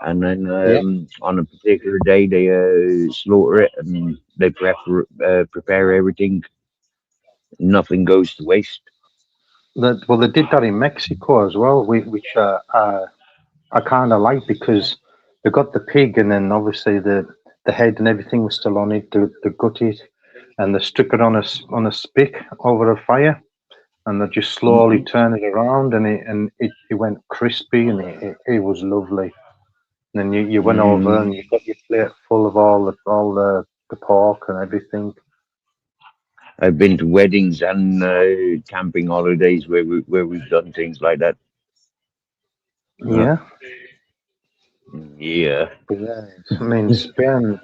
and then Yeah, on a particular day they slaughter it and they prepare everything. Nothing goes to waste. well, they did that in Mexico as well, which I kind of like because they got the pig and then obviously the head and everything was still on it, the gutted, and they stuck it on a spit over a fire, and they just slowly Hmm. turn it around, and it went crispy, and it was lovely. And then you went over Mm. and you got your plate full of all the pork and everything. I've been to weddings and camping holidays where we've done things like that. Uh, Yeah. yeah. But yeah, I mean, Spain.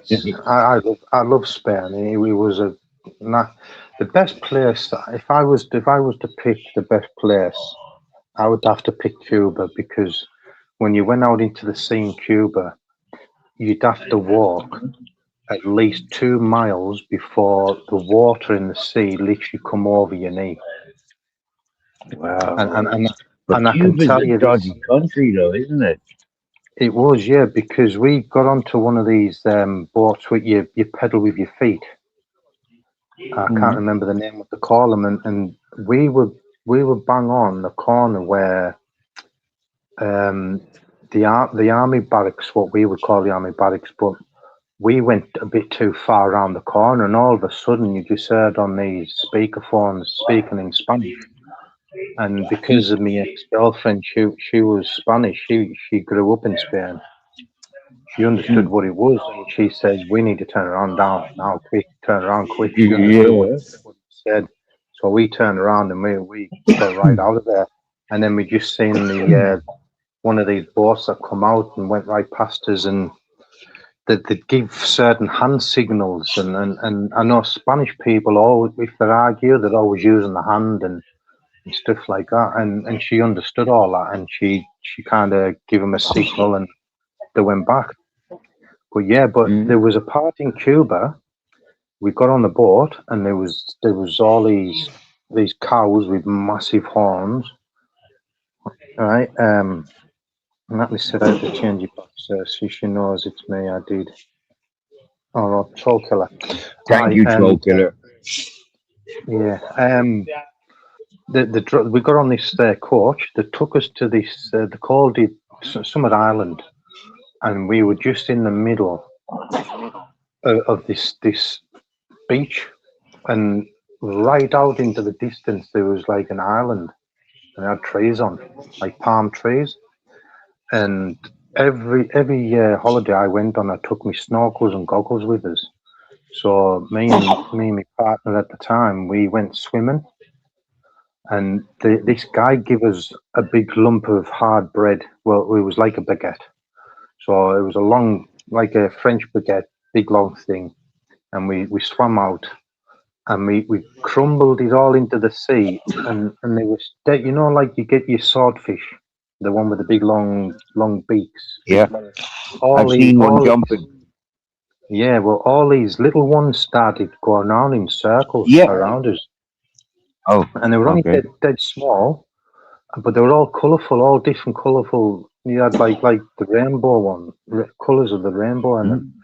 I love Spain. It was the best place. If I was to pick the best place, I would have to pick Cuba because when you went out into the sea in Cuba, you'd have to walk. at least 2 miles before the water in the sea literally come over your knee. Wow. And But I can Cuba's tell a you this, dodgy country, though, isn't it? it was, yeah, because we got onto one of these boats where you pedal with your feet. I can't remember the name what they call them, and we were bang on the corner where the army barracks, what we would call the army barracks, but we went a bit too far around the corner, and all of a sudden you just heard on these speakerphones speaking in Spanish. And because of my ex-girlfriend, she was Spanish. She grew up in Spain. She understood what it was, and she says, "We need to turn around now, quick, turn around quick." She understood what he said, so we turned around and we got right out of there. And then we just seen the one of these boats that come out and went right past us, and they give certain hand signals. And I know Spanish people always, if they argue, they're always using the hand and stuff like that. And she understood all that, and she kind of gave them a signal, and they went back. But yeah, but there was a part in Cuba. We got on the boat, and there was all these cows with massive horns, right? And let me set out the change it back so she knows it's me. I did. Oh, no, troll killer. Thank you, troll killer. Yeah. We got on this coach that took us to this. They called it Summit Island, and we were just in the middle of this beach, and right out into the distance there was like an island, and it had trees on, like palm trees. And every holiday I went on, I took my snorkels and goggles with us. So me and my partner at the time, we went swimming, and this guy gave us a big lump of hard bread. Well, it was like a baguette. So it was a long, like a French baguette, big long thing. And we swam out, and we crumbled it all into the sea. And it was, you know, like you get your swordfish, the one with the big long beaks. Yeah, I've seen one jumping. Yeah, well, all these little ones started going on in circles around us. Oh, and they were only dead small, but they were all colourful, all different colourful. You had like the rainbow one, colours of the rainbow in them.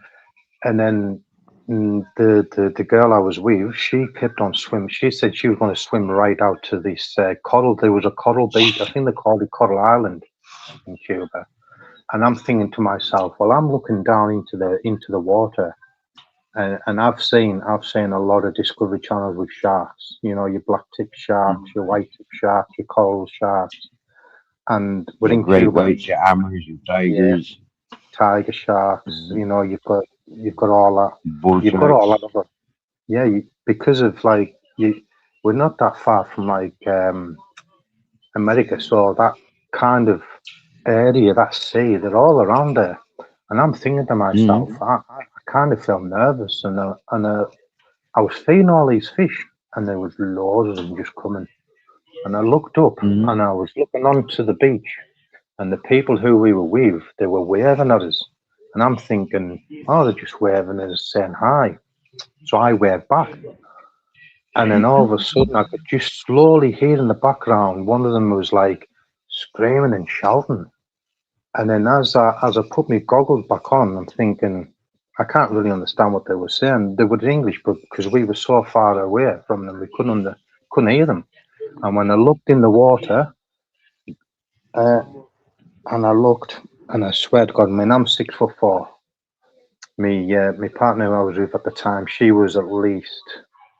And then the girl I was with, she kept on swimming. She said she was going to swim right out to this coral. There was a coral beach. I think they called it Coral Island in Cuba. And I'm thinking to myself, well, I'm looking down into the water, and I've seen a lot of Discovery Channels with sharks. You know, your black tip sharks, your white tip sharks, your coral sharks, and within great Cuba, whites, your hammers, your tigers, tiger sharks. You know, you've got all that. bull You've got sharks. all that other. Yeah, because of like we're not that far from like America, so that kind of area, that sea, they're all around there. And I'm thinking to myself, I kind of felt nervous, and I was feeding all these fish, and there was loads of them just coming. And I looked up, and I was looking onto the beach, and the people who we were with, they were waving at us. And I'm thinking, oh, they're just waving at us, saying hi. So I waved back. And then all of a sudden, I could just slowly hear in the background, one of them was like screaming and shouting. And then as I put my goggles back on, I'm thinking, I can't really understand what they were saying. They were English, but because we were so far away from them, we couldn't hear them. And when I looked in the water, and I looked, and I swear to God, I mean, I'm 6'4". My partner who I was with at the time, she was at least,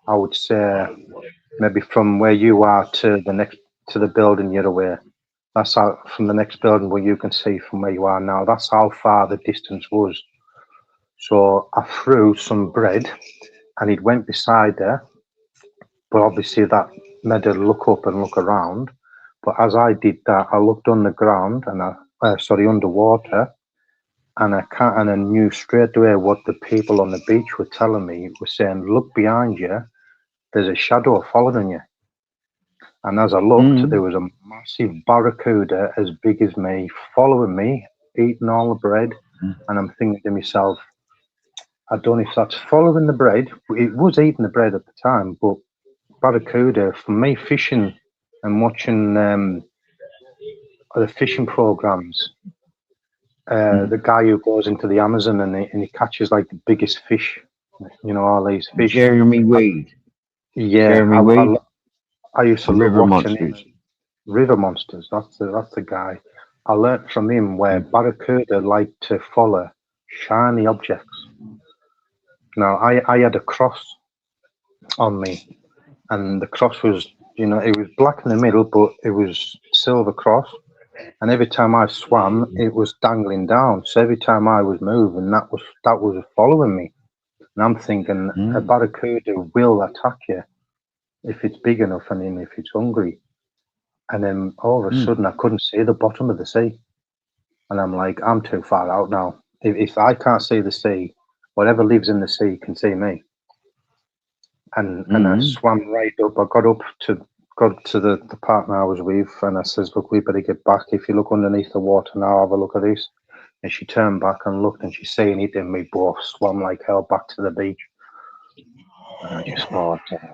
I would say, maybe from where you are to the building you're away. That's how, from the next building where you can see from where you are now. That's how far the distance was. So I threw some bread, and it went beside her. But obviously that made her look up and look around. But as I did that, I looked on the ground, and underwater, and I knew straight away what the people on the beach were telling me. Were saying, "Look behind you. There's a shadow following you." And as I looked, there was a massive barracuda as big as me following me, eating all the bread. And I'm thinking to myself, I don't know if that's following the bread. It was eating the bread at the time, but barracuda, for me, fishing and watching the fishing programs, the guy who goes into the Amazon and he catches like the biggest fish, you know, all these fish. Jeremy Wade. Yeah, Jeremy Wade. I used to love River watching him. Monsters. River Monsters, that's the guy. I learnt from him where barracuda like to follow shiny objects. Now, I had a cross on me, and the cross was, you know, it was black in the middle, but it was silver cross. And every time I swam, it was dangling down. So every time I was moving, that was following me. And I'm thinking, a barracuda will attack you if it's big enough and if it's hungry. And then all of a sudden, I couldn't see the bottom of the sea. And I'm like, I'm too far out now. If I can't see the sea, whatever lives in the sea can see me. And I swam right up. I got to the partner I was with, and I says, look, we better get back. If you look underneath the water now, have a look at this. And she turned back and looked, and she's saying it, and we both swam like hell back to the beach. And I just thought, That's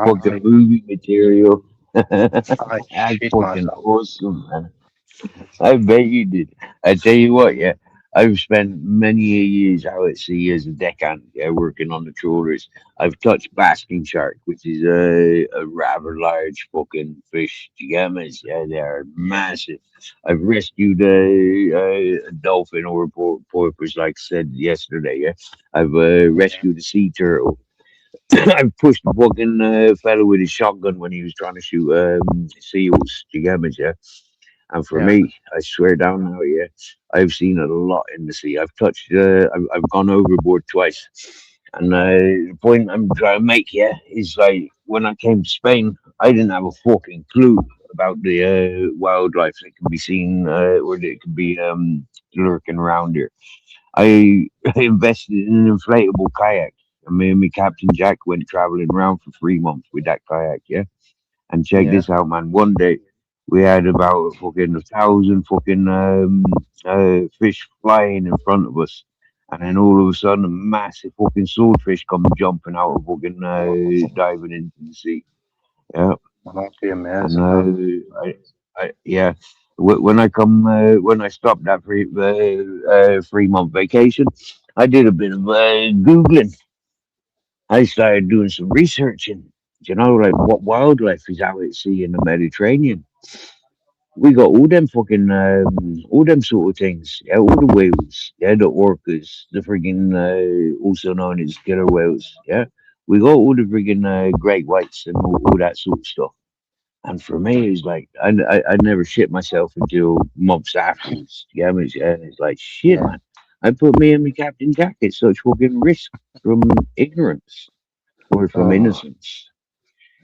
fucking movie material. That's I shit fucking myself. awesome, man. I bet you did. I tell you what, yeah. I've spent many years out at sea as a deckhand, yeah, working on the trawlers. I've touched basking shark, which is a rather large fucking fish. Do you get me? Yeah, they're massive. I've rescued a dolphin or a porpoise, like I said yesterday. Yeah, I've rescued a sea turtle. I've pushed the fucking fellow with his shotgun when he was trying to shoot seals. Do you get me? Yeah. And for me, I swear down now, yeah, I've seen a lot in the sea. I've touched, I've gone overboard twice. And the point I'm trying to make, yeah, is like when I came to Spain, I didn't have a fucking clue about the wildlife that can be seen or that can be lurking around here. I invested in an inflatable kayak. And me and my Captain Jack went traveling around for 3 months with that kayak, yeah. And check this out, man. One day we had about fucking 1,000 fucking fish flying in front of us. And then all of a sudden, a massive fucking swordfish come jumping out of fucking diving into the sea. Yeah. That'd be amazing. And yeah. When I stopped that 3 month vacation, I did a bit of Googling. I started doing some researching, you know, like what wildlife is out at sea in the Mediterranean. We got all them fucking, all them sort of things. Yeah, all the whales, yeah, the orcas, the friggin', also known as killer whales. Yeah, we got all the friggin' great whites and all that sort of stuff. And for me, it's like I never shit myself until months afterwards. Yeah, and it's like shit, man. I put me and my Captain Jack at such fucking risk from ignorance or from innocence.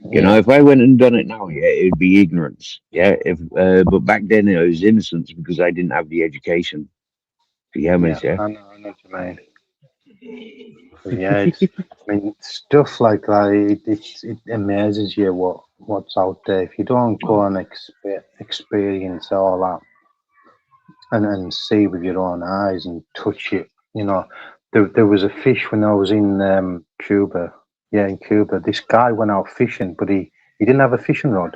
You know, if I went and done it now, yeah, it'd be ignorance. Yeah, if but back then it was innocence because I didn't have the education. Yeah, I know what you mean. Yeah, I mean, stuff like that. It amazes you what's out there if you don't go and experience all that and see with your own eyes and touch it. You know, there was a fish when I was in Cuba. Yeah, in Cuba, this guy went out fishing, but he didn't have a fishing rod.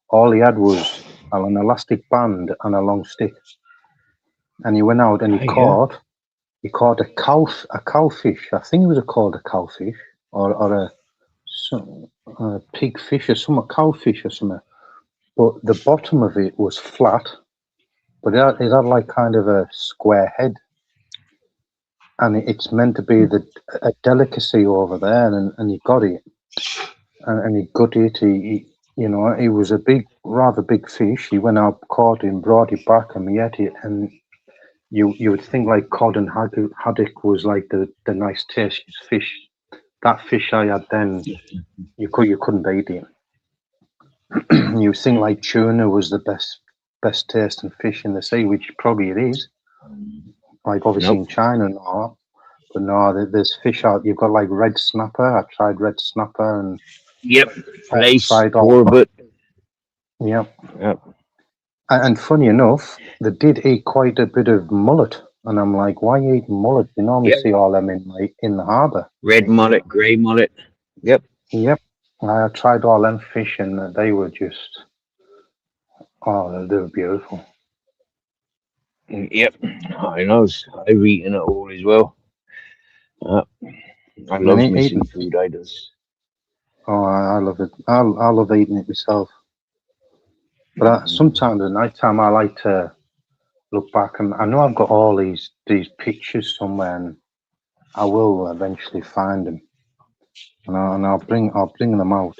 All he had was an elastic band and a long stick. And he went out and he caught a cowfish. I think it was called a cowfish or a pigfish or some cowfish or something. But the bottom of it was flat, but it had like kind of a square head. And it's meant to be a delicacy over there, and he got it, and he got it. He you know, it was a rather big fish. He went out, caught him, brought it back, and we ate it. And you would think like cod and haddock was like the nice tastiest fish. That fish I had then, you couldn't beat it. You think like tuna was the best tasting fish in the sea, which probably it is. Like obviously in China and all that. But no, there's fish out. You've got like red snapper. I tried red snapper and tried orbit. Yep. And funny enough, they did eat quite a bit of mullet And I'm like, why are you eating mullet? You normally Yep. see all them in the harbour. Red mullet, grey mullet. Yep. Yep. I tried all them fish and they were just, oh, they were beautiful. Yep. I know. I've eaten it all as well. I And love me eating, seafood. I does. oh, I love it. I love eating it myself. But sometimes at night time I like to look back, and I know I've got all these pictures somewhere, and I will eventually find them, and I'll bring them out,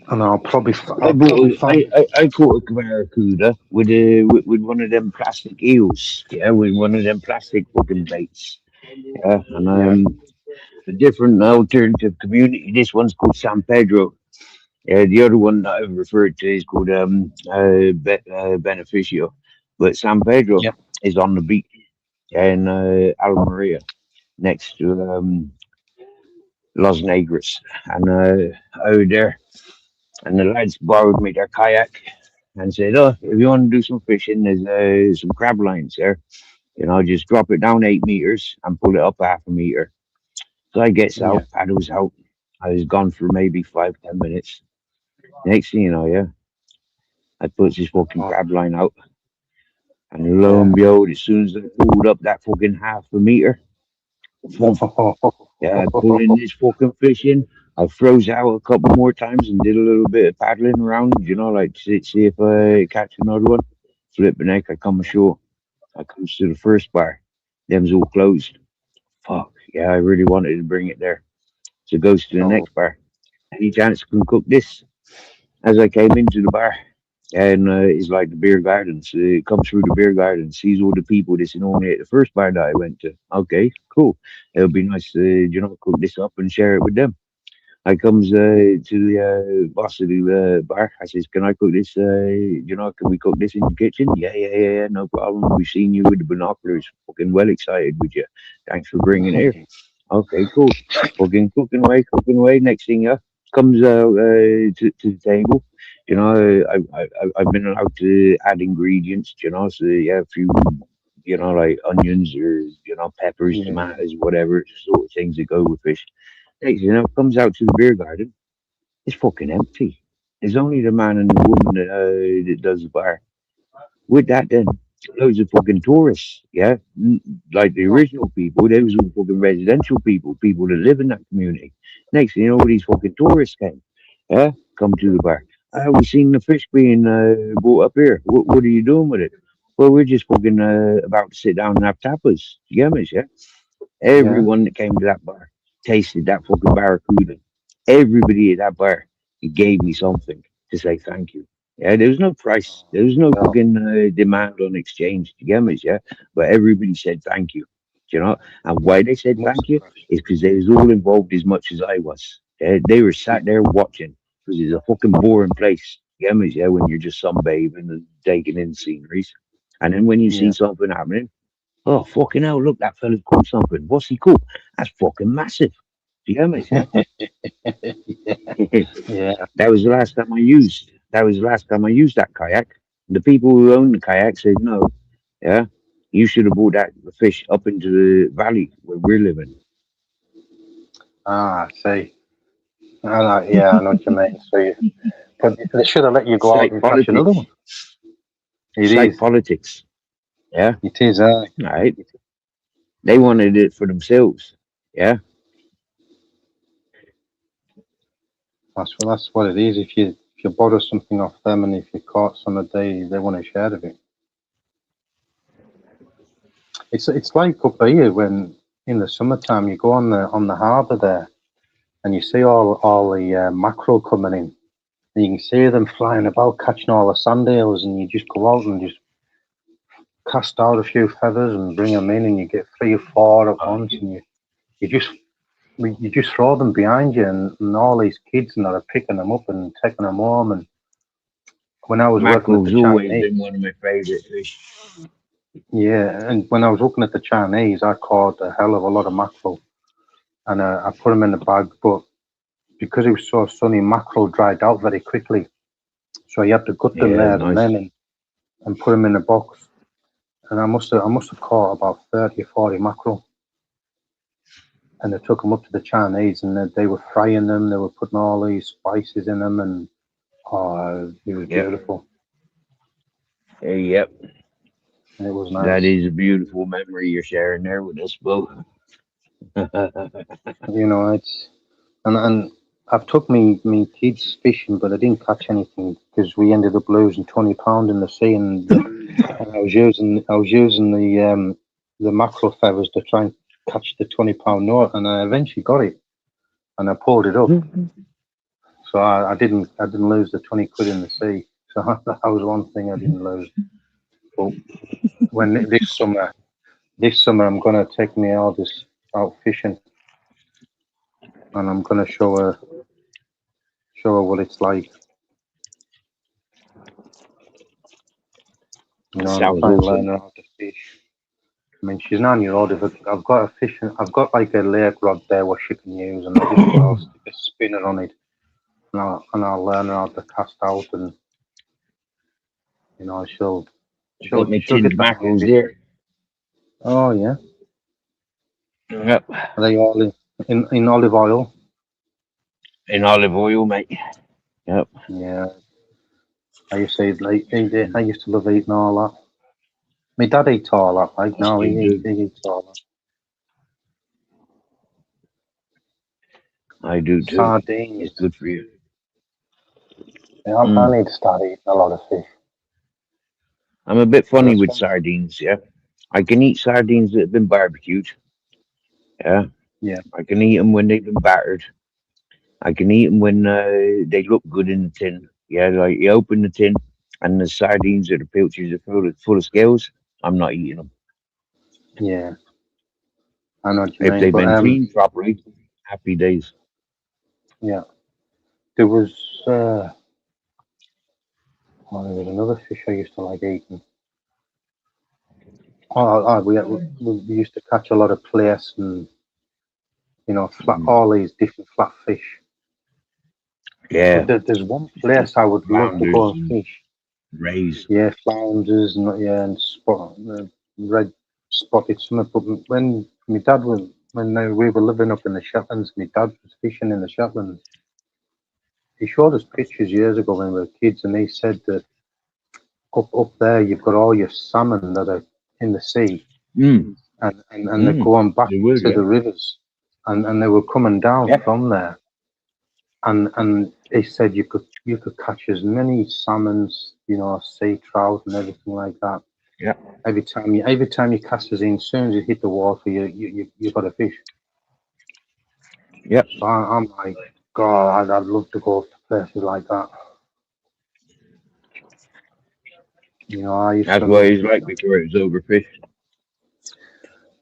and I'll probably find. I caught a barracuda with with one of them plastic eels. Yeah, with one of them plastic fucking baits. Yeah, and Yeah, a different alternative community. This one's called San Pedro. The other one that I've referred to is called Beneficio. But San Pedro yep, is on the beach in Almeria next to Los Negros. And over there, and the lads borrowed me their kayak and said, "Oh, if you want to do some fishing, there's some crab lines there. You know, just drop it down 8 meters and pull it up half a meter." So I gets yeah, out, paddles out. I was gone for maybe 5, 10 minutes. Next thing you know, yeah, I put this fucking oh, crab line out, and lo yeah. and behold, as soon as I pulled up that fucking half a meter, thump, yeah, I pulled in this fucking fish in. I froze out a couple more times and did a little bit of paddling around, you know, like see if I catch another one. Flip the neck, I come ashore. I comes to the first bar. Them's all closed. Fuck, yeah, I really wanted to bring it there. So goes to the Oh, next bar. Any chance I can cook this? As I came into the bar, and it's like the beer gardens. Come through the beer garden, sees all the people that's in only at the first bar that I went to. Okay, cool. It'll be nice to, cook this up and share it with them. I comes to the boss of the bar. I says, "Can I cook this? Can we cook this in the kitchen?" Yeah, yeah, yeah, yeah, no problem. We've seen you with the binoculars. Fucking well excited with you. Thanks for bringing it here. Okay, cool. Fucking cooking away, cooking away. Next thing, comes to the table. I've been allowed to add ingredients. So yeah, a few, like onions or peppers, yeah, tomatoes, whatever sort of things that go with fish. Next, comes out to the beer garden. It's fucking empty. There's only the man and the woman that does the bar. With that, then loads of fucking tourists. Yeah, like the oh, original people. They was all fucking residential people, people that live in that community. Next, thing you know, all these fucking tourists came. Yeah, come to the bar. We seen the fish being brought up here. What are you doing with it? Well, we're just fucking about to sit down and have tapas. You get me? Yeah. yeah, Everyone that came to that bar tasted that fucking barracuda. Everybody at that bar, he gave me something to say thank you. Yeah, there was no price. There was no well, fucking demand on exchange. You get me? Yeah, but everybody said thank you. And why they said must thank you is because they was all involved as much as I was. They were sat there watching because it's a fucking boring place. You get me? Yeah, when you're just sunbathing and taking in sceneries, and then when you see yeah, something happening. Oh, fucking hell, look, that fella's caught something. What's he caught? That's fucking massive. Do you get me? Yeah? yeah. That was the last time I used. That was the last time I used that kayak. The people who own the kayak said, no, yeah, you should have brought that fish up into the valley where we're living. Ah, I see. Yeah, I know what you mean. So, but they should have let you It's go out like and catch another politics. one. It It's like is. politics. Yeah, It is. all right. They wanted it for themselves. Yeah, That's what it is. If you borrow something off them, and if you caught some of they want a share of it. It's like up here when in the summertime you go on the harbour there, and you see all the mackerel coming in, and you can see them flying about catching all the sand eels, and you just go out and just cast out a few feathers and bring them in, and you get 3 or 4 at once, and you just throw them behind you, and all these kids and that are picking them up and taking them home. And when I was working at the mackerel's always Chinese, been one of my favourite fish. yeah, and when I was working at the Chinese, I caught a hell of a lot of mackerel, and I put them in the bag. But because it was so sunny, mackerel dried out very quickly, so you had to gut them Yeah, there and nice. then. and put them in a box. And I must have caught about 30 or 40 mackerel. And I took them up to the Chinese, and they were frying them. They were putting all these spices in them, and it was beautiful. Yep. And it was nice. That is a beautiful memory you're sharing there with us both. You know, it's and I've took me kids fishing, but I didn't catch anything because we ended up losing £20 in the sea, and I was using the mackerel feathers to try and catch the £20 note, and I eventually got it, and I pulled it up. So I didn't lose the 20 quid in the sea. So that was one thing I didn't lose. But when this summer I'm gonna take my eldest out fishing, and I'm gonna show her what it's like. You know, and try and learn her how to fish. I mean, she's 9-year-old. I've got a fishing, I've got like a lake rod there what she can use, and I'll stick a spinner on it, and I'll learn her how to cast out, and you know, she'll get mackerels there. Oh yeah. Yep. Are they all in olive oil? In olive oil, mate. Yep. Yeah. I used to love eating all that. My dad eats all that. Like no, he eats all that. I do too. Sardines. It's good for you. Yeah, I need to start eating a lot of fish. I'm a bit funny with sardines, yeah. I can eat sardines that have been barbecued. Yeah. Yeah. I can eat them when they've been battered. I can eat them when they look good in the tin. Yeah, like you open the tin and the sardines or the pilchards are full of scales. I'm not eating them. Yeah. I know what you If mean. they've But, been cleaned properly, happy days. yeah. There was another fish I used to like eating. We used to catch a lot of plaice and you know all these different flat fish. Yeah. But there's one place I would love to go and fish. Rays. Yeah, flounders and red spotted something. But when my dad was when we were living up in the Shetlands, my dad was fishing in the Shetlands. He showed us pictures years ago when we were kids, and he said that up there you've got all your salmon that are in the sea, and they're going back to the rivers, and they were coming down from there, and he said you could catch as many salmons, you know, sea trout and everything like that. Yeah. Every time you cast us in, as soon as you hit the water, you got a fish. Yep. So I'm like, God, I'd love to go to places like that. You know, That's what he's like before it was overfished.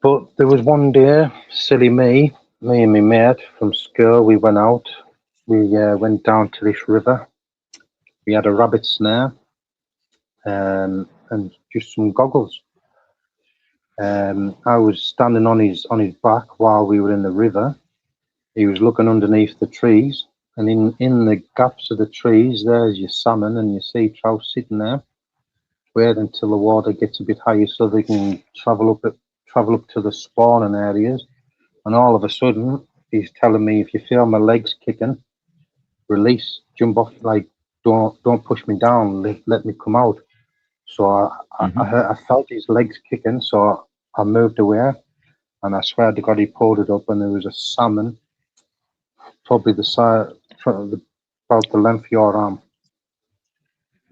But there was one day, silly me and my mate from school, we went out. We went down to this river. We had a rabbit snare and just some goggles. I was standing on his back while we were in the river. He was looking underneath the trees, and in the gaps of the trees, there's your salmon and your sea trout sitting there. Wait until the water gets a bit higher so they can travel up to the spawning areas. And all of a sudden, he's telling me, if you feel my legs kicking, release, jump off, like don't push me down, let me come out. So I felt his legs kicking, so I moved away, and I swear to God, he pulled it up, and there was a salmon, probably the size, about the length of your arm.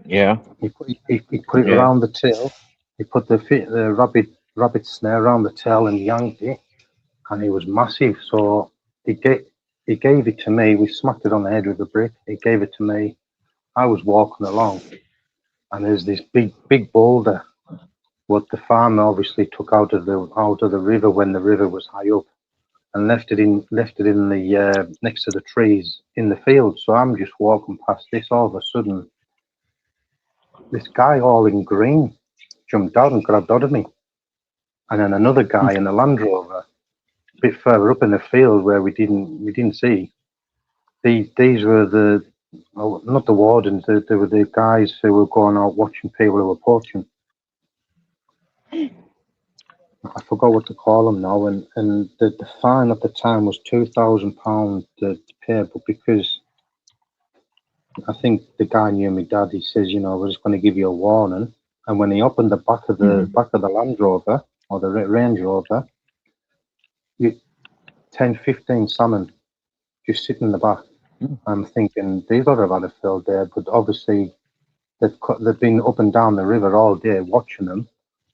Yeah. He put it around the tail. He put the rabbit snare around the tail and yanked it, and it was massive. So he gave it to me. We smacked it on the head with a brick. He gave it to me. I was walking along, and there's this big boulder. What the farmer obviously took out of the river when the river was high up, and left it in the next to the trees in the field. So I'm just walking past this. All of a sudden, this guy all in green jumped out and grabbed out of me, and then another guy in a Land Rover, a bit further up in the field where we didn't see. These were the oh, not the wardens, they were the guys who were going out watching people who were poaching. I forgot what to call them now, and the fine at the time was £2,000 to pay, but because I think the guy knew my dad, he says, we're just going to give you a warning. And when he opened the back of the Land Rover or the Range Rover, 10, 15 salmon just sitting in the back. I'm thinking these lot have had a field day, but obviously they've been up and down the river all day watching them,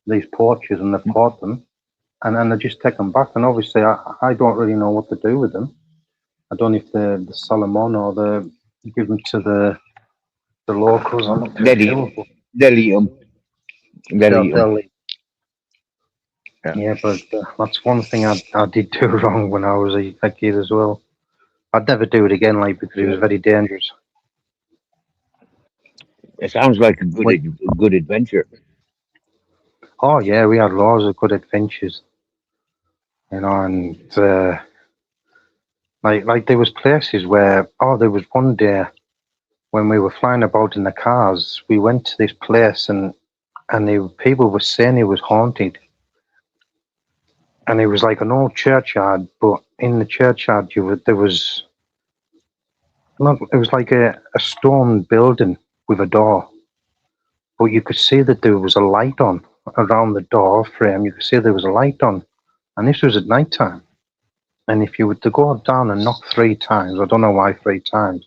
these poachers, and they've caught them, and then they just take them back. And obviously I don't really know what to do with them. I don't know if they sell them on or they give them to the locals. I'm not too sure. They'll eat them. They'll eat. Yeah. Yeah, but that's one thing I did do wrong when I was a kid as well. I'd never do it again, because it was very dangerous. It sounds like a good adventure. Oh yeah, we had lots of good adventures, and like there was places where there was one day when we were flying about in the cars, we went to this place and people were saying it was haunted, and it was like an old churchyard, but in the churchyard there was not, it was like a stone building with a door, but you could see that there was a light on around the door frame. You could see there was a light on, and this was at night time. And if you were to go down and knock 3 times, I don't know why 3 times,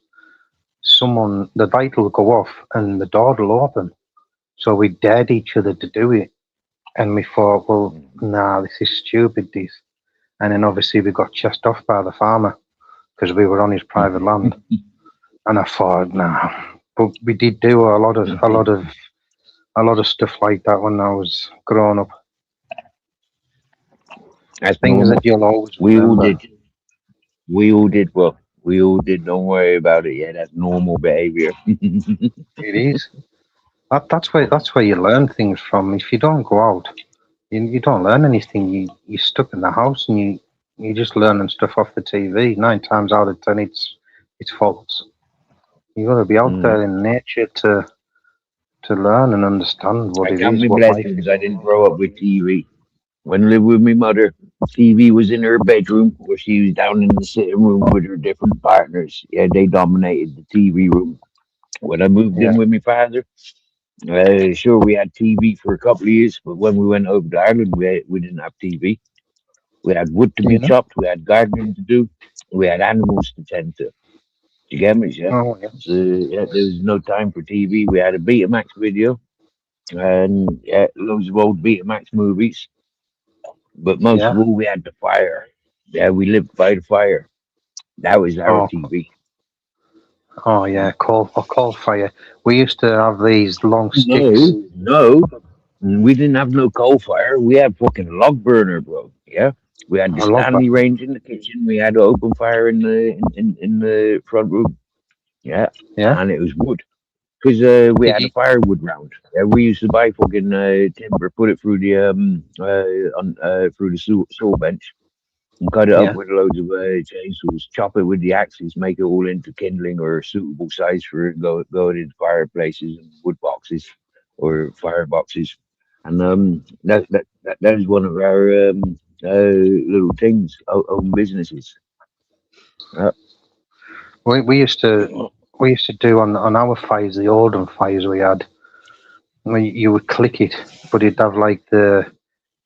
the light will go off and the door will open. So we dared each other to do it. And we thought, well, nah, this is stupid, this. And then obviously we got chased off by the farmer because we were on his private land. And I thought, nah. But we did do a lot of stuff like that when I was growing up. That's Things normal. that you'll always We all remember. did. We all did. Well, we all did. Don't worry about it. Yeah, that's normal behavior. It is. That's where you learn things from. If you don't go out, you don't learn anything. You're stuck in the house and you're just learning stuff off the TV. 9 times out of 10, it's false. You got to be out there in nature to learn and understand what I it count is, my what life blessings. is I all didn't about. grow up with TV. When I lived with my mother, TV was in her bedroom, where she was down in the sitting room with her different partners. Yeah, they dominated the TV room. When I moved in Yeah, with my father, sure, we had TV for a couple of years, but when we went over to Ireland, we didn't have TV. We had wood to be you know. chopped, we had gardening to do, we had animals to tend to. You get me? Yeah. Oh yeah, So there was no time for TV. We had a Betamax video and loads of old Betamax movies, but most yeah. of all, we had the fire. Yeah, we lived by the fire. That was our Oh, TV. oh yeah. Coal fire. We used to have these long sticks. No, we didn't have no coal fire. We had fucking log burner, bro. Yeah, we had the I love that. Stanley range in the kitchen. We had an open fire in the front room. Yeah, Yeah. and it was wood because we Did had a you? firewood round. Yeah, we used to buy fucking timber, put it through the through the saw bench, and cut it up Yeah. with loads of chainsaws, chop it with the axes, make it all into kindling or a suitable size for it, go into fireplaces and wood boxes or fire boxes. And that is one of our little things, own businesses. Uh, We used to do on our fires, the olden fires we had. You would click it, but it'd have like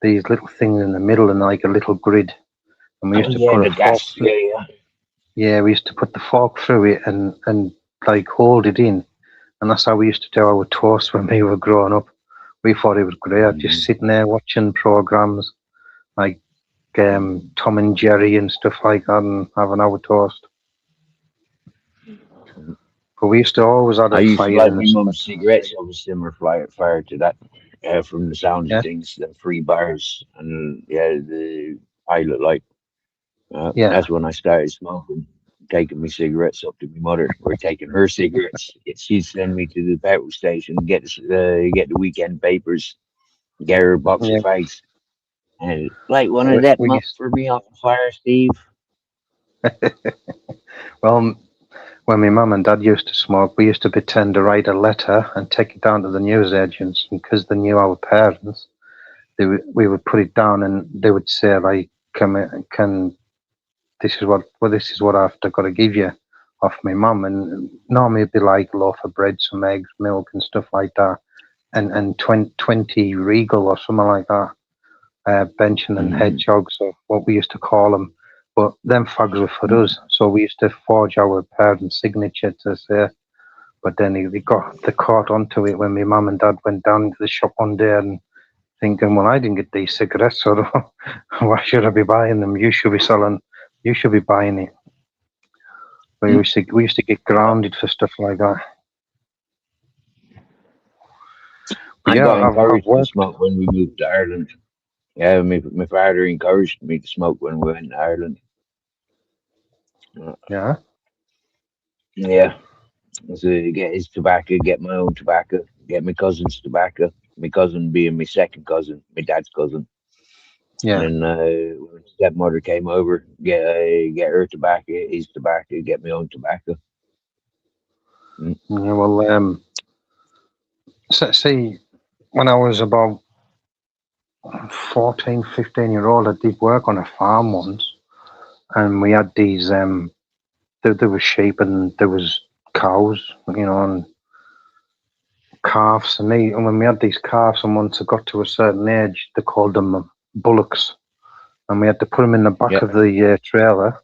these little things in the middle and like a little grid. And we oh used to yeah, put a the fork gas. through. Yeah. Yeah, we used to put the fork through it and like hold it in. And that's how we used to do our toast when we were growing up. We thought it was great, just Mm. sitting there watching programs like Tom and Jerry and stuff like that and having our toast. But we used to always have I a used to fire like in the my mum's summertime. cigarettes. I was similar fire to that. From the sounds of Yeah, things, the 3 bars and yeah, the pilot light. yeah, That's when I started smoking, taking my cigarettes up to my mother, or taking her cigarettes. She'd send me to the petrol station, get the weekend papers, get her a box of yeah. fags, and like one of We, them we up used, for me off the fire, Steve. well, when my mum and dad used to smoke, we used to pretend to write a letter and take it down to the newsagents, and because they knew our parents, we would put it down, and they would say like, "Can this is what I've got to give you off my mum," and normally it'd be like a loaf of bread, some eggs, milk, and stuff like that, and 20 regal or something like that. Benching and hedgehogs, or what we used to call them. But them fags were for us, so we used to forge our parents' signature to say. But then they caught onto it when my mum and dad went down to the shop one day and thinking, well, I didn't get these cigarettes, so why should I be buying them? You should be selling. You should be buying it. We used to get grounded for stuff like that. But I yeah, got I've encouraged to worked. smoke when we moved to Ireland. Yeah, my father encouraged me to smoke when we went to Ireland. Yeah. Yeah. So get his tobacco, get my own tobacco, get my cousin's tobacco. My cousin being my second cousin, my dad's cousin. Yeah. And then when his stepmother came over, get her tobacco, his tobacco, get my own tobacco. Yeah. Well, see, when I was about 14, 15-year-old, I did work on a farm once, and we had these. There was sheep and there was cows, and calves, and when we had these calves, and once they got to a certain age, they called them bullocks, and we had to put them in the back of the trailer.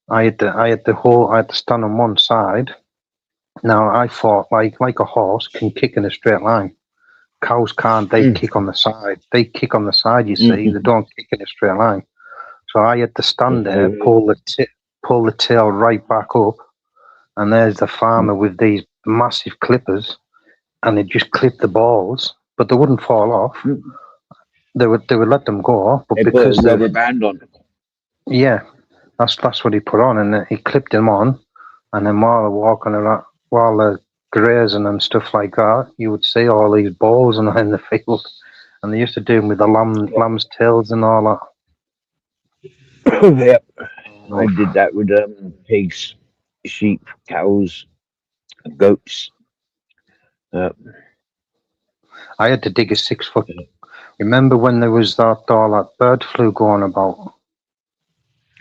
I had to stand on one side. Now I thought like a horse can kick in a straight line. Cows can't. They kick on the side. They kick on the side. You see, they don't kick in a straight line. So I had to stand there, pull the tail right back up, and there's the farmer with these massive clippers, and they just clip the balls, but they wouldn't fall off. They would let them go, but They because put a rubber band on. Yeah, that's what he put on, and he clipped them on, and then while they're walking around, while they're grazing and stuff like that, you would see all these balls in the field, and they used to do them with the lamb's tails and all that. Yep. I did that with pigs, sheep, cows, goats. I had to dig a 6 foot. Remember when there was all that bird flu going about?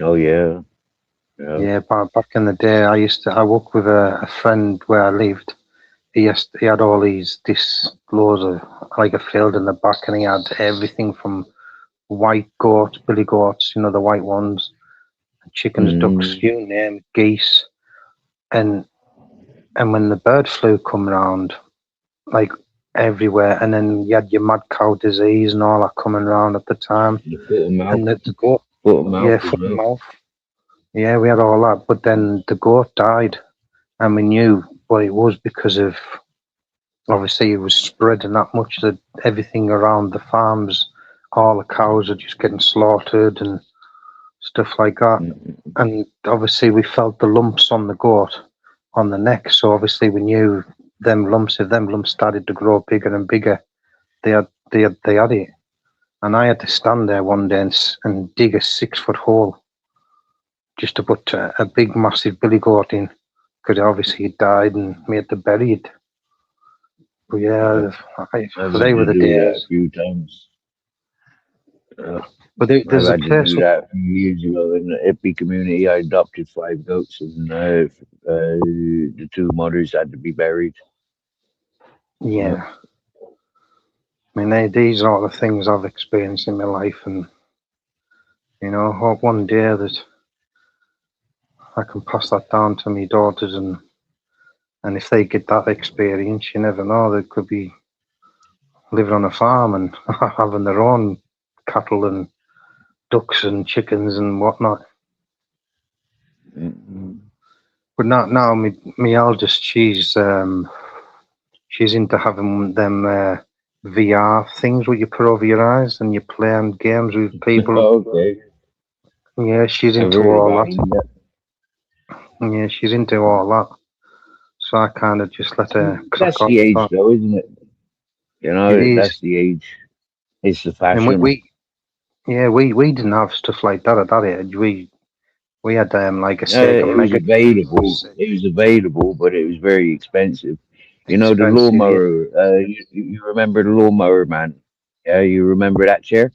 Oh yeah. Yeah, back in the day, I worked with a friend where I lived. He had all this loads of, like a field in the back, and he had everything from white goats, billy goats, the white ones, chickens, ducks, you name it, geese, and when the bird flu come around, like everywhere, and then you had your mad cow disease and all that coming around at the time, and the goat, foot and mouth, yeah, we had all that, but then the goat died, and we knew what it was because of, obviously, it was spreading that much that everything around the farms, all the cows are just getting slaughtered and stuff like that. And obviously, we felt the lumps on the goat, on the neck. So obviously, we knew them lumps. If them lumps started to grow bigger and bigger, they had it. And I had to stand there one day and dig a 6 foot hole just to put a big, massive billy goat in, because obviously it died and we had to bury it. But yeah, they were the days. A few times. But there's I a had to place do that a few years ago in the hippie community. I adopted 5 goats, and the 2 mothers had to be buried. Yeah. I mean, these are all the things I've experienced in my life, and I hope one day that I can pass that down to my daughters, and if they get that experience, you never know, they could be living on a farm and having their own cattle and ducks and chickens and whatnot. But now my eldest, she's into having them VR things what you put over your eyes and you play on games with people. Okay. Yeah, she's into all that. Yeah, she's into all that. So I kind of just let her crack That's off. the age, though, isn't it? It is. That's the age. It's the fashion. And we didn't have stuff like that at that age. We We had like a Sega It was Mega. available. It was available, but it was very expensive. You know the Expensive, yeah. lawnmower. You remember the lawnmower man? Yeah, you remember that chair?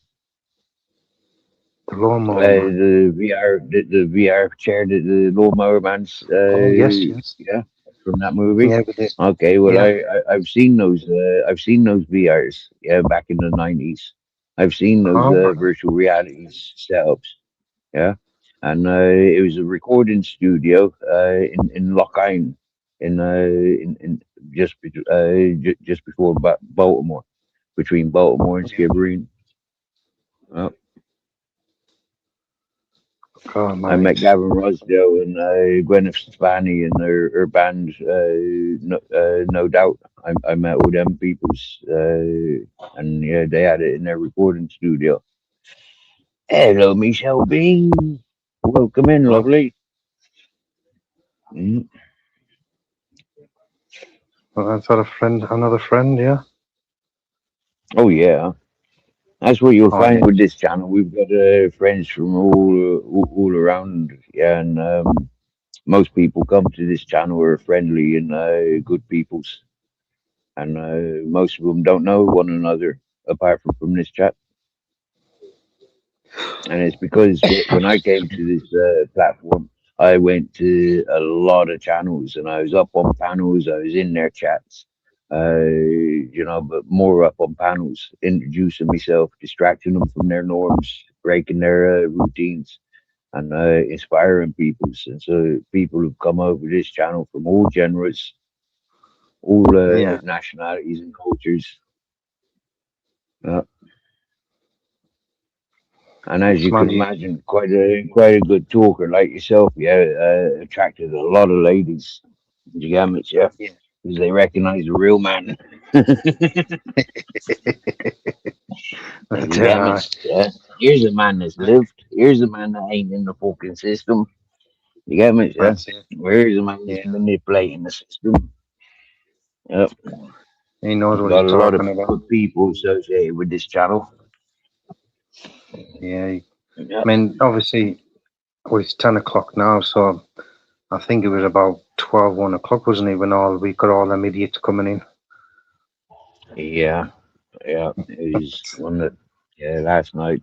The lawnmower man. The VR chair that the lawnmower man's. Oh yes, yes. Yeah, from that movie. Yeah, with it. Okay, well Yeah, I've seen those. I've seen those VRs. Yeah, back in the '90s. I've seen those oh, virtual realities setups. Yeah, and it was a recording studio in Lockine, in just before Baltimore, between Baltimore and yeah. Skibbereen. God, I met mate. Gavin Rosdale and Gwyneth Stefani and her band, no doubt. I met all them peoples, and yeah, they had it in their recording studio. Hello, Michelle Bean. Welcome in, Oh, lovely. Mm. well, I've got a friend, another friend. Yeah. Oh yeah, that's what you'll Oh find yeah. with this channel. We've got friends from all around, yeah, and most people come to this channel are friendly and good peoples, and most of them don't know one another apart from this chat. And it's because when I came to this platform, I went to a lot of channels and I was up on panels. I was in their chats, but more up on panels, introducing myself, distracting them from their norms, breaking their routines, and inspiring people. And so people who've come over this channel from all genres, all Yeah. nationalities and cultures. Uh, And as It's you can mad. imagine, quite a good talker like yourself. Yeah, attracted a lot of ladies. You get me, yeah, Yeah. because they recognize the real man. But, You get me, yeah. Here's a man that's lived. Here's a man that ain't in the fucking system. You get me, yeah. that's it. Here's a man that's Yeah. manipulating the system. Yep. He knows what he's Got a lot of talking about. good people associated with this channel. Yeah. I Yep. mean, obviously, well, it's 10 o'clock now, so I think it was about 1 o'clock, wasn't it, when we got all them idiots coming in. Yeah, yeah. It was one that, yeah, last night.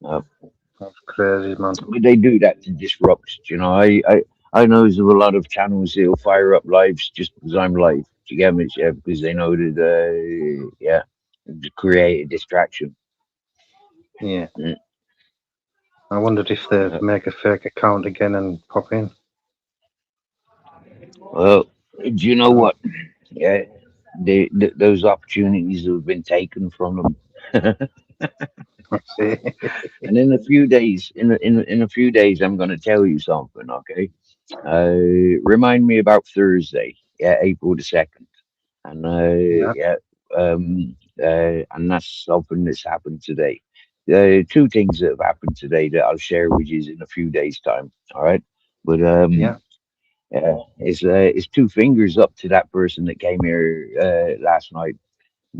That's crazy, man. They do that to disrupt. I know there's a lot of channels that'll fire up lives just because I'm live. Do you get me? Yeah, because they know that, yeah, to create a distraction. Yeah. Mm. I wondered if they'd Uh, make a fake account again and pop in. well, do you know Uh, what? Yeah, those opportunities have been taken from them. That's it. And in a few days, in a few days, I'm going to tell you something. Okay, remind me about Thursday. Yeah, April 2nd. And Yeah. yeah, and that's something that's happened today. Two things that have happened today that I'll share with you in a few days' time. All right, but Yeah. it's two fingers up to that person that came here last night,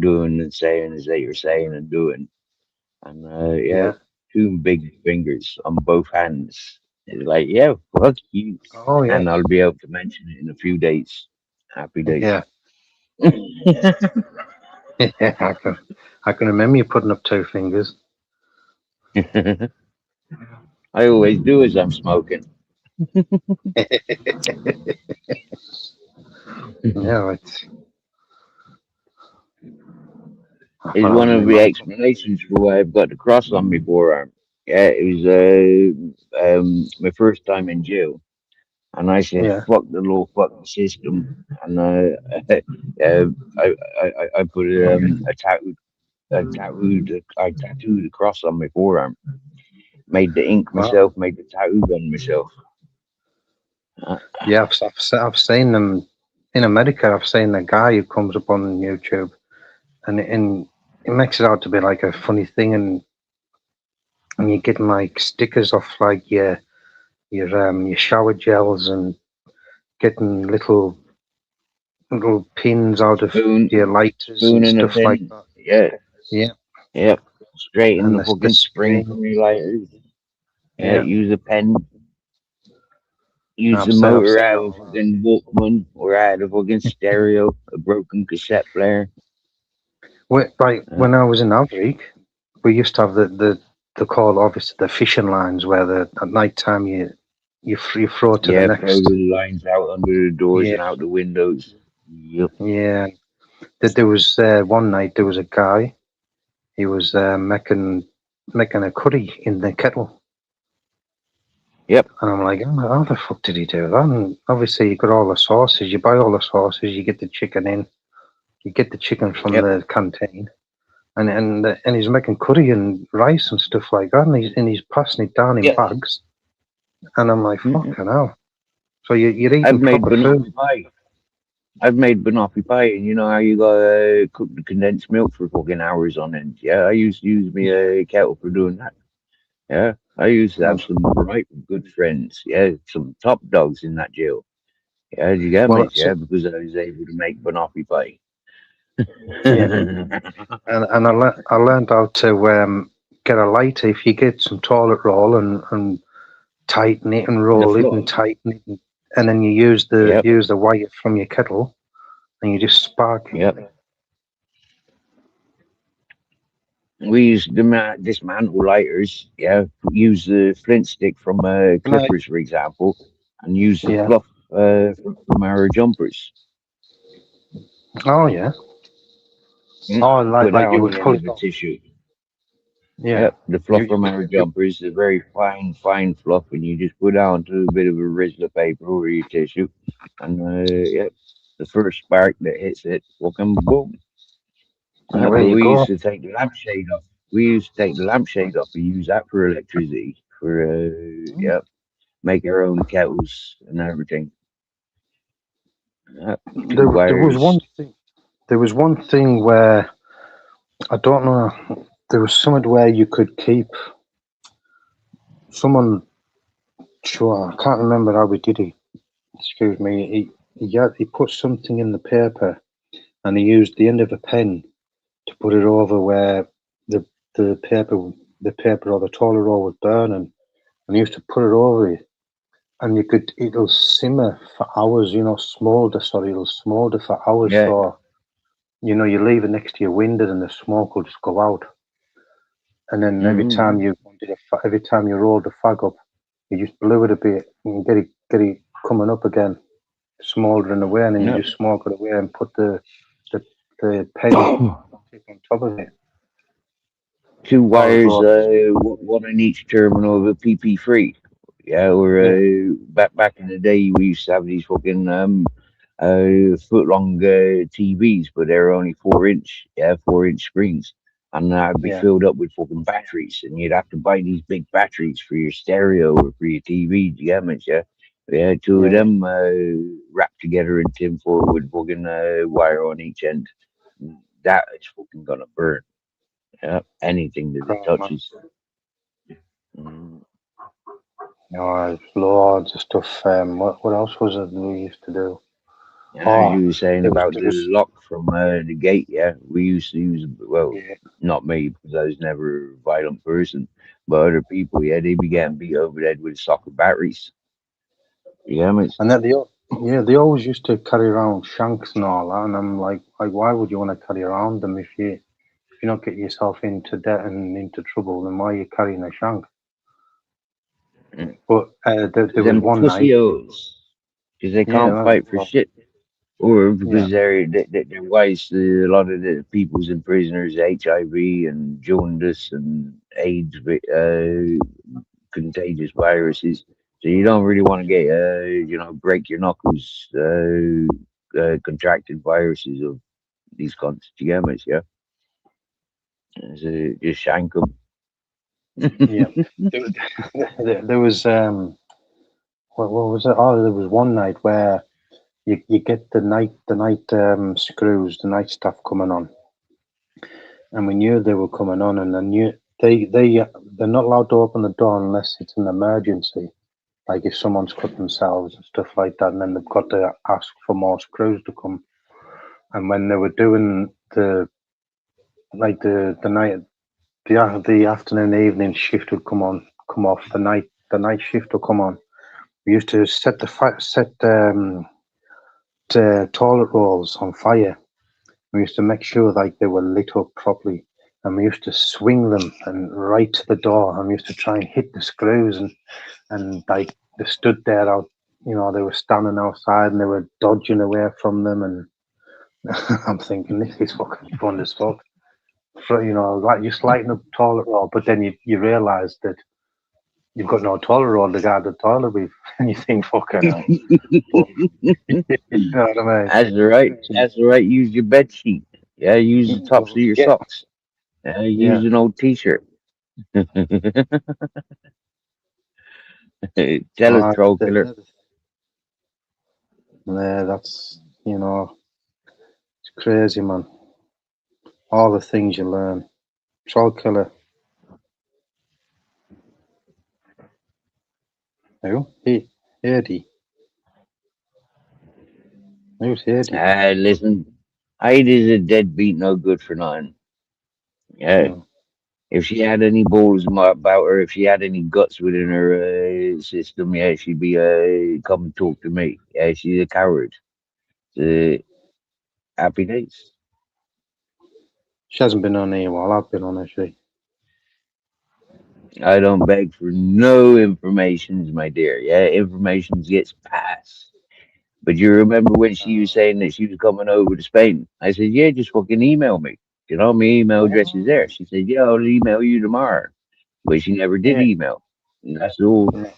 doing and saying as they were saying and doing, and yeah, Yeah. two big fingers on both hands. It's like, yeah, fuck you, Oh, yeah. and I'll be able to mention it in a few days. Happy days. Yeah. Yeah. I can remember you putting up two fingers. I always do as I'm smoking. Yeah. It's. I Is thought I one was my of the mum. explanations for why I've got the cross on my forearm. Yeah, it was my first time in jail, and I said, Yeah. "Fuck the law, fuck the system," and I put I tattooed a cross on my forearm, made the ink Well, myself, made the tattoo gun myself. Uh, yeah. I've seen them in America. I've seen a guy who comes up on YouTube, and it makes it out to be like a funny thing, and you're getting like stickers off like your shower gels and getting little pins out of your lighters spoon and and a stuff like pin. that. Yeah, Yeah, yep. Straight in and the the fucking spring string. from your lighters. Yeah, Yeah, use a pen. Use the I've motor seen out that. of a fucking Walkman or out of a fucking stereo, a broken cassette player. Like when I was in Alvik, we used to have the call, obviously the fishing lines where at night time you throw to the Yeah, throw next. the lines out under the doors Yeah, and out the windows. Yep. yeah. There was one night there was a guy. He was making a curry in the kettle, Yep. and I'm like, how the fuck did he do that? And obviously you got all the sauces. You buy all the sauces. You get the chicken in. You get the chicken from Yep. the canteen. And he's making curry and rice and stuff like that, and he's passing it down in Yep. bags, and I'm like, Mm-mm. fucking hell. So you're I've eating made proper banoffee food. pie. I've made banoffee pie, and you know how you gotta cook the condensed milk for fucking hours on end. Yeah, I used to use me Yeah. a kettle for doing that. Yeah, I used to have Well, some right good friends. Yeah, some top dogs in that jail. Yeah, you get well me? that's Yeah, it. because I was able to make banoffee pie. Yeah. And I learned how to get a lighter. If you get some toilet roll and tighten it and The roll it and floor. tighten it, and then you Yep. use the wire from your kettle and you just spark it. Yep. We use the dismantle lighters. Yeah, use the flint stick from And I, clippers, for example, and use the yeah. fluff from our jumpers. Oh yeah. Mm. Oh, Put that like you on would the end pull of it the off. tissue. Yeah. Yep, the fluff from our You jumpers is a very fine, fine fluff, and you just put onto a bit of a Rizla paper over your tissue, and yep, the first spark that hits it, fucking boom. there But you we used go. to take the lampshade off. We used to take the lampshade off and use that for electricity for yep, make our own kettles and everything. Yep, two There was one wires. thing. There was one thing where I don't know. There was something where you could keep someone. Sure, I can't remember how we did it. Excuse me. He put something in the paper, and he used the end of a pen to put it over where the the paper the paper or the toilet roll was burning, and he used to put it over it, and it'll simmer for hours. Smolder. Sorry, it'll smolder for hours. Yeah. So you leave it next to your window, and the smoke will just go out. And then Mm-hmm. every time you rolled the fag up, you just blew it a bit and get it coming up again, smouldering away, and then you Yep. just smoke it away and put the, the pen tip on top of it. Two Although, wires, one in each terminal of a PP3. Yeah, or yeah, back in the day, we used to have these fucking foot long TVs, but they're only 4 inch, yeah, 4 inch screens, and I'd be yeah, filled up with fucking batteries, and you'd have to buy these big batteries for your stereo or for your TV. Do you get me? Yeah, yeah, two of yeah, them wrapped together in tinfoil with fucking wire on each end. That is fucking gonna burn. Yeah, anything that it oh, man. touches. Mm. There's loads of stuff. What else was it we used to do? As Oh, you were saying about there the was, lock from the gate, yeah, we used to use, well, yeah. not me because I was never a violent person, but other people, yeah, they be getting beat over the head with soccer batteries. Yeah, I mean, And then they always used to carry around shanks and all that, and I'm like, why would you want to carry around them if you don't get yourself into debt and into trouble, then why are you carrying a shank? But there was them one pussy night, hoes, because they yeah, can't fight for well, shit. Or yeah, because they're wise to a lot of the people's in prisoners, HIV and jaundice and AIDS, contagious viruses. So you don't really want to get, break your knuckles, contracted viruses of these constituents, yeah. So just shank them. yeah. There, there was what was it? Oh, there was one night where you get the night screws, the night staff coming on, and we knew they were coming on, and I knew they're not allowed to open the door unless it's an emergency, like if someone's cut themselves and stuff like that, and then they've got to ask for more screws to come. And when they were doing the night the afternoon evening shift would come off, the night shift would come on, We used to set the toilet rolls on fire. We used to make sure like they were lit up properly, and we used to swing them and right to the door, and we used to try and hit the screws, and like they stood there out, they were standing outside and they were dodging away from them, and I'm thinking this is fucking fun as fuck. So, like just lighting up toilet roll, but then you realise that you've got no toilet roll to guard the toilet with, and you think fucking hell. But, you know what I mean? That's right. So, That's right. Use your bed sheet. Yeah, use the tops of your yeah, socks. yeah. Use an old t-shirt. Tell us, troll killer. Yeah, that's it's crazy, man. All the things you learn. Troll killer. Who? Eddie. Who's Eddie? Listen, Heidi's a deadbeat, no good for nothing. Yeah, Hmm. if she had any balls about her, if she had any guts within her system, yeah, she'd be come and talk to me. Yeah, she's a coward. Uh, Happy days. She hasn't been on here while I've been on her, she. I don't beg for no informations, my dear. Yeah, information gets passed. But you remember when she was saying that she was coming over to Spain? I said, yeah, just fucking email me. My email address is there. She said, yeah, I'll email you tomorrow. But she never did Yeah. email. And that's all. Yeah.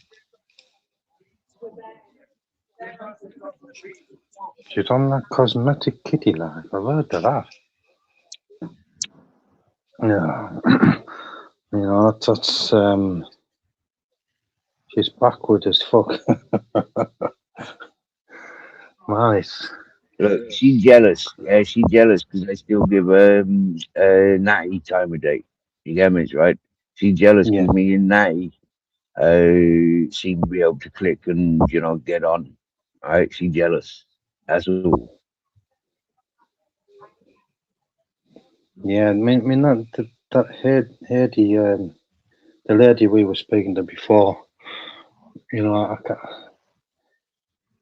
She's on that cosmetic kitty life. I've heard of that. Yeah. That's she's backward as fuck. Nice. Look, she jealous. Yeah, she jealous because I still give Natty time of day. You get me, right? She jealous Yeah. because me and Natty seem to be able to click and get on. Right? She jealous. That's all. Yeah, I mean that Heidi, the lady we were speaking to before,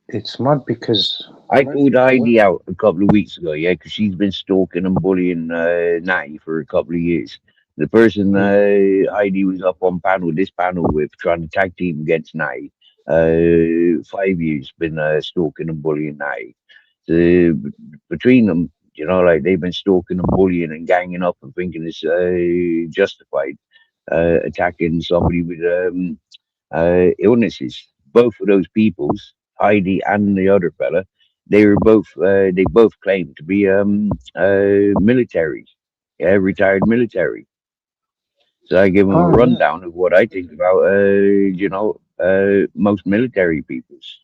it's mad because I called Heidi out a couple of weeks ago, yeah, because she's been stalking and bullying Natty for a couple of years. The person yeah, Heidi was up on this panel with, trying to tag team against Natty, 5 years been stalking and bullying Natty. So, between them, like they've been stalking and bullying and ganging up and thinking it's justified, attacking somebody with illnesses. Both of those peoples, Heidi and the other fella, they both claim to be military, yeah, retired military. So I give them a oh yeah. rundown of what I think about most military peoples.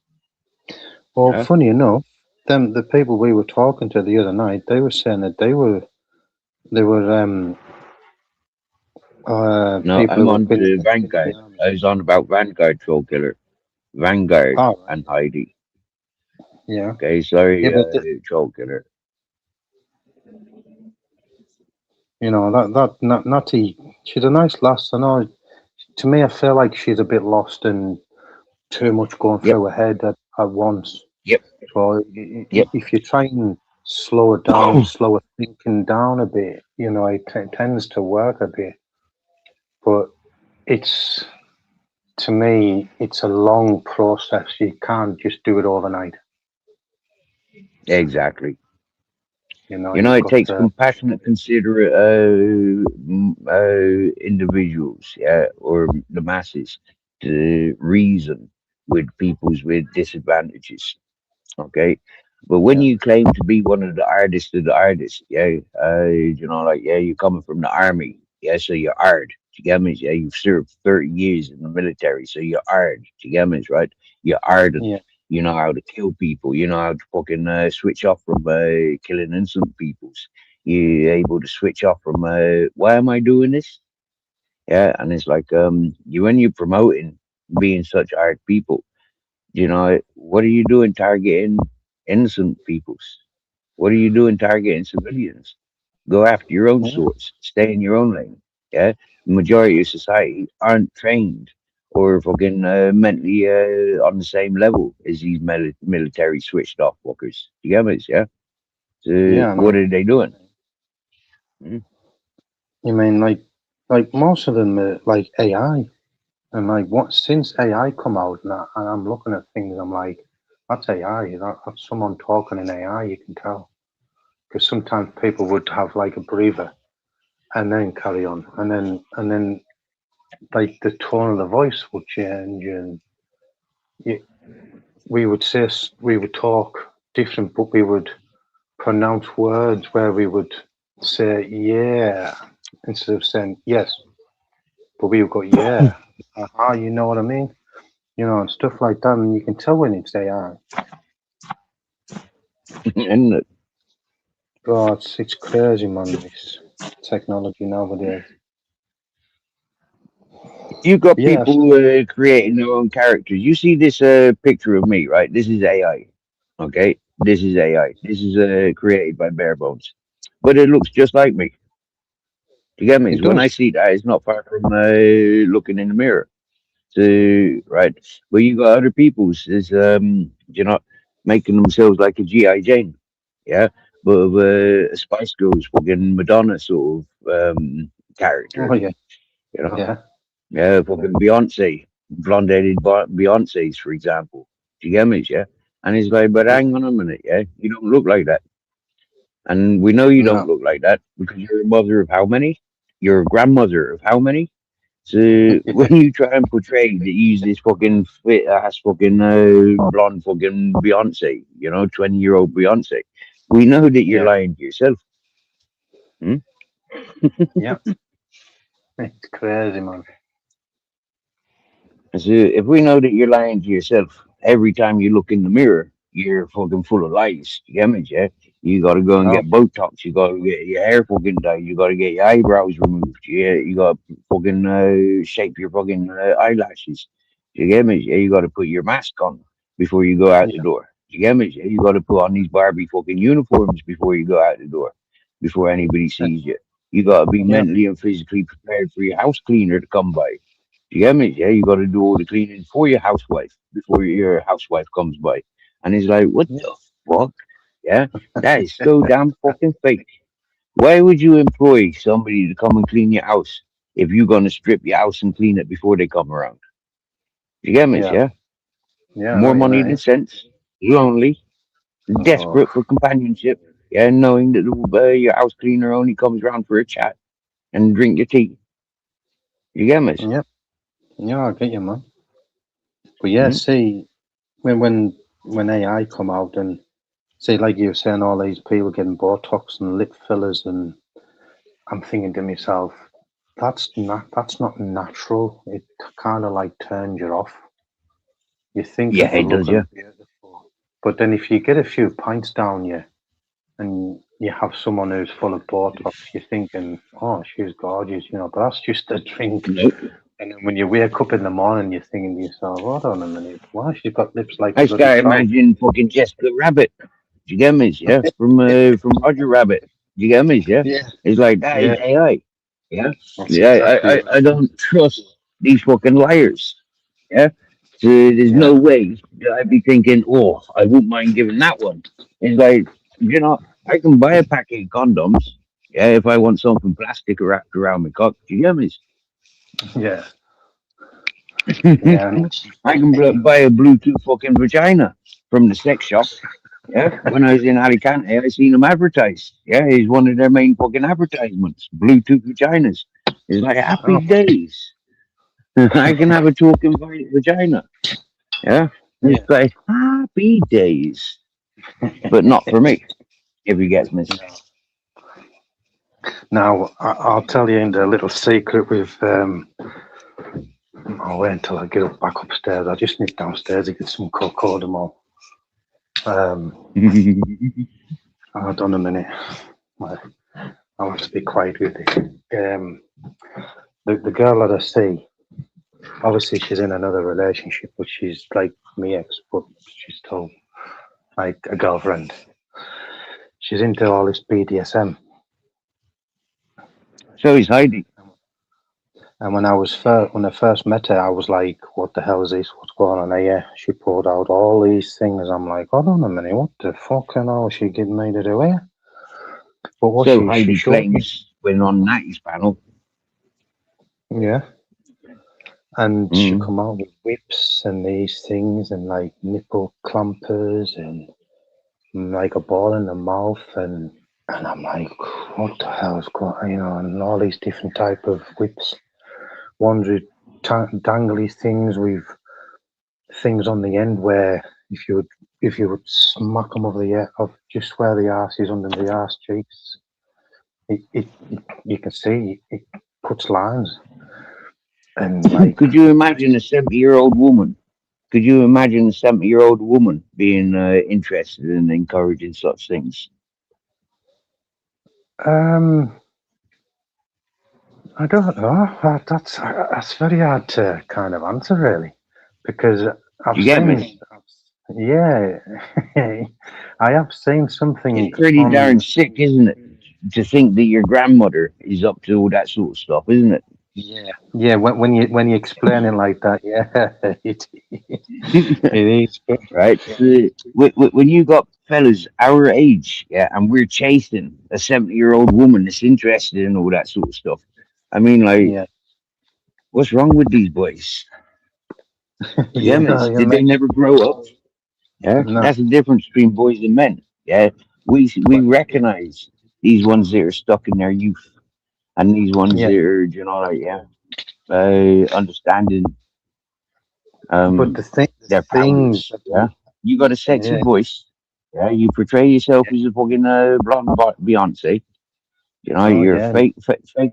Well, Yeah. funny enough, the people we were talking to the other night, they were saying that they were No, people I'm who had on to been in the Vanguard. army. I was on about Vanguard, troll killer. Vanguard Oh right, and Heidi. yeah, Okay, yeah, sorry, but troll killer. that Natty, she's a nice lass. I know. To me, I feel like she's a bit lost and too much going Yep, through her head at once. yep, So yep. if you try and slow her down, slow her thinking down a bit, it tends to work a bit. But it's to me, it's a long process. You can't just do it overnight. Exactly. You've It got takes to. compassionate, considerate individuals, yeah, or the masses, to reason with peoples with disadvantages. Okay, but when Yeah, you claim to be one of the artists, yeah, like, yeah, you're coming from the army, yeah, so you're hard. Do you get me? Yeah, you've served 30 years in the military, so you're hard. Do you get me? Right? You're ardent. yeah, You know how to kill people. You know how to fucking switch off from killing innocent peoples. You're able to switch off from why am I doing this? Yeah, and it's like you when you're promoting being such hard people, what are you doing targeting innocent peoples? What are you doing targeting civilians? Go after your own yeah, source. Stay in your own lane. Yeah. The majority of society aren't trained or fucking mentally on the same level as these military switched off fuckers. You get me? Yeah. So Yeah, I what know. are they doing? Hmm? You mean like most of them are like AI, and like what since AI come out, and I'm looking at things, I'm like, that's AI. That's someone talking in AI. You can tell because sometimes people would have like a breather and then carry on, and then like the tone of the voice would change, and you, we would talk different, but we would pronounce words where we would say yeah instead of saying yes, but we've got yeah. You know what I mean? You know, and stuff like that, and you can tell when it's AI. And God, it's crazy, man. This technology nowadays. you got Yeah, people creating their own characters. You see this picture of me, right? This is AI. Okay, this is AI. This is created by bare bones, but it looks just like me. You get me? it So when I does. see that, it's not far from looking in the mirror. So right, but you got other people's is you know making themselves like a GI Jane, yeah, but of a Spice Girls fucking Madonna sort of Oh character, yeah, you know, yeah, yeah, fucking Beyonce, blonde-headed Beyonce's, for example. Do you get me? Yeah, and it's like, but yeah. hang on a minute, yeah, you don't look like that, and we know you don't No, look like that because you're a mother of how many? You're a grandmother of how many? So when you try and portray that you use this fucking fit ass fucking blonde fucking Beyonce, 20-year-old Beyonce, we know that you're yeah, lying to yourself. Hmm? yeah. It's crazy, man. So if we know that you're lying to yourself every time you look in the mirror, you're fucking full of lies. You get me, yeah? You gotta go and Oh, get Botox. You gotta get your hair fucking dyed. You gotta get your eyebrows removed. Yeah, you gotta fucking shape your fucking eyelashes. You get me? Yeah, you gotta put your mask on before you go out the yeah, door. You get me? Yeah, you gotta put on these Barbie fucking uniforms before you go out the door, before anybody sees you. You gotta be yeah, mentally and physically prepared for your house cleaner to come by. You get me? Yeah, you got to do all the cleaning for your housewife before your housewife comes by. And he's like, what yeah, the fuck? Yeah, that is so damn fucking fake. Why would you employ somebody to come and clean your house if you're going to strip your house and clean it before they come around? You get me? yeah, Yeah, yeah. I know more what you money than mean. sense, lonely, Oh, desperate for companionship. Yeah, knowing that your house cleaner only comes around for a chat and drink your tea. You get me? yeah, yeah. I get you, man. But yeah, Mhm. see, when AI come out and see, like you were saying, all these people getting Botox and lip fillers, and I'm thinking to myself, that's not natural. It kind of like turns you off. You think Yeah, that you're it does. Yeah. looking beautiful, but then if you get a few pints down you and you have someone who's full of Botox, you're thinking, oh, she's gorgeous, but that's just a drink. Nope. And then when you wake up in the morning, you're thinking to yourself, hold on a minute, why she got lips like a I bloody start trout? imagining fucking Jessica Rabbit. Do you get me? Yeah, from Roger Rabbit. Do you get me? Yeah, Yeah, it's like that is yeah, AI. Yeah, that's yeah. exactly what I it is. don't trust these fucking liars. Yeah, so there's Yeah, no way that I'd be thinking, oh, I wouldn't mind giving that one. It's like I can buy a packet of condoms. Yeah, if I want something plastic wrapped around my cock. Do you get me? yeah, yeah, I can buy a Bluetooth fucking vagina from the sex shop. Yeah, when I was in Alicante, I seen them advertised. Yeah, he's one of their main fucking advertisements. Bluetooth vaginas. It's like happy oh, days. I can have a talking vagina. Yeah, it's yeah. like happy days, but not for me. If you get me. Now, I'll tell you a little secret with. I'll wait until I get up back upstairs. I just nip downstairs to get some cocodamol. Hold on a minute. I'll have to be quiet with it. The girl that I see, obviously she's in another relationship, but she's like my ex, but she's still like a girlfriend. She's into all this BDSM. So he's hiding. And when I first met her, I was like, "What the hell is this? What's going on here?" She pulled out all these things. I'm like, "Hold on a minute, what the fuck and all she getting me to do here?" But what So she Heidi showed me, claims when on Natty's panel. yeah, and she Mm. come out with whips and these things and like nipple clampers and like a ball in the mouth and I'm like, what the hell is going, and all these different type of whips, ones with dangly things with things on the end where if you would smack them over the head of just where the arse is under the arse cheeks, it you can see it puts lines and like Could you imagine a 70-year-old woman? Could you imagine a 70-year-old woman being interested in encouraging such things? um. I don't know. That's very hard to kind of answer, really, because Do I've you get seen, me? yeah, I have seen something It's pretty darn on, sick, isn't it? To think that your grandmother is up to all that sort of stuff, isn't it? yeah. When you explain it like that, yeah, it is. But Right? When you got fellas our age, yeah, and we're chasing a 70-year-old woman that's interested in all that sort of stuff. I mean, like, yeah, what's wrong with these boys? yeah, Yeah, man. no, you Did mean, they never grow up? Yeah, no, that's the difference between boys and men. Yeah, we but recognize these ones that are stuck in their youth, and these ones yeah, that are, like, yeah, understanding but um the their things, powers. Yeah, you got a sexy yeah, voice. Yeah, you portray yourself yeah, as a fucking blonde Beyonce. oh You're yeah, fake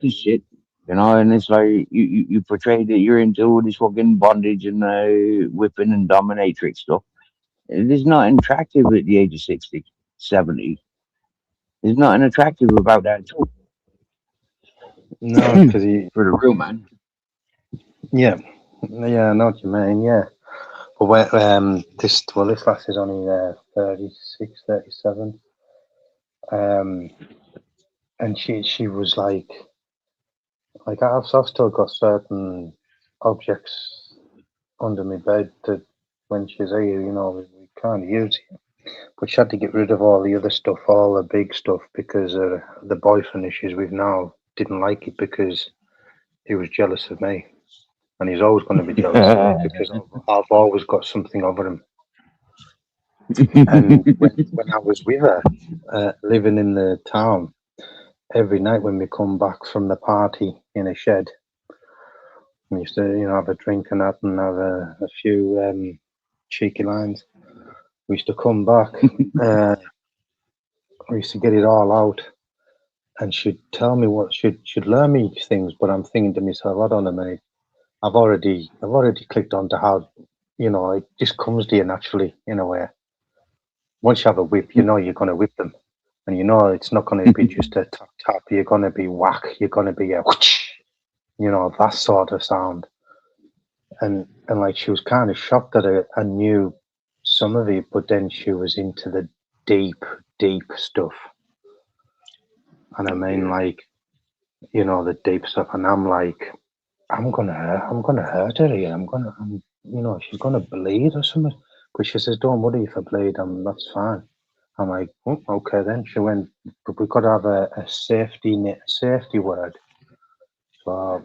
as shit. And it's like you portray that you're into all this fucking bondage and whipping and dominatrix stuff. It is not attractive at the age of 60, 70. There's nothing attractive about that at all. no, because For the real man. yeah, yeah, I know what you mean, yeah. But this lass is only 36, 37. And she was like I've still got certain objects under my bed that when she's here, we can't use it. But she had to get rid of all the other stuff, all the big stuff, because the boyfriend that she's with now didn't like it because he was jealous of me. And he's always going to be jealous of me because I've always got something over him. And when I was with her, living in the town, every night when we come back from the party in a shed, we used to, have a drink and that and have a few cheeky lines. We used to come back, we used to get it all out, and she'd tell me she'd learn me things, but I'm thinking to myself, hold on a minute, I've already clicked on to how, it just comes to you naturally in a way. Once you have a whip, you're going to whip them. And it's not going to be just a tap tap. You're going to be whack. You're going to be a whoosh, that sort of sound. And like she was kind of shocked that I knew some of it, but then she was into the deep, deep stuff. And I mean, like, the deep stuff. And I'm like, I'm gonna hurt her here. She's gonna bleed or something. But she says, don't worry if I bleed. That's fine. I'm like, oh, okay then. She went, but we've got to have a safety word. So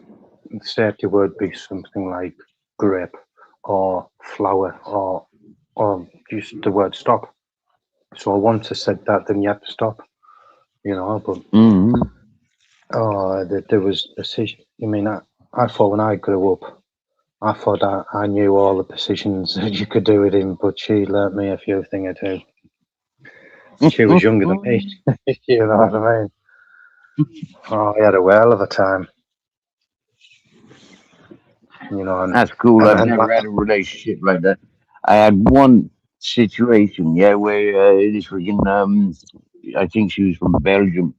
the safety word be something like grape or flower or just the word stop. So once I said that, then you had to stop. But there was a decision. I mean, I thought when I grew up, I thought I knew all the positions that you could do with him, but she learnt me a few thing or two. She was younger than me. You know what I mean? Oh, I had a whale of a time. And That's cool. I've and never had a relationship like that. I had one situation, yeah, where this freaking I think she was from Belgium,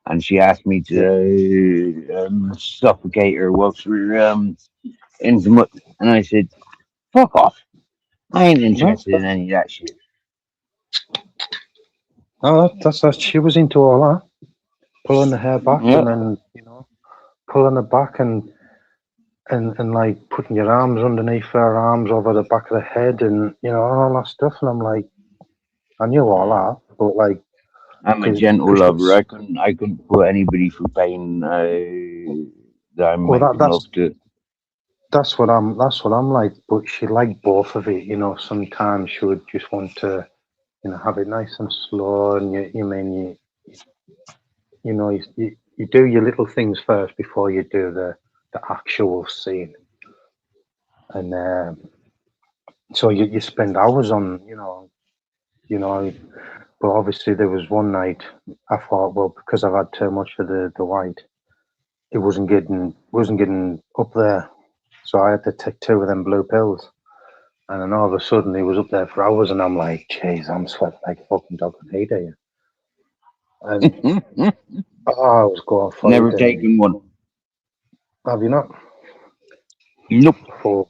and she asked me yeah, to suffocate her whilst we were intimate, and I said, "Fuck off! I ain't no, interested in any of that shit." no, that's she was into all that, pulling the hair back Yeah. and then pulling it back, and and like putting your arms underneath her arms over the back of the head, and you know all that stuff. And I'm like, I knew all that, but like, I'm a because gentle lover. she's I couldn't put anybody through pain that I'm well, making love to. that's what I'm like. But she liked both of it. You know, sometimes she would just want to, you know, have it nice and slow, and you know, you do your little things first before you do the actual scene, and so you spend hours on, you know. But obviously, there was one night I thought, well, because I've had too much of the white, it wasn't getting up there, so I had to take 2 of them blue pills, and then all of a sudden he was up there for hours, and I'm like, jeez, I'm sweating like a fucking dog on hay day, and I was going for Never it, and taken one. have you not? Nope. For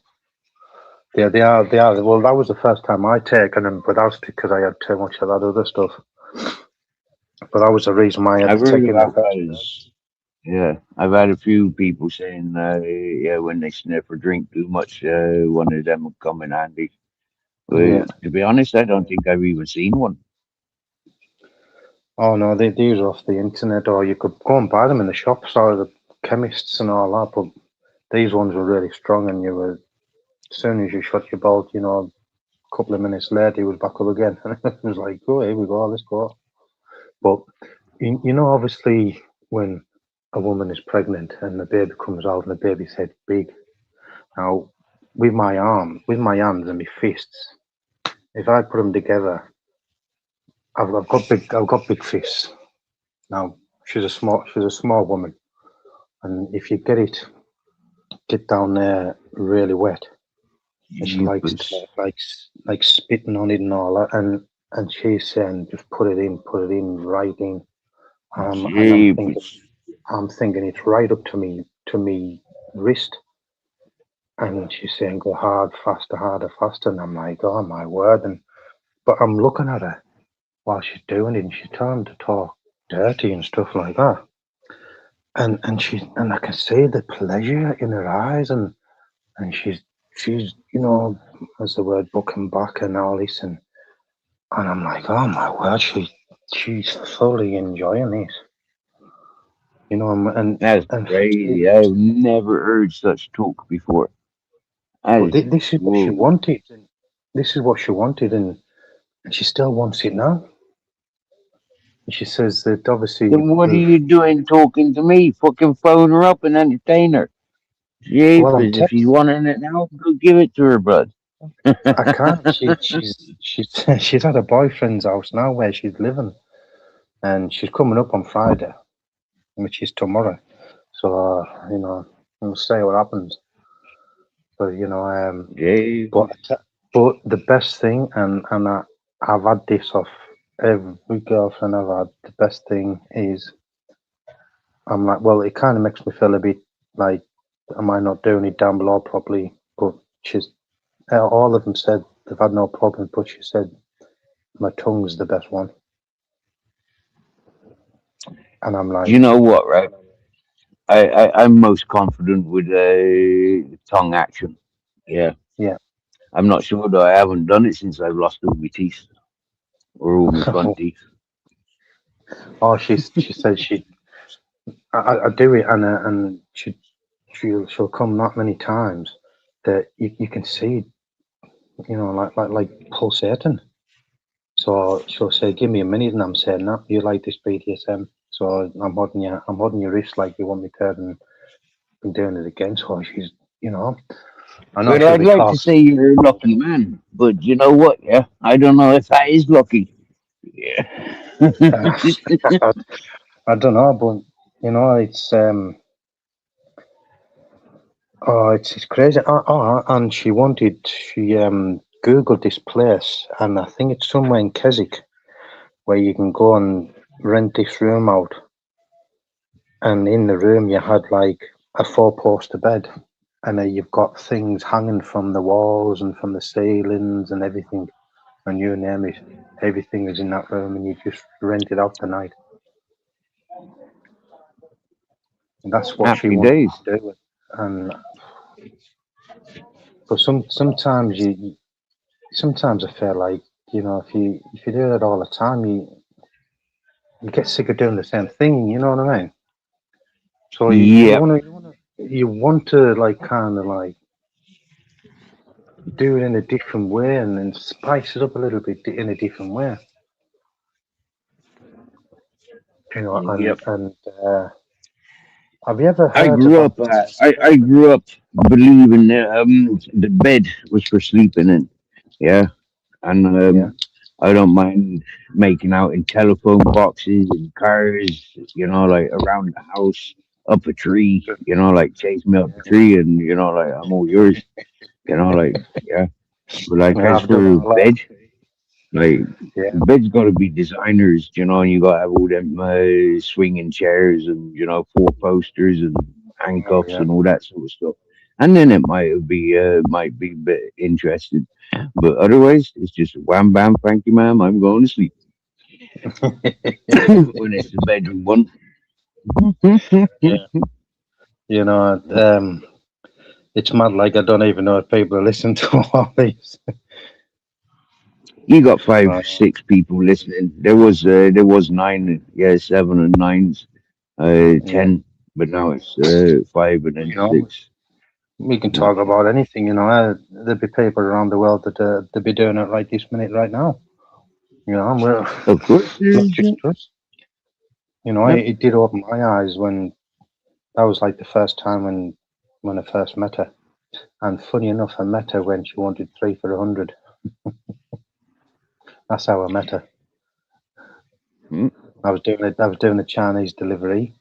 Yeah, they are. Well, that was the first time I taken them, but that's because I had too much of that other stuff. But that was the reason why I had I've to heard take in the about first that. place. Yeah, I've had a few people saying, yeah, when they sniff or drink too much, one of them will come in handy. Yeah. To be honest, I don't think I've even seen one. Oh no, these are off the internet, or you could go and buy them in the shops or the chemists and all that. But these ones were really strong, and you were as soon as you shut your bolt, you know, a couple of minutes later, he was back up again. It was like, oh, here we go, let's go. But you know, obviously, when a woman is pregnant and the baby comes out and the baby's head big. Now, with my hands and my fists, if I put them together, I've got big fists. Now, she's a small woman, and if you get down there really wet, and she likes Jeepers. to like spitting on it and all that, and she's saying just put it in, right in, and Jeepers. I'm thinking it's right up to me wrist, and she's saying go hard, faster, harder, faster, and I'm like, oh my word, and but I'm looking at her while she's doing it, and she's trying to talk dirty and stuff like that. And I can see the pleasure in her eyes, and she's as the word booking back and all this, and I'm like, oh my word, she's fully enjoying this, That's and crazy. I've never heard such talk before. That but is, this is what she whoa. wanted, and this is what she wanted, and she still wants it now. And she says that obviously, Then what are you doing talking to me? Fucking phone her up and entertain her. well, I'm Jeepers, if she's text. wanting it now, go give it to her, bud. I can't. She's she's at a boyfriend's house now where she's living, and she's coming up on Friday, which is tomorrow. So we'll see what happens. But but Jeepers. but the best thing, and I've had this off every girlfriend I've had. The best thing is I'm like, well, it kind of makes me feel a bit like, am I not doing it down below properly? But she's all of them said they've had no problem, but she said my tongue's the best one, and I'm Do you like, know what, right? I'm most confident with tongue action. Yeah. yeah. I'm not sure though. I haven't done it since I've lost all my teeth or all my front teeth. Oh, she said I do it, and she'll come that many times that you can see, like pulsating. So she'll say, "Give me a minute," and I'm saying, "No, you like this BDSM." So I'm holding your wrist like you want me to, and I'm doing it again. So I know Well, she'll I'd be like to talking. say you're a lucky man, but you know what? Yeah, I don't know if that is lucky. Yeah. I, I don't know, but it's it's crazy. And she googled this place, and I think it's somewhere in Keswick where you can go and rent this room out. And in the room, you had like a four-poster bed, and you've got things hanging from the walls and from the ceilings and everything. And you name it, everything is in that room, and you just rent it out the night. And that's what she Happy wanted days. to do. And But sometimes sometimes I feel like, you know, if you do it all the time, you get sick of doing the same thing. You know what I mean? So Yeah, you want to like kind of like do it in a different way and then spice it up a little bit in a different way. You know, yep. and have you ever I heard grew about? up. I grew up believing that the bed was for sleeping in. Yeah, and Yeah, I don't mind making out in telephone boxes and cars. You know, like around the house, up a tree. You know, like chase me up a tree, and you know, like I'm all yours. You know, like yeah. But like yeah, as I've done for it a lot. bed, like Yeah, bed's got to be designers, you know, and you got to have all them swinging chairs and you know 4 posters and oh, handcuffs yeah. and all that sort of stuff. And then it might be a bit interested, but otherwise it's just wham bam, thank you, ma'am. I'm going to sleep when it's the bedroom one. Yeah. You know, it's mad. Like I don't even know if people listen to all these. You got five, Uh, 6 people listening. There was 9, yeah, 7 and 9s, yeah, 10, but now it's 5 and then you know, 6. we can Yeah. talk about anything. You know, there'd be people around the world that they'd be doing it right this minute, right now. You know, and we're Of course there not is. just us. You know, Yep. it did open my eyes when that was like the first time when I first met her. And funny enough, I met her when she wanted 3 for 100. That's how I met her. Mm. I was doing a Chinese delivery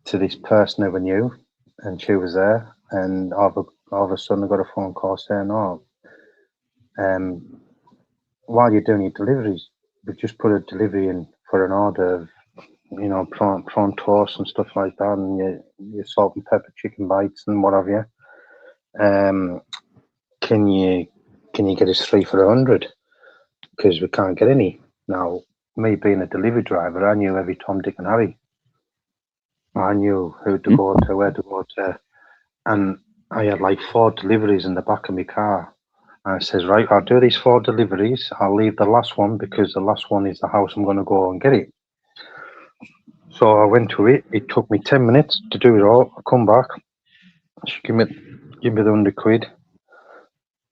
to this person who I knew, and she was there. And all of a sudden, I got a phone call saying, "Oh, um, while you're doing your deliveries, we've just put a delivery in for an order of, you know, prawn toast and stuff like that, and your salt and pepper chicken bites and what have you. Um, can you get us 3 for 100? Because we can't get any now." Me being a delivery driver, I knew every Tom, Dick, and Harry. I knew who to Mm. go to, where to go to, and I had like 4 deliveries in the back of my car. And I says, right, I'll do these 4 deliveries. I'll leave the last one because the last one is the house I'm going to go and get it. So I went to it. It took me 10 minutes to do it all. I come back. She give me the 100 quid,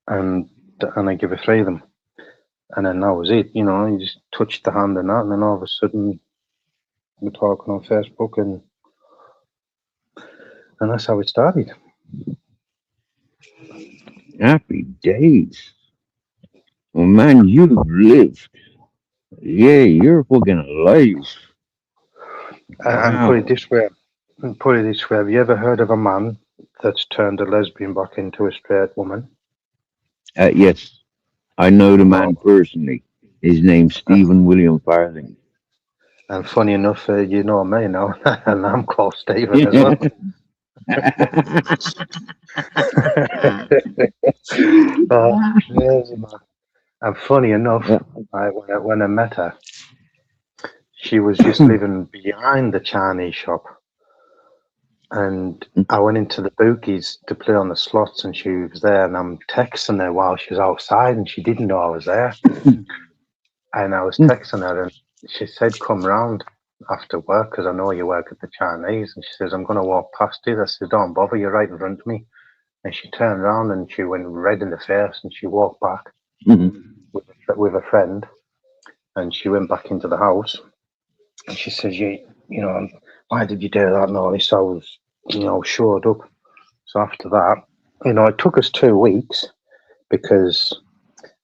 and I give her 3 of them. And then that was it. You know, you just touched the hand and that, and then all of a sudden we're talking on Facebook, and that's how it started. Happy days. Well, man, you've lived. Yeah, you're fucking alive. And put it Wow. this way, have you ever heard of a man that's turned a lesbian back into a straight woman? Yes, I know the Oh, man personally. His name's and, Stephen William Farthing. and funny enough, you know me now, and I'm called Stephen as well. Oh, crazy, man. And funny enough, when I met her, she was just living behind the Chinese shop. And I went into the bookies to play on the slots, and she was there. And I'm texting her while she was outside, and she didn't know I was there. And I was texting her, and she said, "Come round after work because I know you work at the Chinese." And she says, "I'm going to walk past you." I said, "Don't bother, you're right in front of me." And she turned around and she went red in the face, and she walked back with a friend, and she went back into the house. And she says, you know, why did you do that?" And all this. I was, you know, showed up. So after that, you know, it took us 2 weeks because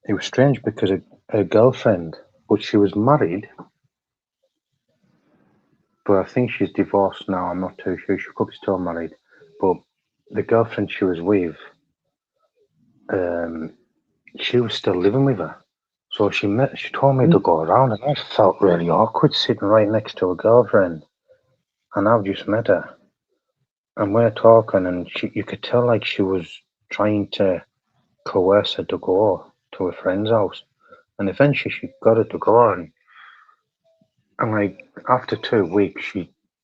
it was strange because her girlfriend, but she was married, but I think she's divorced now. I'm not too sure. She could be still married. But the girlfriend she was with, um, she was still living with her. So she told me to go around, and I felt really awkward sitting right next to a girlfriend, and I've just met her, and we're talking, and you could tell like she was trying to coerce her to go to a friend's house, and eventually she got her to go, and like after 2 weeks,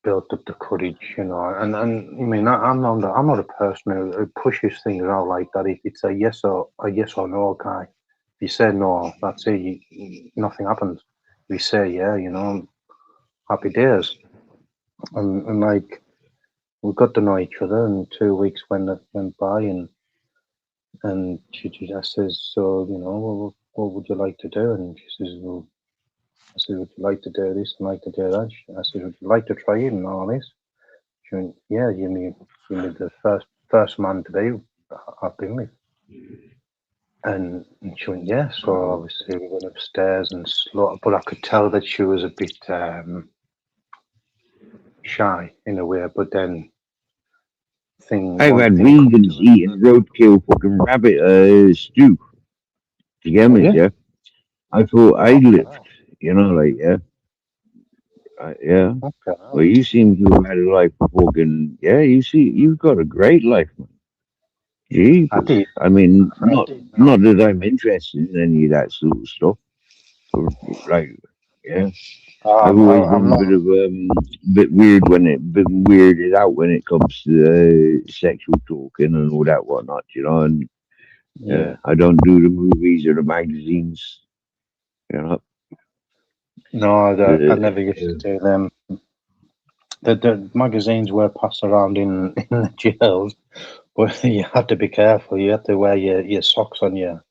built up the courage, you know. And I mean, I'm not a person who pushes things out like that. It's a yes or no guy. If you say no, that's it. Nothing happens. If you say yeah, you know, happy days. And like we got to know each other, and 2 weeks went by, and she just says, so you know, what would you like to do? And she says, well, I said, would you like to do this and like to do that? I said, would you like to try it and all this? She went, yeah, you mean the first man to be I've been with. And she went, yeah. So obviously we went upstairs and slow, but I could tell that she was a bit shy in a way. But then I've one had thing come to vegans eating roadkill fucking rabbit stew. You get me? yeah. Yeah. I thought I Okay. lived. You know, like yeah, yeah. Okay. Well, you seem to have had a life of fucking yeah. You see, you've got a great life, man. I Jesus. did. I mean, I not did. No. not that I'm interested in any of that sort of stuff. But, like, yeah. I've always I'm been a not. bit of bit weird bit weirded out when it comes to sexual talking and all that whatnot, you know. And Yeah. I don't do the movies or the magazines, you know. No, I The, never used to do them. The magazines were passed around in the jails, but you had to be careful. You had to wear your socks on your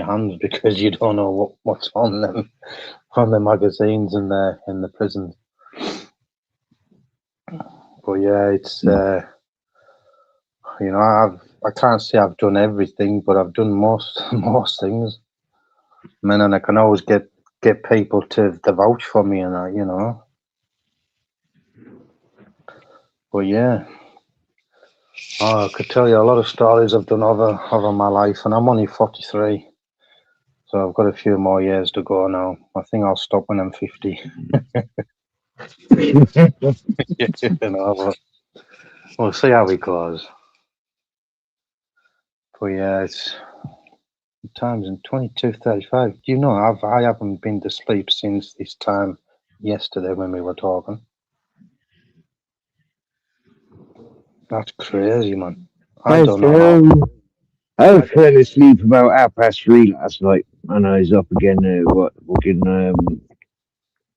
hands because you don't know what's on them, on the magazines in the prisons. But yeah, it's you know, I can't say I've done everything, but I've done most most things. I mean, and I can always get people to vouch for me, and you know. But yeah, oh, I could tell you a lot of stories I've done over my life, and I'm only 43, so I've got a few more years to go now. I think I'll stop when I'm 50. You know, but we'll see how it goes. But yeah, it's times in 22:35. Do you know I haven't been to sleep since this time yesterday when we were talking. That's crazy, man. I I don't know how. I fell asleep about 3:30 last night, and I was up again. What fucking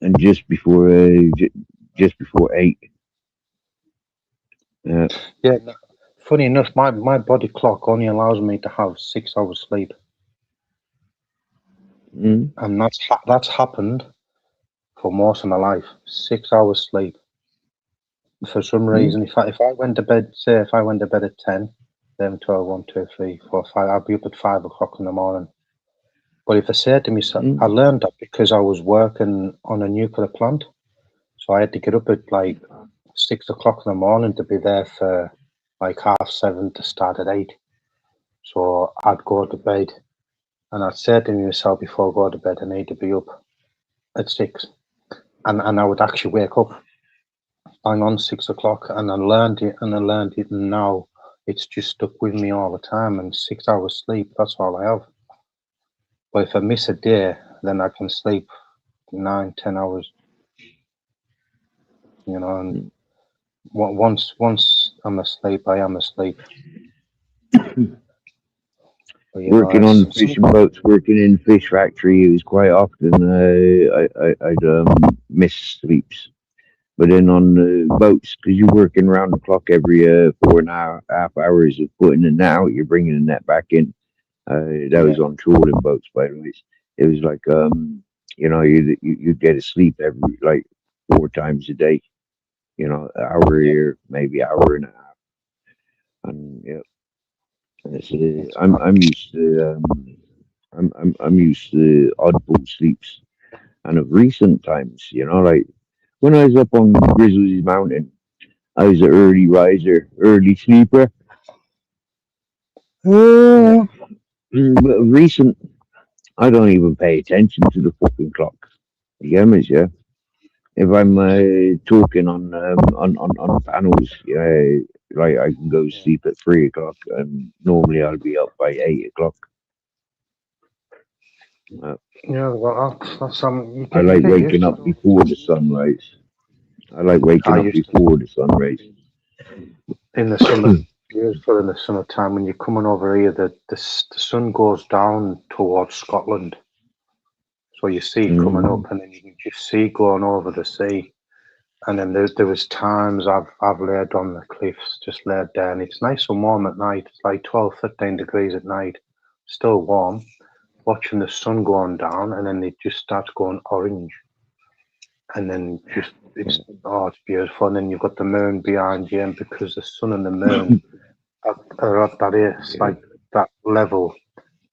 and just before 8. Uh, Yeah, no, funny enough, my body clock only allows me to have 6 hours sleep, mm, and that's happened for most of my life. 6 hours sleep. For some mm, reason, if I went to bed, say if I went to bed at 10, 11, 12, 1, 2, 3, 4, 5, I'd be up at 5 o'clock in the morning. But if I said to myself, I mm, learned that because I was working on a nuclear plant, so I had to get up at like 6 o'clock in the morning to be there for like 7:30 to start at 8. So I'd go to bed, and I'd say to myself before I go to bed, I need to be up at 6, and I would actually wake up bang on 6 o'clock, and I learned it, and now it's just stuck with me all the time. And 6 hours sleep, that's all I have. But if I miss a day, then I can sleep 9, 10 hours, you know. And mm. once I'm asleep, I am asleep. But you know, Working on fishing boats, working in fish factory, it was quite often I'd miss sleeps. But then on the boats, because you're working round the clock every 4.5 hours of putting the net out, you're bringing the net back in. That yeah, was on trawling boats, by the way. It was like you know, you get to sleep every like 4 times a day. You know, an hour yeah, here, maybe hour and a half, and yeah, it's, it's I'm used to I'm used to audible sleeps, and of recent times, you know, like when I was up on Grizzly's Mountain, I was an early riser, early sleeper. yeah, Uh, but recent, I don't even pay attention to the fucking clock. You get me, yeah? If I'm talking on panels, like I can go yeah. sleep at 3 o'clock, and normally I'll be up by 8 o'clock. Uh, Yeah, well, that's I you like get waking used to up those. before the sunrise. I like waking I up used to, before the sun rises. in the summer, beautiful in the summertime when you're coming over here, the sun goes down towards Scotland. So you see it coming up, and then you can just see going over the sea. And then there was times I've laid on the cliffs, just laid down. It's nice and warm at night. It's like 12, 13 degrees at night, still warm. Watching the sun going down, and then it just starts going orange. And then it's beautiful. And then you've got the moon behind you, and because the sun and the moon are at that is like that level,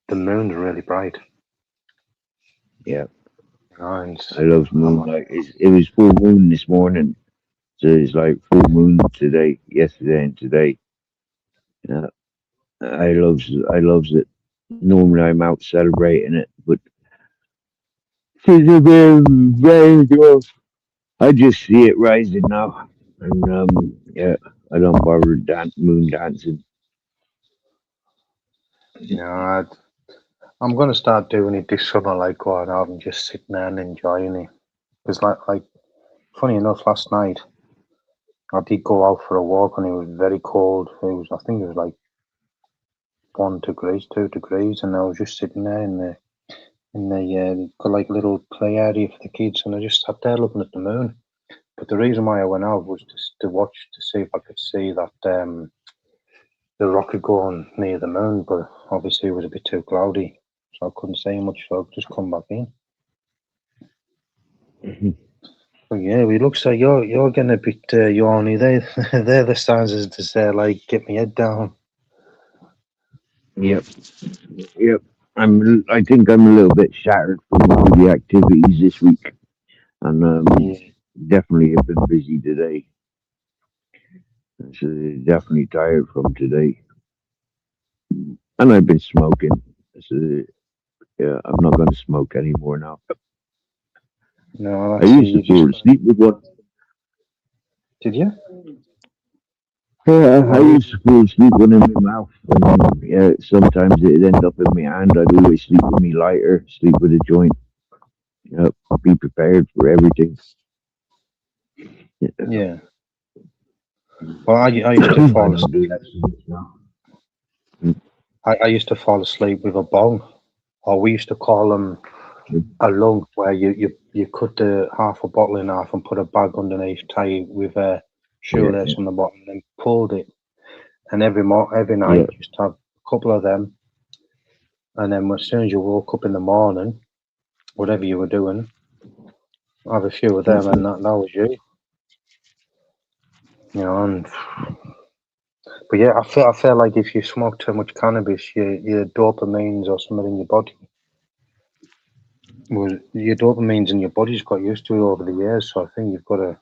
the moon's really bright. Yeah, And I love moonlight. It was full moon this morning, so it's like full moon today, yesterday, and today. Yeah, I loves it. Normally I'm out celebrating it, but since it's been very good, I just see it rising now, and yeah, I don't bother moon dancing. I'm gonna start doing it this summer, like going out and just sitting there and enjoying it. Because like funny enough, last night I did go out for a walk and it was very cold. I think it was like 1 degree, 2 degrees, and I was just sitting there in the got like a little play area for the kids, and I just sat there looking at the moon. But the reason why I went out was just to watch to see if I could see that the rocket going near the moon, but obviously it was a bit too cloudy, so I couldn't say much. So I've just come back in. But yeah, it looks like you're getting a bit yawny. They're the signs as to say like get my head down. Yep, yep. I think I'm a little bit shattered from all the activities this week, and definitely have been busy today. So definitely tired from today, and I've been smoking. So yeah, I'm not going to smoke anymore now. No, I used to fall asleep with one. Did you? Yeah, I used to fall asleep with one in my mouth, and yeah, sometimes it'd end up in my hand. I'd always sleep with me lighter, sleep with a joint. Yep, be prepared for everything. Yeah. Well, I used to fall asleep. I used to fall asleep with a bong, or we used to call them a lung, where you cut the half a bottle in half and put a bag underneath, tie it with a shoelace on the bottom, and then pulled it. And every night, just have a couple of them, and then as soon as you woke up in the morning, whatever you were doing, have a few of them, and that was you. But yeah, I feel like if you smoke too much cannabis, your dopamines or something in your body, your dopamines in your body's got used to it over the years. So I think you've got to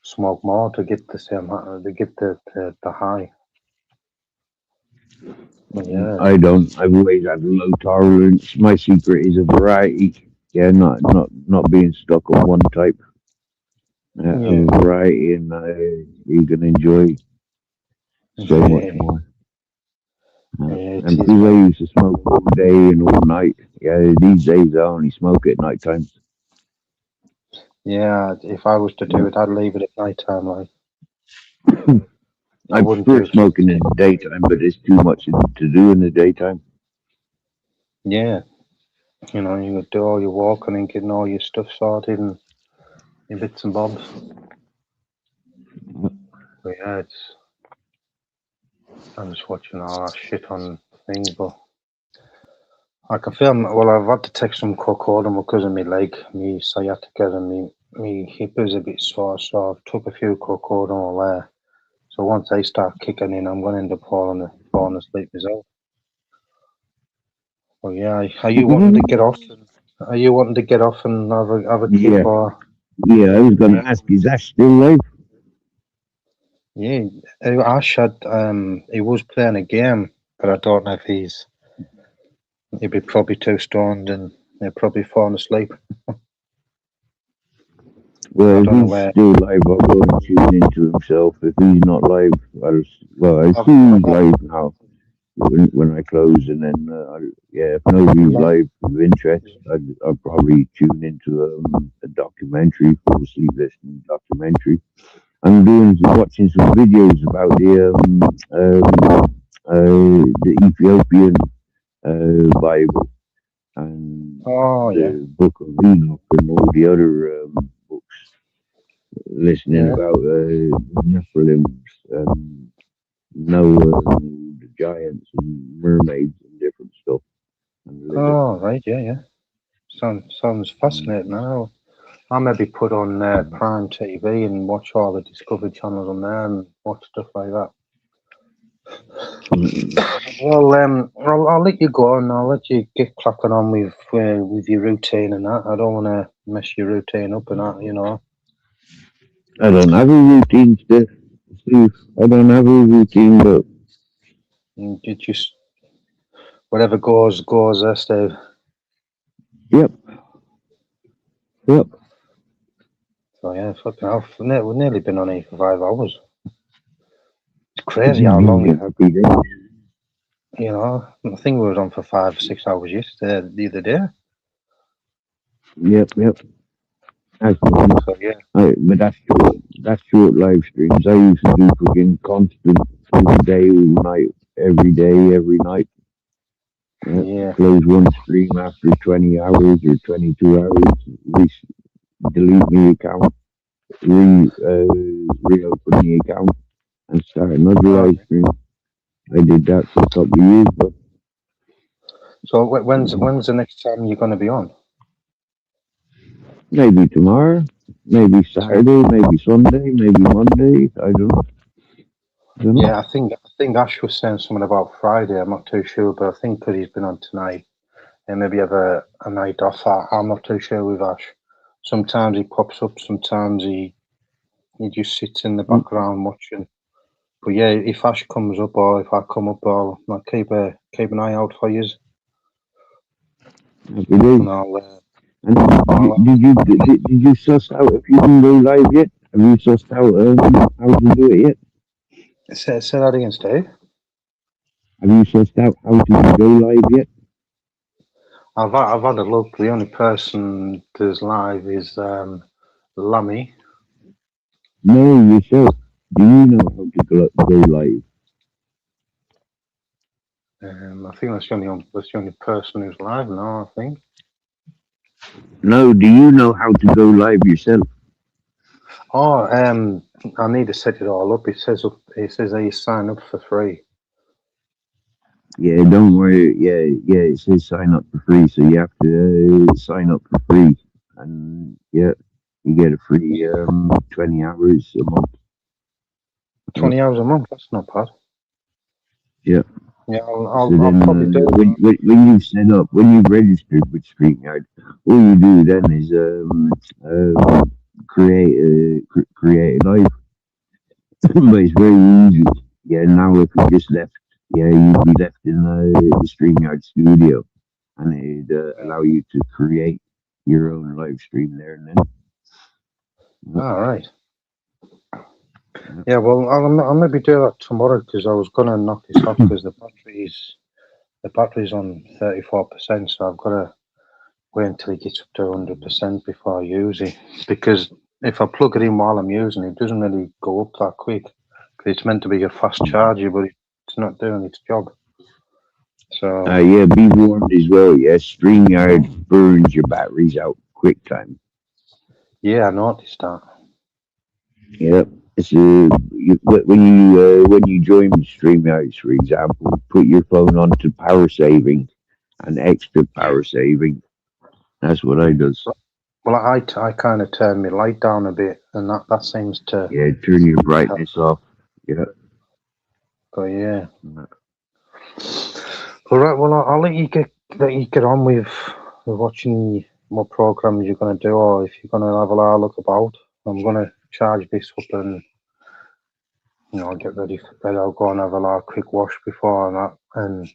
smoke more to get the same, to get the high. But yeah, I don't. I've always had a low tolerance. My secret is a variety. Yeah, not being stuck on one type. A variety, and you can enjoy so much more. And because I used to smoke all day and all night, yeah, these days I only smoke at night time. Yeah, if I was to do it, I'd leave it at night time. Like I prefer smoking in the daytime, but there's too much to do in the daytime. Yeah, you would do all your walking and getting all your stuff sorted and your bits and bobs. But yeah, I'm just watching all that shit on things, but I can feel. Well, I've had to take some cocodamol because of my leg, me sciatica, and me hip is a bit sore, so I've took a few cocodamol there. So once they start kicking in, I'm going to end up falling asleep myself. Well, yeah. Are you wanting to get off? Are you wanting to get off and have a kip or? Yeah, I was going to ask, is that still live? Yeah, Ash had. He was playing a game, but I don't know if he'd be probably too stoned and he'd probably fallen asleep. Well, if he's still live, I'll go and tune into himself. If he's not live, I see he's live now. when I close, and then if nobody's live of interest, I'll probably tune into a documentary, fall asleep listening documentary. I'm watching some videos about the Ethiopian Bible and Oh yeah, the Book of Enoch and all the other books, listening yeah. about Nephilims, Noah, and the giants and mermaids and different stuff. And Oh right, yeah, yeah. Sounds fascinating. lizards. I'll maybe put on Prime TV and watch all the Discovery channels on there and watch stuff like that. Well, I'll let you go and I'll let you get cracking on with your routine and that. I don't want to mess your routine up and that, you know. I don't have a routine, Steve. I don't have a routine, but And you just whatever goes, Steve. yep, yep. So yeah, fucking hell. We've nearly been on here for 5 hours. It's crazy how long it. Happy day. You know, I think we were on for 5 or 6 hours yesterday, the other day. Yep, yep. That's the one. So yeah, But that's short live streams. I used to do fucking constant all day, all night, every day, every night. yeah. Close one stream after 20 hours or 22 hours. Delete the account, reopen the account, and start another Oh, live stream. I did that for a couple of years, but so when's the next time you're going to be on? maybe tomorrow, maybe Saturday, maybe Sunday, maybe Monday. I don't know. Yeah, I think Ash was saying something about Friday. I'm not too sure, but I think because he's been on tonight, and maybe have a night off. I'm not too sure with Ash. Sometimes he pops up, sometimes he just sits in the background watching. But yeah, if Ash comes up or if I come up, I'll keep an eye out for you. Happy days. And I'll. And did you suss out if you can go live yet? Have you sussed out how to do it yet? Say that again, Steve. Have you sussed out how to go live yet? I've had a look. The only person that's live is Lammy. No, yourself. Do you know how to go live? I think that's the only person who's live now. I think. No, do you know how to go live yourself? Oh, I need to set it all up. It says that you sign up for free. Yeah, don't worry. Yeah, it says sign up for free, so you have to sign up for free, and yeah, you get a free 20 hours a month. 20 hours a month. That's not bad. Yeah. Yeah, So I'll then, probably do it. when you set up, when you've registered with StreamYard, all you do then is create a live. But it's very easy. Yeah, now if you just left, you'd be left in the StreamYard studio, and it'd allow you to create your own live stream there and then. All right. Yeah, well, I'll maybe do that tomorrow because I was gonna knock this off because the battery's on 34%, so I've got to wait until it gets up to 100% before I use it. Because if I plug it in while I'm using it, it doesn't really go up that quick. Because it's meant to be a fast charger, but it's not doing its job. So yeah, be warned as well. Yeah, StreamYard burns your batteries out quick time. yeah, I noticed that. Yep. It's when you join StreamYard, for example, put your phone onto power saving and extra power saving. That's what I does. Well, I kind of turn my light down a bit, and that seems to. Yeah, turn your brightness off. Yeah. But yeah. All right. Well, I'll let you get on with watching what programs you're going to do, or if you're going to have a look about. I'm going to charge this up and get ready for bed. I'll go and have a quick wash before that, and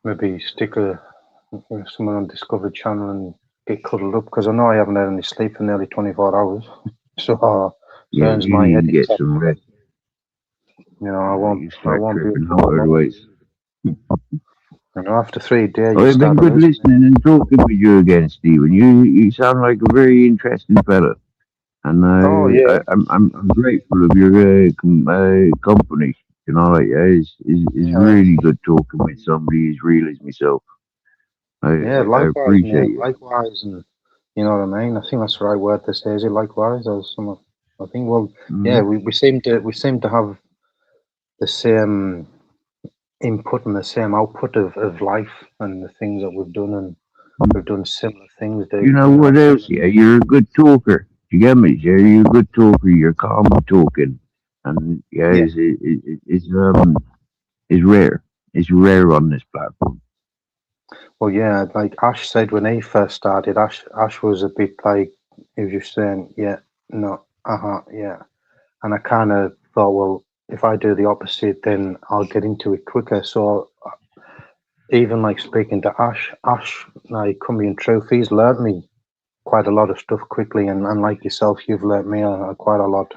maybe stick someone on Discovery Channel and get cuddled up because I know I haven't had any sleep for nearly 24 hours. So Yeah, turns you my need head. to get some rest. I won't. You I start won't be. tripping out otherwise. You know, after 3 days, Oh, you it's been start good hallucinating. listening and talking with you again, Stephen. You sound like a very interesting fella, and Oh yeah, I'm grateful of your company. You know, like it's yeah, really good talking with somebody as real as myself. yeah. I Likewise, appreciate mate. you. Likewise, and you know what I mean. I think that's the right word to say. Is it likewise or some? I think. Well, yeah. Mm. We seem to have the same input and the same output of life and the things that we've done, and we've done similar things. You David, know you know, what else? similar. Yeah, you're a good talker. You get me? Yeah, you're a good talker. You're calm talking, and yeah, Yeah. it's rare. It's rare on this platform. Well, yeah. Like Ash said when he first started, Ash was a bit like he was just saying, yeah, no, yeah. And I kind of thought, well, if I do the opposite, then I'll get into it quicker. So even like speaking to Ash, like coming in truth, he's learned me quite a lot of stuff quickly, and like yourself, you've learnt me quite a lot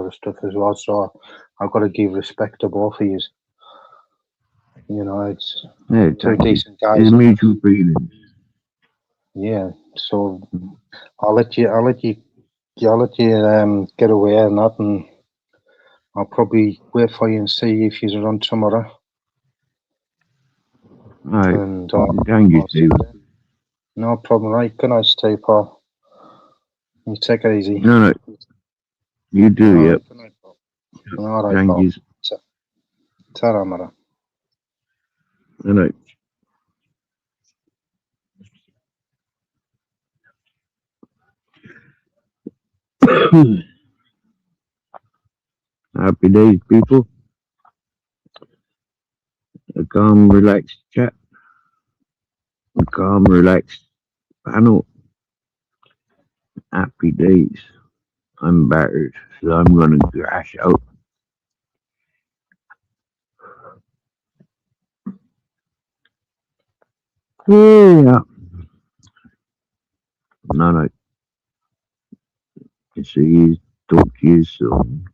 of stuff as well. So I've got to give respect to both of you. You know, it's Yeah, two thank you. decent It's guys. a mutual feeling. Yeah. So I'll let you get away and that, and I'll probably wait for you and see if you're on tomorrow. All right. And Thank you, I'll see Stephen. you. No problem. Right. Good night, Steve Paul. You take it easy. No, you do. All Yep. right. Good night, Paul. All right, Thank Paul. you. Ta-ra, mara. All right. Happy days, people. A calm, relaxed chat. A calm, relaxed panel. Happy days. I'm battered, so I'm gonna crash out. Yeah. No. See you. Talk to you soon.